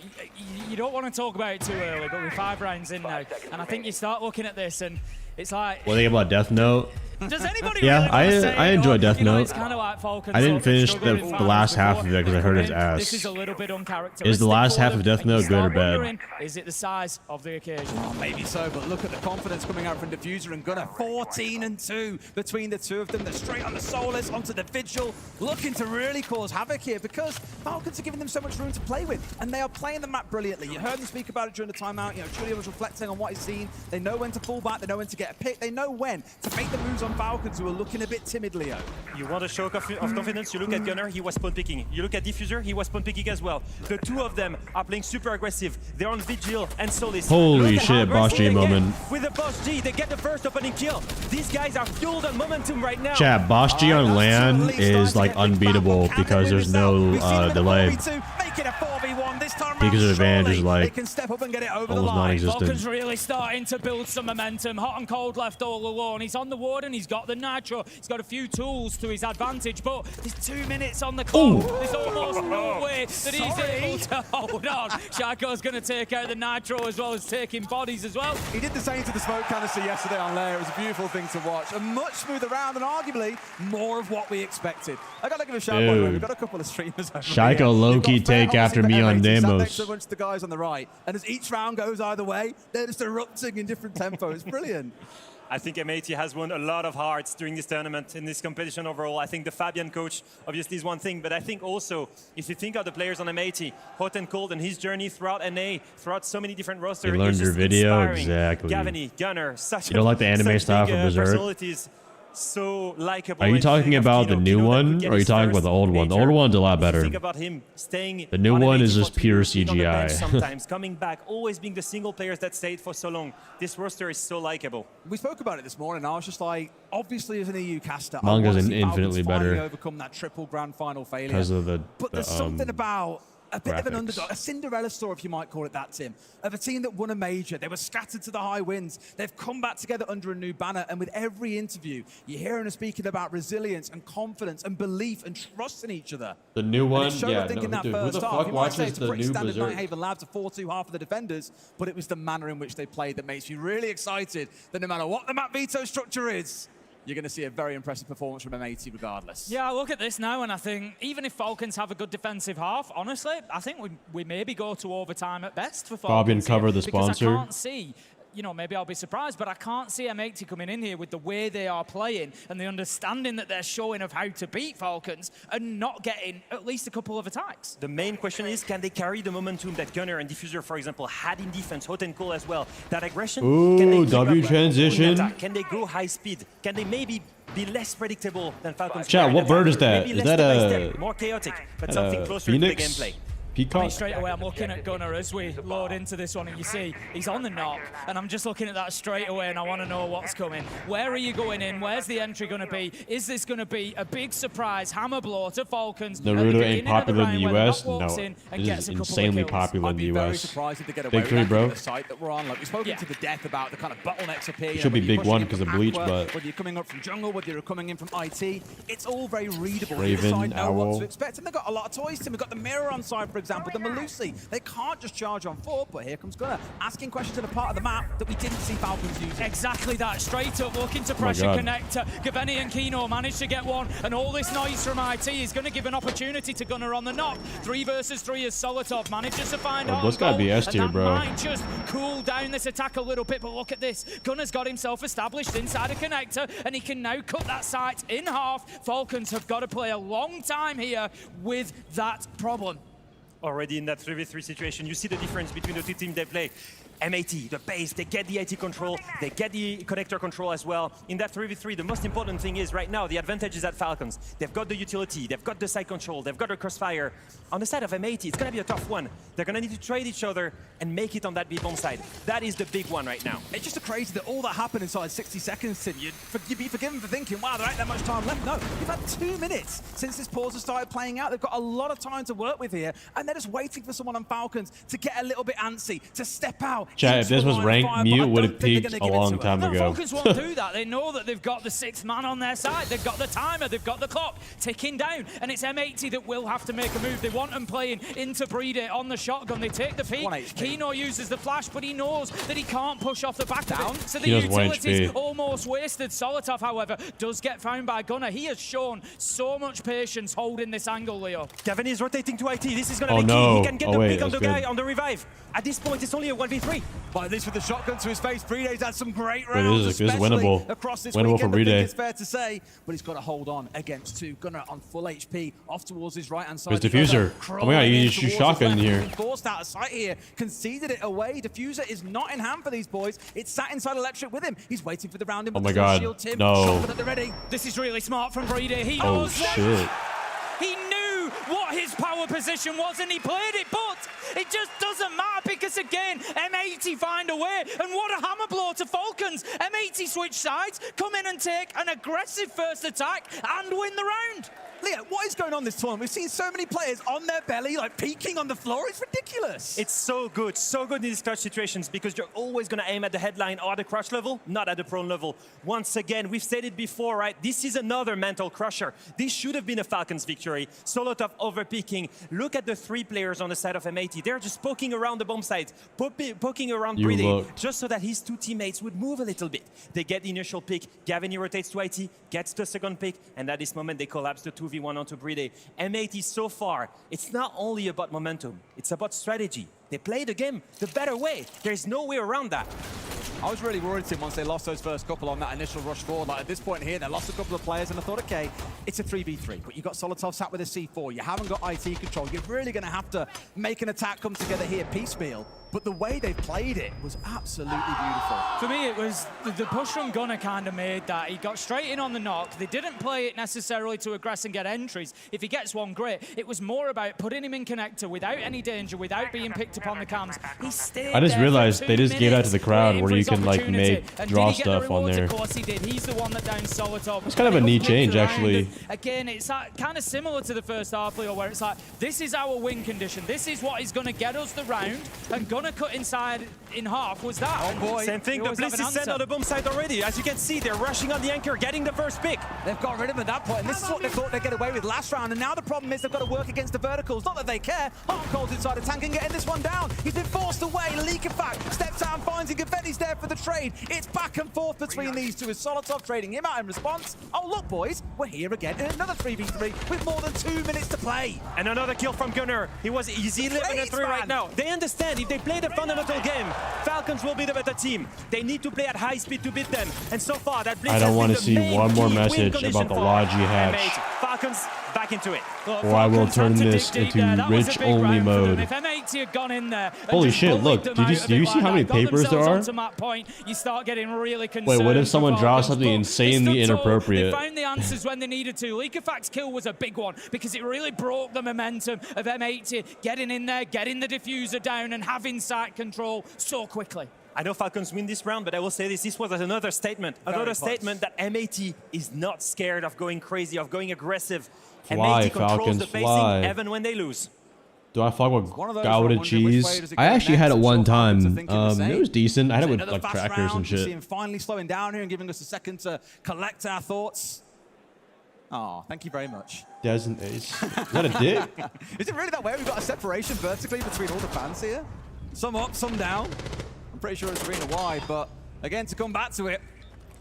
you don't want to talk about it too early, but we're 5 rounds in now, and I think you start looking at this and it's like... What do you think about Death Note? Does anybody Yeah, really want to say I enjoyed Death Note. It's kind of like Falcons. I didn't finish the last half of it because I heard his ass. This is a little bit uncharacteristic. Is the last for half them, of Death and you Note good or start bad? wondering, is it the size of the occasion? Oh, maybe so, but look at the confidence coming out from Diffuser and Gunnar. 14-2 between the two of them. They're straight on the Solus, onto the Vigil, looking to really cause havoc here because Falcons are giving them so much room to play with, and they are playing the map brilliantly. You heard them speak about it during the timeout. You know, Julia was reflecting on what he's seen. They know when to fall back. They know when to get a pick. They know when to make the moves on Falcons, who are looking a bit timid, Leo. You want a show of confidence? You look at Gunnar, he was spawn picking. You look at Diffuser, he was spawn picking as well. The two of them are playing super aggressive. They're on Vigil and Solis. Holy shit, Boss G moment. With the Boss G, they get the first opening kill. These guys are fueled on momentum right now. Chat, Boss G on LAN is like unbeatable because there's no delay. Make it a 4v1 this time Because of advantage is they like can step up and get it over the almost line. non-existent. Falcons really starting to build some momentum. Hot and Cold left all alone. He's on the Warden, he's got the Nitro, he's got a few tools to his advantage, but there's 2 minutes on the clock. There's almost no way that he's able to hold on. Shaco's going to take out the Nitro as well as taking bodies as well. He did the same to the smoke canister yesterday on Lair. It was a beautiful thing to watch. A much smoother round and arguably more of what we expected. I got to give a shout out. We've got a couple of streamers over Shaco here. low-key take after me on Demos. So much the guys on the right, and as each round goes either way, they're just erupting in different tempo. It's brilliant. I think M80 has won a lot of hearts during this tournament, in this competition overall. I think the Fabian coach obviously is one thing, but I think also, if you think of the players on M80, Hot and Cold and his journey throughout NA, throughout so many different rosters, You learned your video? Exactly. Gavany, Gunnar, such You don't like the anime style from Berserk? personalities. So likable. Are you talking about the new one, or are you talking about the old one? The old one's a lot better. Think about him staying. The new on one M80 is just for 2 pure years, being on the bench CGI. sometimes coming back, always being the single players that stayed for so long. This roster is so likable. We spoke about it this morning. I was just like, obviously as an EU caster, Manga's I want to see infinitely Falcons finally better overcome that triple grand final failure. because of the But there's something about a bit of an graphics. underdog, a Cinderella story, if you might call it that, Tim, of a team that won a major. They were scattered to the high winds. They've come back together under a new banner, and with every interview, you're hearing them speaking about resilience and confidence and belief and trust in each other. The new And one, it showed, yeah. I think, in No, that dude, who first the half. fuck You might say watches it's a the pretty new standard Berserk? Nighthaven Labs, a 4-2 half of the defenders, but it was the manner in which they played that makes you really excited that no matter what the map veto structure is, you're going to see a very impressive performance from M80 regardless. Yeah, I look at this now and I think even if Falcons have a good defensive half, honestly, I think we maybe go to overtime at best for Falcons. Fabian, cover the because sponsor. I can't see, you know, maybe I'll be surprised, but I can't see M80 coming in here with the way they are playing and the understanding that they're showing of how to beat Falcons and not getting at least a couple of attacks. The main question is, can they carry the momentum that Gunnar and Diffuser, for example, had in defense, Hot and Cold as well? That aggression, can they Ooh, keep W up transition. in attack? Can they go high speed? Can they maybe be less predictable than Falcons? Chat, were in what attack? bird is that? Maybe Is less that step by a- step, more chaotic, but that something a closer Phoenix? to the gameplay. I mean, Peacock? straight away, I'm looking at Gunnar as we load into this one, and you see he's on the knock, and I'm just looking at that straight away, and I want to know what's coming. Where are you going in? Where's the entry going to be? Is this going to be a big surprise hammer blow to Falcons? Naruto ain't popular in the US? No, it is insanely popular in the Very US. surprised if they get away Big with three, that bro. given the site that we're on. Like, we've spoken to the death about the kind of bottlenecks up here. It should be whether you're big one pushing in because of from Bleach, Aqua, but whether you're coming up from jungle, whether you're coming in from IT, it's all very readable. Raven, The side know what Owl. to expect, and they've got a lot of toys. Tim, we've got the mirror on side, for example, the Malusi. They can't just charge on foot, but here comes Gunnar asking questions in a part of the map that we didn't see Falcons using. Exactly that, straight up looking to my pressure God. connector. Gaveni and Kino managed to get one, and all this noise from IT is going to give an opportunity to Gunnar on the knock. 3 versus 3 as Solotov manages to find Oh, that's gotta be S tier, and that bro. might just cool down this attack a little bit, but look at this. Gunnar's got himself established inside a connector, and he can now cut that site in half. Falcons have got to play a long time here with that problem. Already in that 3v3 situation, you see the difference between the two teams they play. M80, the base, they get the IT control, they get the connector control as well. In that 3v3, the most important thing is right now, the advantage is at Falcons. They've got the utility, they've got the side control, they've got the crossfire. On the side of M80, it's gonna be a tough one. They're gonna need to trade each other and make it on that B-bomb side. That is the big one right now. It's just crazy that all that happened inside 60 seconds, Tim. You'd be forgiven for thinking, wow, there ain't that much time left. No, you've had 2 minutes since this pause has started playing out. They've got a lot of time to work with here, and they're just waiting for someone on Falcons to get a little bit antsy, to step out. Chat, if this was ranked, Mute would have peaked a long time ago. Falcons won't do that. They know that they've got the 6th man on their side. They've got the timer, they've got the clock ticking down, and it's M80 that will have to make a move. They want them playing into Breede on the shotgun. They take the peek. Kino uses the flash, but he knows that he can't push off the back down. So the utility's almost wasted. Solotov, however, does get found by Gunnar. He has shown so much patience holding this angle, Leo. Gavin is rotating to IT. This is going to be key. He can get the pick on the guy on the revive. At this point, it's only a 1v3. But at least with the shotgun to his face, Breede's had some great rounds, this is winnable. Across this winnable weekend, for Breede. It's fair to say, but he's got to hold on against 2. Gunnar on full HP, off towards his right-hand side. There's Diffuser. Oh my god, you shoot shotgun here. Forced out of sight here, conceded it away. Diffuser is not in hand for these boys. It's sat inside Electric with him. He's waiting for the round in. Oh my god, no. This is really smart from Breede. He knows shit. He knew what his power position was and he played it, but it just doesn't matter because again, M80 find a way, and what a hammer blow to Falcons. M80 switch sides, come in and take an aggressive first attack and win the round. Leo, what is going on this tournament? We've seen so many players on their belly, like peeking on the floor. It's ridiculous. It's so good in these clutch situations because you're always going to aim at the headline or the crush level, not at the prone level. Once again, we've said it before, right? This is another mental crusher. This should have been a Falcons victory. Solotov over-peeking. Look at the 3 players on the side of M80. They're just poking around the bomb sites, poking around Breede, just so that his 2 teammates would move a little bit. They get the initial pick. Gavin rotates to IT, gets the second pick, and at this moment, they collapse the 2v1 onto Breede. M80 so far, it's not only about momentum, it's about strategy. They play the game the better way. There's no way around that. I was really worried, Tim, once they lost those first couple on that initial rush forward. Like at this point here, they lost a couple of players, and I thought, okay, it's a 3v3, but you've got Solotov sat with a C4. You haven't got IT control. You're really going to have to make an attack come together here piecemeal. But the way they played it was absolutely beautiful. For me, it was the push from Gunnar kind of made that. He got straight in on the knock. They didn't play it necessarily to aggress and get entries. If he gets one, great. It was more about putting him in connector without any danger, without being picked upon the cams. He stayed I just there realized for they 2 just gave that to the crowd minutes, where you can like draw stuff on there. Of course he did. He's the one that downed Solotov. It's kind of a neat change, actually. Again, it's kind of similar to the first half, Leo, where it's like, this is our win condition. This is what is going to get us the round, and gonna cut inside in half was that. Oh boy. Same thing, the Blitz is sent on the bomb side already. As you can see, they're rushing on the anchor, getting the first pick. They've got rid of him at that point, and this is what they thought they'd get away with last round, and now the problem is they've got to work against the verticals. Not that they care. Hardcore's inside the tank and getting this one down. He's been forced away. Leakerfact steps out and finds him. Confetti's there for the trade. It's back and forth between these two, as Solotov trading him out in response. Oh, look, boys, we're here again in another 3v3 with more than 2 minutes to play. And another kill from Gunnar. He was easy 11-3 right now. They understand if they play the fundamental game, Falcons will be the better team. They need to play at high speed to beat them. And so far, that Blitz I don't want to see one more message about the Logi hatch. Falcons back into it. Or I will turn this into rich-only mode. If M80 had gone in there, holy shit, look, do you see how many papers there are? Point, you start getting really concerned. Wait, what if someone draws something insanely inappropriate? They found the answers when they needed to. Leakerfact's kill was a big one because it really broke the momentum of M80 getting in there, getting the diffuser down and having site control so quickly. I know Falcons win this round, but I will say this was another statement. Another statement that M80 is not scared of going crazy, of going aggressive. Fly, M80 controls Falcons, the facing fly. even when they lose. Do I fuck with gouted cheese? I actually had it one time. It was decent. I had it with like trackers and shit. See him finally slowing down here and giving us a second to collect our thoughts. Oh, thank you very much. Doesn't ace. Is that a dick? Is it really that way? We've got a separation vertically between all the fans here. Some up, some down. I'm pretty sure it's arena wide, but again, to come back to it,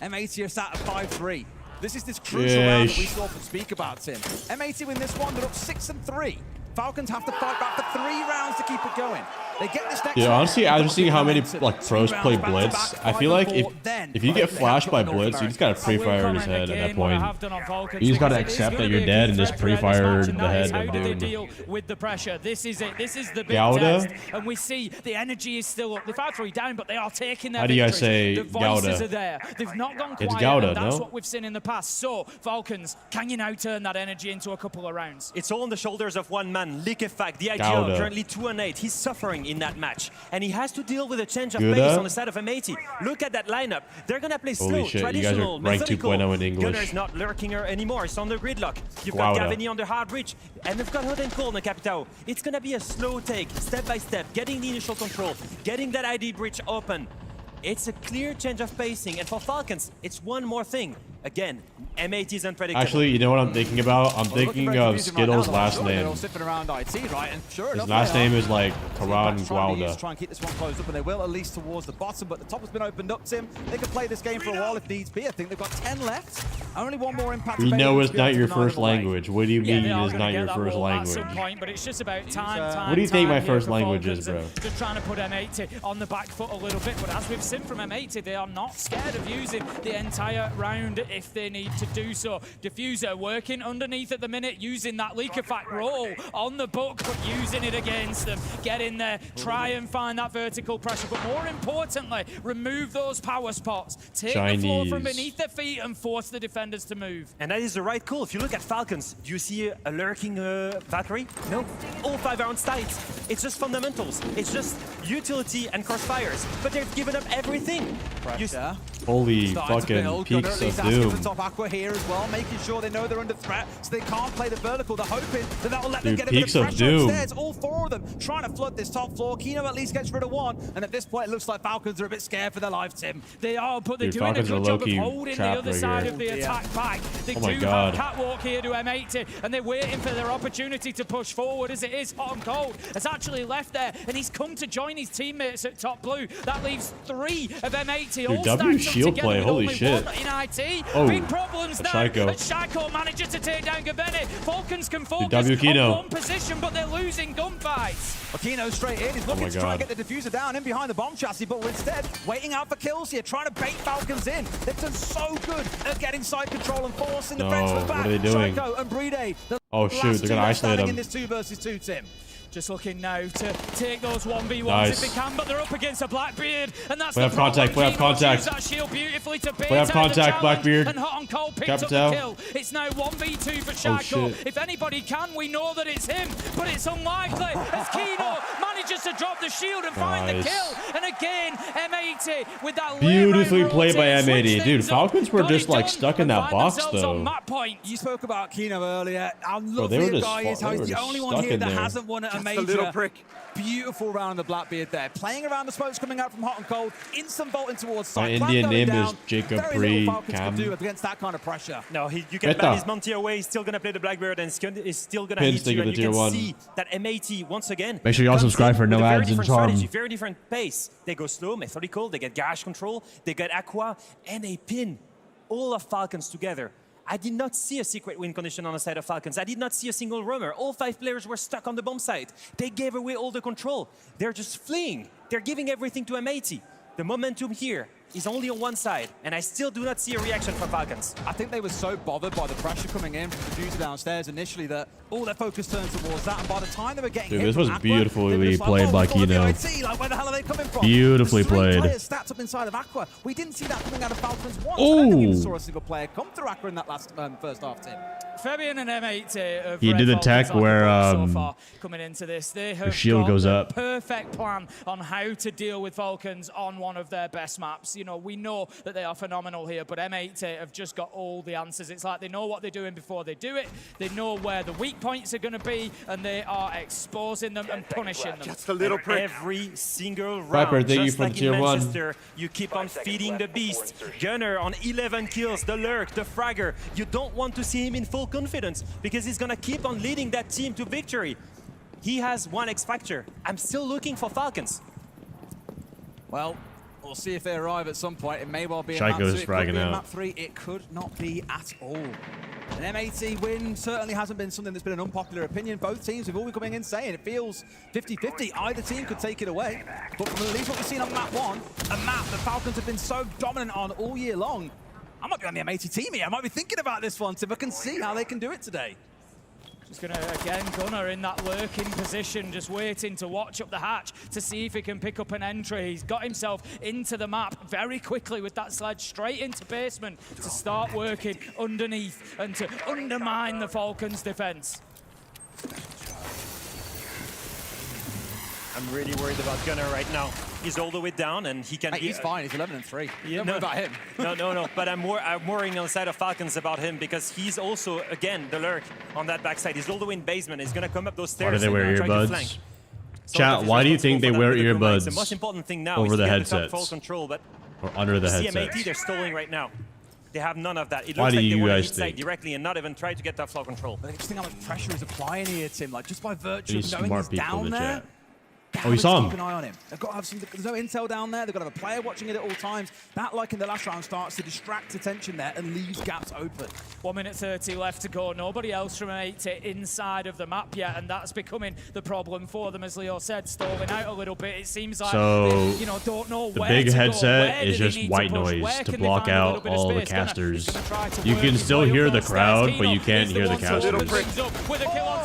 M80 are sat at 5-3. This is this crucial round that we so often speak about, Tim. M80 win this one, they're up 6-3. Falcons have to fight back for 3 rounds to keep it going. They get this next Yeah, round. honestly, after seeing how many like pros play Blitz, I feel like if you get flashed by Blitz, you just gotta pre-fire his head at that point. You just gotta accept that you're dead and just pre-fire the head How of do they doom. deal with the pressure? This is it. This is the big Gouda? test. And we see the energy is still up. They've had 3 down, but they are taking their How do you guys victories. say The voices Gouda? are there. They've not gone quiet. It's Gouda, and that's no? what we've seen in the past. So, Falcons, can you now turn that energy into a couple of rounds? It's all on the shoulders of one man, Liquefact, the IGL, Gouda. currently 2-8. He's suffering in that match. And he has to deal with a change of Gouda? pace on the side of M80. Look at that lineup. They're going to play slow, Holy shit, you guys are traditional, ranked methodical. 2.0 in English. Gunner is not lurking her anymore. It's on the gridlock. You've got Gouda. Gavini on the hard reach. And they've got Hot and Cold in the Capitao. It's going to be a slow take, step by step, getting the initial control, getting that ID breach open. It's a clear change of pacing. And for Falcons, it's one more thing. Again, M80 is unpredictable. Actually, you know what I'm thinking about? I'm thinking of Skittles' last name. His last name is like Karan Gouda. Try and keep this one closed up, and they will at least towards the bottom. But the top has been opened up, Tim. They can play this game for a while if needs be. I think they've got 10 left. Only one more impact. We know it's not your available first language. What do you mean it's not your that first ball at some language? point, but it's just about time. What do you think my here first for language is, Falcons, bro? Just trying to put M80 on the back foot a little bit, but as we've seen from M80, they are not scared of using the entire round if they need to do so. Diffuser working underneath at the minute, using that Liquefact roll on the book, but using it against them. Get in there, try and find that vertical pressure, but more importantly, remove those power spots. Take the floor from beneath their feet and force the defenders to move. And that is the right call. If you look at Falcons, do you see a lurking Valkyrie? No. All 5 rounds tight. It's just fundamentals. It's just utility and crossfires. But they've given up everything. Holy fucking peaks of doom. Top Aqua here as well, making sure they know they're under threat, so they can't play the vertical. They're hoping that will let them get a bit of pressure upstairs. All 4 of them trying to flood this top floor. Kino at least gets rid of 1, and at this point it looks like Falcons are a bit scared for their life, Tim. They are, but they're doing a good job of holding the other side of the attack back. They do have catwalk here to M80, and they're waiting for their opportunity to push forward. As it is, Hot and Cold has actually left there, and he's come to join his teammates at top blue. That leaves 3 of M80 all stacked up shield together play, with holy only shit. 1 in IT. Oh, big problems now. Shaiko. And Shaiko manages to take down Gabene. Falcons can focus Kino. on one position, but they're losing gunfights. Kino straight in. He's looking to try and get the diffuser down in behind the bomb chassis, but we're instead waiting out for kills here, trying to bait Falcons in. They've done so good at getting side control and forcing the Frenchmen back. What are they doing? Shaiko and Brede. Oh shoot, they're gonna isolate him. In this 2 versus 2, Tim. Just looking now to take those 1v1s if they can, but they're up against a Blackbeard, and that's we have contact. We have contact. That shield beautifully to we have contact, Blackbeard. And Hot and Cold picks up the kill. It's now 1v2 for Shaiko. If anybody can, we know that it's him, but it's unlikely as Kino manages to drop the shield and find the kill. And again, M80 with that beautifully played by M80. Dude, Falcons were just like stuck in that box though. You spoke about Kino earlier. How lovely a guy is. How he's the only one here that hasn't won a major. Little prick. Beautiful round of Blackbeard there. Playing around the smokes coming out from Hot and Cold. Instant bolting towards my side. Indian name is Jacob Bree Cam. Do against that kind of pressure. No, you can ban his Monty away. He's still going to play the Blackbeard and is still going to hit you. And you can see that M80 once again. Make sure you all subscribe for no ads and charm. Very different pace. They go slow, methodical. They get garage control. They get Aqua, and they pin all of Falcons together. I did not see a secret win condition on the side of Falcons. I did not see a single roamer. All 5 players were stuck on the bomb site. They gave away all the control. They're just fleeing. They're giving everything to M80. The momentum here is only on one side, and I still do not see a reaction from Falcons. I think they were so bothered by the pressure coming in from the diffuser downstairs initially that all their focus turned towards that, and by the time they were getting hit this was Aqua, beautifully played by Kino. Like, where the hell are they coming from? Beautifully played. Players stats up inside of Aqua. We didn't see that coming out of Falcons once. I don't think we even saw a single player come through Aqua in that last first half, Tim. Fabian and M80 he did the tech where so far coming into this. They have the shield goes up. Perfect plan on how to deal with Falcons on one of their best maps. You know, we know that they are phenomenal here, but M80 have just got all the answers. It's like they know what they're doing before they do it. They know where the weak points are going to be, and they are exposing them and punishing them. Just a little prick. Every single round, Viper, thank you just from like tier in 1. Manchester, you keep on feeding the beast. Gunner on 11 kills, the lurk, the fragger. You don't want to see him in full confidence because he's going to keep on leading that team to victory. He has 1 X factor. I'm still looking for Falcons. Well, we'll see if they arrive at some point. It may well be a Shaiko's map 2, it could fragging be a out. map 3. It could not be at all. An M80 win certainly hasn't been something that's been an unpopular opinion. Both teams have all been coming in saying it feels 50-50. Either team could take it away. But from at least what we've seen on map 1, a map the Falcons have been so dominant on all year long, I might be on the M80 team here. I might be thinking about this one, so I can see how they can do it today. Just going to, again, Gunnar in that lurking position, just waiting to watch up the hatch to see if he can pick up an entry. He's got himself into the map very quickly with that sledge straight into basement to start working underneath and to undermine the Falcons' defense. I'm really worried about Gunnar right now. He's all the way down, and he can. He's fine. He's 11-3. Don't worry about him. No. But I'm worrying on the side of Falcons about him because he's also again the lurk on that backside. He's all the way in basement. He's gonna come up those stairs. Why do they wear earbuds? So Chat, why do you think they wear earbuds the most important thing now over is the to headsets? full control, but or under the headsets? CM80, they're stalling right now. They have none of that. It Why looks do like they you want to guys hit side think? directly and not even try to get that flow control. But I just think how much pressure is applying here, Tim. Like just by virtue These of knowing smart he's people in down the there. chat. Oh, he saw him. Keep an eye on him. They've got to have some. There's no intel down there. They've got to have a player watching it at all times. That, like in the last round, starts to distract attention there and leaves gaps open. 1:30 left to go. Nobody else from 80 inside of the map yet, and that's becoming the problem for them, as Leo said, stalling out a little bit. It seems like so they, don't know the where big to headset go. is just white noise to block out all the casters. You can still hear the crowd, but you can't hear the casters.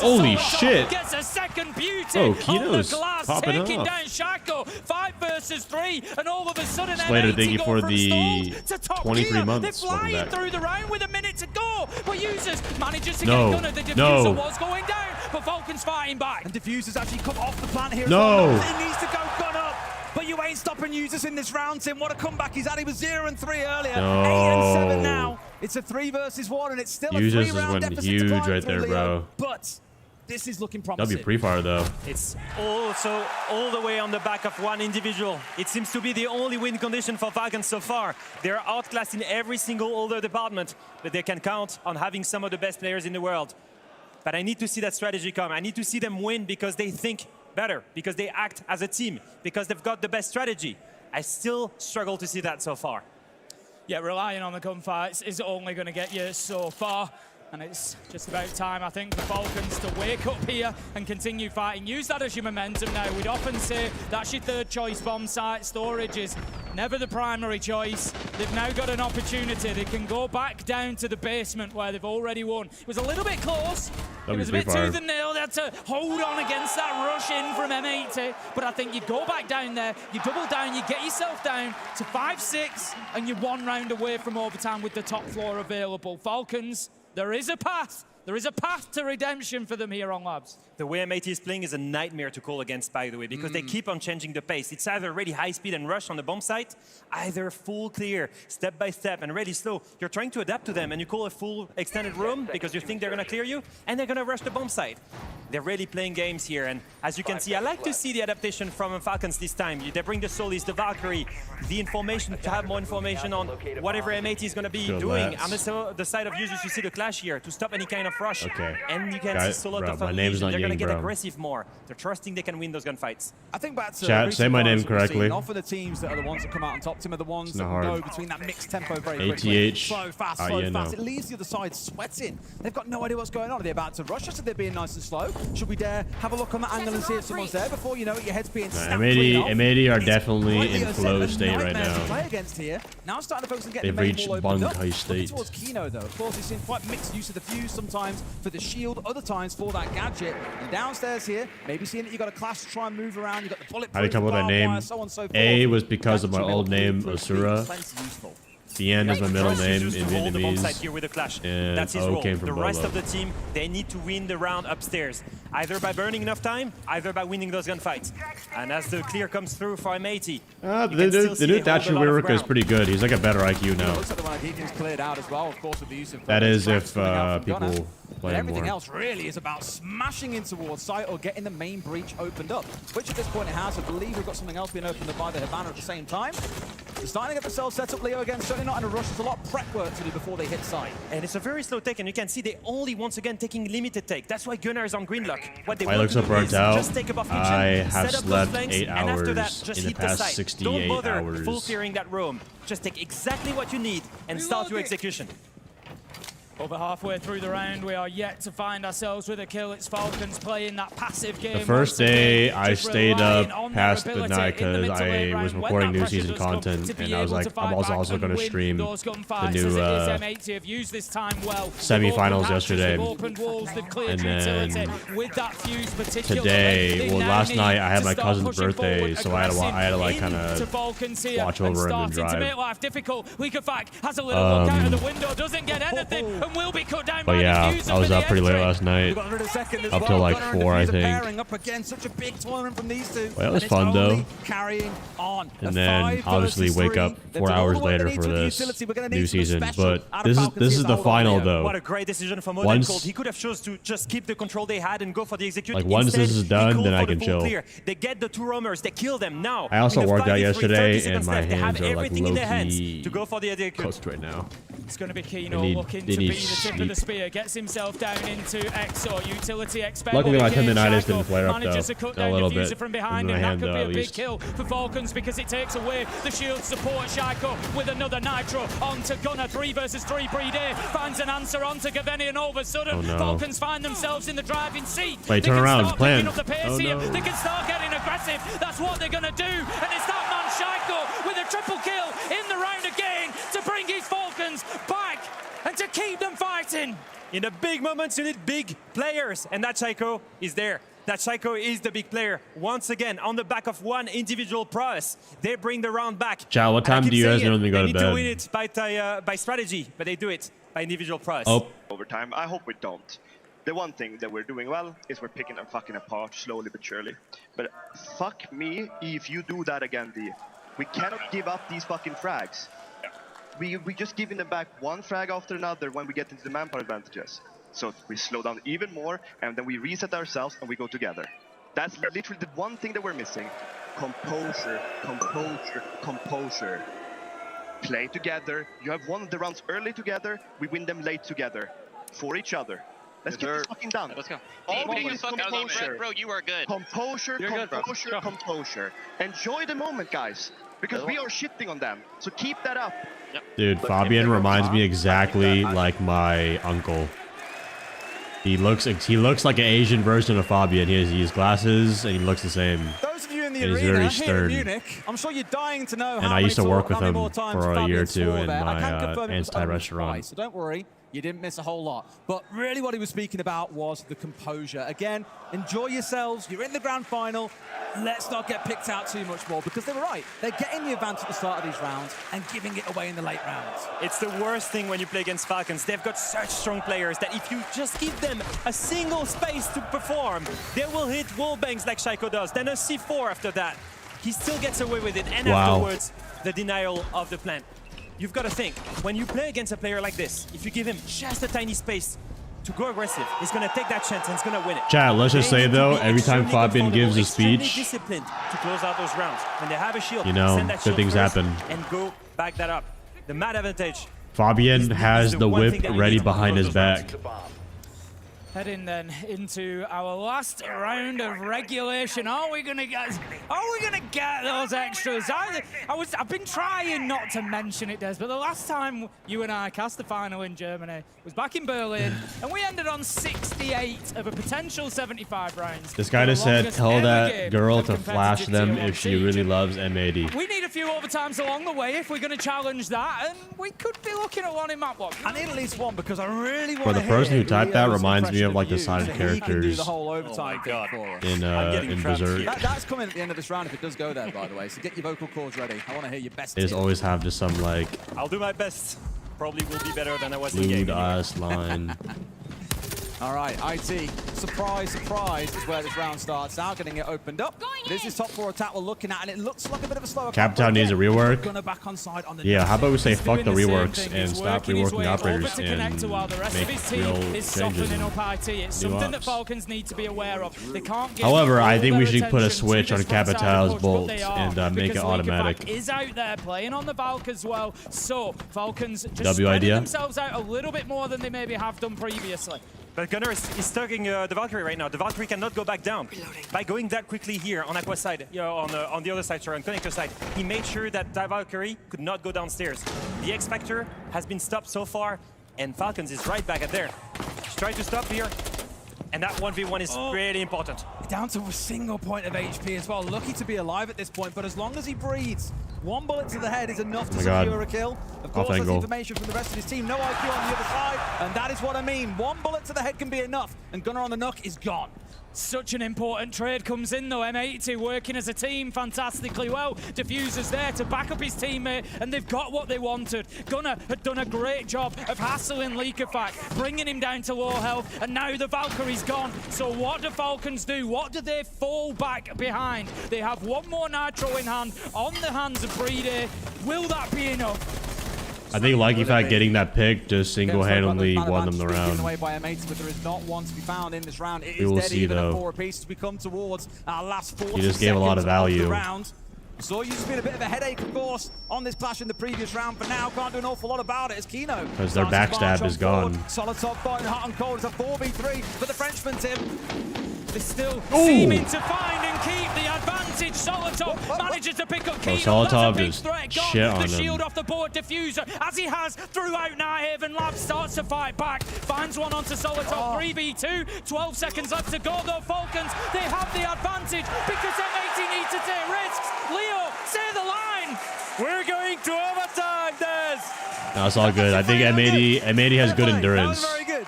Holy shit! Gets a second beauty. Oh, Kino's popping taking off. down Shaco. 5 versus 3, and all of a sudden, Slater, thank you go for from the stalled to top 23 gear. months. They're flying Welcome back. through the round with a minute to go, but Users manages to No, get Gunnar. The no. diffuser was going down, but Falcons fighting back. And diffuser's actually come off the plant here. No. As well. It needs to go gun up. But you ain't stopping Users in this round, Tim. What a comeback he's had. He was 0-3 earlier. No. 8-7 now. It's a 3 versus 1, and it's still Users a 3-round went deficit huge to climb right through, there, Leo. bro. But this is looking promising. That'd be pre-fire though. It's also all the way on the back of one individual. It seems to be the only win condition for Falcons so far. They're outclassed in every single other department, but they can count on having some of the best players in the world. But I need to see that strategy come. I need to see them win because they think better, because they act as a team, because they've got the best strategy. I still struggle to see that so far. Yeah, relying on the gunfights is only going to get you so far. And it's just about time, I think, for Falcons to wake up here and continue fighting. Use that as your momentum now. We'd often say that's your third choice bomb site. Storage is never the primary choice. They've now got an opportunity. They can go back down to the basement where they've already won. It was a little bit close. It was a bit tooth and nail. They had to hold on against that rush in from M80. But I think you go back down there, you double down, you get yourself down to 5-6, and you're 1 round away from overtime with the top floor available. Falcons, there is a path. There is a path to redemption for them here on Labs. The way M80 is playing is a nightmare to call against, by the way, because they keep on changing the pace. It's either really high speed and rush on the bomb site, either full clear, step by step, and really slow. You're trying to adapt to them, and you call a full extended room because you think they're going to clear you, and they're going to rush the bomb site. They're really playing games here, and as you can see, I like to see the adaptation from Falcons this time. They bring the Solis, the Valkyrie, the information, to have more information on whatever M80 is going to be doing. On the side of users, you see the clash here to stop any kind of rush. Okay. And you can see Solo bro, my name's not they're going to Ying, get bro. aggressive more. They're trusting they can win those gunfights. I think back to Chat, say my name correctly. Often the teams that are the ones that come out on top, Tim, are the ones that hard. go between that mixed tempo very quickly. ATH. Slow, fast, slow, fast. It leaves the other side sweating. They've got no idea what's going on. Are they about to rush us? Are they being nice and slow? Should we dare have a look on that angle and see if someone's there before you know it? Your head's being snapped clean off. M80 are It's definitely quite in a flow set state of right nightmares to now. play against here. Now starting to focus on getting They've the main reached ball opened up. Bunkai state. Looking towards Kino though. Of course, he's seen quite mixed use of the fuse sometimes for the shield, other times for that gadget. And downstairs here, maybe seeing that you got a clash to try and move around. You got the bulletproof. How did I come up with that barbed name? wire, so on and so forth. A was because of my old name, Plenty Asura. useful. Tien is my middle name in To hold the bomb site Vietnamese. here with a clash. And That's his O role. came from The rest Bolo. of the team, they need to win the round upstairs, either by burning enough time, either by winning those gunfights. And as the clear comes through for M80, The new Thatcher Rework is pretty good. He's like a better IQ now. Looks like the one I is cleared out as well, of course, with the use of That is if coming out from Gunnar. people But play everything more. else really is about smashing in towards site or getting the main breach opened up, which at this point it has. I believe we've got something else being opened up by the Havana at the same time. They're starting to get the cell set up, Leo, again, certainly not in a rush. There's a lot of prep work to do before they hit site. And it's a very slow take, and you can see they only, once again, taking limited take. That's why Gunnar is on green lock. What they I want look to so do burnt is out. just take above kitchen, I have set up those slept flanks, 8 and after that, hours just in the hit past the site. 68 Don't bother hours. full clearing that room. Just take exactly what you need and start your execution. Over halfway through the round, we are yet to find ourselves with a kill. It's Falcons playing that passive game. The first day I stayed up past midnight because I was recording new season content, and I was like, I'm also going to stream the new semifinals yesterday. And then today, well, last night I had my cousin's birthday, so I had to like kind of watch over him and drive. But yeah, I was up pretty late last night, up till like 4, I think. Well, it was fun though. And then obviously wake up 4 hours later for this new season. But this is the final though. What a great decision from Munich. He could have chose to just keep the control they had and go for the execute. Like once this is done, then I can chill. They get the 2 roamers, they kill them now. I also worked out yesterday, and my hands are like low-key to go for the cooked right now. It's going to be Kino looking to be the tip of the spear. Gets himself down into Exo. Utility expected. Luckily, my tendinitis didn't flare up though. A little bit from behind him. That could be a big kill for Falcons because it takes away the shield support. Shaiko with another Nitro onto Gunner. 3 versus 3 pre-day. Finds an answer onto Gaveni, and all of a sudden, Falcons find themselves in the driving seat. Wait, turn around. It's planned. They can start getting aggressive. That's what they're going to do. And it's that man Shaiko with a triple kill in the round again to bring his Falcons back and to keep them fighting. In the big moments, you need big players, and that Shaiko is there. That Shaiko is the big player. Once again, on the back of one individual prowess, they bring the round back. Chow, what time do you guys normally go to bed? They need to win it by strategy, but they do it by individual prowess. Overtime, I hope we don't. The one thing that we're doing well is we're picking them fucking apart slowly but surely. But fuck me if you do that again, D. We cannot give up these fucking frags. We just giving them back one frag after another when we get into the manpower advantages. So we slow down even more, and then we reset ourselves and we go together. That's literally the one thing that we're missing. Composure, composure, composure. Play together. You have won the rounds early together, we win them late together. For each other. Let's get this fucking done. Let's go. All we need is composure. Bro, you are good. Composure, composure, composure. Enjoy the moment, guys. Because we are shitting on them. So keep that up. Dude, Fabian reminds me exactly like my uncle. He looks like an Asian version of Fabian. He has glasses and he looks the same. Those of you in the and arena very here stern. in Munich, I'm sure you're dying to know And how I used to work with him for a year or two in my anti-restaurant. So don't worry. You didn't miss a whole lot. But really what he was speaking about was the composure. Again, enjoy yourselves. You're in the grand final. Let's not get picked out too much more, because they were right. They're getting the advantage at the start of these rounds and giving it away in the late rounds. It's the worst thing when you play against Falcons. They've got such strong players that if you just give them a single space to perform, they will hit wallbangs like Shaiko does. Then a C4 after that. He still gets away with it. And afterwards, the denial of the plan. You've got to think, when you play against a player like this, if you give him just a tiny space to go aggressive, he's going to take that chance and he's going to win it. Chat, let's just say though, every time Fabian gives a speech, disciplined to close out those rounds. When they have a shield, you know, send that good things happen. And go back that up. The mad advantage. Fabian has the whip ready behind his back. Heading then into our last round of regulation. Are we gonna get those extras? I've been trying not to mention it, Des, but the last time you and I cast the final in Germany was back in Berlin, and we ended on 68 of a potential 75 rounds. This guy just said, tell that girl to flash them if she really loves M80. We need a few overtimes along the way if we're going to challenge that, and we could be looking at one in map one. I need at least one, because I really want to For the person who typed that reminds me of like the side characters the whole overtime in Berserk. That's coming at the end of this round if it does go there, by the way. So get your vocal cords ready. I want to hear your best. They just always have just some like. I'll do my best. Probably will be better than I was in the game. Lewd-ass line. All right, IT, surprise, surprise is where this round starts now, getting it opened up. This is top 4 attack we're looking at, and it looks like a bit of a slower Captown needs a rework. Back on side on the yeah, how about we say fuck the reworks and stop reworking operators and make real changes. It's something that Falcons need to be aware of. They can't get However, I think we should put a switch on Capital's bolt and make it automatic. Is out there playing on the Valk as well, so Falcons just W spreading idea. themselves out a little bit more than they maybe have done previously. But Gunnar is stugging the Valkyrie right now. The Valkyrie cannot go back down. By going that quickly here on Aqua's side, on the other side, sorry, on Connector's side, he made sure that Valkyrie could not go downstairs. The X-Factor has been stopped so far. And Falcons is right back at there. He's trying to stop here. And that 1v1 is really important. Down to a single point of HP as well. Lucky to be alive at this point, but as long as he breathes, 1 bullet to the head is enough to secure a kill. Of course, there's information from the rest of his team. No IQ on the other side, and that is what I mean. 1 bullet to the head can be enough, and Gunnar on the knock is gone. Such an important trade comes in though. M80 working as a team fantastically well. Diffuser's there to back up his teammate, and they've got what they wanted. Gunnar had done a great job of hassling Leakerfact, bringing him down to low health, and now the Valkyrie's gone. So what do Falcons do? What do they fall back behind? They have 1 more Nitro in hand, on the hands of Breeder. Will that be enough? I think Leakerfact getting that pick just single-handedly won them the round. Away by M80, but there is not one to be found in this round. It We is will dead see, even at though. 4 apiece as we come towards our last 40 He just gave a lot of value. Round. So used to be a bit of a headache, of course, on this clash in the previous round, but now can't do an awful lot about it as Kino. Because their backstab is gone. Solid top fighting hot and cold. It's a 4v3 for the Frenchman, Tim. They're still seeming to find and keep the advantage. Solotov manages to pick up Kino. Solotov That's a big just threat. shit on the him. shield off the board. Diffuser, as he has throughout Nighthaven Labs, starts to fight back. Finds one onto Solotov. 3v2. 12 seconds left to go, though. Falcons, they have the advantage because M80 need to take risks. Leo, say the line. We're going to overtime, Des. No, it's all good. I think M80 has good endurance. Very good.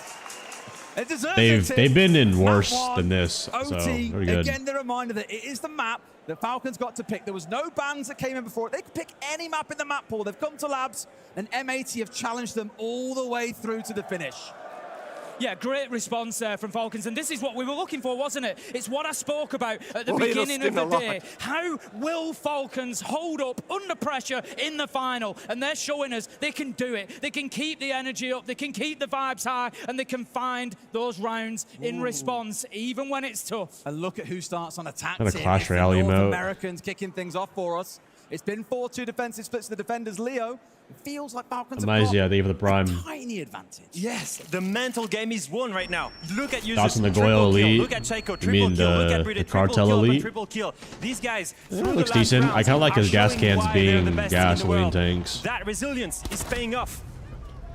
They've been in worse than this, so OT, very good. again, the reminder that it is the map that Falcons got to pick. There was no bans that came in before it. They could pick any map in the map pool. They've come to Labs, and M80 have challenged them all the way through to the finish. Yeah, great response there from Falcons, and this is what we were looking for, wasn't it? It's what I spoke about at the beginning of the day. How will Falcons hold up under pressure in the final? And they're showing us they can do it. They can keep the energy up, they can keep the vibes high, and they can find those rounds in response, even when it's tough. And look at who starts on attack. Kind of Clash Royale North emote. Americans kicking things off for us. It's been 4-2 defensive splits to the defenders. Leo, it feels like Falcons have got I think, for the prime. a tiny advantage. Yes, the mental game is won right now. Look at users. Thoughts on the Goyle Elite? Look at Chaiko, You mean the Cartel Elite? Triple kill. These guys. It looks decent. I kind of like his gas cans being gasoline tanks. That resilience is paying off.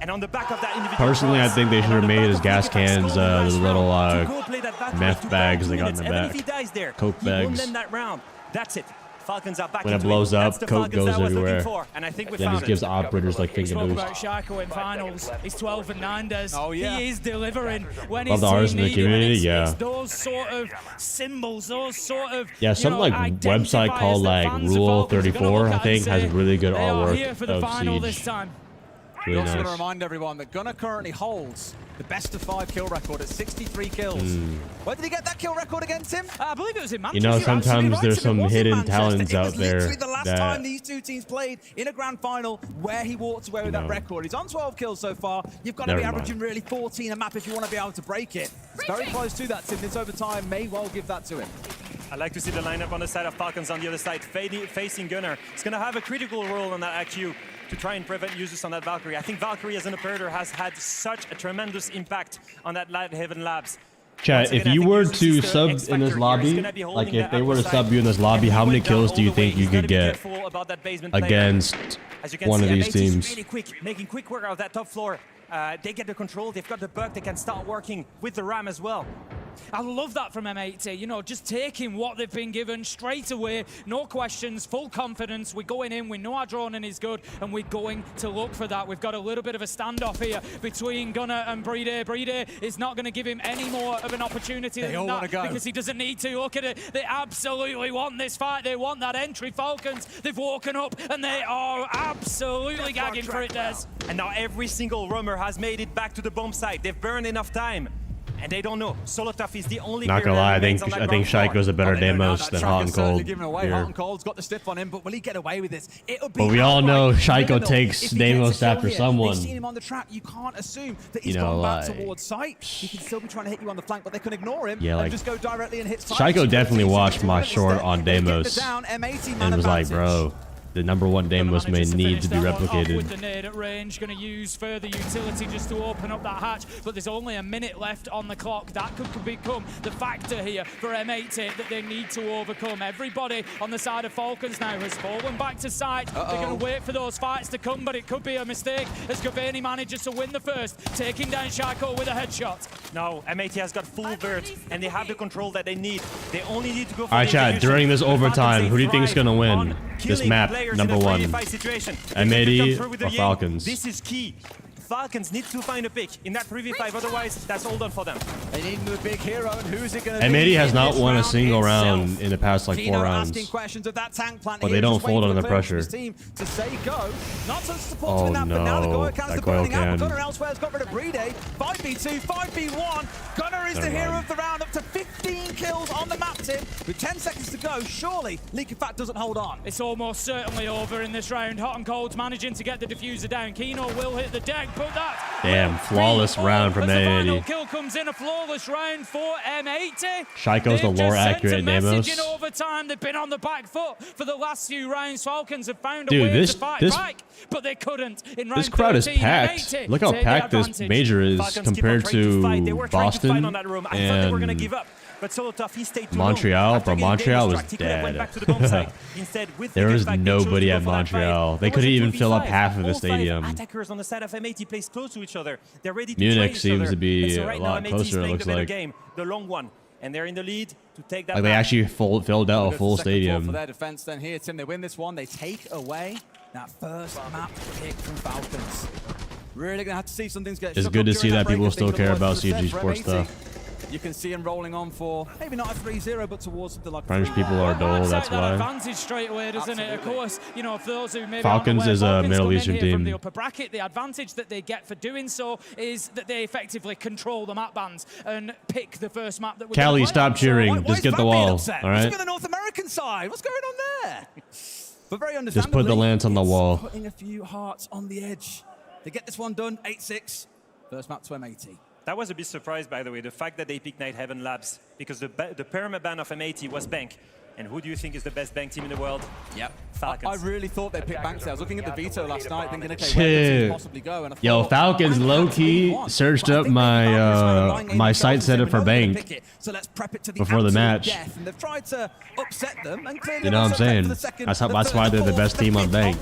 And on the back of that individual Personally, I think they should have made his gas cans the little meth meth bags they got in the back. If he dies there, Coke he won bags. them that round. That's it. Falcons are back When it into blows That's up, the Coke Falcons goes I was looking everywhere. for, and I think we Then found just gives it. operators like We finger spoke boost. about Shaco in finals. He's 12 and 9, Des. Oh, yeah. He is delivering when Love he's the artists in the needed. community, It's yeah. those sort of symbols, those sort of Some like website called like Rule 34, I think, has really good they are here artwork for the final of this Siege. time. We Really also want to nice. remind everyone that Gunnar currently holds the best of 5 kill record at 63 kills. Where did he get that kill record again, Tim? I believe it was in You Manchester. know, You're absolutely sometimes right, there's Tim. It some was in hidden Manchester. talents It out was there literally the last time that these two teams played in a grand final where he walked away with that record. He's on 12 kills so far. You've got to be Never mind. averaging really 14 a map if you want to be able to break it. It's very close to that, Tim. This overtime may well give that to him. I like to see the lineup on the side of Falcons on the other side, facing Gunnar. It's going to have a critical role on that IQ to try and prevent users on that Valkyrie. I think Valkyrie as an operator has had such a tremendous impact on that Nighthaven Labs. Chat, if you were to sub in this lobby, like if they were to sub you in this lobby, how many kills do you think you could get against one of these teams? Really quick, making quick work out of that top floor. They get the control, they've got the bug, they can start working with the RAM as well. I love that from M80, you know, just taking what they've been given straight away, no questions, full confidence. We're going in, we know our droning is good, and we're going to look for that. We've got a little bit of a standoff here between Gunnar and Breeder. Breeder is not going to give him any more of an opportunity than that because he doesn't need to. Look at it, they absolutely want this fight, they want that entry. Falcons, they've woken up, and they are absolutely gagging for it, Des. And now every single roamer has made it back to the bomb site. They've burned enough time. And they don't know. Solotov is the only Not gonna lie, I think Shaiko's a better Demos than Hot and Cold Giving away. here. Hot and Cold's got the stiff on him, but will he get away with this? It'll be But we all know Shaiko criminal takes if he gets a Demos kill after here. someone. They've seen him on the track. You can't assume that he's You know, gone back like- towards site. He can still be trying to hit you on the flank, but they can ignore him Yeah, and like, just go directly and hit site. Shaiko definitely watched my short on They get the Demos down, M80 man and was like, advantage. bro, the #1 Damos may need to be replicated. With the nade at range, going to use further utility just to open up that hatch, but there's only a minute left on the clock. That could become the factor here for M80 that they need to overcome. Everybody on the side of Falcons now has fallen back to site. They're going to wait for those fights to come, but it could be a mistake as Gavani manages to win the first, taking down Shaiko with a headshot. No, M80 has got full vert, and they have the control that they need. They only need to go for Alright, Chad, during this overtime, who do you think is going to win this map, #1? M80 or Falcons? This is key. Falcons need to find a pick in that 3v5, otherwise that's all done for them. They need the big hero, and who's it going to be? M80 has not won a single round in the past like 4 rounds. Asking questions of that tank plant but they don't fold under pressure. Team to say go. Not so supporting that, but now the Goya cans are burning out. Gunner elsewhere has got rid of Brede. 5v2, 5v1. Gunner is the hero of the round, up to 15 kills on the map, Tim. With 10 seconds to go, surely Leakyfat doesn't hold on. It's almost certainly over in this round. Hot and Cold's managing to get the diffuser down. Kino will hit the deck, but that damn, flawless round from M80. Kill comes in, a flawless round for M80. Shaiko's the lore accurate Damos. In overtime. They've been on the back foot for the last few rounds. Falcons have found a way to fight back, but they couldn't in round 13. This crowd is packed. Look how packed this major is compared to Boston and but so tough, he stayed too Montreal. long. Bro, Montreal was dead. There was nobody at Montreal. They couldn't even fill up half of the stadium. Attackers on the side of M80 plays close to each other. They're ready to Munich seems to be a lot closer, it looks like. The long one. And they're in the lead to take that. Like they actually filled out a full stadium. For their defense then here, Tim, they win this one. They take away that first map pick from Falcons. Really gonna have to see some things get. It's good to see that people still care about CG Sports stuff. You can see him rolling on for maybe not a 3-0, but towards something like French people are dull, that's why. Advantage straight away, doesn't it? Of course, you know, for those who maybe Falcons is a Middle Eastern team. From the upper bracket, the advantage that they get for doing so is that they effectively control the map bands and pick the first map that. Callie, stop cheering. Just get the wall. All right. Look at the North American side. What's going on there? But very understandably, just put the lance on the wall. Putting a few hearts on the edge. They get this one done. 8-6. First map to M80. That was a bit surprised, by the way, the fact that they picked Night Heaven Labs, because the perma-ban of M80 was Bank. And who do you think is the best Bank team in the world? Yep. Falcons. I really thought they picked Bank. I was looking at the Veto last night thinking, okay, where could it possibly go? And yo, Falcons low-key searched up my my site setup for Bank before the match. And they've tried to upset them, and clearly you know what I'm saying? That's why they're the best team on Bank.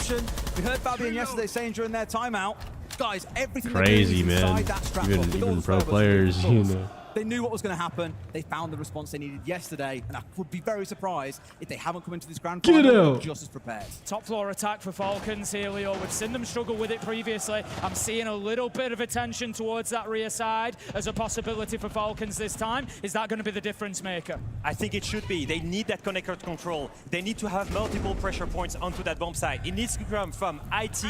We heard Fabian yesterday saying during their timeout, guys, everything crazy, man. Even pro players, you know. They knew what was going to happen. They found the response they needed yesterday, and I would be very surprised if they haven't come into this grand final just as prepared. Top floor attack for Falcons here, Leo. We've seen them struggle with it previously. I'm seeing a little bit of attention towards that rear side as a possibility for Falcons this time. Is that going to be the difference maker? I think it should be. They need that connector control. They need to have multiple pressure points onto that bomb site. It needs to come from IT,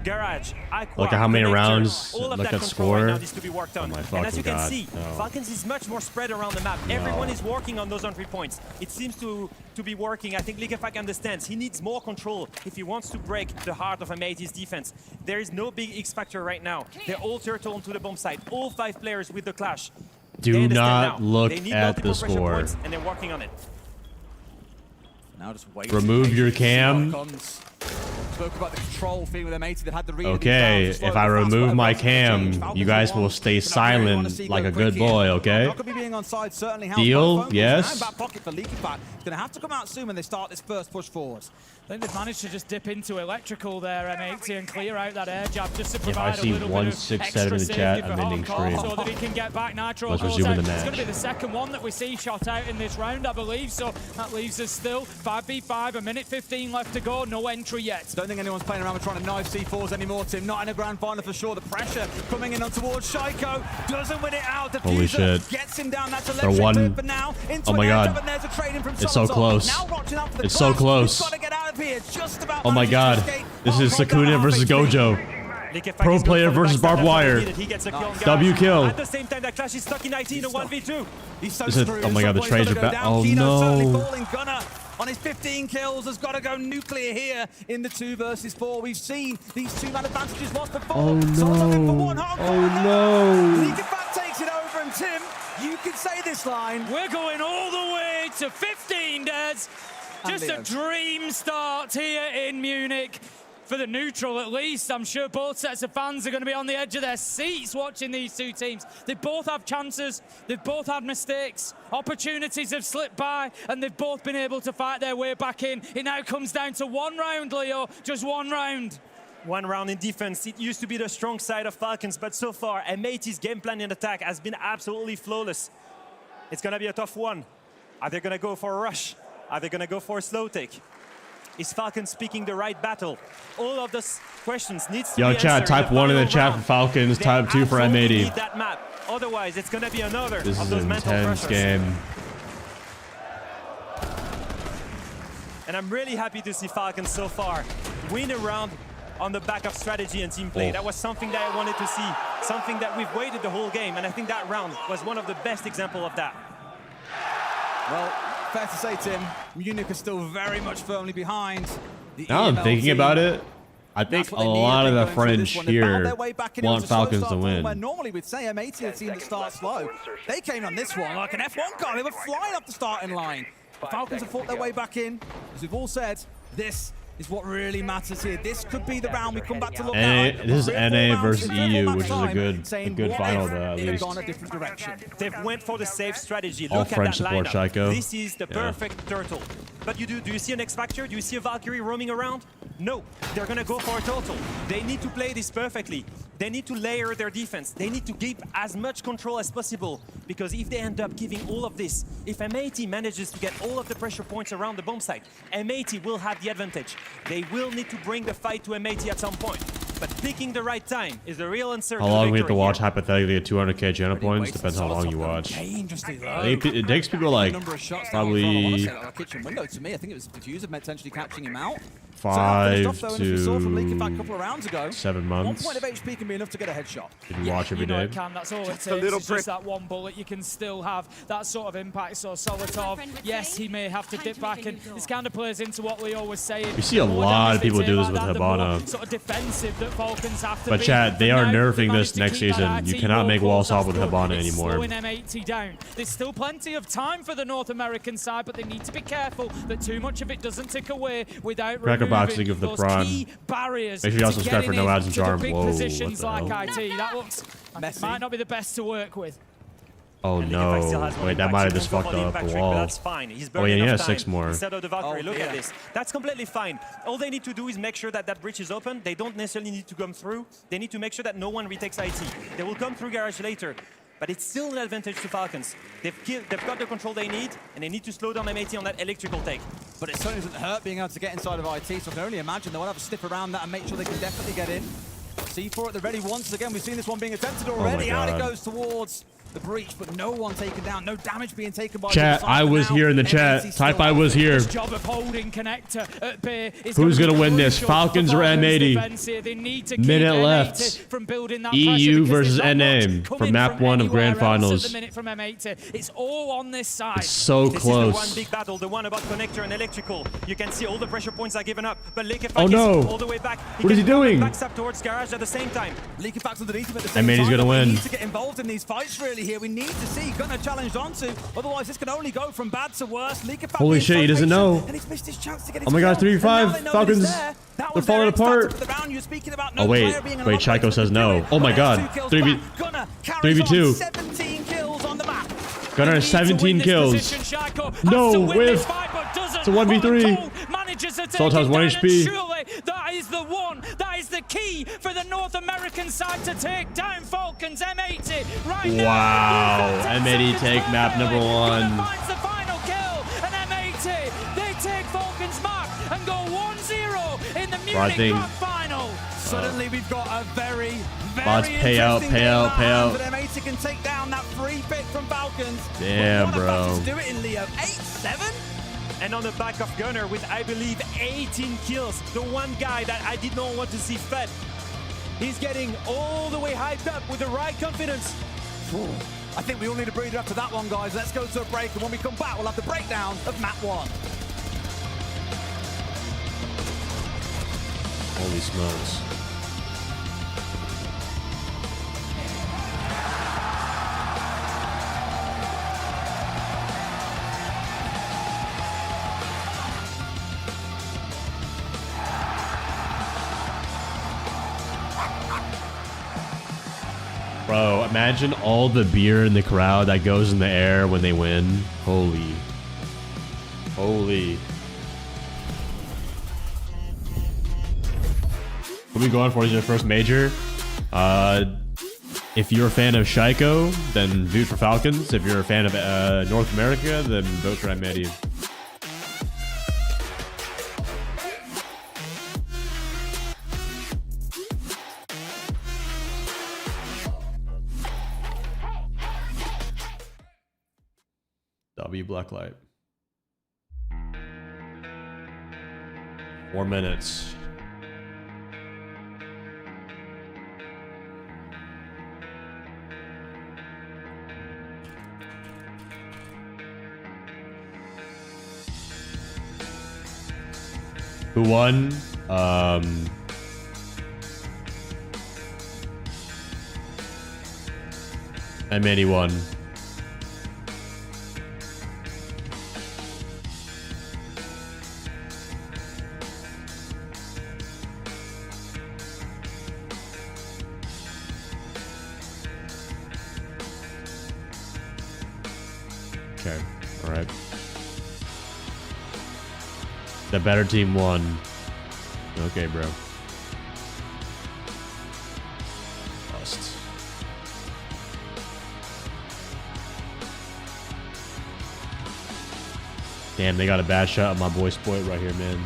Garage, Aqua, look at how many connector. rounds. All of look that at control score. right now needs to be worked on. Oh my and as you can God. see, Falcons is much more spread around the map. Everyone is working on those entry points. It seems to be working. I think Leakyfat understands. He needs more control if he wants to break the heart of M80's defense. There is no big X factor right now. They're all turtle onto the bomb site. All 5 players with the clash. Do not look at the score. And they're working on it. Now just wait. Remove your cam. Spoke about the control thing with M80. They've had the read. Okay, if I remove my cam, you guys will stay silent like a good boy, okay? Deal? Yes? Back pocket for Leakyfat. It's going to have to come out soon when they start this first push forward. I think they've managed to just dip into electrical there, M80, and clear out that air jab just to provide a little bit of extra in the chat, I'm ending stream. So that he can get back Nitro. Let's resume the match. It's going to be the second one that we see shot out in this round, I believe. So that leaves us still 5v5, a minute 15 left to go, no entry yet. Don't think anyone's playing around with trying to knife C4s anymore, Tim. Not in a grand final for sure. The pressure coming in on towards Shaiko. Doesn't win it out. The holy shit. Gets him down. That's They're one. Now. Oh my God. It's so close. It's so close. Oh my God. This is Sakuna versus Gojo. Pro player versus barbed wire. W kill. At the same time, that clash is stuck in 19 to 1v2. Oh my God, the trades are back. Oh no. On his 15 kills, has got to go nuclear here in the 2 versus 4. We've seen these 2-man advantages lost before. Oh no. Oh no. Leakyfat takes it over, and Tim, you can say this line. We're going all the way to 15, Des. Just a dream start here in Munich. For the neutral, at least, I'm sure both sets of fans are going to be on the edge of their seats watching these two teams. They both have chances, they've both had mistakes, opportunities have slipped by, and they've both been able to fight their way back in. It now comes down to one round, Leo, just one round. One round in defense. It used to be the strong side of Falcons, but so far, M80's game plan in attack has been absolutely flawless. It's going to be a tough one. Are they going to go for a rush? Are they going to go for a slow take? Is Falcons picking the right battle? All of those questions needs to be answered. Yo, chat, type 1 in the chat for Falcons, type 2 for M80. Need that map. Otherwise, it's going to be another This of is those an mental intense pressures. game. And I'm really happy to see Falcons so far win a round on the back of strategy and team play. Oh. That was something that I wanted to see, something that we've waited the whole game, and I think that round was one of the best examples of that. Well, fair to say, Tim, Munich are still very much firmly behind. Now I'm thinking about it. I think a lot of the French here want Falcons to win. Where normally we'd say M80, a team that starts slow. They came on this one like an F1 car. They were flying off the starting line. The Falcons have fought their way back in. As we've all said, this is what really matters here. This could be the round we come back to look at. This is NA versus EU, which is a good final, at least. Gone a different direction. They've went for the safe strategy. All Look at French that support lineup. Shaiko. This is the perfect turtle. But do you see an X Factor? Do you see a Valkyrie roaming around? No, they're gonna go for a turtle. They need to play this perfectly. They need to layer their defense. They need to keep as much control as possible, because if they end up giving all of this, if M80 manages to get all of the pressure points around the bomb site, M80 will have the advantage. They will need to bring the fight to M80 at some point. But picking the right time is the real answer. How long we have to watch hypothetically at 200k Janna points depends how long you watch. It takes people like probably kitchen window to me. I think it was Diffuser potentially catching him out. 5 to 7 months. 1 point of HP can be enough to get a headshot. If you watch every day. That's all it takes. It's just that one bullet. You can still have that sort of impact. So Solotov, yes, he may have to dip back, and this kind of plays into what Leo was saying. We see a lot of people do this with Hibana. Sort of defensive that Falcons have to But chat, they are nerfing this next season. You cannot make wall stop with Hibana anymore. Slowing M80 down. There's still plenty of time for the North American side, but they need to be careful that too much of it doesn't tick away without Cracker boxing of the those prawn. key barriers. Make sure you also subscribe for no ads and charm. Big Whoa, positions what the like hell? IT. That looks might not be the best to work with. Oh no! Wait, that might have just fucked up the wall. That's fine. He's Oh yeah, he has 6 time more. instead of the Valkyrie. Look at this. That's completely fine. All they need to do is make sure that that bridge is open. They don't necessarily need to come through. They need to make sure that no one retakes IT. They will come through garage later. But it's still an advantage to Falcons. They've got the control they need, and they need to slow down M80 on that electrical take. But it certainly doesn't hurt being able to get inside of IT, so I can only imagine they'll have a sniff around that and make sure they can definitely get in. C4 at the ready once again. We've seen this one being attempted already. Out it goes towards the breach, but no one taken down. No damage being taken by chat. I was here in the chat. Type I was here. Job of holding connector at bay is Who's gonna win this? Falcons or M80? Minute left. EU versus NA for map 1 of grand finals. It's all on this side. It's so This is the one close. big battle, the one about connector and electrical. You can see all the pressure points are given up, but Lekefak Oh, no. is all the way back. What is he doing? Backs up towards garage at the same time. Lekefak's underneath him at the same M80's time. gonna We win. need to get involved in these fights really here. We need to see Gunnar challenged onto. Otherwise, this can only go from bad to worse. Lekefak Holy being shit, so he doesn't patient, know. and he's missed his chance to get Oh my god, 3v5. Falcons. They're falling apart. Oh wait, wait, Chaiko says no. Oh my god. 3v2. 17 kills on the map. Gunnar has 17 kills. No, whiff. It's a 1v3. Solotav's 1 HP. Surely that is the one. That is the key for the North American side to take down Falcons M80 right now. Wow. M80 take map number 1. Finds the final kill, and M80 they take Falcons map and go 1-0 in the Munich Grand Final. Suddenly we've got a very Bots pay out, pay out, pay out. But M80 can take down that free pick from Falcons. Damn, What a bro. battle to do it in Leo. 8-7? And on the back of Gunnar with, I believe, 18 kills. The one guy that I did not want to see fed. He's getting all the way hyped up with the right confidence. I think we all need a breather after that one, guys. Let's go to a break, and when we come back, we'll have the breakdown of map 1. Holy smokes. Bro, imagine all the beer in the crowd that goes in the air when they win. Holy. Holy. What are we going for? Is your first major? If you're a fan of Shaiko, then vote for Falcons. If you're a fan of North America, then vote for Amedi. W Blacklight. 4 minutes. Who won? Amedi won. Okay, all right. The better team won. Okay, bro. Lost. Damn, they got a bad shot of my boy Spoit right here, man.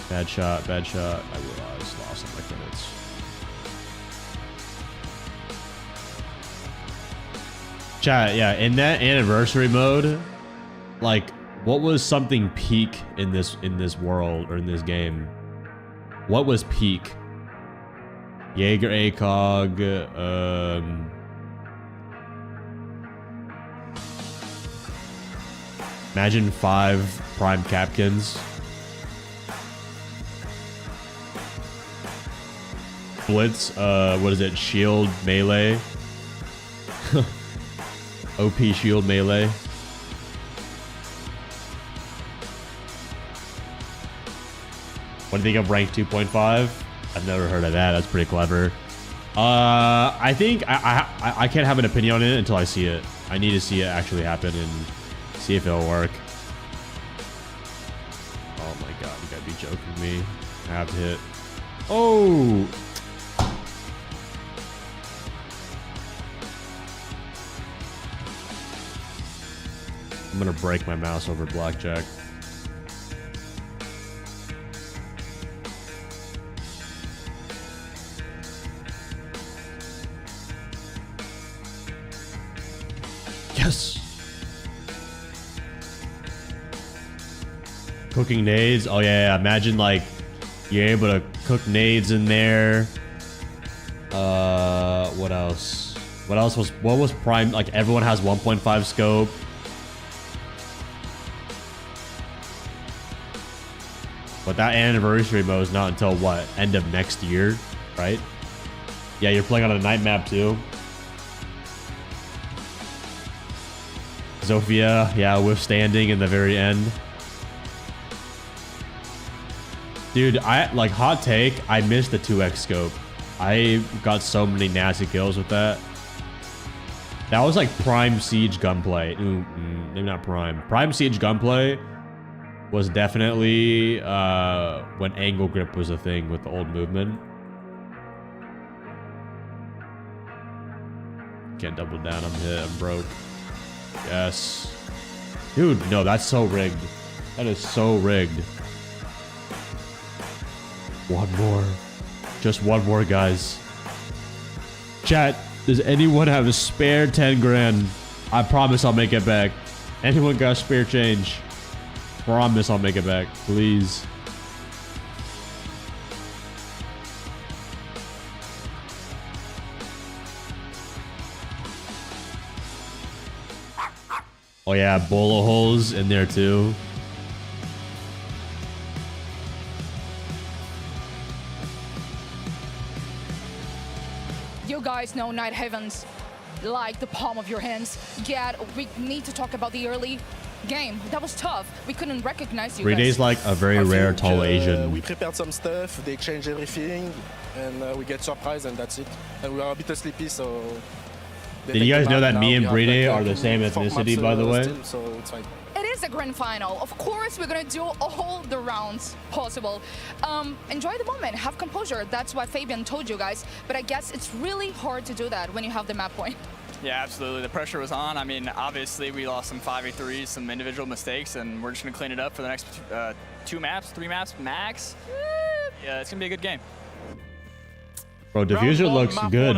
Bad shot, bad shot. I realized, lost on my credits. Chat, yeah, in that anniversary mode, like, what was something peak in this world or in this game? What was peak? Jaeger ACOG, imagine 5 Prime Capkins. Blitz, what is it? Shield melee. OP shield melee. What do you think of rank 2.5? I've never heard of that. That's pretty clever. I think I can't have an opinion on it until I see it. I need to see it actually happen and see if it'll work. Oh my god, you gotta be joking me. I have to hit. Oh! I'm gonna break my mouse over blackjack. Yes. Cooking nades. Oh yeah, imagine like you're able to cook nades in there. What else? What was prime? Like everyone has 1.5 scope. But that anniversary mode is not until what? End of next year, right? Yeah, you're playing on a night map too. Zofia, yeah, withstanding in the very end. Dude, like hot take, I missed the 2x scope. I got so many nasty kills with that. That was like prime siege gunplay. Maybe not prime. Prime siege gunplay was definitely when angle grip was a thing with the old movement. Can't double down, I'm hit, I'm broke. Yes. Dude, no, that's so rigged. That is so rigged. One more. Just one more, guys. Chat, does anyone have a spare 10 grand? I promise I'll make it back. Anyone got spare change? Promise I'll make it back, please. Oh yeah, bolo holes in there too. You guys know Night Heavens like the palm of your hands. Yet we need to talk about the early. game. That was tough. We couldn't recognize you Day's like a very rare tall Asian. We prepared some stuff, they exchanged everything, and we get surprised, and that's it. And we are a bit sleepy, so... Did you guys know that me and Day are the same ethnicity, by the way? Still, so it's fine. It is a grand final. Of course, we're gonna do all the rounds possible. Enjoy the moment, have composure. That's what Fabian told you guys. But I guess it's really hard to do that when you have the map point. Yeah, absolutely. The pressure was on. I mean, obviously, we lost some 5v3s, some individual mistakes, and we're just gonna clean it up for the next 3 maps max. Yeah, it's gonna be a good game. Bro, Diffuser looks good.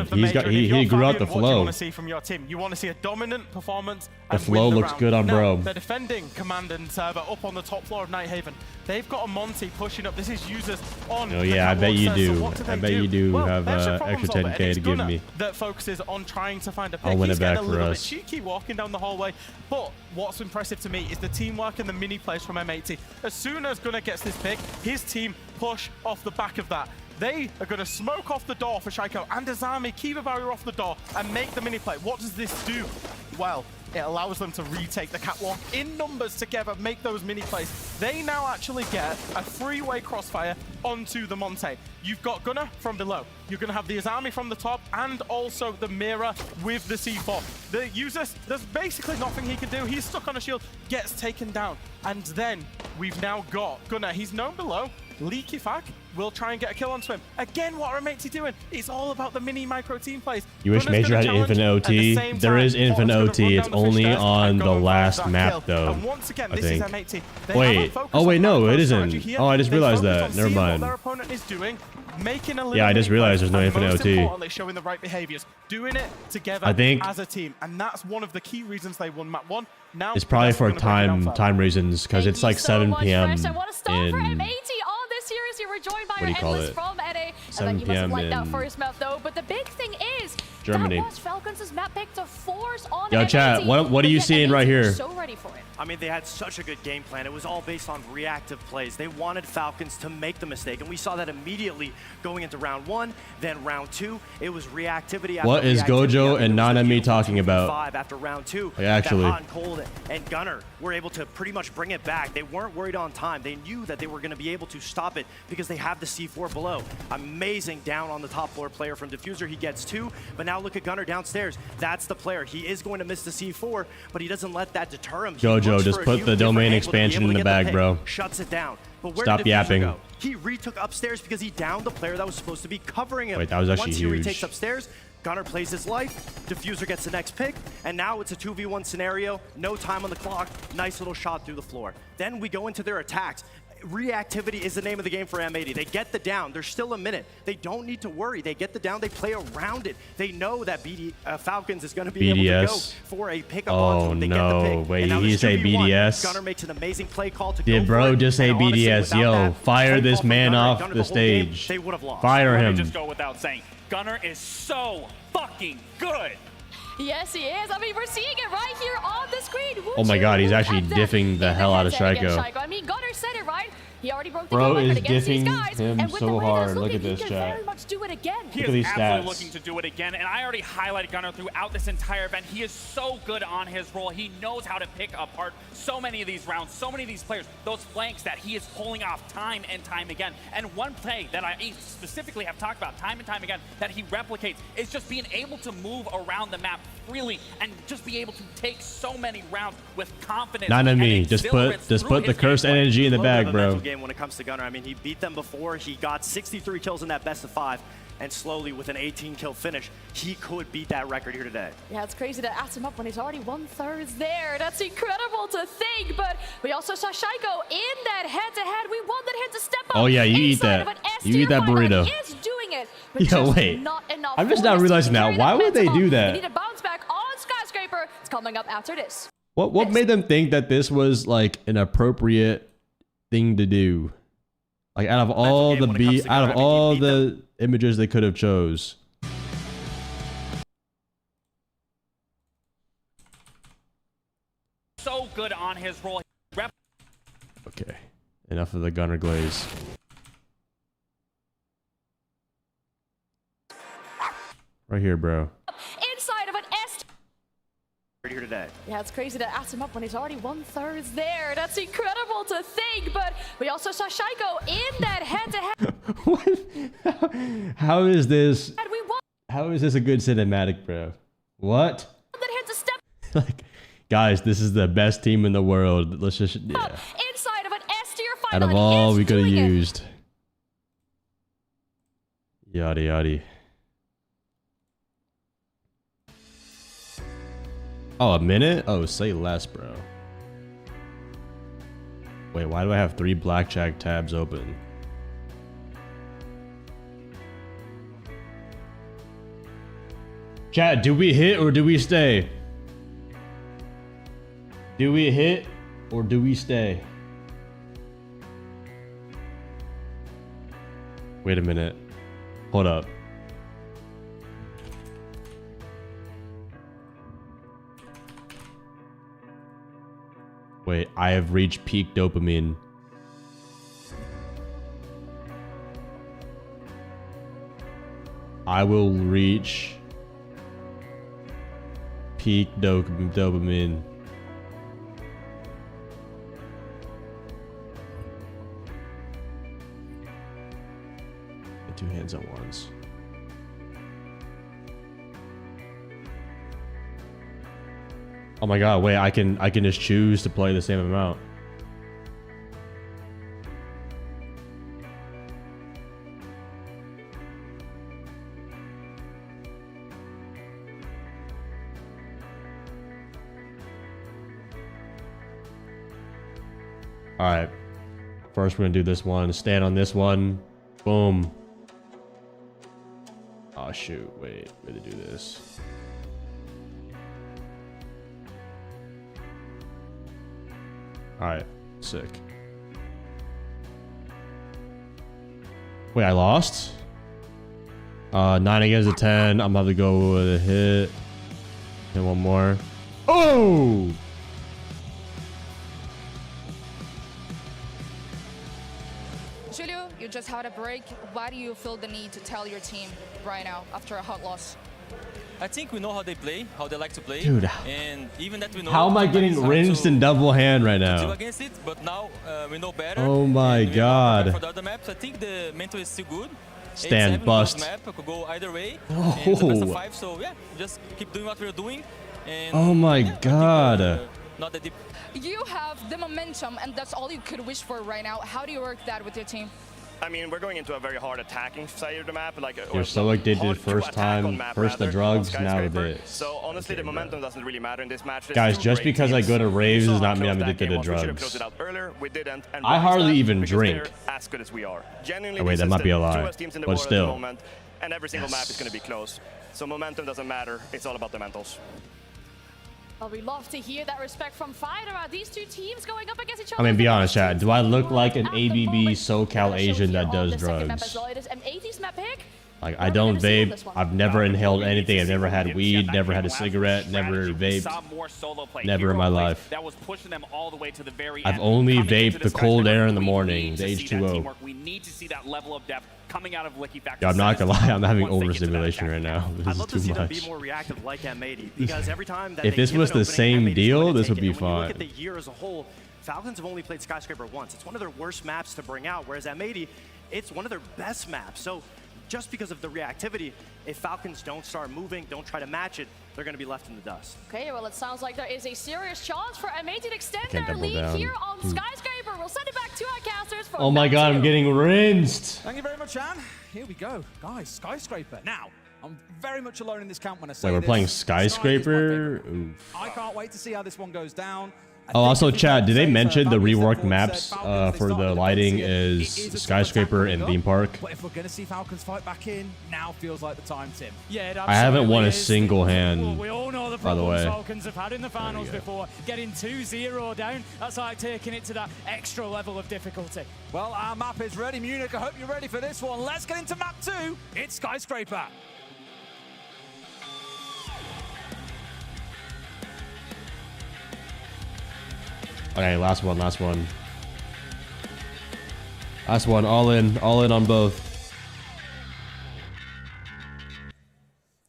He grew out the flow. What do you want to see from your team? You want to see a dominant performance. The flow looks good on Bro. They're defending Command and Server up on the top floor of Nighthaven. They've got a Monty pushing up. This is users on. Oh yeah, I bet you do. So I bet you do have extra 10k to give me. That focuses on trying to find a pick. I'll win it back He's for a little us. bit cheeky walking down the hallway. But what's impressive to me is the teamwork and the mini plays from M80. As soon as Gunnar gets this pick, his team push off the back of that. They are going to smoke off the door for Shaiko and Azami, keep a barrier off the door and make the mini play. What does this do? Well, it allows them to retake the catwalk in numbers together, make those mini plays. They now actually get a three-way crossfire onto the Monte. You've got Gunnar from below. You're going to have the Azami from the top and also the Mira with the C4. The user, there's basically nothing he can do. He's stuck on a shield, gets taken down. And then we've now got Gunnar. He's known below. Leaky Fack will try and get a kill onto him. Again, what are M80 doing? It's all about the mini micro team plays. You wish Major had infinite OT? There is infinite OT. It's only on the last map, though. And once again, I this think. is M80. Wait. Oh wait, no, it isn't. Oh, I just realized that. Never mind. What their opponent is doing, making a little Yeah, I just realized there's no infinite most OT. importantly, showing the right behaviors, doing it together I think as a team, and that's one of the key reasons they won map 1. Now it's probably that's for gonna break it down further. time reasons because it's like 7 p.m. I want to start for in. M80 on this series. You were joined by What do you call Endless it? from NA. 7 you must have p.m. liked that in first map though. But the big thing is Germany. that was Falcons' map pick to force on Yo, M80. chat, what are you seeing right here? So ready for it. I mean, they had such a good game plan. It was all based on reactive plays. They wanted Falcons to make the mistake, and we saw that immediately going into round 1, then round 2. It was reactivity after What is reactivity. Gojo and Nanami talking about? 5 after round 2. Yeah, actually. That Hot and Cold and Gunnar were able to pretty much bring it back. They weren't worried on time. They knew that they were going to be able to stop it because they have the C4 below. Amazing down on the top floor player from Diffuser. He gets 2, but now look at Gunnar downstairs. That's the player. He is going to miss the C4, but he doesn't let that deter him. He Gojo, looks just for a put few the domain different angles to be expansion able in to the get bag, pick. bro. Shuts it down. But where Stop did Diffuser yapping. go? He retook upstairs because he downed the player that was supposed to be covering him. Wait, that was actually Once huge. he retakes upstairs, Gunnar plays his life, Diffuser gets the next pick, and now it's a 2v1 scenario, no time on the clock, nice little shot through the floor. Then we go into their attacks. Reactivity is the name of the game for M80. They get the down, there's still a minute. They don't need to worry, they get the down, they play around it. They know that Falcons is gonna be able to go for a pickup onto them. They get the pick. Wait, and now he there's say 2v1. BDS? Gunnar makes an amazing play call to Did go bro for it. just say And honestly, BDS? without Yo, that fire phone this call from man Gunnar, off Gunnar the whole game, stage. they would have lost. Fire Let me him. just go without saying, Gunnar is so fucking good. Yes, he is. I mean, we're seeing it right here on the screen. Oh my god, he's actually diffing the hell out of Shaiko. Shaiko. I mean, Gunnar said it right. He already broke the Bro game is record against these diffing guys. him And with so the way hard. that's Look looking, at this, he can chat. very much do it again. He Look at is these absolutely stats. looking to do it again, and I already highlighted Gunnar throughout this entire event. He is so good on his role. He knows how to pick apart so many of these rounds, so many of these players, those flanks that he is pulling off time and time again. And one play that I specifically have talked about time and time again that he replicates is just being able to move around the map freely and just be able to take so many rounds with confidence. Nanami, just put the cursed energy in the bag, bro. Game when it comes to Gunnar. I mean, he beat them before. He got 63 kills in that best of 5, and slowly with an 18 kill finish, he could beat that record here today. Yeah, it's crazy to ask him up when he's already 1/3 there. That's incredible to think. But we also saw Shaiko in that head-to-head. We wanted him to step up. Oh yeah, you eat that. You eat that burrito. He is doing it, but Yo, just wait. not enough. I'm just for not us to realizing now. carry Why that would they mental. do They that? need a bounce back on Skyscraper. It's coming up after this. What made them think that this was like an appropriate thing to do? Like out of all the images they could have chose. So good on his role. Okay, enough of the Gunnar glaze. Right here, bro. Inside of an S. here today. Yeah, it's crazy to add him up when he's already 1/3 there. That's incredible to think, but we also saw Shaiko in that head-to-head. How is this? How is this a good cinematic, bro? What? That hits a step Like, guys, this is the best team in the world. Let's just inside of an S-tier fight. out of all we could have used. Yada yada. Oh, a minute? Oh, say less, bro. Wait, why do I have 3 blackjack tabs open? Chat, do we hit or do we stay? Do we hit or do we stay? Wait a minute. Hold up. Wait, I have reached peak dopamine. I will reach peak dopamine. Two hands at once. Oh my god, wait, I can just choose to play the same amount. Alright. First we're gonna do this one. Stand on this one. Boom. Oh shoot, wait, way to do this. Alright, sick. Wait, I lost? 9 against a 10. I'm about to go with a hit. And one more. Oh! Julio, you just had a break. Why do you feel the need to tell your team right now after a hot loss? I think we know how they play, how they like to play. Dude, and even that we know. how am I getting rinsed in double hand right now? Against it, but now we know better. Oh my god. For the other maps, I think the mental is still good. Stand bust. Map could go either way. Oh. And it's the best of 5, so yeah, just keep doing what we're doing. And Oh my god. Not that deep. You have the momentum, and that's all you could wish for right now. How do you work that with your team? I mean, we're going into a very hard attacking side of the map. Like, You're so addicted first time, first the drugs, now this. So honestly, the momentum doesn't really matter in this match. Guys, just because I go to raves does not mean I'm addicted to drugs. I hardly even drink. As good as we are. Genuinely, Oh wait, that might be a lie, but still. And every single map is going to be close. So momentum doesn't matter. It's all about the mentals. Well, we love to hear that respect from Fight about these two teams going up against each other. I mean, be honest, chat. Do I look like an ABB SoCal Asian that does drugs? Like, I don't vape. I've never inhaled anything. I've never had weed, never had a cigarette, never vaped. Never in my life. I've only vaped the cold air in the morning, the H2O. We need to see that level of depth coming out of Licky Factor. Yo, I'm not gonna lie, I'm having overstimulation right now. This is too much. Be more reactive like M80 because every time that If this was the same deal, this would be fine. Look at the year as a whole. Falcons have only played Skyscraper once. It's one of their worst maps to bring out, whereas M80, it's one of their best maps. So just because of the reactivity, if Falcons don't start moving, don't try to match it, they're going to be left in the dust. Okay, well, it sounds like there is a serious chance for M80 to extend Can't their double lead down. here on Skyscraper. We'll send it back to our casters for Oh my god, I'm getting rinsed. Thank you very much, Anne. Here we go. Guys, Skyscraper. Now, I'm very much alone in this camp when I say Wait, we're this. playing Sky is my Skyscraper? favorite. Oof. I can't wait to see how this one goes down. Oh, also, chat, did they mention the reworked maps for the lighting is Skyscraper and Theme Park? But if we're going to see Falcons fight back in, now feels like the time, Tim. Yeah, it I haven't won a absolutely is. single hand, We all know the by the problems way. Falcons have had in the finals before. Getting 2-0 down, that's like taking it to that extra level of difficulty. Well, our map is ready, Munich. I hope you're ready for this one. Let's get into map 2. It's Skyscraper. Okay, last one. Last one, all in on both.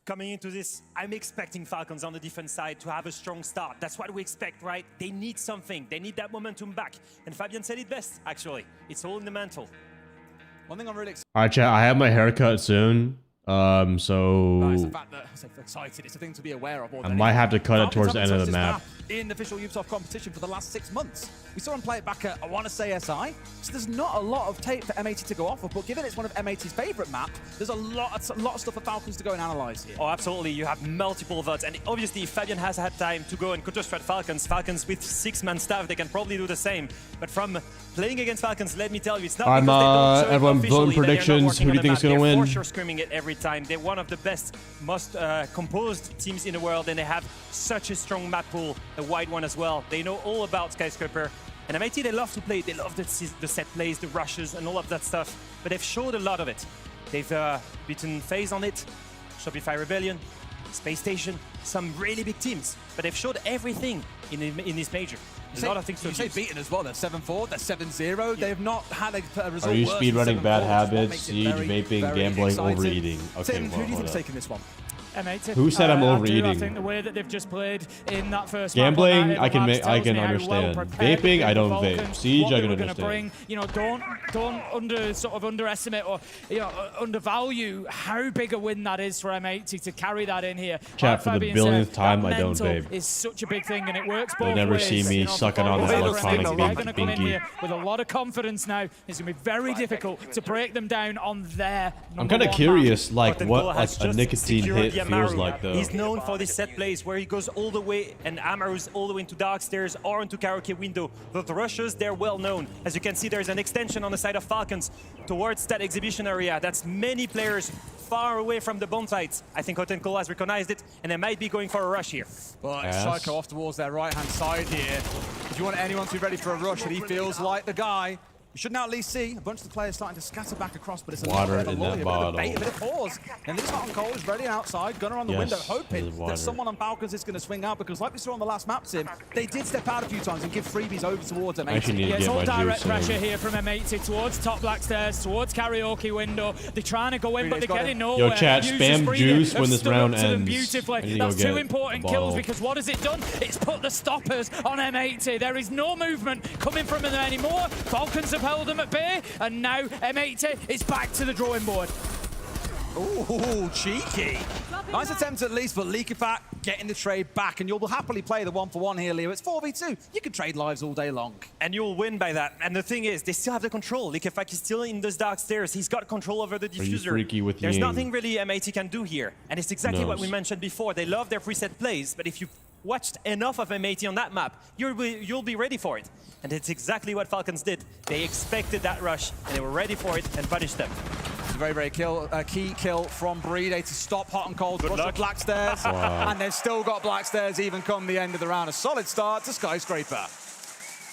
coming into this, I'm expecting Falcons on the defense side to have a strong start. That's what we expect, right? They need something. They need that momentum back. And Fabian said it best, actually. It's all in the mental. One thing I'm really excited. All right, chat. I have my haircut soon. So It's the fact that I'm so excited. It's a thing to be aware of. I might have to cut it towards the end of the map. In the official Ubisoft competition for the last 6 months. We saw him play it back at, I want to say, SI. So there's not a lot of tape for M80 to go off of, but given it's one of M80's favorite maps, there's a lot of stuff for Falcons to go and analyze here. Oh, absolutely. You have multiple votes. And obviously, Fabian has had time to go and counter-strat Falcons. Falcons with 6-man staff, they can probably do the same. But from playing against Falcons, let me tell you, it's not because they don't show it everyone officially voting that they're not predictions. working Who do you on the think is map. going to They're win? for sure screaming it every time. They're one of the best, most composed teams in the world, and they have such a strong map pool, a wide one as well. They know all about Skyscraper. And MIT, they love to play. They love the set plays, the rushes, and all of that stuff. But they've showed a lot of it. They've beaten FaZe on it, Shopify Rebellion, Space Station, some really big teams. But they've showed everything in this major. A lot of things to You say beaten as well. They're 7-4, they're 7-0. They've not had a result. Are you worse speedrunning than 7-4, bad which is what habits, makes it siege, very, vaping, very gambling, exciting. overeating? Okay, Tim, well, who do you hold think's up. taking this one? M80. Who said I'm overeating? I think the way that they've just played in that first Gambling, map, I can understand. Vaping, I don't vape. Siege, I can understand. Bring, you know, don't underestimate or undervalue how big a win that is for M80 to carry that in here. Chat, for the Fabian billionth said, time, that I don't mental vape. is such a big thing, and it works both You'll never ways. see me You know, sucking on this electronic they're going to come in binky. here with a lot of confidence now. It's going to be very difficult to break them down on their I'm kind of curious, like what has like a just nicotine secured hit the feels Amaru. like, though. He's known for this set plays where he goes all the way and Amaru's all the way into dark stairs or into karaoke window. The rushes, they're well known. As you can see, there's an extension on the side of Falcons towards that exhibition area. That's many players far away from the bomb sites. I think Hot and Cold has recognized it, and they might be going for a rush here. But Psycho off towards their right-hand side here. If you want anyone to be ready for a rush, and he feels like the guy, you should now at least see a bunch of the players starting to scatter back across, but it's a Water little bit of in a that lull, a bit of bottle. debate, a bit of pause. And this Hot and Cold is ready outside, gunner on the Yes, window, there's hoping water. that someone on Falcons is going to swing out, because like we saw on the last map, Tim, they did step out a few times and give freebies over towards them. I actually need to It's get all my direct juice pressure in. here from M80 towards top black stairs, towards karaoke window. They're trying to go in, but they're got getting him. nowhere. Yo, chat, Users spam Freely juice have when this stood round up to them ends. beautifully. I need to go That's get two a important bottle. kills, because what has it done? It's put the stoppers on M80. There is no movement coming from them anymore. Falcons have held them at bay, and now M80 is back to the drawing board. Ooh, cheeky. Nice attempt at least, but Leakifat getting the trade back, and you'll happily play the 1-for-1 here, Leo. It's 4v2. You can trade lives all day long. And you'll win by that. And the thing is, they still have the control. Likefak is still in those dark stairs. He's got control over the you diffuser. freaky with There's Ying? nothing really M80 can do here. And it's exactly what we Knows. mentioned before. They love their preset plays, but if you watched enough of M80 on that map, you'll be ready for it. And it's exactly what Falcons did. They expected that rush, and they were ready for it and punished them. It's a very, very key kill from Breed to stop Hot and Cold. Good Rush luck. of Black Stairs. Wow. And they've still got Black Stairs even come the end of the round. A solid start to Skyscraper.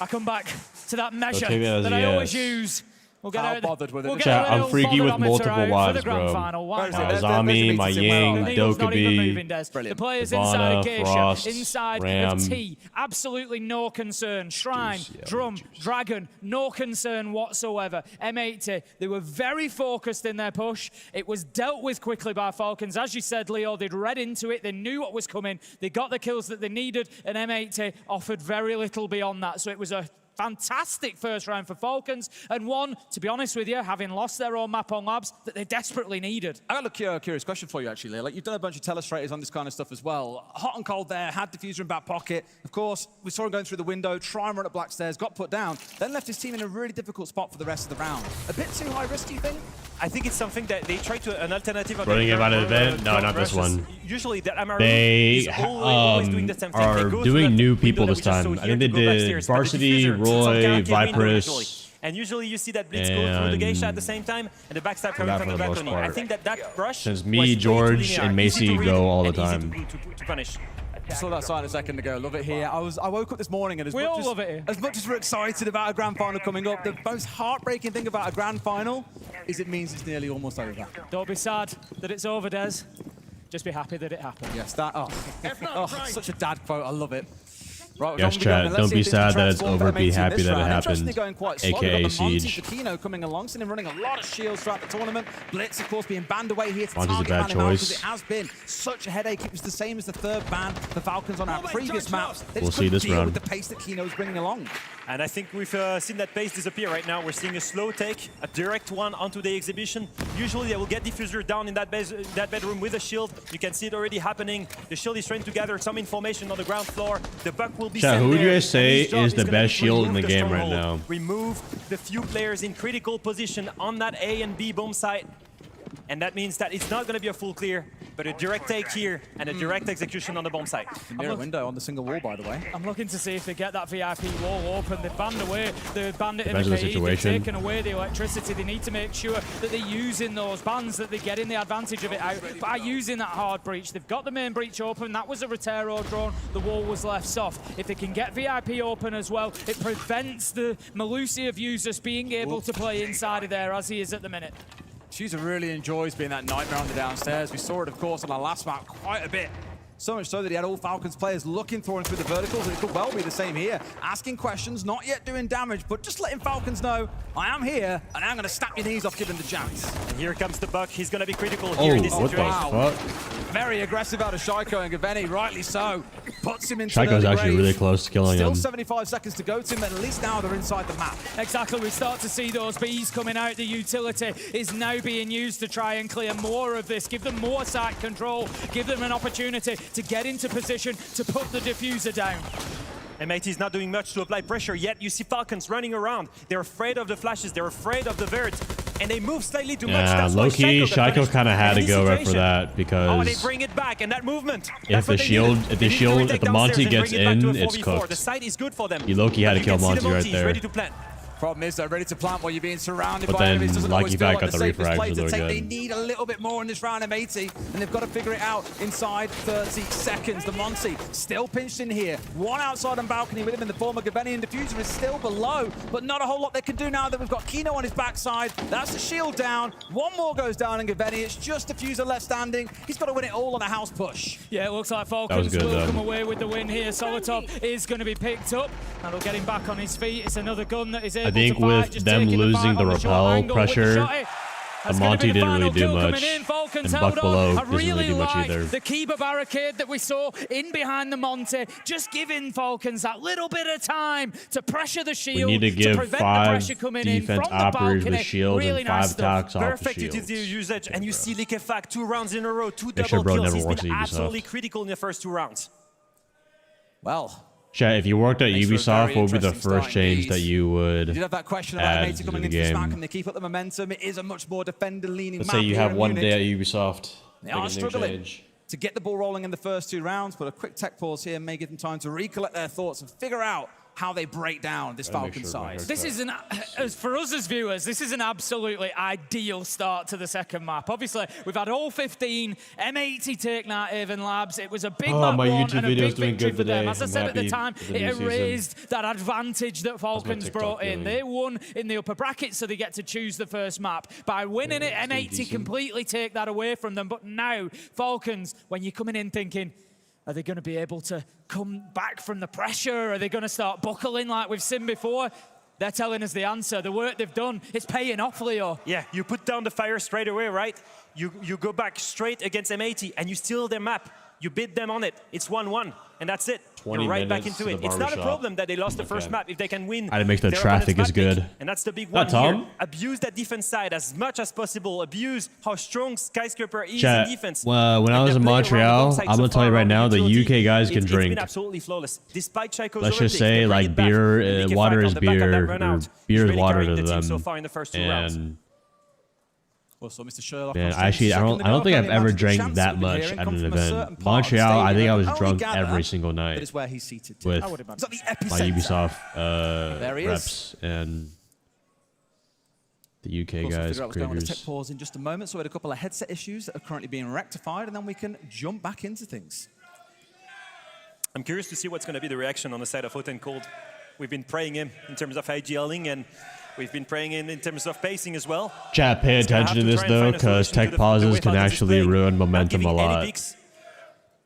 I come back to that measure take it as that a I always yes. use. We'll get How out, bothered with it? we'll get Chat, a I'm little freaky with botherometer multiple out for wives, the grand bro. final. Why Where not? is it? Zami, my Meeting Ying, well. The needle's not even moving, Des. Dokubi, The players Ivana, inside of Geisha, Frost, inside Ram. of T, absolutely no concern. Shrine, Juice, yeah, Drum, juice. Dragon, no concern whatsoever. M80, they were very focused in their push. It was dealt with quickly by Falcons. As you said, Leo, they'd read into it. They knew what was coming. They got the kills that they needed, and M80 offered very little beyond that. So it was a fantastic first round for Falcons, and one, to be honest with you, having lost their own map on Labs, that they desperately needed. I got a curious question for you, actually, Leo. Like, you've done a bunch of telestrators on this kind of stuff as well. Hot and Cold there, had Diffuser in back pocket. Of course, we saw him going through the window, try and run up Black Stairs, got put down, then left his team in a really difficult spot for the rest of the round. A bit too high risk, do you think? I think it's something that they try to an alternative. On Running the him out of the current, event? No, not this rushes. one. Usually, that Amaru They is always doing the same thing. They are go through doing that new window people that this we just saw time. I here think they to go did backstairs, but the Varsity, diffuser, Roy, some karaoke window, usually. Viperous. And usually you see that Blitz go through the Geisha at the And same time, and the backstab coming that from for the the most balcony. I part. think that rush Since was me, way too George, linear, and easy Macy to read go all the and easy time. to punish. I saw that sign a second ago. Love it here. I woke up this morning, and as We much all as, love it here. as much as we're excited about a grand final coming up, the most heartbreaking thing about a grand final is it means it's nearly almost over. Don't be sad that it's over, Des. Just be happy that it happened. Yes, that. Oh, oh, such a dad quote. I love it. Right, yes, chat. Don't be sad that it's over. Be happy that it happened. Going quite slow. AKA Siege. Siege. Kino coming along, seen him running a lot of shields throughout the tournament. Blitz, of course, being banned away here to Monty's a target bad ban him out, choice. because it has been such a headache. It was the same as the third ban for Falcons on our previous maps. They We'll just see couldn't this deal round. with the pace that Kino is bringing along. And I think we've seen that pace disappear right now. We're seeing a slow take, a direct one onto the exhibition. Usually they will get Diffuser down in that bedroom with a shield. You can see it already happening. The shield is trying to gather some information on the ground floor. The buck will be Chat, sent who would you there, guys say and his job is the gonna best be shield in remove the game right stronghold. now? Remove the few players in critical position on that A and B bomb site. And that means that it's not going to be a full clear, but a direct take here and a direct execution on the bomb site. The mirror window on the single wall, by the way. I'm looking to see if they get that VIP wall open. They've banned away the bandit in Depends the on the cave. They've situation. taken away the electricity. They need to make sure that they're using those bans, that they're getting the advantage of it out by using that hard breach. They've got the main breach open. That was a Rotero drone. The wall was left soft. If they can get VIP open as well, it prevents the Malusi of users being able to play inside of there as he is at the minute. Shuza really enjoys being that nightmare on the downstairs. We saw it, of course, on our last map quite a bit. So much so that he had all Falcons players looking for him through the verticals, and it could well be the same here. Asking questions, not yet doing damage, but just letting Falcons know, I am here, and I'm going to snap your knees off given the chance. And here comes the buck. He's going to be critical here in this what situation. the fuck? Very aggressive out of Shaiko, and Gaveni, rightly so, puts him into Shaiko's the actually grave. really close to killing Still him. 75 seconds to go to him, and at least now they're inside the map. Exactly, we start to see those bees coming out. The utility is now being used to try and clear more of this, give them more site control, give them an opportunity to get into position to put the diffuser down. MIT is not doing much to apply pressure, yet you see Falcons running around. They're afraid of the flashes, they're afraid of the verts, and they move slightly too much. Yeah, That's why low-key, Shaiko Shaiko kind of had to go right for that Oh, they because bring it back, and that movement. if the shield, if the Monty gets in, it's The cooked. site is good for them. He low-key had to You kill can see the Monty right He's there. ready to plant. Problem is, they're ready to plant while you're being surrounded But by then enemies. Doesn't Lucky always feel Vac like got the the safest refrags play to really take. good. They need a little bit more in this round, M80, and they've got to figure it out inside 30 seconds. The Monty still pinched in here. One outside on balcony with him in the form of Gaveni, and Diffuser is still below, but not a whole lot they can do now that we've got Kino on his backside. That's the shield down. One more goes down in Gaveni. It's just Diffuser left standing. He's got to win it all on a house push. Yeah, it looks like Falcons good, will though. come away with the win here. Solotov is going to be picked up, and they'll get him back on his feet. It's another gun that is able I think to fight, with just them taking the losing fight the on short repel angle with the pressure, shotty. the That's gonna Monty be the didn't final really do kill coming much, in. Falcons and held Buck on. below I doesn't really really do much like either. the Kiba barricade that we saw in behind the Monty, just giving Falcons that little bit of time to pressure the shield, We need to give prevent the 5 pressure coming in defense from the operators balcony. with shields Really and nice 5 stuff. attacks off the Perfect shields. utility usage, and you see Liquefact 2 rounds in a row, 2 Make sure double bro kills. never He's works been at Ubisoft. absolutely critical in the first 2 rounds. Well, Chat, if you worked at Makes for a Ubisoft, very what would be the interesting first start change indeed. that you would You did have that question about add M80 to coming the into the smack, game? and they keep up the momentum. It is a much more defender-leaning Let's map say you here have in one Munich. day at Ubisoft. They make a are new struggling change. to get the ball rolling in the first 2 rounds, but a quick tech pause here may give them time to recollect their thoughts and figure out how they break down this Falcon side. This is for us as viewers, this is an absolutely ideal start to the second map. Obviously, we've had all 15 M80 take that Avon Labs. It was a big map my one YouTube and a video's big doing victory good for them. today. As I I'm said at the happy time, with the it new season. erased that advantage that Falcons TikTok brought in. doing. They won in the upper bracket, so they get to choose the first map. By winning it, M80 decent. completely take that away from them. But now, Falcons, when you're coming in thinking, are they going to be able to come back from the pressure? Are they going to start buckling like we've seen before? They're telling us the answer. The work they've done is paying off, Leo. Yeah, you put down the fire straight away, right? You go back straight against M80, and you steal their map. You beat them on it. It's 1-1, and that's it. 20 You're right back minutes into to it. the It's not a barbershop. problem that they lost the first Okay. map if they can win. I had to make sure the their traffic opponent's is map pick. good. And that's the big Not one Tom. here. Abuse that defense side as much as possible. Abuse how strong Skyscraper is Chat, in defense. well, when I And was their in play around the Montreal, bomb site I'm so gonna tell you far right around now, the utility, UK guys can it's drink. been absolutely flawless. Despite Chaiko's Let's just overtake, say, they bring like, it back. beer, Liquefact water on is the back of that beer, run or out. beer He's is really water carrying to the team them. so far in the first 2 rounds. And Well, so Mr. Sherlock. man, actually, I don't think I've ever drank that much at an event. Montreal, I think I was drunk every single night That is where he's seated. with I would imagine. my It's like the epicenter. Ubisoft There he reps and the UK Of course, we'll guys, figure out what's going on with the creators. tech pause in just a moment. So we had a couple of headset issues that are currently being rectified, and then we can jump back into things. I'm curious to see what's going to be the reaction on the side of Hot and Cold. We've been praying him in terms of IGLing, and we've been praying in terms of pacing as well. Chat, pay He's gonna attention to have this try and though, find a because solution to tech the pauses way can Falcons is actually playing. ruin Not momentum a giving any lot. picks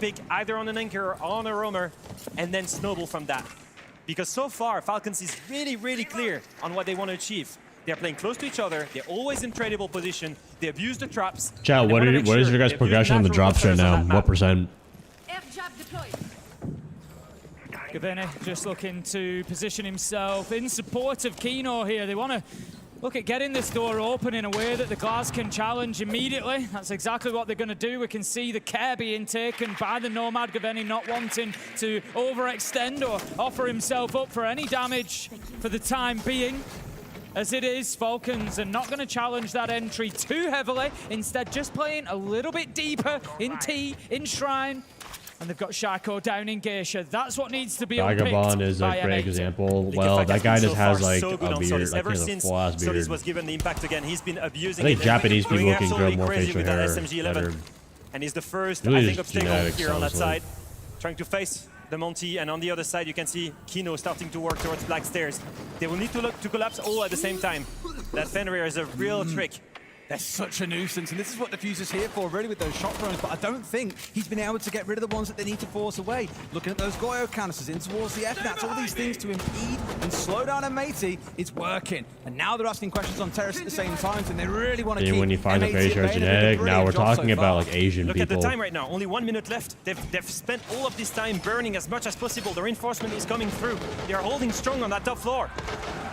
pick either on an anchor or on a roamer, and then snowball from that. Because so far, Falcons is really, really clear on what they want to achieve. They're playing close to each other. They're always in tradable position. They abuse the traps. Chat, what is your guys' progression on the drops right now? What percent? Gaveni just looking to position himself in support of Kino here. They want to look at getting this door open in a way that the Glass can challenge immediately. That's exactly what they're going to do. We can see the care being taken by the Nomad. Gaveni not wanting to overextend or offer himself up for any damage for the time being. As it is, Falcons are not going to challenge that entry too heavily. Instead, just playing a little bit deeper in T, in Shrine. And they've got Shaco down in Geisha. That's what needs to be Vagabond is a great example. Well, that guy just has like a beard, like he has a full ass beard. Solis was given the impact again. He's been abusing I think it. Japanese people going can grow absolutely more crazy facial with that hair SMG 11. better. And he's the first, Really I think, just obstacle genetics, here on that honestly. side. Trying to face the Monty, and on the other side you can see Kino starting to work towards Black Stairs. They will need to look to collapse all at the same time. That Fenrir is a real trick. They're such a nuisance, and this is what Diffuser's here for, really, with those shot drones, but I don't think he's been able to get rid of the ones that they need to force away. Looking at those Goyo canisters in towards the F-Nats, all these things to impede and slow down M80, it's working. And now they're asking questions on Terrace at the same time, and they really want to keep when you find a M80 facial at bay, and they've genetic, done a now we're brilliant job talking so about far. like Asian Look people. at the time right now, only 1 minute left. They've spent all of this time burning as much as possible. The reinforcement is coming through. They are holding strong on that top floor.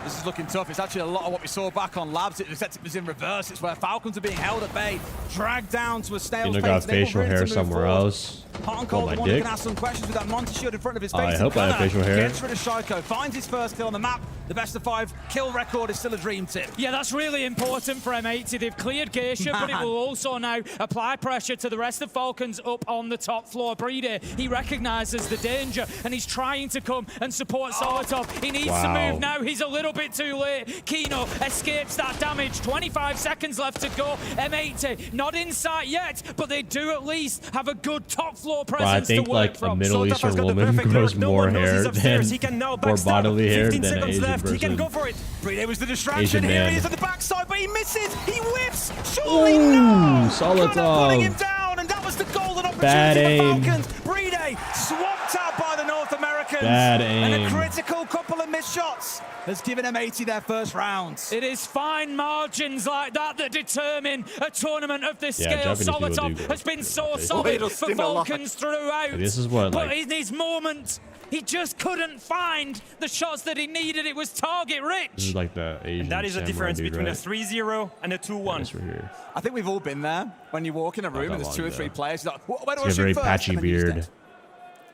This is looking tough. It's actually a lot of what we saw back on Labs. It was in reverse. It's where Falcons are being held at bay, dragged down to a snail's You pace. got They facial were ready to hair move somewhere forward. else. Hot and Oh, cold, my the one who dick. can ask some questions with that Monty shield in front of his face. I And hope I have Gunnar facial hair. Gets rid of Shaiko, finds his first kill on the map. The best of 5 kill record is still a dream tip. Yeah, that's really important for M80. They've cleared Geisha, but it will also now apply pressure to the rest of Falcons up on the top floor. Breeder, he recognizes the danger, and he's trying to come and support Solotov. He needs to move now. He's a little bit too late. Kino escapes that damage. 25 seconds left to go. M80 not in sight yet, but they do at least have a good top floor Bro, I presence to think work like from. a Middle Eastern woman grows more hair than more bodily hair than an Asian person. He can go for it. Brede was the distraction. Asian Here man. he is at the backside, but he misses. He whips. Surely no. Solotov. Gunnar pulling him down, and that was the golden opportunity Bad for aim. Falcons. Brede swamped out by the North Americans. Bad And aim. a critical couple of missed shots has given M80 their first round. It is fine margins like that that determine a tournament of this Yeah, scale. Japanese people do Solotov go has been so crazy. solid It'll for sting a lot. Falcons throughout. This is what, but like- in his moment, he just couldn't find the shots that he needed. It was target rich. This is like the Asian. And that is the samurai difference dude, between right? a 3-0 and a 2-1. This right here. I think we've all been there when you walk in a room and there's 2 or 3 players. You're like, where do I He's got a very shoot first? patchy And then you just beard.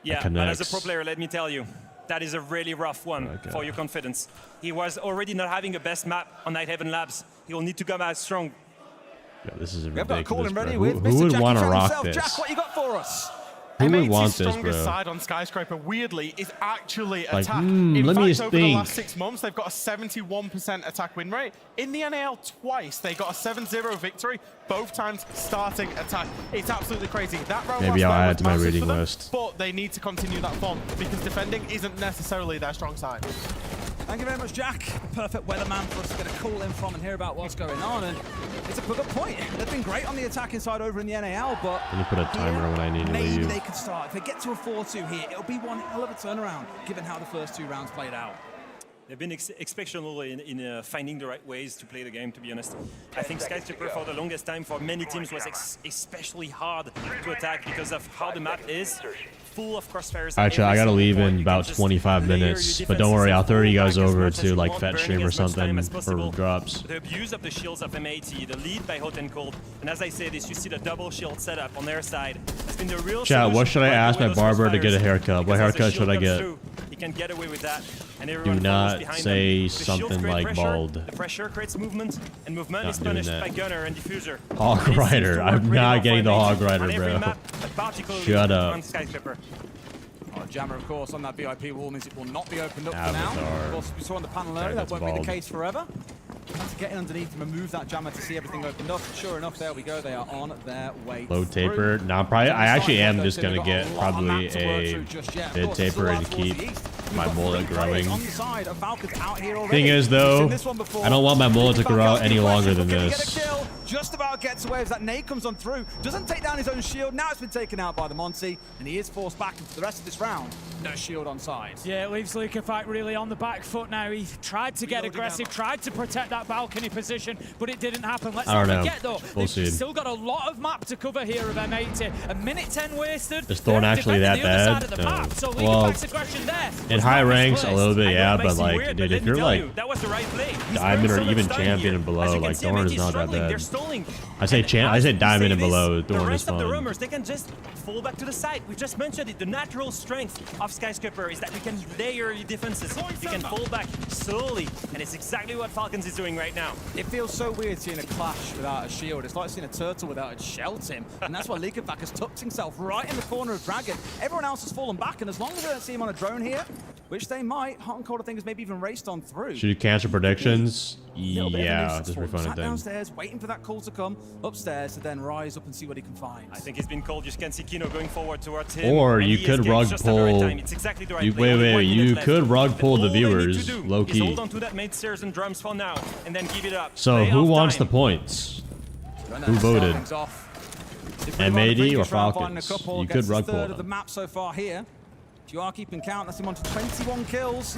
Yeah, That but as a connects. pro player, let me tell you, that is a really rough one for your confidence. He was already not having a best map on Night Heaven Labs. He will need to come out strong. Yeah, this is We've got a call ridiculous, him bro. ready Who, with who Mr. would Jackie want to Chan rock himself. this? Jack, what you got for us? Who would M80's want this, strongest bro? side on Skyscraper, weirdly, is actually Like, attack. let In me fact, just over the think. last 6 months, they've got a 71% attack win rate. In the NAL twice, they got a 7-0 victory, both times starting attack. It's absolutely crazy. That round Maybe last I'll night add was to my massive reading for them, list. But they need to continue that form because defending isn't necessarily their strong side. Thank you very much, Jack. Perfect weatherman for us to get a call in from and hear about what's going on. And it's a good point. They've been great on the attacking side over in the NAL, but Let me put a timer when I need to maybe leave. they could start. If they get to a 4-2 here, it'll be one hell of a turnaround, given how the first 2 rounds played out. They've been exceptional in finding the right ways to play the game, to be honest. I think Skyscraper for the longest time for many teams was especially hard to attack because of how the map is full of crossfires. Actually, I gotta leave in about 25 minutes, but don't worry, I'll throw you guys over to like Fetch Stream or something for drops. The abuse of the shields of M80, the lead by Hot and Cold, and as I say this, you see the double shield setup on their side. It's been the real Chat, what solution should I to ask wipe my away those barber to get a crossfires, haircut? What because as the haircut should shield I comes get? through, he can get away with that, and Do everyone follows not behind say them. The shields something create like pressure, bald. The pressure creates movement, and movement Not is doing punished that. by Gunner and Diffuser. Hog And it seems Rider. to work I'm really not well getting for the M80 Hog Rider, on every bro. map, but particularly Shut up. on Skyscraper. Oh, Jammer, of course, on that VIP wall means it will not be opened up for Avatar. now. Of course, we saw on the panel earlier, that that's won't be bald. the case forever. Had to get in underneath and remove that Jammer to see everything opened up. Sure enough, there we go. They are on their way Low through. taper. No, I actually am just gonna get probably a mid taper and keep my mullet growing. On the side of Falcons out here already. Thing is We've though, seen this one before. I don't want my mullet to grow out any longer than Gonna get a this. kill. just about gets away as that nade comes on through. Doesn't take down his own shield. Now it's been taken out by the Monty, and he is forced back into the rest of this round. No shield on side. Yeah, it leaves Liquefact really on the back foot now. He tried to get aggressive, tried to protect that balcony position, but it didn't happen. Let's not forget, though, they've still got a lot of map to cover here of M80. A minute 10 wasted. Is Thorn actually that bad? No. So Well, aggression there in high ranks, a little bit, yeah, but like, dude, if you're like that was the right play. diamond or even champion and below, like Thorn is not that bad. They're stalling. I say diamond and below. Thorn is The fine. rumors, they can just fall back to the side. We just mentioned it. The natural strength of Skyscraper is that you can layer your defenses. You can fall back slowly, and it's exactly what Falcons is doing right now. It feels so weird seeing a clash without a shield. It's like seeing a turtle without its shell, Tim. And that's why Liquefact has tucked himself right in the corner of Dragon. Everyone else has fallen back, and as long as they don't see him on a drone here, which they might, Hot and Cold, I think, has maybe even raced on through. Should you cancel predictions? Yeah, just for refund sat it then. downstairs, waiting for that call to come upstairs to then rise up and see what he can find. I think it's been called. You can see Kino going forward towards him. Or you could rug pull. Exactly the right You could rug pull the viewers, low key. Hold on to that mid stairs and drums for now, and then give it up. So who wants the points? Who voted? M80 or Falcons? You could rug pull the them. map so far here. If you are keeping count, that's him on to 21 kills.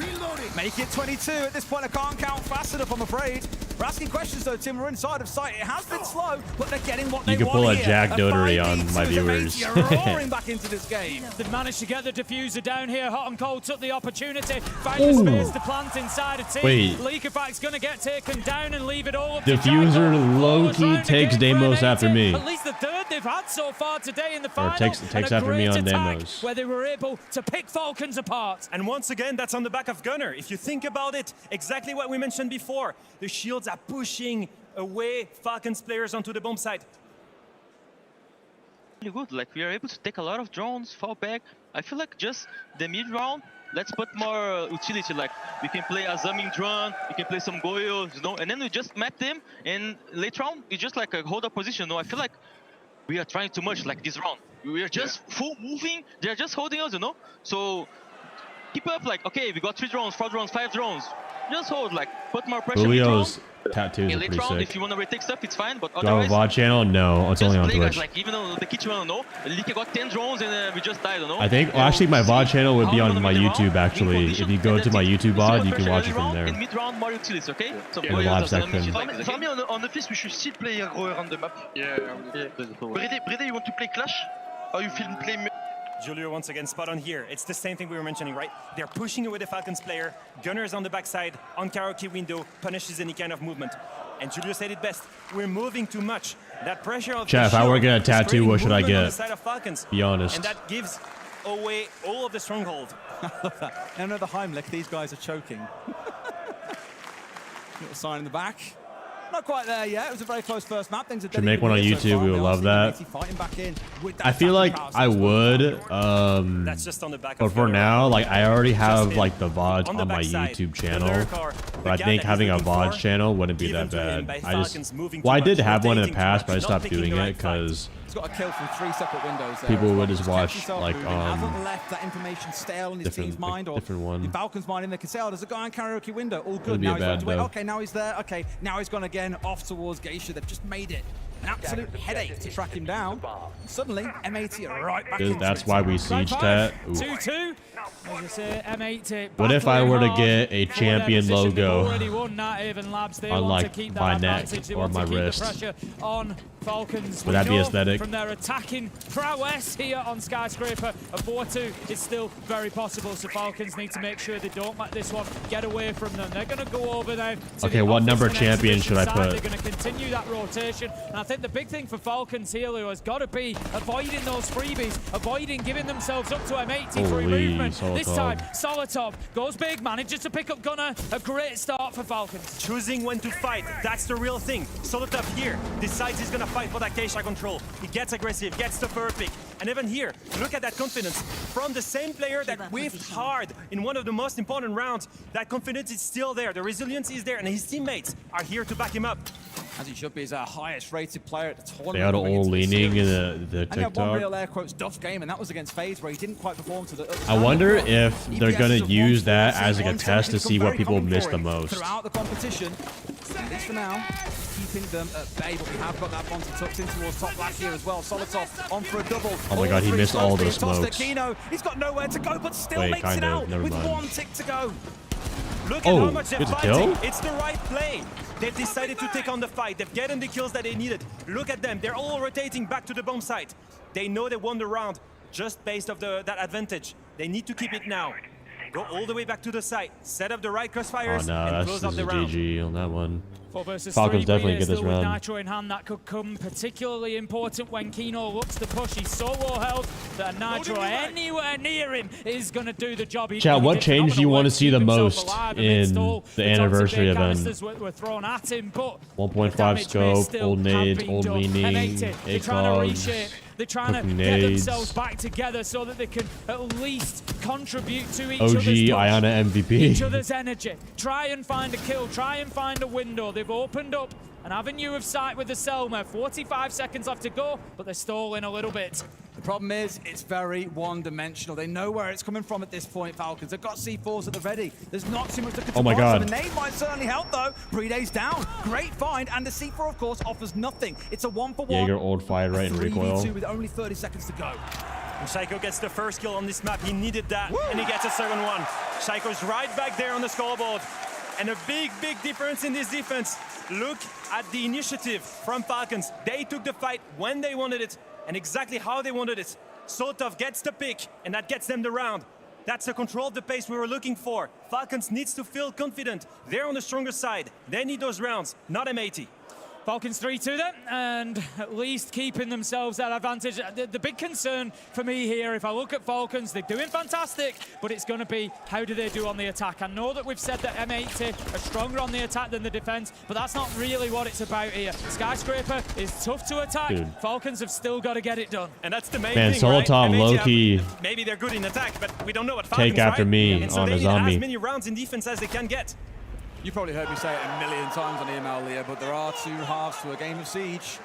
Make it 22. At this point, I can't count fast enough, I'm afraid. We're asking questions, though, Tim. We're inside of sight. It has been slow, but they're getting what they want. You could pull a here. Jack Dotery on my 5v2s viewers. of 80 are roaring back into this game. They've managed to get the diffuser down here. Hot and Cold took the opportunity. Find the space to plant inside a team. Wait. Liquefact's going to get taken down and leave it all up Diffuser low-key takes Deimos after me. At least the third they've had so far today in the final. Or takes after me on attack Deimos. where they were able to pick Falcons apart. And once again, that's on the back of Gunner. If you think about it, exactly what we mentioned before. The shields are pushing away Falcons players onto the bomb site. Really good. Like, we are able to take a lot of drones, fall back. I feel like just the mid round, let's put more utility. Like, we can play a zooming drone, we can play some goyos, you know, and then we just map them. And later round, we just like hold a position. No, I feel like we are trying too much. Like this round, we are just full moving. They are just holding us, you know. So keep up. Like, okay, we got 3 drones, 4 drones, 5 drones. Just hold. Like, put more pressure. Julio's tattoos are late pretty round, sick. if you want to retake stuff, it's fine. But Do I have a VOD channel? No, it's only on play, guys, Twitch. like, even though the kitchen will know, Lika got 10 drones and we just died, you know. I think, well, actually, my VOD channel would be on my YouTube, actually. If you go to my YouTube VOD, you can watch it from there. In mid round, more utilities, okay? So In the live section. For me, on the fist, we should still play around the map. Brede, you want to play Clash? Or you feel play... Julio once again spot on here. It's the same thing we were mentioning, right? They're pushing away the Falcons player. Gunner's on the backside, on karaoke window, punishes any kind of movement. And Julio said it best. We're moving too much. That pressure of Chat, if I were getting a tattoo, what should I get? Be honest. And that gives away all of the stronghold. I love that. Another Heimlich, these guys are choking. Little sign in the back. Not quite there yet. It was a very close first map. Things are Should make one on YouTube. We would love that. I feel like I would. That's just on the back but of for Gunner. now, like I already have like the VODs on my YouTube channel. But I think having a VODs channel wouldn't be that bad. I did have one in the past, but I stopped doing it because got a kill from 3 separate windows there. people would just watch like haven't left that information stale in his team's mind or different one. in Falcon's mind, and they can say, oh, there's a guy on karaoke window. All good. It'd be Now a he's going bad to wait. though. Okay, now he's there. Okay, now he's gone again off towards Geisha. They've just made it an absolute headache to track him down. Suddenly, M80 are right back into That's it. why we siege that. 2-2. As I say, M80. What if I were to get a champion logo on like my neck or my wrist? On Falcons. Would that be aesthetic? From their attacking prowess here on Skyscraper, a 4-2 is still very possible. So Falcons need to make sure they don't let this one get away from them. They're going to go over there. Okay, what number champion should I put? They're going to continue that rotation. And I think the big thing for Falcons here, Leo, has got to be avoiding those freebies, avoiding giving themselves up to M80 for movement. This time, Solotov goes big, manages to pick up Gunner. A great start for Falcons. Choosing when to fight, that's the real thing. Solotov here decides he's gonna fight for that Keisha control. He gets aggressive, gets the perfect. And even here, look at that confidence. From the same player that whiffed hard in one of the most important rounds, that confidence is still there, the resilience is there, and his teammates are here to back him up. As he should be, as our highest rated player at the tournament. They are all leaning in the And he had one real TikTok. air quotes duff game, and that was against FaZe, where he didn't quite perform to the I wonder if they're EPS gonna is a use 1-4, that as like a C1, test to so see it's what very people common miss for the him most. throughout the competition. At least for now, keeping keeping them at bay, but we have got that Bonzi tucked in towards top black here as well. Solotov on for a double. Oh my god, he missed all those smokes. Kino, he's got nowhere to go, but still Wait, makes it out never with mind. 1 tick to go. Look at how much they're good fighting. kill? It's the right play. They've decided to take on the fight. They've gotten the kills that they needed. Look at them. They're all rotating back to the bomb site. They know they won the round just based off that advantage. They need to keep it now. Go all the way back to the site. Set up the right crossfires Oh no, and that's close just up the a round. GG on that one. 4 versus Falcons 3 definitely get this still with round. Nitro in hand. That could come particularly important when Kino looks to push. He's so low health that Nitro anywhere near him is going to do the job. Chat, what change do you want to see the most in the anniversary event? Were thrown at him, but 1.5 scope, old nades, old leaning, they're trying to reshape. They're trying to get themselves back together so that they can at least contribute to each other's push, Iana MVP. each other's energy. Try and find a kill. Try and find a window. They've opened up an avenue of sight with the Selma. 45 seconds left to go, but they're stalling a little bit. The problem is, it's very one-dimensional. They know where it's coming from at this point, Falcons. They've got C4s at the ready. There's not too much that could Oh my god. The nade might certainly help, though. Preday's down. Great find, and the C4, of course, offers nothing. It's a 1-for-1. Jaeger old fire right in recoil. 3v2 with only 30 seconds to go. And Shaiko gets the first kill on this map. He needed that, and he gets a second one. Shaiko's right back there on the scoreboard. And a big, big difference in this defense. Look at the initiative from Falcons. They took the fight when they wanted it, and exactly how they wanted it. Solotov gets the pick, and that gets them the round. That's the control of the pace we were looking for. Falcons needs to feel confident. They're on the stronger side. They need those rounds, not M80. Falcons 3-2 then, and at least keeping themselves that advantage. The big concern for me here, if I look at Falcons, they're doing fantastic, but it's going to be how do they do on the attack. I know that we've said that M80 are stronger on the attack than the defense, but that's not really what it's about here. Skyscraper is tough to attack. Dude. Falcons have still got to get it done. And that's the main Man, thing, Solotov right? low-key Maybe they're good in attack, but we don't know what Falcons, take after right? me And so on they a need zombie. as many rounds in defense as they can get. You probably heard me say it a million times on email, Leah, but there are 2 halves to a game of Siege.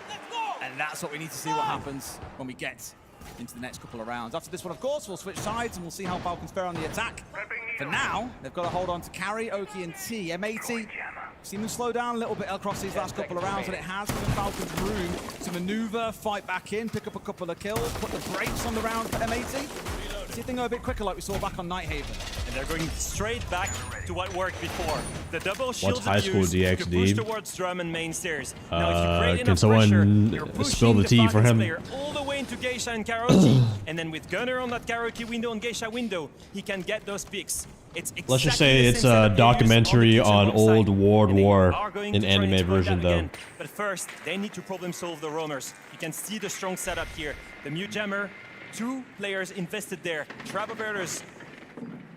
And that's what we need to see what happens when we get into the next couple of rounds. After this one, of course, we'll switch sides and we'll see how Falcons fare on the attack. For now, they've got to hold on to Carry, Oki, and T. M80, seen them slow down a little bit across these last couple of rounds, and it has given Falcons room to maneuver, fight back in, pick up a couple of kills, put the brakes on the round for M80. See if they go a bit quicker like we saw back on Nighthaven. And they're going straight back to what worked before. The double shields What's high school abuse, you push DXD? towards drum and main stairs. Now, if you create Can enough someone pressure, you're spill pushing the tea for Falcons him? player all the way into Geisha and karaoke. And then with Gunner on that karaoke window and Geisha window, he can get those picks. It's exactly Let's just say the it's same a setup they use documentary on on the kitchen old website. World And they War are going in to try and anime exploit version that though. again. But first, they need to problem solve the roamers. You can see the strong setup here. The Mute Jammer, 2 players invested there. Trap Operators,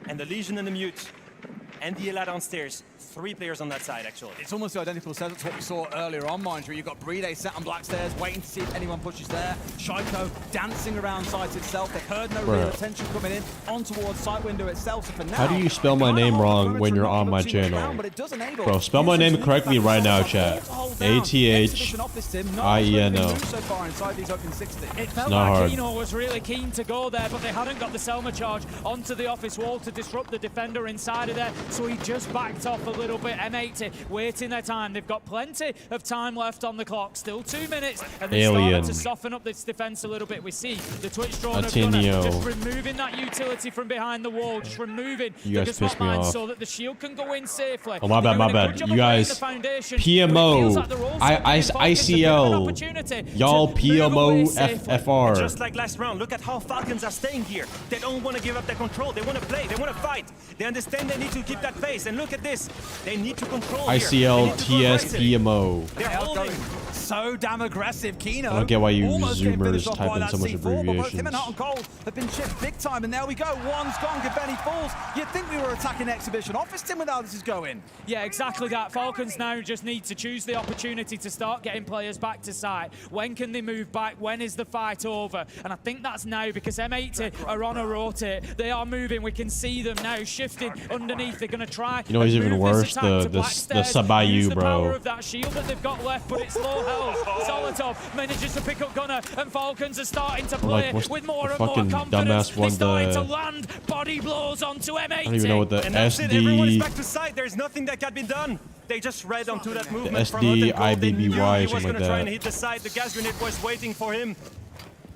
and the Legion and the Mute, and the Ela downstairs. 3 players on that side, actually. It's almost the identical setup to what we saw earlier on, mind you. You've got Brede sat on black stairs, waiting to see if anyone pushes there. Shaiko dancing around site itself. They've heard no real attention coming in on towards site window itself. So for now, How do you spell my name wrong when you're on my channel? Bro, spell my name correctly right now, chat. A-T-H-I-E-N-O. It felt not like hard. Kino was really keen to go there, but they hadn't got the Selma charge onto the office wall to disrupt the defender inside of there, so he just backed off a little bit. M80 waiting their time. They've got plenty of time left on the clock. Still 2 minutes, and they started to soften up this defense a little bit. We see the Twitch drone of Gunner just removing that utility from behind the wall, just removing You guys the pissed me off. so that the shield can go in safely. Oh, my bad, my bad. You guys, PMO, ICL, y'all PMO FFR. Just like last round, look at how Falcons are staying here. They don't want to give up their control. They want to play. They want to fight. They understand they need to keep that pace. And look at this. They need to control ICL, here. TS, PMO. They're holding. So damn aggressive. Kino I don't get why you almost getting Zoomers finished off type by in that so much C4, but both him abbreviations. and Hot and Cold have been chipped big time, and there we go. One's gone, Gabeni falls. You'd think we were attacking Exhibition Office, Tim, with how this is going. Yeah, exactly that. Falcons now just need to choose the opportunity to start getting players back to site. When can they move back? When is the fight over? And I think that's now, because M80 are on a rotate. They are moving. We can see them now shifting underneath. They're going to try. You know what's even worse? The Sabayu, the power bro. of that shield that they've got left, but it's low health. Solotov manages to pick up Gunner, and Falcons are starting to play with more and more confidence. They're starting to land body blows onto M80. I don't even know what the And that's it. Everyone is SD. back to site. There's nothing that can be done. They just read onto that movement The from Hot and Cold. They knew SDIBBY, he was something going like to try that. and hit the side. The gas grenade was waiting for him.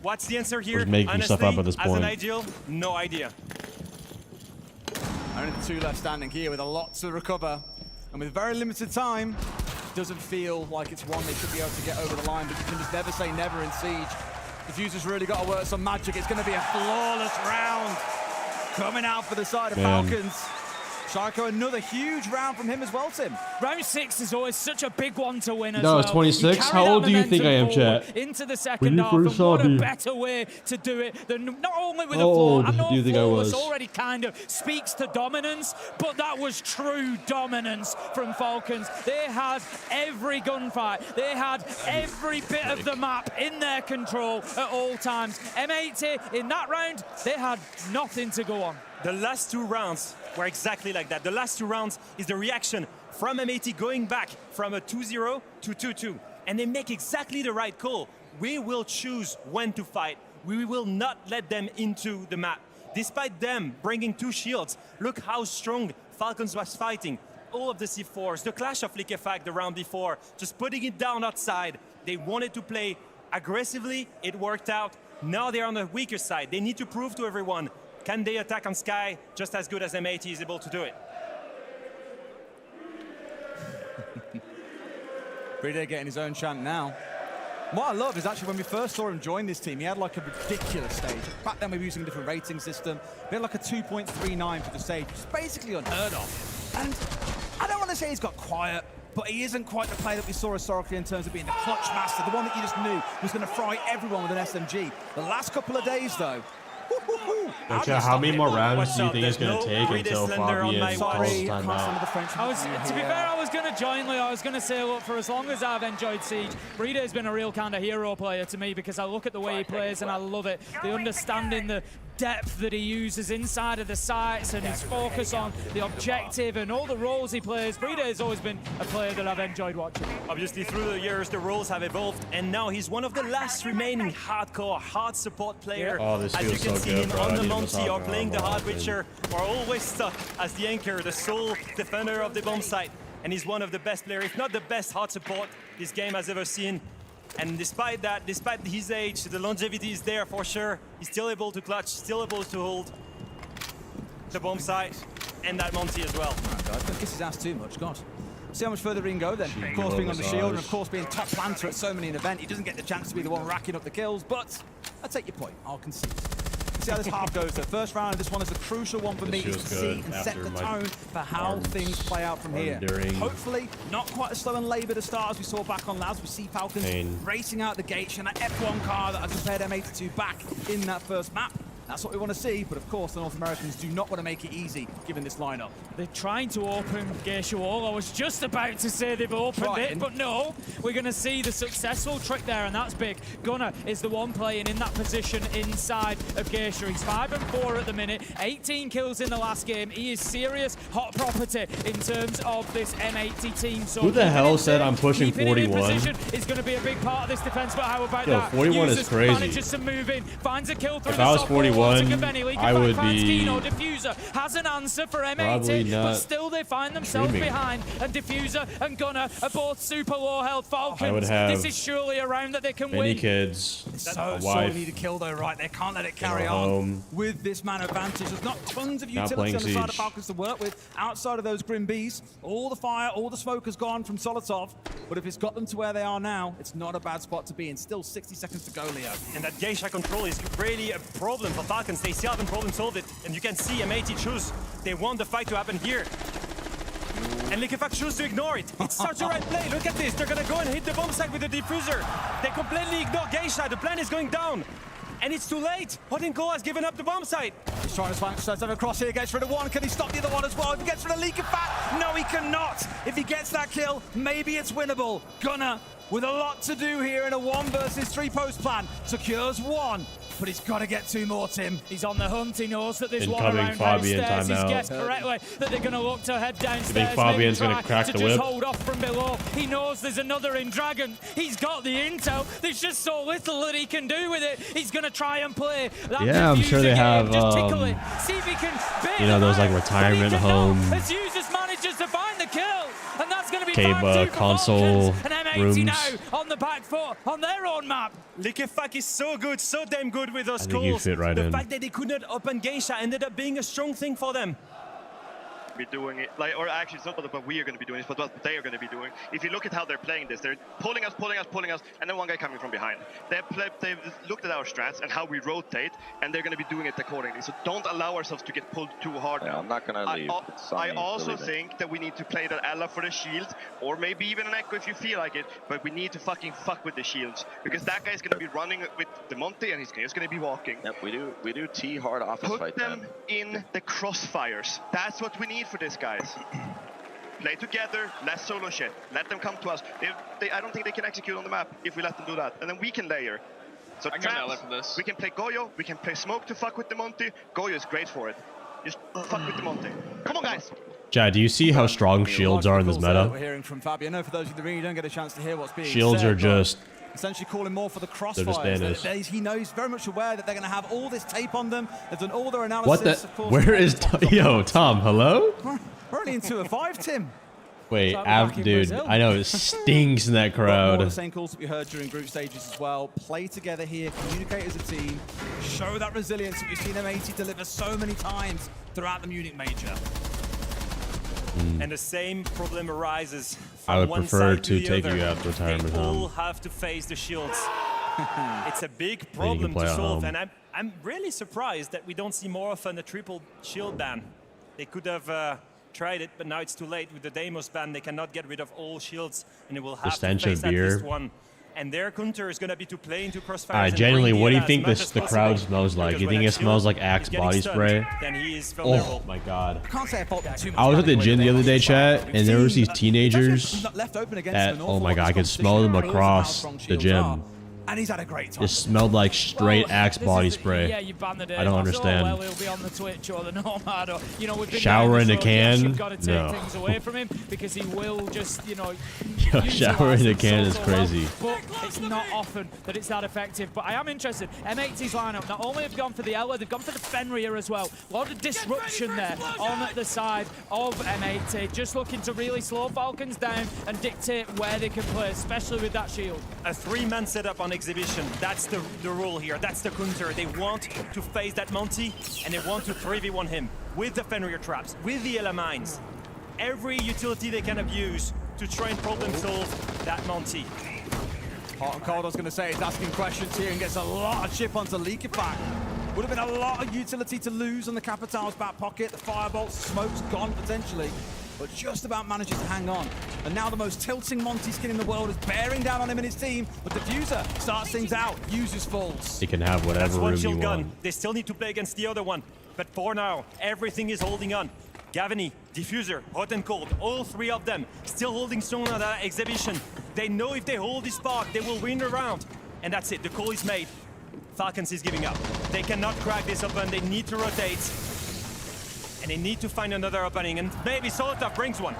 What's the answer here? Was making Honestly, stuff up at this as point. an ideal, no idea. Only the 2 left standing here with a lot to recover. And with very limited time, it doesn't feel like it's one they should be able to get over the line, but you can just never say never in Siege. Diffuser's really got to work some magic. It's going to be a flawless round coming out for the side of Falcons. Sharko, another huge round from him as well, Tim. Round 6 is always such a big one to win as No, well. it's 26. You carry How that old do you think I am, momentum chat? forward into the When second you half, and first saw what a me. better way to do it than not only with How a floor. old I know do you think I flawless was? already kind of speaks to dominance, but that was true dominance from Falcons. They had every gunfight. They had every bit of the map in their control at all times. M80 in that round, they had nothing to go on. The last 2 rounds were exactly like that. The last 2 rounds is the reaction from M80 going back from a 2-0 to 2-2. And they make exactly the right call. We will choose when to fight. We will not let them into the map. Despite them bringing 2 shields, look how strong Falcons was fighting. All of the C4s, the clash of Liquefact the round before, just putting it down outside. They wanted to play aggressively. It worked out. Now they're on the weaker side. They need to prove to everyone, can they attack on Sky just as good as M80 is able to do it? Brede getting his own chant now. What I love is actually when we first saw him join this team, he had like a ridiculous stage. Back then we were using a different rating system. We had like a 2.39 for the stage, which is basically unheard of. And I don't want to say he's got quiet, but he isn't quite the player that we saw historically in terms of being the clutch master, the one that you just knew was going to fry everyone with an SMG. The last couple of days, though, How many more rounds do you think it's going to take until Fabian calls timeout? To be fair, I was going to join Leo. I was going to say, look, for as long as I've enjoyed Siege, Brede has been a real kind of hero player to me because I look at the way he plays and I love it. The understanding, the depth that he uses inside of the sights and his focus on the objective and all the roles he plays. Brede has always been a player that I've enjoyed watching. Obviously, through the years, the roles have evolved, and now he's one of the last remaining hardcore, hard support player. Oh, this as feels you can so see good, him bro. I on the need Monty this or playing the Hard man. Witcher, or always stuck as the anchor, the sole defender of the bomb site. And he's one of the best players, if not the best hard support this game has ever seen. And despite that, despite his age, the longevity is there for sure. He's still able to clutch, still able to hold the bomb site and that Monty as well. Oh, God, don't kiss his ass too much, God. See how much further he can go then. Of course, being on the shield and of course being top planter at so many an event, he doesn't get the chance to be the one racking up the kills, but I take your point. I'll concede. See how this half goes. The first round of this one is a crucial one for me to see and set the tone for how things play out from here. Hopefully, not quite as slow and laboured a start as we saw back on Labs. We see Falcons racing out the gates and that F1 car that I compared M82 back in that first map. That's what we want to see, but of course the North Americans do not want to make it easy given this lineup. They're trying to open Geisha Wall. I was just about to say they've opened it, but no. We're going to see the successful trick there, and that's big. Gunnar is the one playing in that position inside of Geisha. He's 5 and 4 at the minute, 18 kills in the last game. He is serious hot property in terms of this M80 team. So Who the hell said I'm pushing 41? Is going to be a big part of this defense, but how about Yo, that? 41 is crazy. Manages to move in, finds a kill through If the I was soft 41, wall. I would be Diffuser has an answer for probably M80, not but still they find themselves dreaming. behind. And Diffuser and Gunnar are both super low health Falcons. I would have this is surely a round that they can many win. kids, So a wife, need a kill though, right? They can't let it carry a on home. with this man advantage. There's not tons of Not utility on the playing side of Siege. Falcons to work with outside of those Grim Bees. All the fire, all the smoke has gone from Solotov, but if it's got them to where they are now, it's not a bad spot to be in. Still 60 seconds to go, Leo. And that Geisha control is really a problem for Falcons. They still haven't problem solved it. And you can see M80 choose. They want the fight to happen here. And Liquefact choose to ignore it. It's such a right play. Look at this. They're going to go and hit the bomb site with the diffuser. They completely ignore Geisha. The plan is going down. And it's too late. Hot and Cold has given up the bomb site. He's trying to smash over across here, gets rid of one. Can he stop the other one as well? If he gets rid of Liquefact, no, he cannot. If he gets that kill, maybe it's winnable. Gunnar, with a lot to do here in a 1 versus 3 post plan, secures 1. But he's got to get 2 more, Tim. He's on the hunt. He knows that there's one Incoming around Fabian downstairs. He's timeout. guessed correctly that they're going to look to head downstairs. You think Fabian's maybe gonna try crack the just whip? hold off from below. He knows there's another in Dragon. He's got the intel. There's just so little that he can do with it. He's going to try and play that Yeah, I'm sure they diffuser have, game. Just tickle it. See if he can bait you know, them those like out. retirement But he cannot, home as Users manages to find the kill. And that's going to arcade console and M80 rooms. now on the back foot on their own map. Liquefact is so good, so damn good with those I think you calls. fit right the in. fact that they could not open game shot ended up being a strong thing for them. Be doing it like, or actually it's not what we are going to be doing, it's what they are going to be doing. If you look at how they're playing this, they're pulling us, and then one guy coming from behind. They've looked at our strats and how we rotate, and they're going to be doing it accordingly. So don't allow ourselves to get pulled too hard. Yeah, I'm not going to leave. I also think that we need to play that Ella for the shield, or maybe even an Echo if you feel like it, but we need to fucking fuck with the shields, because that guy's going to be running with the Monty, and he's just going to be walking. Yep, we do T hard office Put fight them in the crossfires. That's what we need for this, guys. Play together, less solo shit. Let them come to us. I don't think they can execute on the map if we let them do that. And then we can layer. So traps, we can play Goyo, we can play Smoke to fuck with the Monty. Goyo is great for it. Just fuck with the Monty. Come on, guys. Chad, do you see how strong shields are in this meta? We're hearing from Fabio. No, for those of you that really don't get a chance to hear what's being Shields said, are just... essentially calling more for the They're just banners. crossfires. He knows very much aware that they're going to have all this tape on them. They've done all their analysis. What the? Of course, Where is... Yo, Tom, hello? We're only in 2 of 5, Tim. Wait, dude, I know it stinks in that crowd. All the same calls that we heard during group stages as well. Play together here, communicate as a team, show that resilience that we've seen M80 deliver so many times throughout the Munich major. And the same problem arises from I would one prefer side to the take other. you out to retirement They all home. have to face the shields. It's a big can problem play to at solve, home. and I'm really surprised that we don't see more often a triple shield ban. They could have tried it, but now it's too late. With the Deimos ban, they cannot get rid of all shields, and they will have to stench face of at beer. least one. And their counter is going to be to play into crossfire. Alright, genuinely, what do you think the crowd smells like? You think it smells like Axe body spray? Then he is Oh my god. I can't say I fault them too much. I was at the gym the other day, chat, and there was these teenagers left open against that, the oh my god, I could smell them across the gym. And he's had a great time. It smelled like straight Axe body spray. Yeah, you banned the day. I don't understand. Oh, well, he'll be on the Twitch or the Nomad, or we've been Shower down in this a road. Yes, can? you've got to take No. things away from him because he will just, Yo, utilize shower in a it can is so crazy. well. But it's not often that it's that effective. But I am interested. M80's lineup not only have gone for the Ella, they've gone for the Fenrir as well. A lot of disruption there on the side of M80, just looking to really slow Falcons down and dictate where they can play, especially with that shield. A 3-man setup on exhibition. That's the rule here. That's the counter. They want to face that Monty, and they want to 3v1 him with the Fenrir traps, with the Ella mines. Every utility they can abuse to try and problem solve that Monty. Hot and Cold, I was going to say, is asking questions here and gets a lot of chip onto Liquefact. Would have been a lot of utility to lose on the Capital's back pocket. The Firebolt, smoke's gone potentially, but just about manages to hang on. And now the most tilting Monty skin in the world is bearing down on him and his team, but Diffuser starts things out, uses falls. He can have That's whatever one room you shield gun. want. They still need to play against the other one. But for now, everything is holding on. Gavini, Diffuser, Hot and Cold, all 3 of them still holding strong on that exhibition. They know if they hold this spark, they will win the round. And that's it, the call is made. Falcons is giving up. They cannot crack this open, they need to rotate. And they need to find another opening, and maybe Solotov brings one.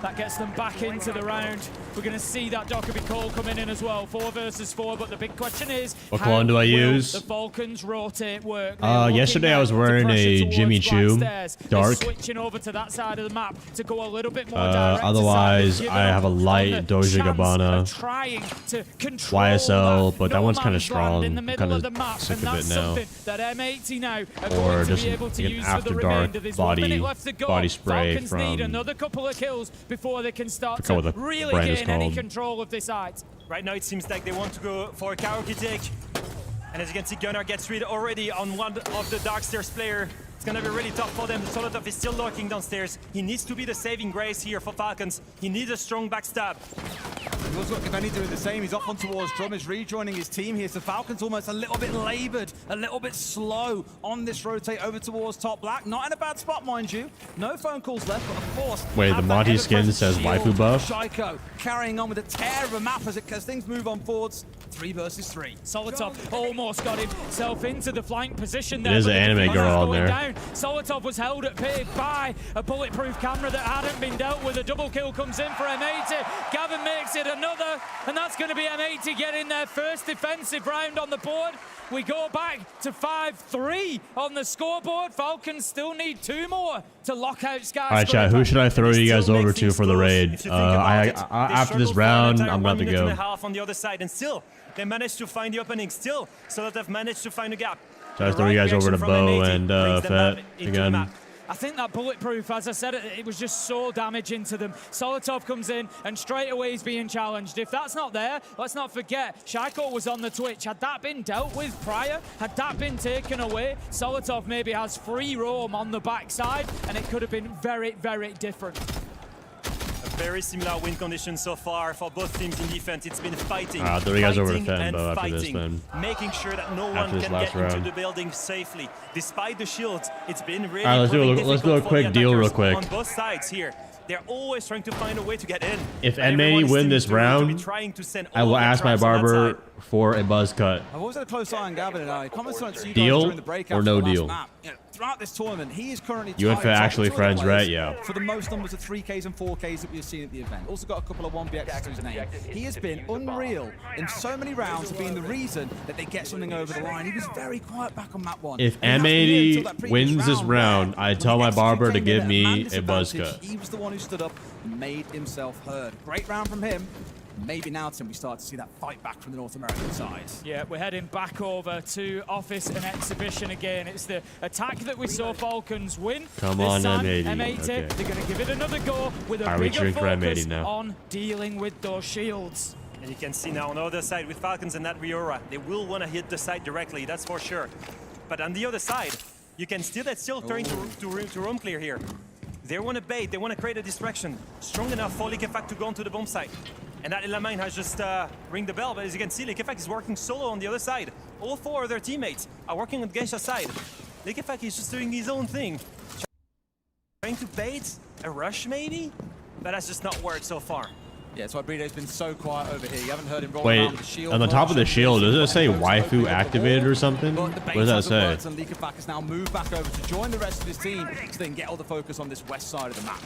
That gets them back into the round. We're going to see that Dockerby call coming in as well, 4 versus 4. But the big question is, What how clone do I will use? the Falcons rotate work? Yesterday I was wearing a Jimmy Choo dark. Switching over to that side of the map to go a little bit more direct. Otherwise, I have a light Doja Gabbana Trying to control YSL, but no that one's kind of man's land in strong. the I'm middle kind of the of map, sick and of it that's now. something that M80 now are Or going to just be able to like an use for after the dark remainder. There's 1 minute body left to go. body spray Falcons need from another couple of kills before they can start I forgot to what the really brand is gain any called. control of this site. Right now it seems like they want to go for a karaoke take. And as you can see, Gunnar gets rid already on one of the Dark Stairs player. It's gonna be really tough for them. Solotov is still lurking downstairs. He needs to be the saving grace here for Falcons. He needs a strong backstab. He was got Gaveni doing the same. He's off on towards Drum, is rejoining his team here. So Falcons almost a little bit laboured, a little bit slow on this rotate over towards top black. Not in a bad spot, mind you. No phone calls left, but of course. Wait, the Monty skin says waifu buff? Shaiko carrying on with a tear of a map as things move on forwards. 3 versus 3. Solotov almost got himself into the flank position there. There's but an the anime defense girl on going there. down. Solotov was held at bay by a bulletproof camera that hadn't been dealt with. A double kill comes in for M80. Gavin makes it a another, and that's going to be M80 getting their first defensive round on the board. We go back to 5-3 on the scoreboard. Falcons still need 2 more to lock out Skyscraper. All right, chat. Who should I throw you guys over to for the raid? After this round, I'm about to go. On the other side, and still they managed to find the opening. Still, so that they've managed to find a gap. Should I throw you guys over to Bo and Fett again? I think that bulletproof, as I said, it was just so damaging to them. Solotov comes in and straight away he's being challenged. If that's not there, let's not forget, Shaiko was on the Twitch. Had that been dealt with prior, had that been taken away, Solotov maybe has free roam on the backside, and it could have been very, very different. Very similar win conditions so far for both teams in defense. It's been fighting, throw you guys over to fighting, Fett and Bo after this, fighting, then. making sure that no one After this can last get into round. the building safely. Despite the shields, it's been really All right, let's do a quick deal real quick. on both sides here. They're always trying to find a way to get in. If And everyone M80 is win to this be round, trying to send I all will the ask my traps on that barber side. for a buzz cut. I've always had a close eye on Gavin and I. Comments on you Deal guys during the breakout or no for the last deal? map. You know, throughout this tournament, he is currently You and tied Fett top actually two friends, players right? Yeah. for the most numbers of 3Ks and 4Ks that we've seen at the event. Also got a couple of 1BXs to his name. He has been unreal in so many rounds, being the reason that they get something over the line. He was very quiet back on map 1. If And that's been here until that M80 previous wins this round, I tell my barber to came in give at me Amanda's a buzz advantage. cut. He was the one who stood up and made himself heard. Great round from him. Maybe now, Tim, we start to see that fight back from the North American side. Yeah, we're heading back over to Office and Exhibition again. It's the attack that we saw Falcons win. Come This on, time, M80. M80, Okay. they're going to give it another go with a Are we bigger cheering for focus M80 now? on dealing with those shields. And you can see now on the other side with Falcons and that Riora, they will want to hit the side directly, that's for sure. But on the other side, you can still trying to roam clear here. They want to bait, they want to create a distraction. Strong enough for Liquefact to go onto the bomb site. And that Elamine has just ring the bell, but as you can see, Liquefact is working solo on the other side. All 4 of their teammates are working on Geisha's side. Liquefact is just doing his own thing. Trying to bait a rush maybe, but that's just not worked so far. Yeah, that's why Brido's been so quiet over here. You haven't heard him roll Wait, around with the shield. on the top of the shield, does it say waifu activated or something? But the What bait does that hasn't say? worked, and Liquefact has now moved back over to join the rest of his team so they can get all the focus on this west side of the map.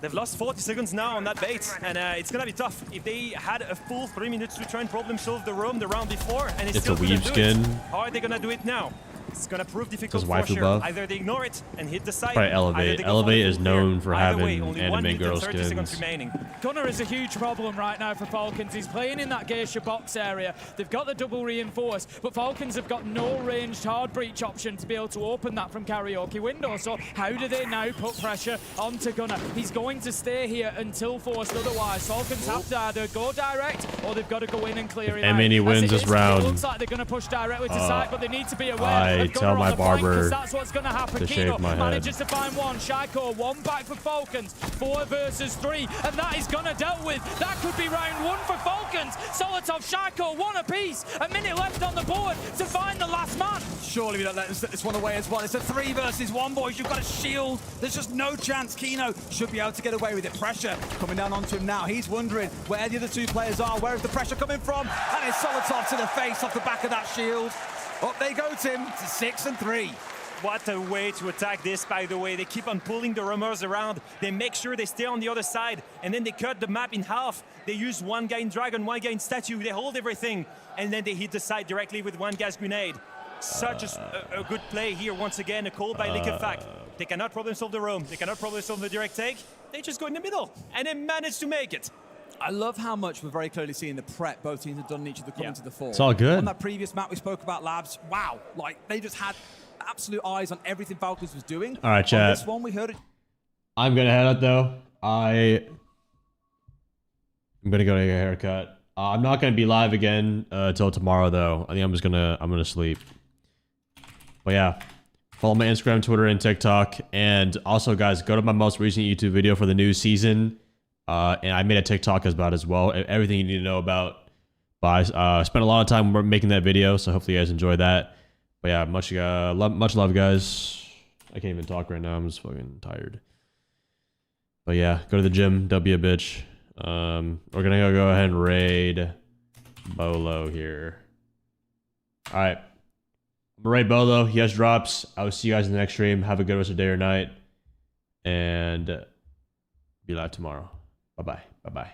They've lost 40 seconds now on that bait, and it's gonna be tough. If they had a full 3 minutes to try and problem solve the roam the round before, and It's still a couldn't weave do skin. it, how are they gonna do it now? It's gonna prove difficult Says for waifu sure. buff. Either they ignore it and hit the side. Probably either Elevate. they go Elevate for is the full known clear. for Either way, having only 1 anime minute girl and 30 seconds skins. remaining. Gunnar is a huge problem right now for Falcons. He's playing in that Geisha box area. They've got the double reinforce, but Falcons have got no ranged hard breach option to be able to open that from karaoke window. So how do they now put pressure onto Gunnar? He's going to stay here until forced otherwise. Falcons have to either go direct or they've got to go in and clear it out. M80 As wins it this is, round. It looks like they're going to push directly to side, but they need to be aware I of tell Gunnar my on the flank, 'cause barber that's what's going to happen. to Kino shave my head. manages to find one. Shaiko, 1 back for Falcons. 4 versus 3, and that is Gunnar dealt with. That could be round 1 for Falcons. Solotov, Shaiko, 1 apiece. A minute left on the board to find the last man. Surely we don't let them set this one away as well. It's a 3 versus 1, boys. You've got a shield. There's just no chance. Kino should be able to get away with it. Pressure coming down onto him now. He's wondering where the other 2 players are. Where is the pressure coming from? And it's Solotov to the face off the back of that shield. Up they go, Tim, to 6 and 3. What a way to attack this, by the way. They keep on pulling the roamers around. They make sure they stay on the other side, and then they cut the map in half. They use 1 guy in Dragon, 1 guy in Statue. They hold everything, and then they hit the side directly with 1 gas grenade. Such a good play here. Once again, a call by Liquefact. They cannot problem solve the roam. They cannot problem solve the direct take. They just go in the middle, and they manage to make it. I love how much we're very clearly seeing the prep both teams have done in each of the coming to the fore. It's all good. On that previous map we spoke about Labs, wow, like they just had absolute eyes on everything Falcons was doing. All right, On chat. this one we heard it. I'm gonna head out though. I'm gonna go get a haircut. I'm not gonna be live again until tomorrow though. I think I'm gonna sleep. But yeah, follow my Instagram, Twitter, and TikTok. And also, guys, go to my most recent YouTube video for the new season. And I made a TikTok about as well. Everything you need to know about. But I spent a lot of time making that video, so hopefully you guys enjoy that. But yeah, much love, guys. I can't even talk right now. I'm just fucking tired. But yeah, go to the gym. Don't be a bitch. We're gonna go ahead and raid Bolo here. All right. I'm gonna raid Bolo. He has drops. I will see you guys in the next stream. Have a good rest of the day or night. And be live tomorrow. Bye-bye. Bye-bye.